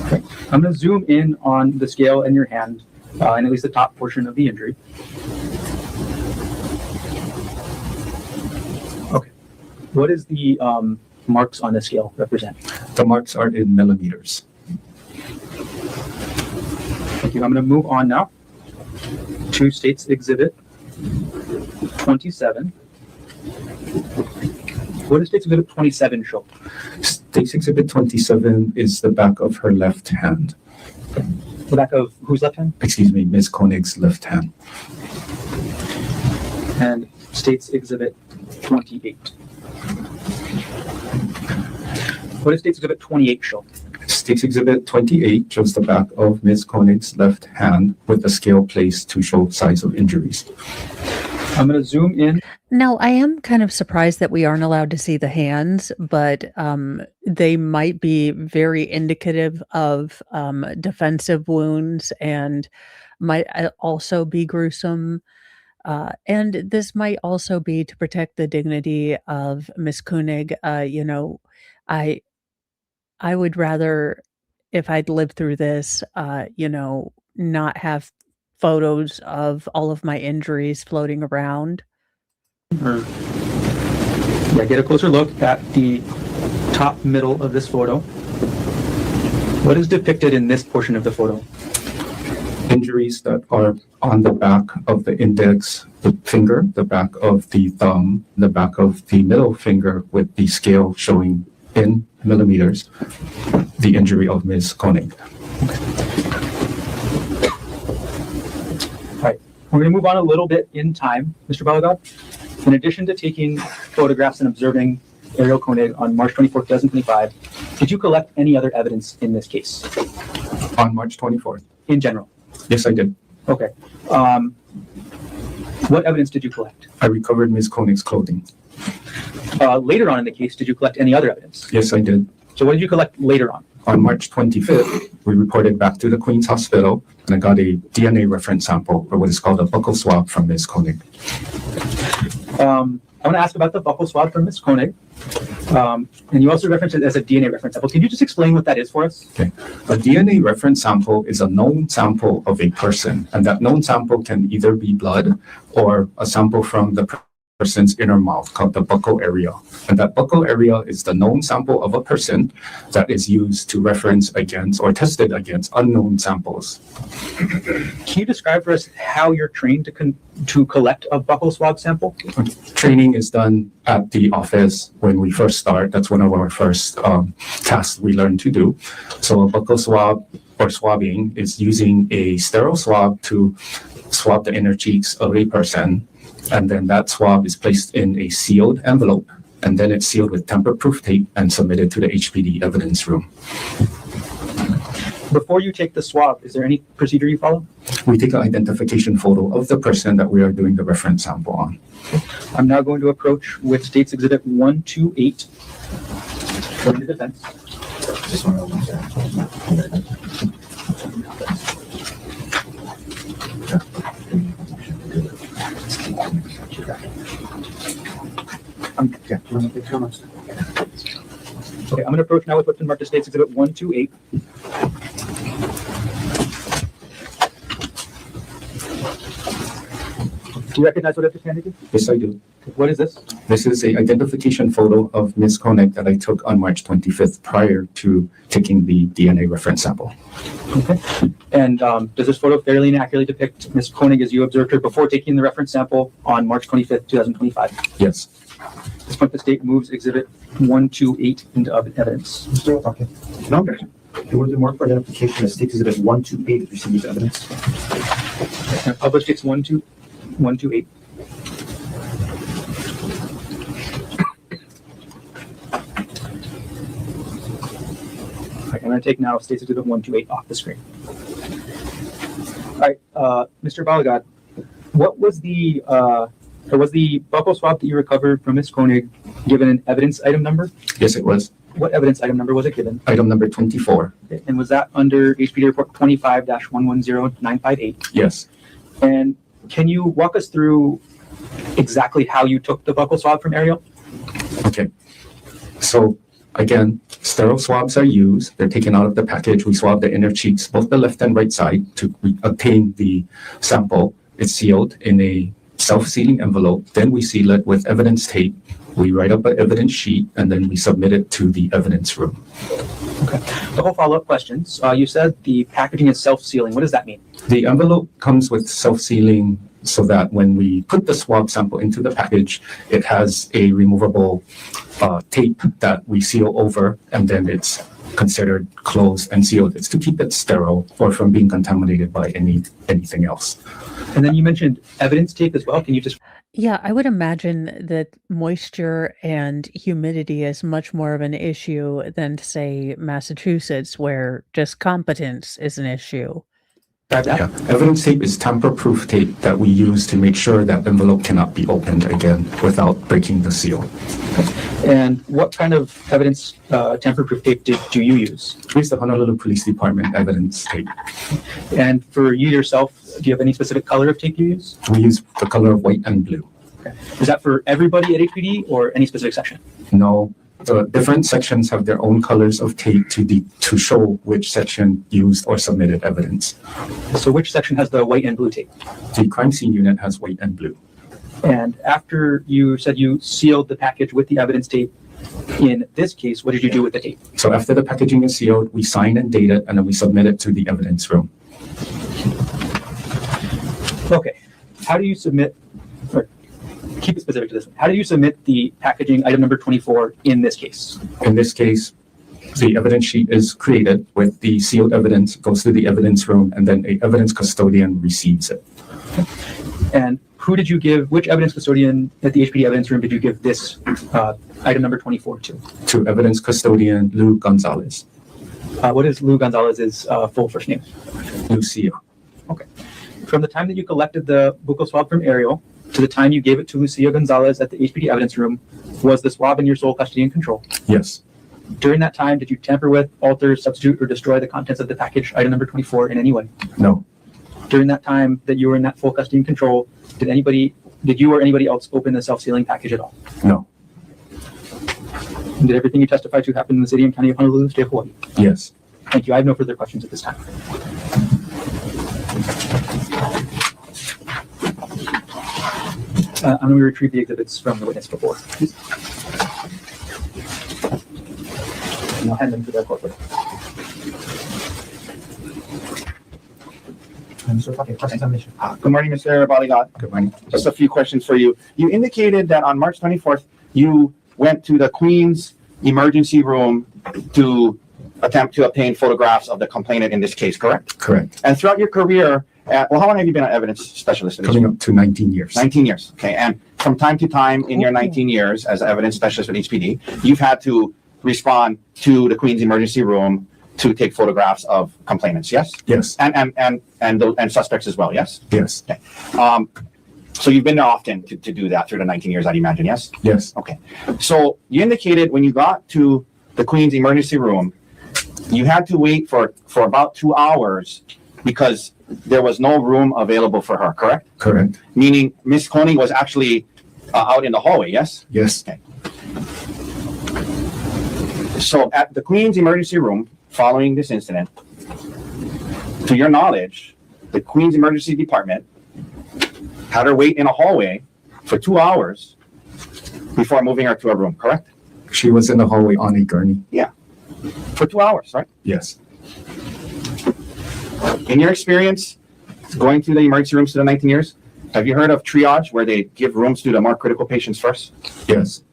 Okay. I'm going to zoom in on the scale in your hand, and at least the top portion of the injury. Okay. What does the marks on the scale represent? The marks are in millimeters. Thank you. I'm going to move on now to State's Exhibit 27. What does State's Exhibit 27 show? State's Exhibit 27 is the back of her left hand. The back of whose left hand? Excuse me, Ms. Koenig's left hand. And State's Exhibit 28. What does State's Exhibit 28 show? State's Exhibit 28 shows the back of Ms. Koenig's left hand with a scale placed to show size of injuries. I'm going to zoom in. Now, I am kind of surprised that we aren't allowed to see the hands, but they might be very indicative of defensive wounds and might also be gruesome. And this might also be to protect the dignity of Miss Koenig. I would rather, if I'd lived through this, not have photos of all of my injuries floating around. Get a closer look at the top middle of this photo. What is depicted in this portion of the photo? Injuries that are on the back of the index, the finger, the back of the thumb, the back of the middle finger with the scale showing in millimeters the injury of Ms. Koenig. All right, we're going to move on a little bit in time, Mr. Balagad. In addition to taking photographs and observing Ariel Koenig on March 24th, 2025, did you collect any other evidence in this case? On March 24th? In general? Yes, I did. Okay. What evidence did you collect? I recovered Ms. Koenig's clothing. Later on in the case, did you collect any other evidence? Yes, I did. So what did you collect later on? On March 25th, we reported back to the Queen's Hospital, and I got a DNA reference sample, or what is called a buccal swab from Ms. Koenig. I want to ask about the buccal swab from Ms. Koenig. And you also referenced it as a DNA reference sample. Can you just explain what that is for us? Okay. A DNA reference sample is a known sample of a person, and that known sample can either be blood or a sample from the person's inner mouth called the buccal area. And that buccal area is the known sample of a person that is used to reference against or tested against unknown samples. Can you describe for us how you're trained to collect a buccal swab sample? Training is done at the office when we first start. That's one of our first tasks we learn to do. So a buccal swab or swabbing is using a sterile swab to swab the inner cheeks of a person. And then that swab is placed in a sealed envelope, and then it's sealed with tamper-proof tape and submitted to the HPD evidence room. Before you take the swab, is there any procedure you follow? We take an identification photo of the person that we are doing the reference sample on. I'm now going to approach with States Exhibit 128 for the defense. Okay, I'm going to approach now with what's been marked as States Exhibit 128. Do you recognize what I've just handed you? Yes, I do. What is this? This is an identification photo of Ms. Koenig that I took on March 25th prior to taking the DNA reference sample. Okay. And does this photo fairly and accurately depict Ms. Koenig as you observed her before taking the reference sample on March 25th, 2025? Yes. At this point, the state moves Exhibit 128 into evidence. Mr. Okay. No objection. It would be marked for identification as State Exhibit 128 if received evidence. Published States 128. I'm going to take now States Exhibit 128 off the screen. All right, Mr. Balagad, what was the buccal swab that you recovered from Ms. Koenig given an evidence item number? Yes, it was. What evidence item number was it given? Item number 24. Okay, and was that under HPD report 25-110958? Yes. And can you walk us through exactly how you took the buccal swab from Ariel? Okay. So again, sterile swabs are used. They're taken out of the package. We swab the inner cheeks, both the left and right side, to obtain the sample. It's sealed in a self-sealing envelope. Then we seal it with evidence tape. We write up an evidence sheet, and then we submit it to the evidence room. Okay. A couple follow-up questions. You said the packaging is self-sealing. What does that mean? The envelope comes with self-sealing so that when we put the swab sample into the package, it has a removable tape that we seal over, and then it's considered closed and sealed. It's to keep it sterile or from being contaminated by anything else. And then you mentioned evidence tape as well. Can you just... Yeah, I would imagine that moisture and humidity is much more of an issue than, say, Massachusetts, where just competence is an issue. Yeah. Evidence tape is tamper-proof tape that we use to make sure that envelope cannot be opened again without breaking the seal. And what kind of evidence tamper-proof tape do you use? We use the Honolulu Police Department evidence tape. And for you yourself, do you have any specific color of tape you use? We use the color of white and blue. Okay. Is that for everybody at HPD or any specific section? No. The different sections have their own colors of tape to show which section used or submitted evidence. So which section has the white and blue tape? The crime scene unit has white and blue. And after you said you sealed the package with the evidence tape, in this case, what did you do with the tape? So after the packaging is sealed, we sign and date it, and then we submit it to the evidence room. Okay. How do you submit, or keep it specific to this one, how do you submit the packaging item number 24 in this case? In this case, the evidence sheet is created with the sealed evidence, goes to the evidence room, and then an evidence custodian receives it. And who did you give, which evidence custodian at the HPD evidence room did you give this item number 24 to? To evidence custodian Lou Gonzalez. What is Lou Gonzalez's full first name? Lucia. Okay. From the time that you collected the buccal swab from Ariel to the time you gave it to Lucia Gonzalez at the HPD evidence room, was the swab in your sole custody and control? Yes. During that time, did you tamper with, alter, substitute, or destroy the contents of the package, item number 24, in any way? No. During that time that you were in that full custody and control, did anybody Did you or anybody else open the self-sealing package at all? No. And did everything you testified to happen in the city and county of Honolulu, state of Hawaii? Yes. Thank you. I have no further questions at this time. I'm going to retrieve the exhibits from the witness before. And I'll hand them to their corporate. Good morning, Mr. Baligat. Good morning. Just a few questions for you. You indicated that on March 24th, you went to the Queen's emergency room to attempt to obtain photographs of the complainant in this case, correct? Correct. And throughout your career, well, how long have you been an evidence specialist? Coming up to 19 years. 19 years, okay. And from time to time in your 19 years as an evidence specialist with HPD, you've had to respond to the Queen's emergency room to take photographs of complainants, yes? Yes. And suspects as well, yes? Yes. Okay. So you've been there often to do that through the 19 years, I'd imagine, yes? Yes. Okay. So you indicated when you got to the Queen's emergency room, you had to wait for about 2 hours because there was no room available for her, correct? Correct. Meaning Miss Koenig was actually out in the hallway, yes? Yes. Okay. So at the Queen's emergency room, following this incident, to your knowledge, the Queen's emergency department had her wait in a hallway for 2 hours before moving her to a room, correct? She was in the hallway on a gurney. Yeah. For 2 hours, right? Yes. In your experience, going to the emergency rooms to the 19 years, have you heard of triage where they give rooms to the more critical patients first? Yes.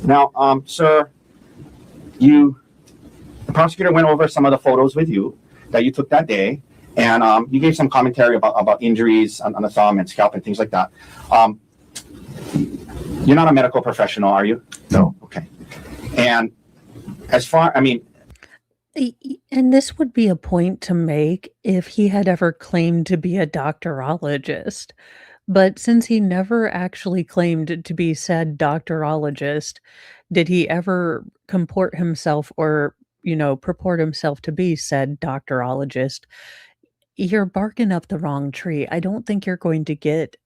Now, sir, the prosecutor went over some of the photos with you that you took that day, and you gave some commentary about injuries on the thumb and scalp and things like that. You're not a medical professional, are you? No. Okay. And and this would be a point to make if he had ever claimed to be a doctorologist. But since he never actually claimed to be said doctorologist, did he ever comport himself or, purport himself to be said doctorologist? You're barking up the wrong tree. I don't think you're going to get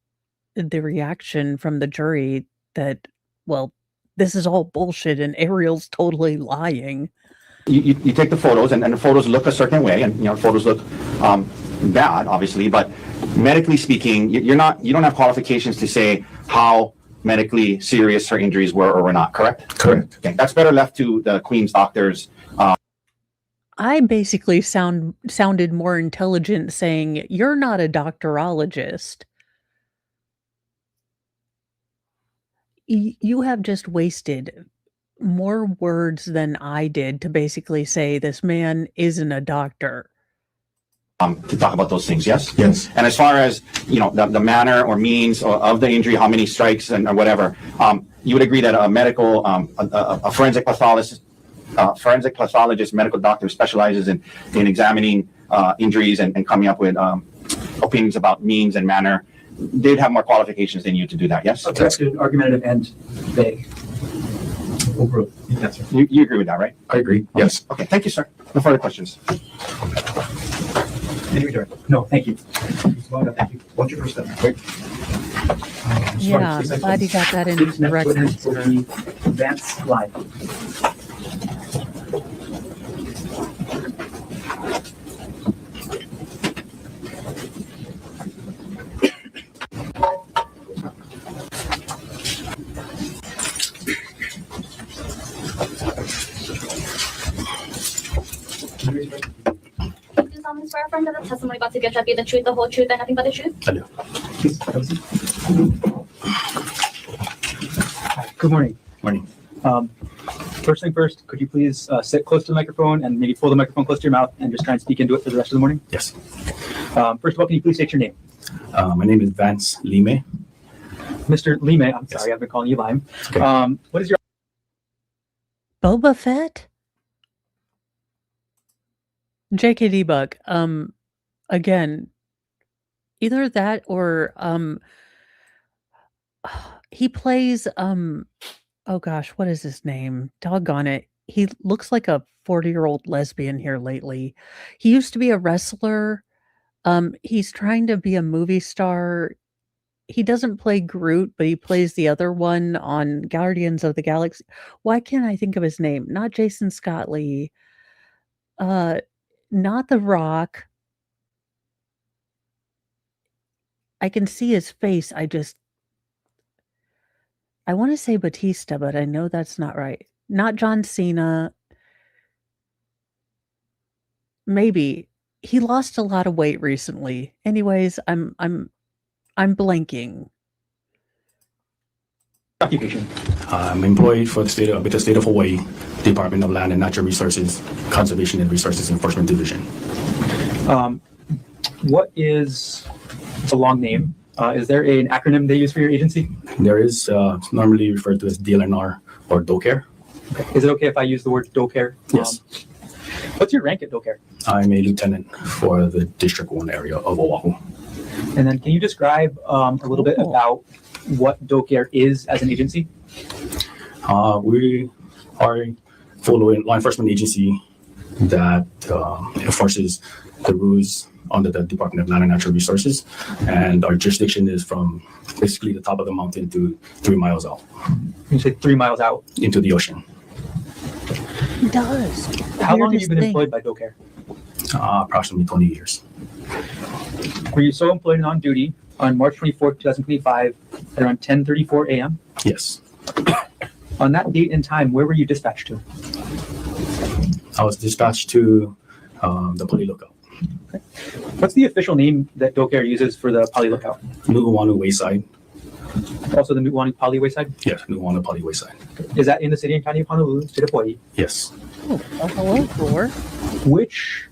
the reaction from the jury that, well, this is all bullshit and Ariel's totally lying. You take the photos and the photos look a certain way, and photos look bad, obviously, but medically speaking, you don't have qualifications to say how medically serious her injuries were or were not, correct? Correct. Okay, that's better left to the Queen's doctors. I basically sounded more intelligent saying, you're not a doctorologist. You have just wasted more words than I did to basically say this man isn't a doctor. To talk about those things, yes? Yes. And as far as, the manner or means of the injury, how many strikes and or whatever, you would agree that a medical, a forensic pathologist, medical doctor specializes in examining injuries and coming up with opinions about means and manner. They'd have more qualifications than you to do that, yes? Objection, argumentative, and vague. Yes, sir. You agree with that, right? I agree. Yes. Okay, thank you, sir. No further questions. No, thank you. Thank you. What's your first step? Yeah, I'm glad you got that into the record. Advance live. Swear affirm that the testimony about to give shall be the truth, the whole truth, and nothing but the truth. I do. Good morning. Morning. First thing first, could you please sit close to the microphone and maybe pull the microphone close to your mouth and just try and speak into it for the rest of the morning? Yes. First of all, can you please state your name? My name is Vance Lime. Mr. Lime, I'm sorry, I've been calling you Lime. Okay. What is your Boba Fett? JKD Buck, again, either that or he plays oh gosh, what is his name? Doggone it. He looks like a 40-year-old lesbian here lately. He used to be a wrestler. He's trying to be a movie star. He doesn't play Groot, but he plays the other one on Guardians of the Galaxy. Why can't I think of his name? Not Jason Scott Lee. Not The Rock. I can see his face. I want to say Batista, but I know that's not right. Not John Cena. Maybe. He lost a lot of weight recently. Anyways, I'm blanking. Occupation. I'm employed for with the state of Hawaii Department of Land and Natural Resources Conservation and Resources Enforcement Division. What is the long name? Is there an acronym they use for your agency? There is normally referred to as DLNR or DOCARE. Is it okay if I use the word DOCARE? Yes. What's your rank at DOCARE? I'm a lieutenant for the District 1 area of Oahu. And then can you describe a little bit about what DOCARE is as an agency? We are a full law enforcement agency that enforces the rules under the Department of Land and Natural Resources, and our jurisdiction is from basically the top of the mountain to 3 miles out. You say 3 miles out? Into the ocean. He does. How long have you been employed by DOCARE? Approximately 20 years. Were you so employed and on duty on March 24th, 2025 at around 10:34 a.m.? Yes. On that date and time, where were you dispatched to? I was dispatched to the Pali Lookout. Okay. What's the official name that DOCARE uses for the Pali Lookout? Nu'uanu Wayside. Also the Nu'uanu Pali Wayside? Yes, Nu'uanu Pali Wayside. Is that in the city and county of Honolulu, state of Hawaii? Yes. Oh, hello, Thor. Which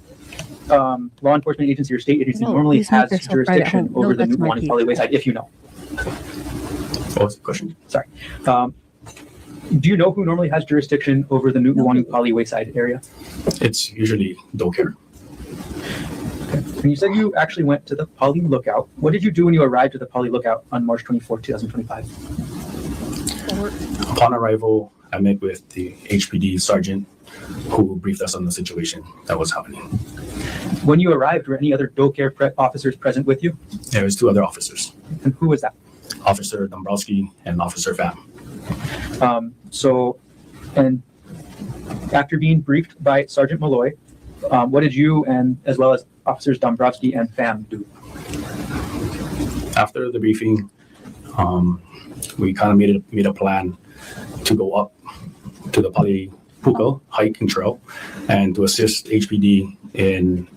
law enforcement agency or state agency normally has jurisdiction over the Nu'uanu Pali Wayside, if you know? What was the question? Sorry. Do you know who normally has jurisdiction over the Nu'uanu Pali Wayside area? It's usually DOCARE. And you said you actually went to the Pali Lookout. What did you do when you arrived at the Pali Lookout on March 24, 2025? Upon arrival, I met with the HPD sergeant who briefed us on the situation that was happening. When you arrived, were any other DOCARE officers present with you? There was 2 other officers. And who was that? Officer Dombrowski and Officer Pham. And after being briefed by Sergeant Malloy, what did you and as well as Officers Dombrowski and Pham do? After the briefing, we kind of made a plan to go up to the Pali Puka hiking trail and to assist HPD in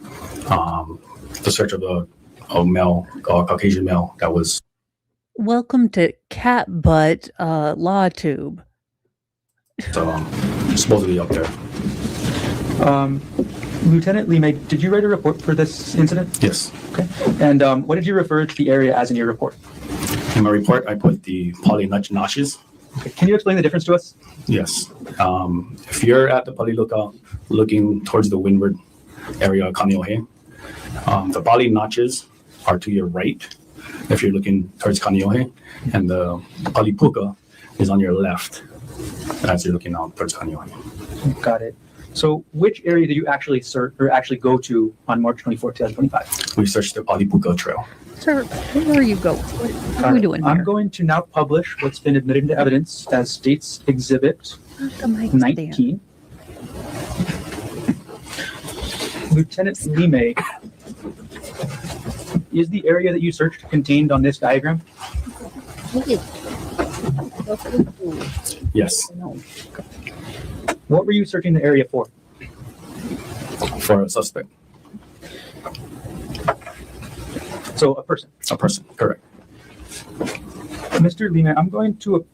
the search of a male, Caucasian male that was. Welcome to Cat Butt Law Tube. Supposedly up there. Lieutenant Lee, did you write a report for this incident? Yes. Okay. And what did you refer to the area as in your report? In my report, I put the Pali notches. Okay. Can you explain the difference to us? Yes. If you're at the Pali Lookout looking towards the windward area of Kaneohe, the Pali notches are to your right if you're looking towards Kaneohe, and the Pali Puka is on your left as you're looking out towards Kaneohe. Got it. So which area did you actually search or actually go to on March 24, 2025? We searched the Pali Puka trail. Sir, where are you going? What are we doing here? I'm going to now publish what's been admitted into evidence as State's Exhibit 19. Lieutenant Lime, is the area that you searched contained on this diagram? Yes. What were you searching the area for? For a suspect. So a person. A person, correct. Mr. Lime,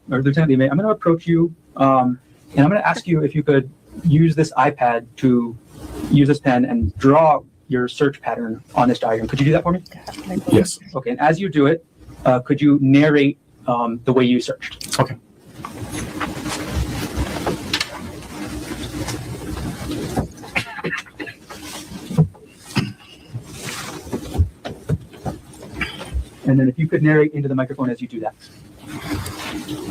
Lieutenant Lime, I'm going to approach you, and I'm going to ask you if you could use this iPad to use this pen and draw your search pattern on this diagram. Could you do that for me? Yes. Okay, and as you do it, could you narrate the way you searched? Okay. And then if you could narrate into the microphone as you do that.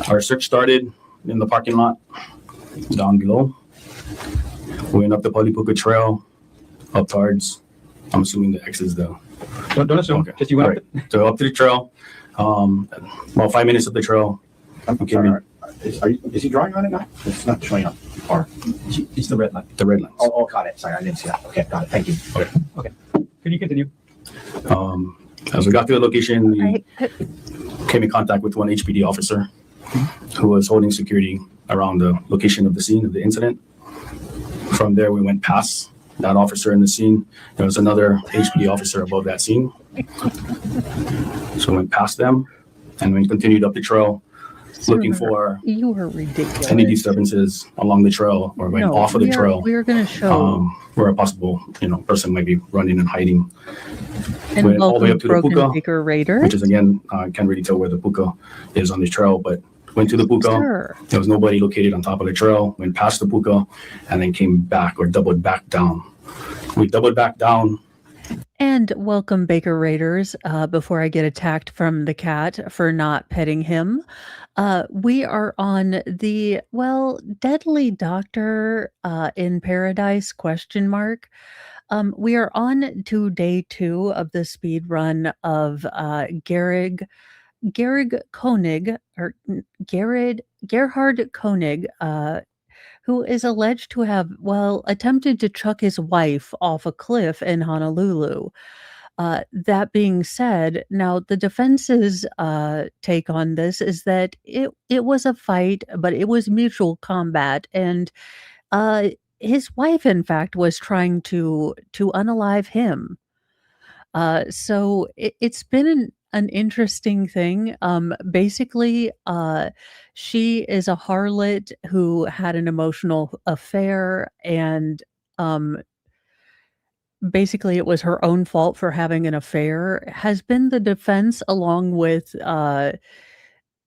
Our search started in the parking lot down below. We went up the Pali Puka trail up towards, I'm assuming the X is the Don't assume. Okay. Just you went All right. So up to the trail, about 5 minutes up the trail. Okay, Is he drawing on it now? It's not showing up. Or It's the red line. the red lines. oh, got it. Sorry, I didn't see that. Okay, got it. Thank you. Okay. Can you continue? As we got to the location, we came in contact with one HPD officer who was holding security around the location of the scene of the incident. From there, we went past that officer in the scene. There was another HPD officer above that scene. So we went past them and we continued up the trail looking for You were ridiculous. any disturbances along the trail or going off of the trail. We are going to show. Where a possible, person might be running and hiding. And Went all the way welcome, up to the Broken puka, Baker Raider. which is again, I can't really tell where the puka is on the trail, but went to the puka. Sure. There was nobody located on top of the trail. Went past the puka and then came back or doubled back down. We doubled back down. And welcome, Baker Raiders. Before I get attacked from the cat for not petting him, we are on the deadly doctor in paradise ? We are on to day 2 of the speed run of Gerhard Koenig, who is alleged to have, attempted to chuck his wife off a cliff in Honolulu. That being said, now the defense's take on this is that it was a fight, but it was mutual combat, and his wife, in fact, was trying to unalive him. So it's been an interesting thing. Basically, she is a harlot who had an emotional affair, and basically it was her own fault for having an affair, has been the defense, along with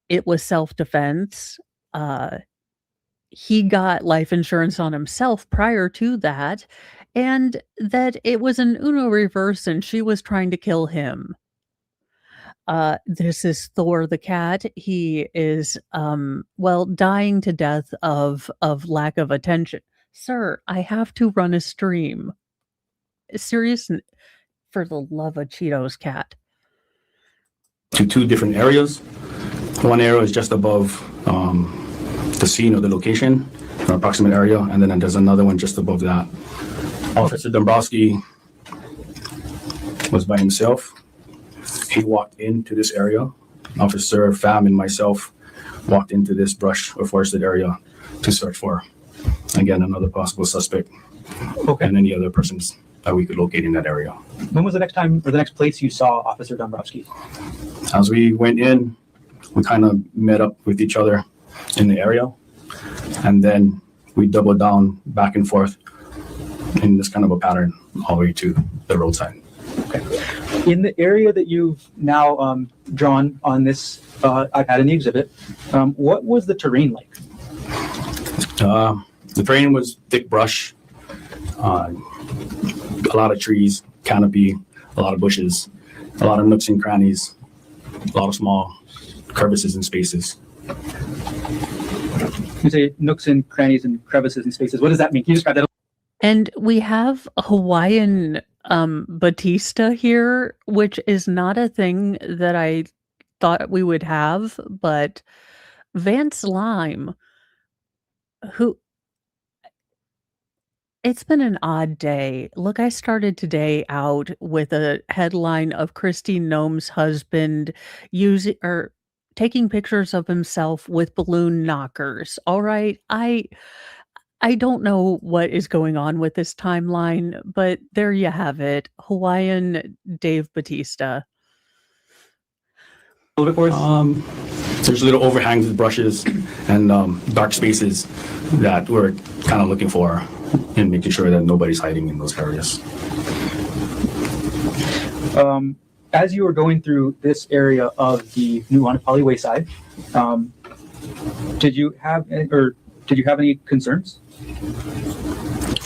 it was self-defense. He got life insurance on himself prior to that, and that it was an Uno reverse and she was trying to kill him. This is Thor the cat. He is, dying to death of lack of attention. Sir, I have to run a stream. Serious, for the love of Cheetos, cat. To 2 different areas. One area is just above the scene or the location, or approximate area, and then there's another one just above that. Officer Dombrowski was by himself. He walked into this area. Officer Pham and myself walked into this brush or forested area to search for, again, another possible suspect and any other persons that we could locate in that area. When was the next time or the next place you saw Officer Dombrowski? As we went in, we kind of met up with each other in the area, and then we doubled down back and forth in this kind of a pattern all the way to the roadside. Okay. In the area that you've now drawn on this iPad in the exhibit, what was the terrain like? The terrain was thick brush, a lot of trees, canopy, a lot of bushes, a lot of nooks and crannies, a lot of small crevices and spaces. You say nooks and crannies and crevices and spaces. What does that mean? Can you describe that? And we have Hawaiian Batista here, which is not a thing that I thought we would have, but Vance Lime, who... It's been an odd day. Look, I started today out with a headline of Christine Noem's husband taking pictures of himself with balloon knockers. All right. I don't know what is going on with this timeline, but there you have it. Hawaiian Dave Batista. A little bit for us? There's little overhangs with brushes and dark spaces that we're kind of looking for and making sure that nobody's hiding in those areas. As you were going through this area of the new Anapali Wayside, did you have any concerns?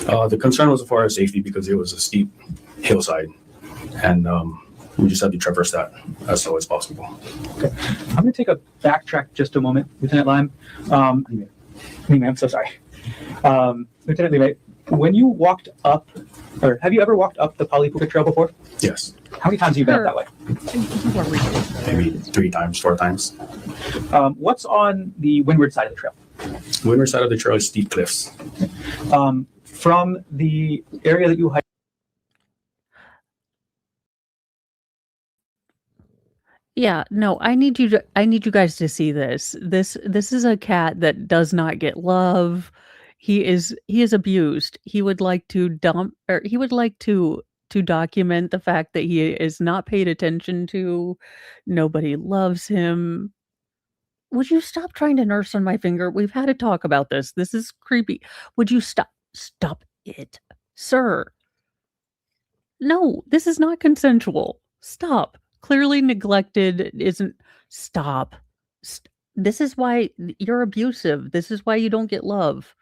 The concern was for our safety because it was a steep hillside, and we just had to traverse that as slow as possible. Okay. I'm going to take a backtrack just a moment, Lieutenant Lime. I'm so sorry. Lieutenant Lime, when you walked up Or have you ever walked up the Palipuka Trail before? Yes. How many times have you been up that way? You are ridiculous. Maybe 3 times, 4 times. What's on the windward side of the trail? Windward side of the trail is steep cliffs. From the area that you hike. Yeah, no, I need you guys to see this. This is a cat that does not get love. He is abused. He would like to document the fact that he is not paid attention to. Nobody loves him. Would you stop trying to nurse on my finger? We've had a talk about this. This is creepy. Would you stop it, sir? No, this is not consensual. Stop. Clearly neglected isn't. Stop. This is why you're abusive. This is why you don't get love.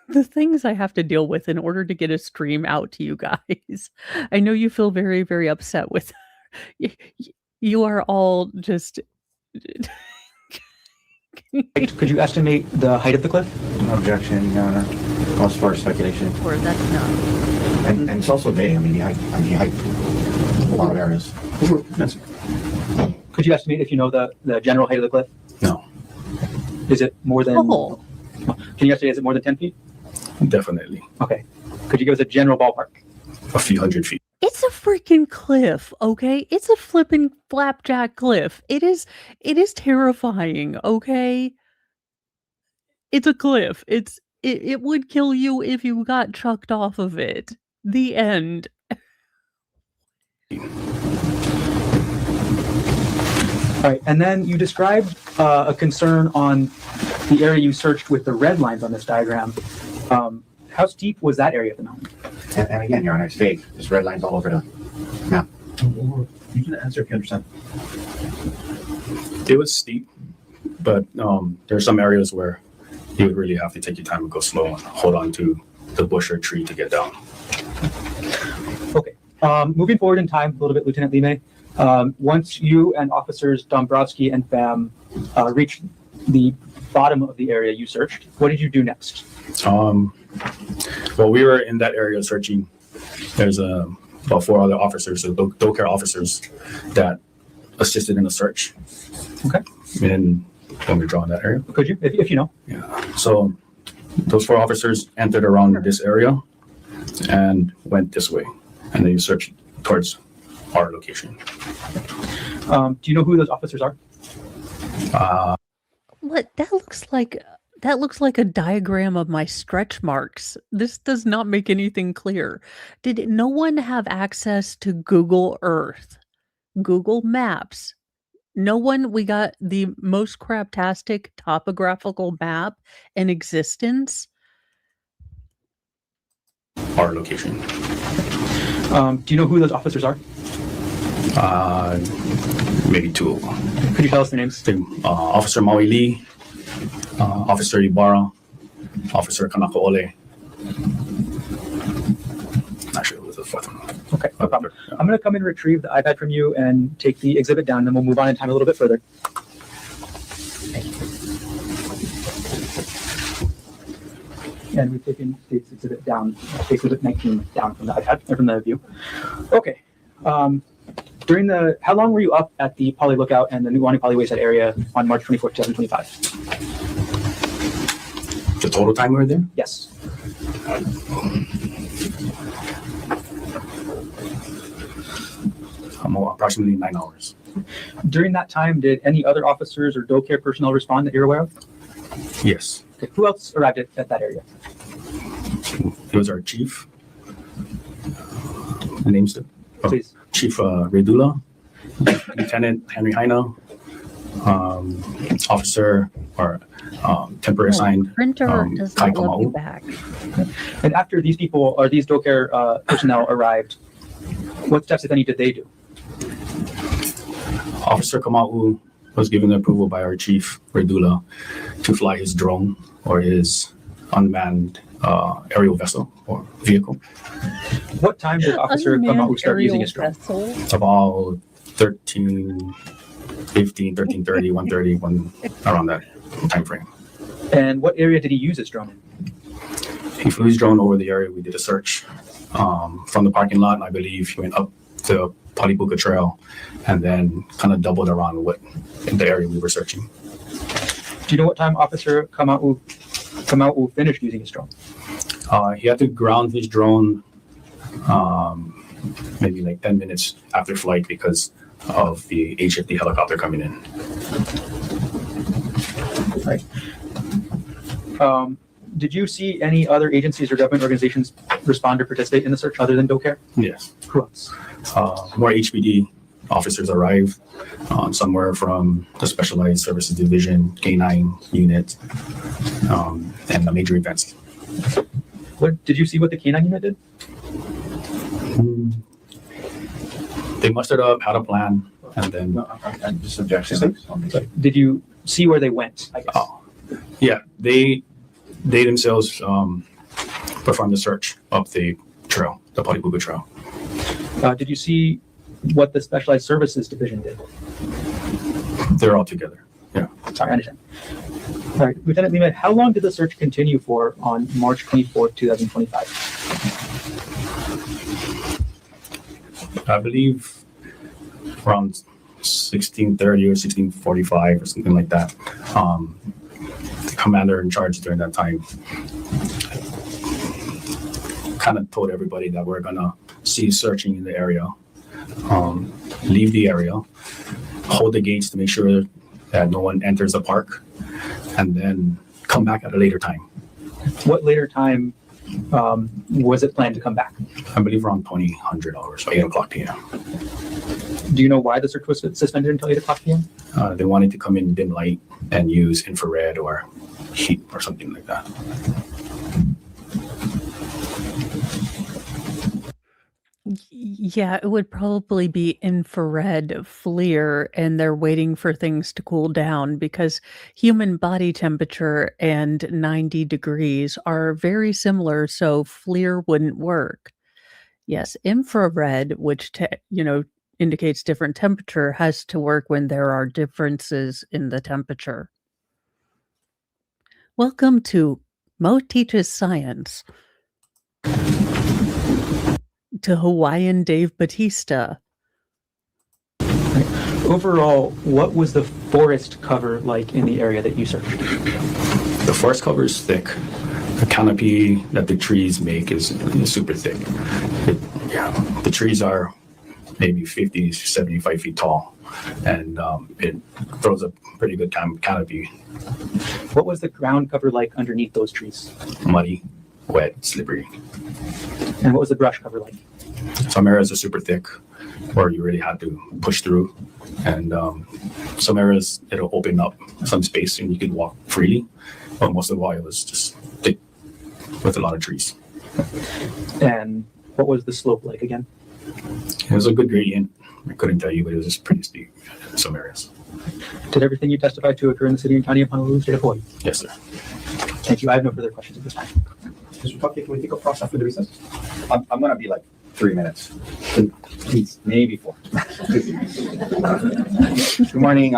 The things I have to deal with in order to get a stream out to you guys. I know you feel very, very upset with. You are all just. Could you estimate the height of the cliff? No objection, Your Honor. As far as speculation. Or that's not. And it's also vague. I mean, he hiked a lot of areas. Could you estimate if you know the general height of the cliff? No. Is it more than? Oh. Can you estimate? Is it more than 10 feet? Definitely. Okay. Could you give us a general ballpark? A few hundred feet. It's a freaking cliff, okay? It's a flipping flapjack cliff. It is terrifying, okay? It's a cliff. It would kill you if you got chucked off of it. The end. All right, and then you described a concern on the area you searched with the red lines on this diagram. How steep was that area of the mountain? And again, Your Honor, it's vague. There's red lines all over the map. You can answer if you understand. It was steep, but there are some areas where you would really have to take your time and go slow and hold on to the bush or tree to get down. Okay. Moving forward in time a little bit, Lieutenant Lime, once you and officers Dombrowski and Pham reached the bottom of the area you searched, what did you do next? Well, we were in that area searching. There's about 4 other officers, so care officers that assisted in the search. Okay. And when we draw in that area. Could you, if you know? Yeah. So those 4 officers entered around this area and went this way, and then you searched towards our location. Do you know who those officers are? What? That looks like a diagram of my stretch marks. This does not make anything clear. Did no one have access to Google Earth? Google Maps? No one? We got the most craptastic topographical map in existence? Our location. Do you know who those officers are? Maybe 2 of them. Could you tell us their names? Officer Maui Lee, Officer Ibarra, Officer Kanakaole. Not sure who was the 4th one. Okay, no problem. I'm going to come and retrieve the iPad from you and take the exhibit down, and then we'll move on in time a little bit further. And we've taken this exhibit down, exhibit 19 down from the iPad, or from the view. Okay. How long were you up at the Poly Lookout and the Nuuanu Poly Wayside area on March 24, 2025? The total time we were there? Yes. Approximately 9 hours. During that time, did any other officers or doe care personnel respond that you're aware of? Yes. Okay. Who else arrived at that area? It was our chief. The name's Please. Chief Redula, Lieutenant Henry Heina, Officer or temporary assigned Printer does Kai not love you Kamau. back. And after these people or these doe care personnel arrived, what steps, if any, did they do? Officer Kamau was given approval by our chief Redula to fly his drone or his unmanned aerial vessel or vehicle. What time did Officer Kamau start using his drone? About 13:30, 1:30, around that time frame. And what area did he use his drone in? He flew his drone over the area. We did a search from the parking lot, and I believe he went up the Palipuka Trail and then kind of doubled around in the area we were searching. Do you know what time Officer Kamau finished using his drone? He had to ground his drone maybe like 10 minutes after flight because of the H-50 helicopter coming in. Right. Did you see any other agencies or government organizations respond or participate in the search other than DoCare? Yes. Who else? More HPD officers arrived, somewhere from the Specialized Services Division, K9 unit, and the major events. What did you see what the K9 unit did? They mustered up, had a plan, and then. I'm just objecting. Did you see where they went? I guess. Yeah, they themselves performed the search up the trail, the Palipuka Trail. Did you see what the Specialized Services Division did? They're all together. Yeah. Sorry, I understand. All right, Lieutenant Lima, how long did the search continue for on March 24th, 2025? I believe around 16:30 or 16:45 or something like that. The commander in charge during that time kind of told everybody that we're gonna cease searching in the area, leave the area, hold the gates to make sure that no one enters the park, and then come back at a later time. What later time was it planned to come back? I believe around 2000 hours, so 8 o'clock p.m. Do you know why the search was suspended until 8 o'clock p.m.? They wanted to come in dim light and use infrared or heat or something like that. Yeah, it would probably be infrared FLIR, and they're waiting for things to cool down because human body temperature and 90 degrees are very similar, so FLIR wouldn't work. Yes, infrared, which indicates different temperature, has to work when there are differences in the temperature. Welcome to Mo Teaches Science. To Hawaiian Dave Batista. Overall, what was the forest cover like in the area that you searched? The forest cover is thick. The canopy that the trees make is super thick. The trees are maybe 50, 75 feet tall, and it throws a pretty good canopy. What was the ground cover like underneath those trees? Muddy, wet, slippery. And what was the brush cover like? Some areas are super thick, where you really had to push through, and some areas it'll open up some space and you could walk freely, but most of the while it was just thick with a lot of trees. And what was the slope like again? It was a good gradient. I couldn't tell you, but it was just pretty steep in some areas. Did everything you testified to occur in the city and county of Honolulu, state of Hawaii? Yes, sir. Thank you. I have no further questions at this time. Mr. Tucky, can we take a cross after the recess? I'm going to be like 3 minutes. Please, maybe 4. Good morning,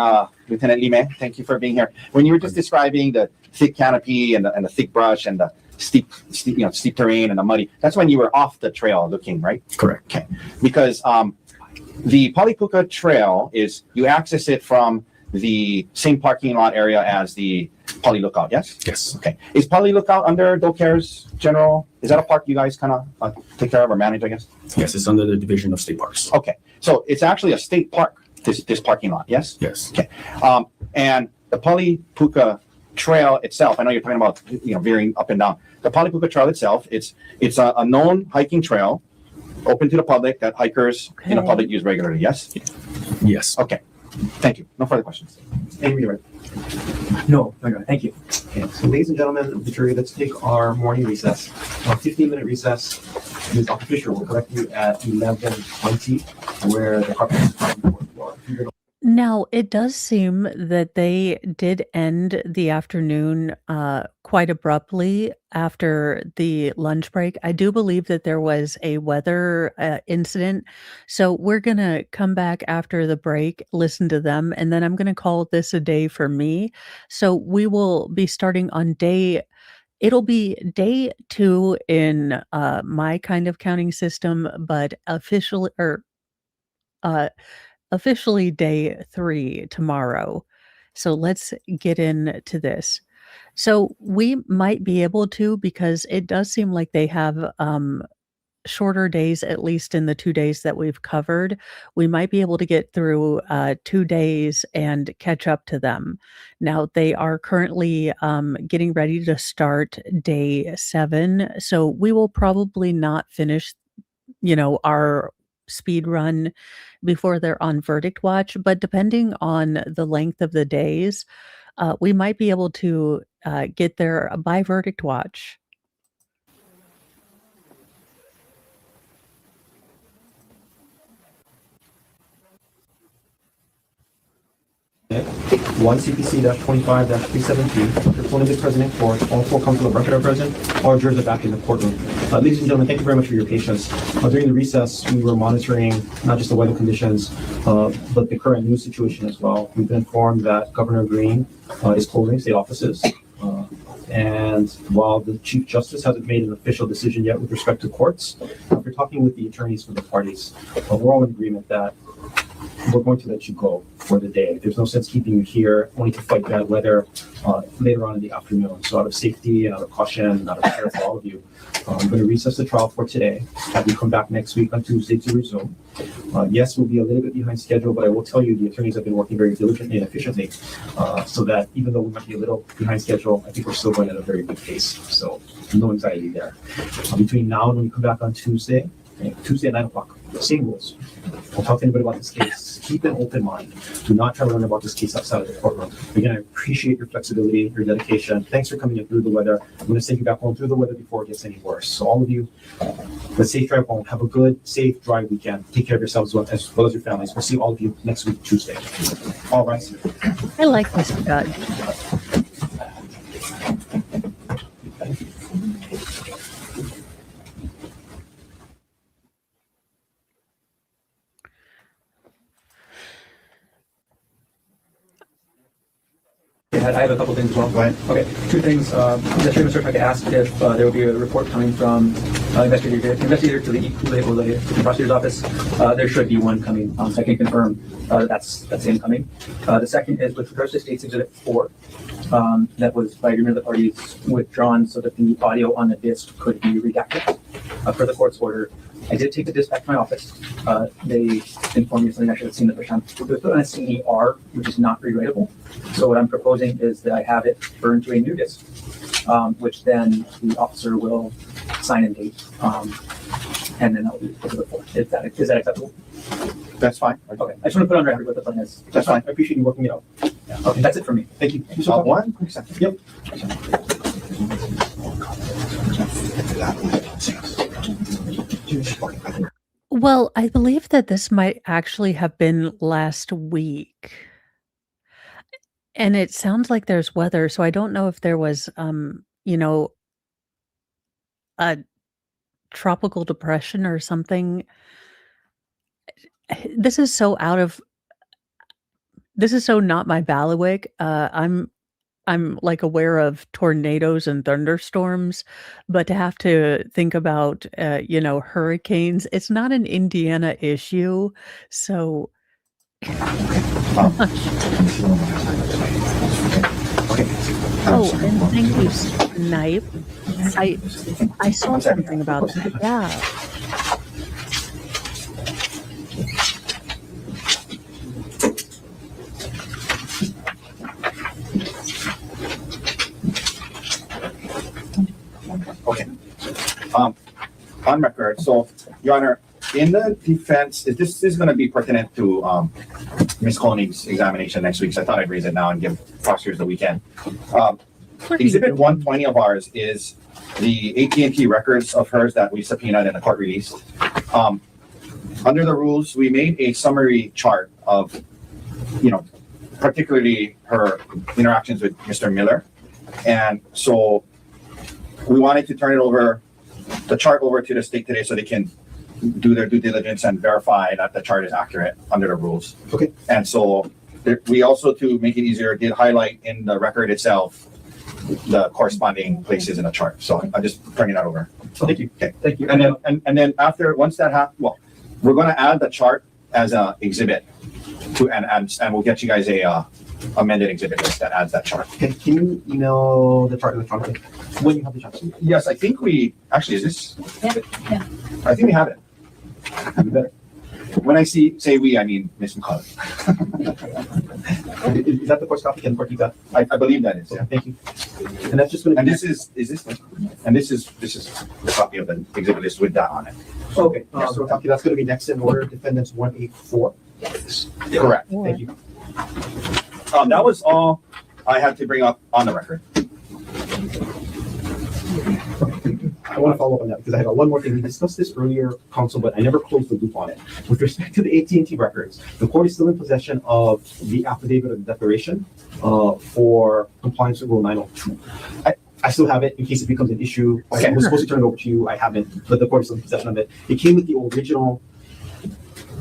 Lieutenant Lime. Thank you for being here. When you were just describing the thick canopy and the thick brush and the steep terrain and the muddy, that's when you were off the trail looking, right? Correct. Okay. Because the Palipuka Trail is, you access it from the same parking lot area as the Pali Lookout, yes? Yes. Okay. Is Pali Lookout under DoCare's general? Is that a park you guys kind of take care of or manage, I guess? Yes, it's under the Division of State Parks. Okay. So it's actually a state park, this parking lot, yes? Yes. Okay. And the Palipuka Trail itself, I know you're talking about veering up and down. The Palipuka Trail itself, it's a known hiking trail, open to the public, that hikers in the public use regularly, yes? Yes. Okay. Thank you. No further questions. Thank you. No, thank you. Okay, so ladies and gentlemen of the jury, let's take our morning recess. A 15-minute recess. Ms. Dr. Fisher will collect you at 11:20, where the carpet is on the fourth floor. Now, it does seem that they did end the afternoon quite abruptly after the lunch break. I do believe that there was a weather incident. So we're going to come back after the break, listen to them, and then I'm going to call this a day for me. So we will be starting on it'll be day 2 in my kind of counting system, but uh, officially day 3 tomorrow. So let's get into this. So we might be able to, because it does seem like they have shorter days, at least in the 2 days that we've covered. We might be able to get through 2 days and catch up to them. Now, they are currently getting ready to start day 7. So we will probably not finish, our speed run before they're on verdict watch, but depending on the length of the days, we might be able to get there by verdict watch. One CPC-25-317, reporting the president court, all 4 counsel of record are present, all jurors are back in the courtroom. Ladies and gentlemen, thank you very much for your patience. During the recess, we were monitoring not just the weather conditions, but the current news situation as well. We've been informed that Governor Green is closing state offices. And while the Chief Justice hasn't made an official decision yet with respect to courts, after talking with the attorneys for the parties, we're all in agreement that we're going to let you go for the day. There's no sense keeping you here only to fight bad weather later on in the afternoon. So out of safety and out of caution and out of care for all of you, I'm going to recess the trial for today. Have you come back next week on Tuesday to resume. Yes, we'll be a little bit behind schedule, but I will tell you the attorneys have been working very diligently and efficiently so that even though we might be a little behind schedule, I think we're still going at a very good pace. So no anxiety there. Between now and when we come back on Tuesday at 9 o'clock, same rules. Don't talk to anybody about this case. Keep an open mind. Do not try to learn about this case outside of the courtroom. Again, I appreciate your flexibility, your dedication. Thanks for coming in through the weather. I'm going to send you back home through the weather before it gets any worse. So all of you, let's safe drive home. Have a good, safe, dry weekend. Take care of yourselves as well as your families. We'll see all of you next week, Tuesday. All right. I like this judge. I have a couple things as well. Go ahead. Okay, 2 things. Yesterday, Mr. Tucker asked if there would be a report coming from investigator to the prosecutor's office. There should be one coming. So I can confirm that's incoming. The second is with regards to State's Exhibit 4. That was by agreement of the parties withdrawn so that the audio on the disc could be redacted per the court's order. I did take the disc back to my office. They informed me something I should have seen the first time. It was put on a CER, which is not rewritable. So what I'm proposing is that I have it burned to a new disc, which then the officer will sign and date, and then that will be put to the court. Is that acceptable? That's fine. Okay. I just want to put on record what the plan is. That's fine. I appreciate you working it out. Yeah. Okay, that's it for me. Thank you. One quick second. Yep. Well, I believe that this might actually have been last week. And it sounds like there's weather, so I don't know if there was, a tropical depression or something. This is so not my bailiwick. I'm like aware of tornadoes and thunderstorms, but to have to think about, hurricanes, it's not an Indiana issue. So oh, and thank you, Snipe. I saw something about that. Yeah. Okay. On record. So, Your Honor, in the defense, this is going to be pertinent to Ms. Koenig's examination next week. So I thought I'd raise it now and give prosecutors the weekend. Exhibit 120 of ours is the AT&T records of hers that we subpoenaed and the court released. Under the rules, we made a summary chart of you know, particularly her interactions with Mr. Miller. And so we wanted to turn the chart over to the state today so they can do their due diligence and verify that the chart is accurate under the rules. Okay. And so we also, to make it easier, did highlight in the record itself the corresponding places in the chart. So I'm just bringing that over. Thank you. Okay. Thank you. And then once that happens, well, we're going to add the chart as an exhibit and we'll get you guys a amended exhibit list that adds that chart. Can you email the chart electronically when you have the chart? Yes, I think we actually is this. Yeah. I think we have it. You better. When I say we, I mean Miss McCullough. Is that the first copy? Can you that? I believe that is. Yeah. Thank you. And that's just going to. And this is the copy of the exhibit list with that on it. Okay. So copy that's going to be next in order. Defendants 184. Yes. Correct. Thank you. That was all I had to bring up on the record. I want to follow up on that because I had one more thing. We discussed this earlier, counsel, but I never closed the loop on it. With respect to the AT&T records, the court is still in possession of the affidavit of declaration for compliance with Rule 902. I still have it in case it becomes an issue. I was supposed to turn it over to you. I haven't, but the court is still in possession of it. It came with the original. I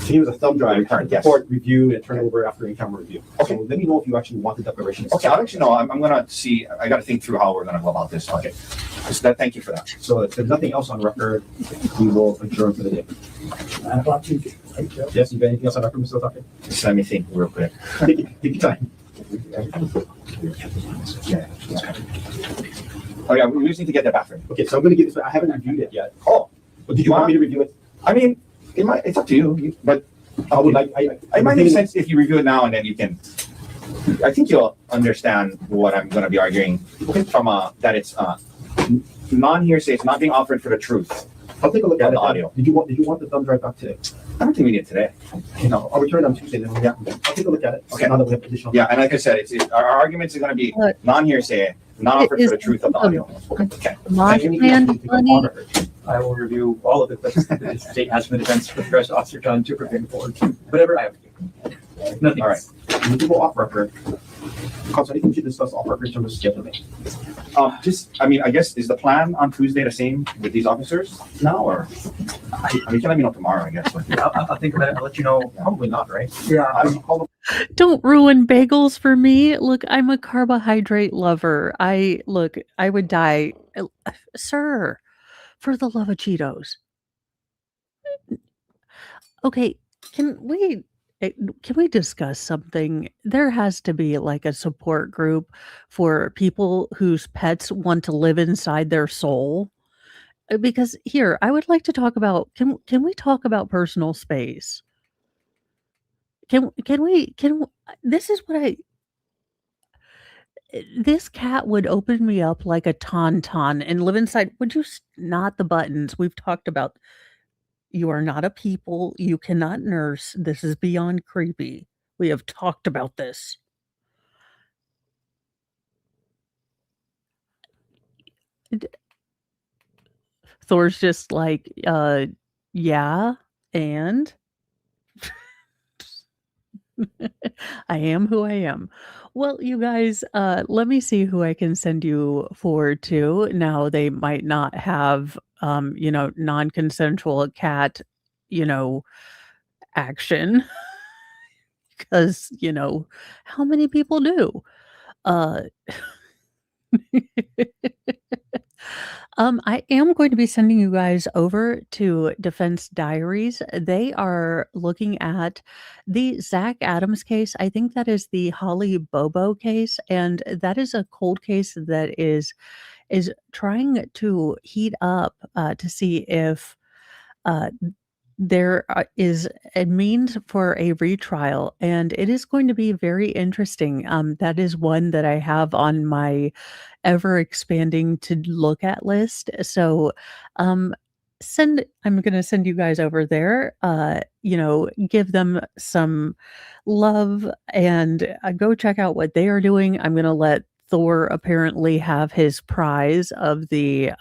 think it was a thumb drive. The court reviewed and turned over after in-camera review. Okay. So let me know if you actually want the declaration. Okay, I'll actually know. I'm going to see. I got to think through how we're going to go about this. Okay. So thank you for that. So if there's nothing else on record, we will adjourn for the day. Yes, you got anything else on record, Mr. Otake? Just let me think real quick. Take your time. Oh yeah, we just need to get the bathroom. Okay, so I'm going to give this. I haven't reviewed it yet. Oh, but did you want me to review it? I mean, it's up to you. But I would like. It might make sense if you review it now and then you can. I think you'll understand what I'm going to be arguing from that it's non-hearsay. It's not being offered for the truth. I'll take a look at the audio. Did you want the thumb drive back today? I don't think we need it today. I'll return it on Tuesday. Then I'll take a look at it. Okay. Now that we have additional. Yeah, and like I said, our arguments are going to be non-hearsay, not offered for the truth of the audio. Okay. I will review all of it, but the state has been defense with Fresh Officer John to bring forward whatever I have to do. Nothing. All right. We need to go off record. Counsel, anything we should discuss off record in terms of scheduling? I guess, is the plan on Tuesday the same with these officers now, or? You can let me know tomorrow, I guess. I'll think about it. I'll let you know. Probably not, right? Yeah. Don't ruin bagels for me. Look, I'm a carbohydrate lover. I would die. Sir, for the love of Cheetos. Okay, can we discuss something? There has to be like a support group for people whose pets want to live inside their soul. Because here, I would like to talk about, can we talk about personal space? This is what this cat would open me up like a tauntaun and live inside. Would you not the buttons? We've talked about you are not a people. You cannot nurse. This is beyond creepy. We have talked about this. Thor's just like, yeah, and I am who I am. Well, you guys, let me see who I can send you forward to. Now, they might not have, non-consensual cat, action. Because, how many people do? I am going to be sending you guys over to Defense Diaries. They are looking at the Zach Adams case. I think that is the Holly Bobo case, and that is a cold case that is trying to heat up to see if there is a means for a retrial, and it is going to be very interesting. That is one that I have on my ever expanding to look at list. So I'm going to send you guys over there, give them some love and go check out what they are doing. I'm going to let Thor apparently have his prize of the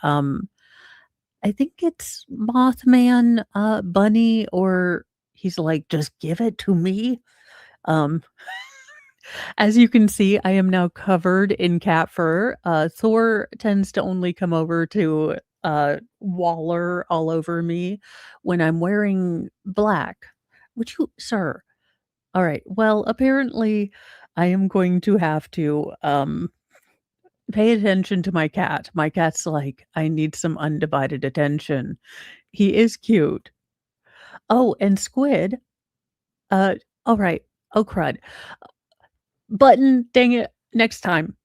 I think it's Mothman bunny, or he's like, just give it to me. Um, as you can see, I am now covered in cat fur. Thor tends to only come over to waller all over me when I'm wearing black. Would you, sir? All right. Well, apparently, I am going to have to pay attention to my cat. My cat's like, I need some undivided attention. He is cute. Oh, and Squid. All right. Oh, crud. Button, dang it. Next time.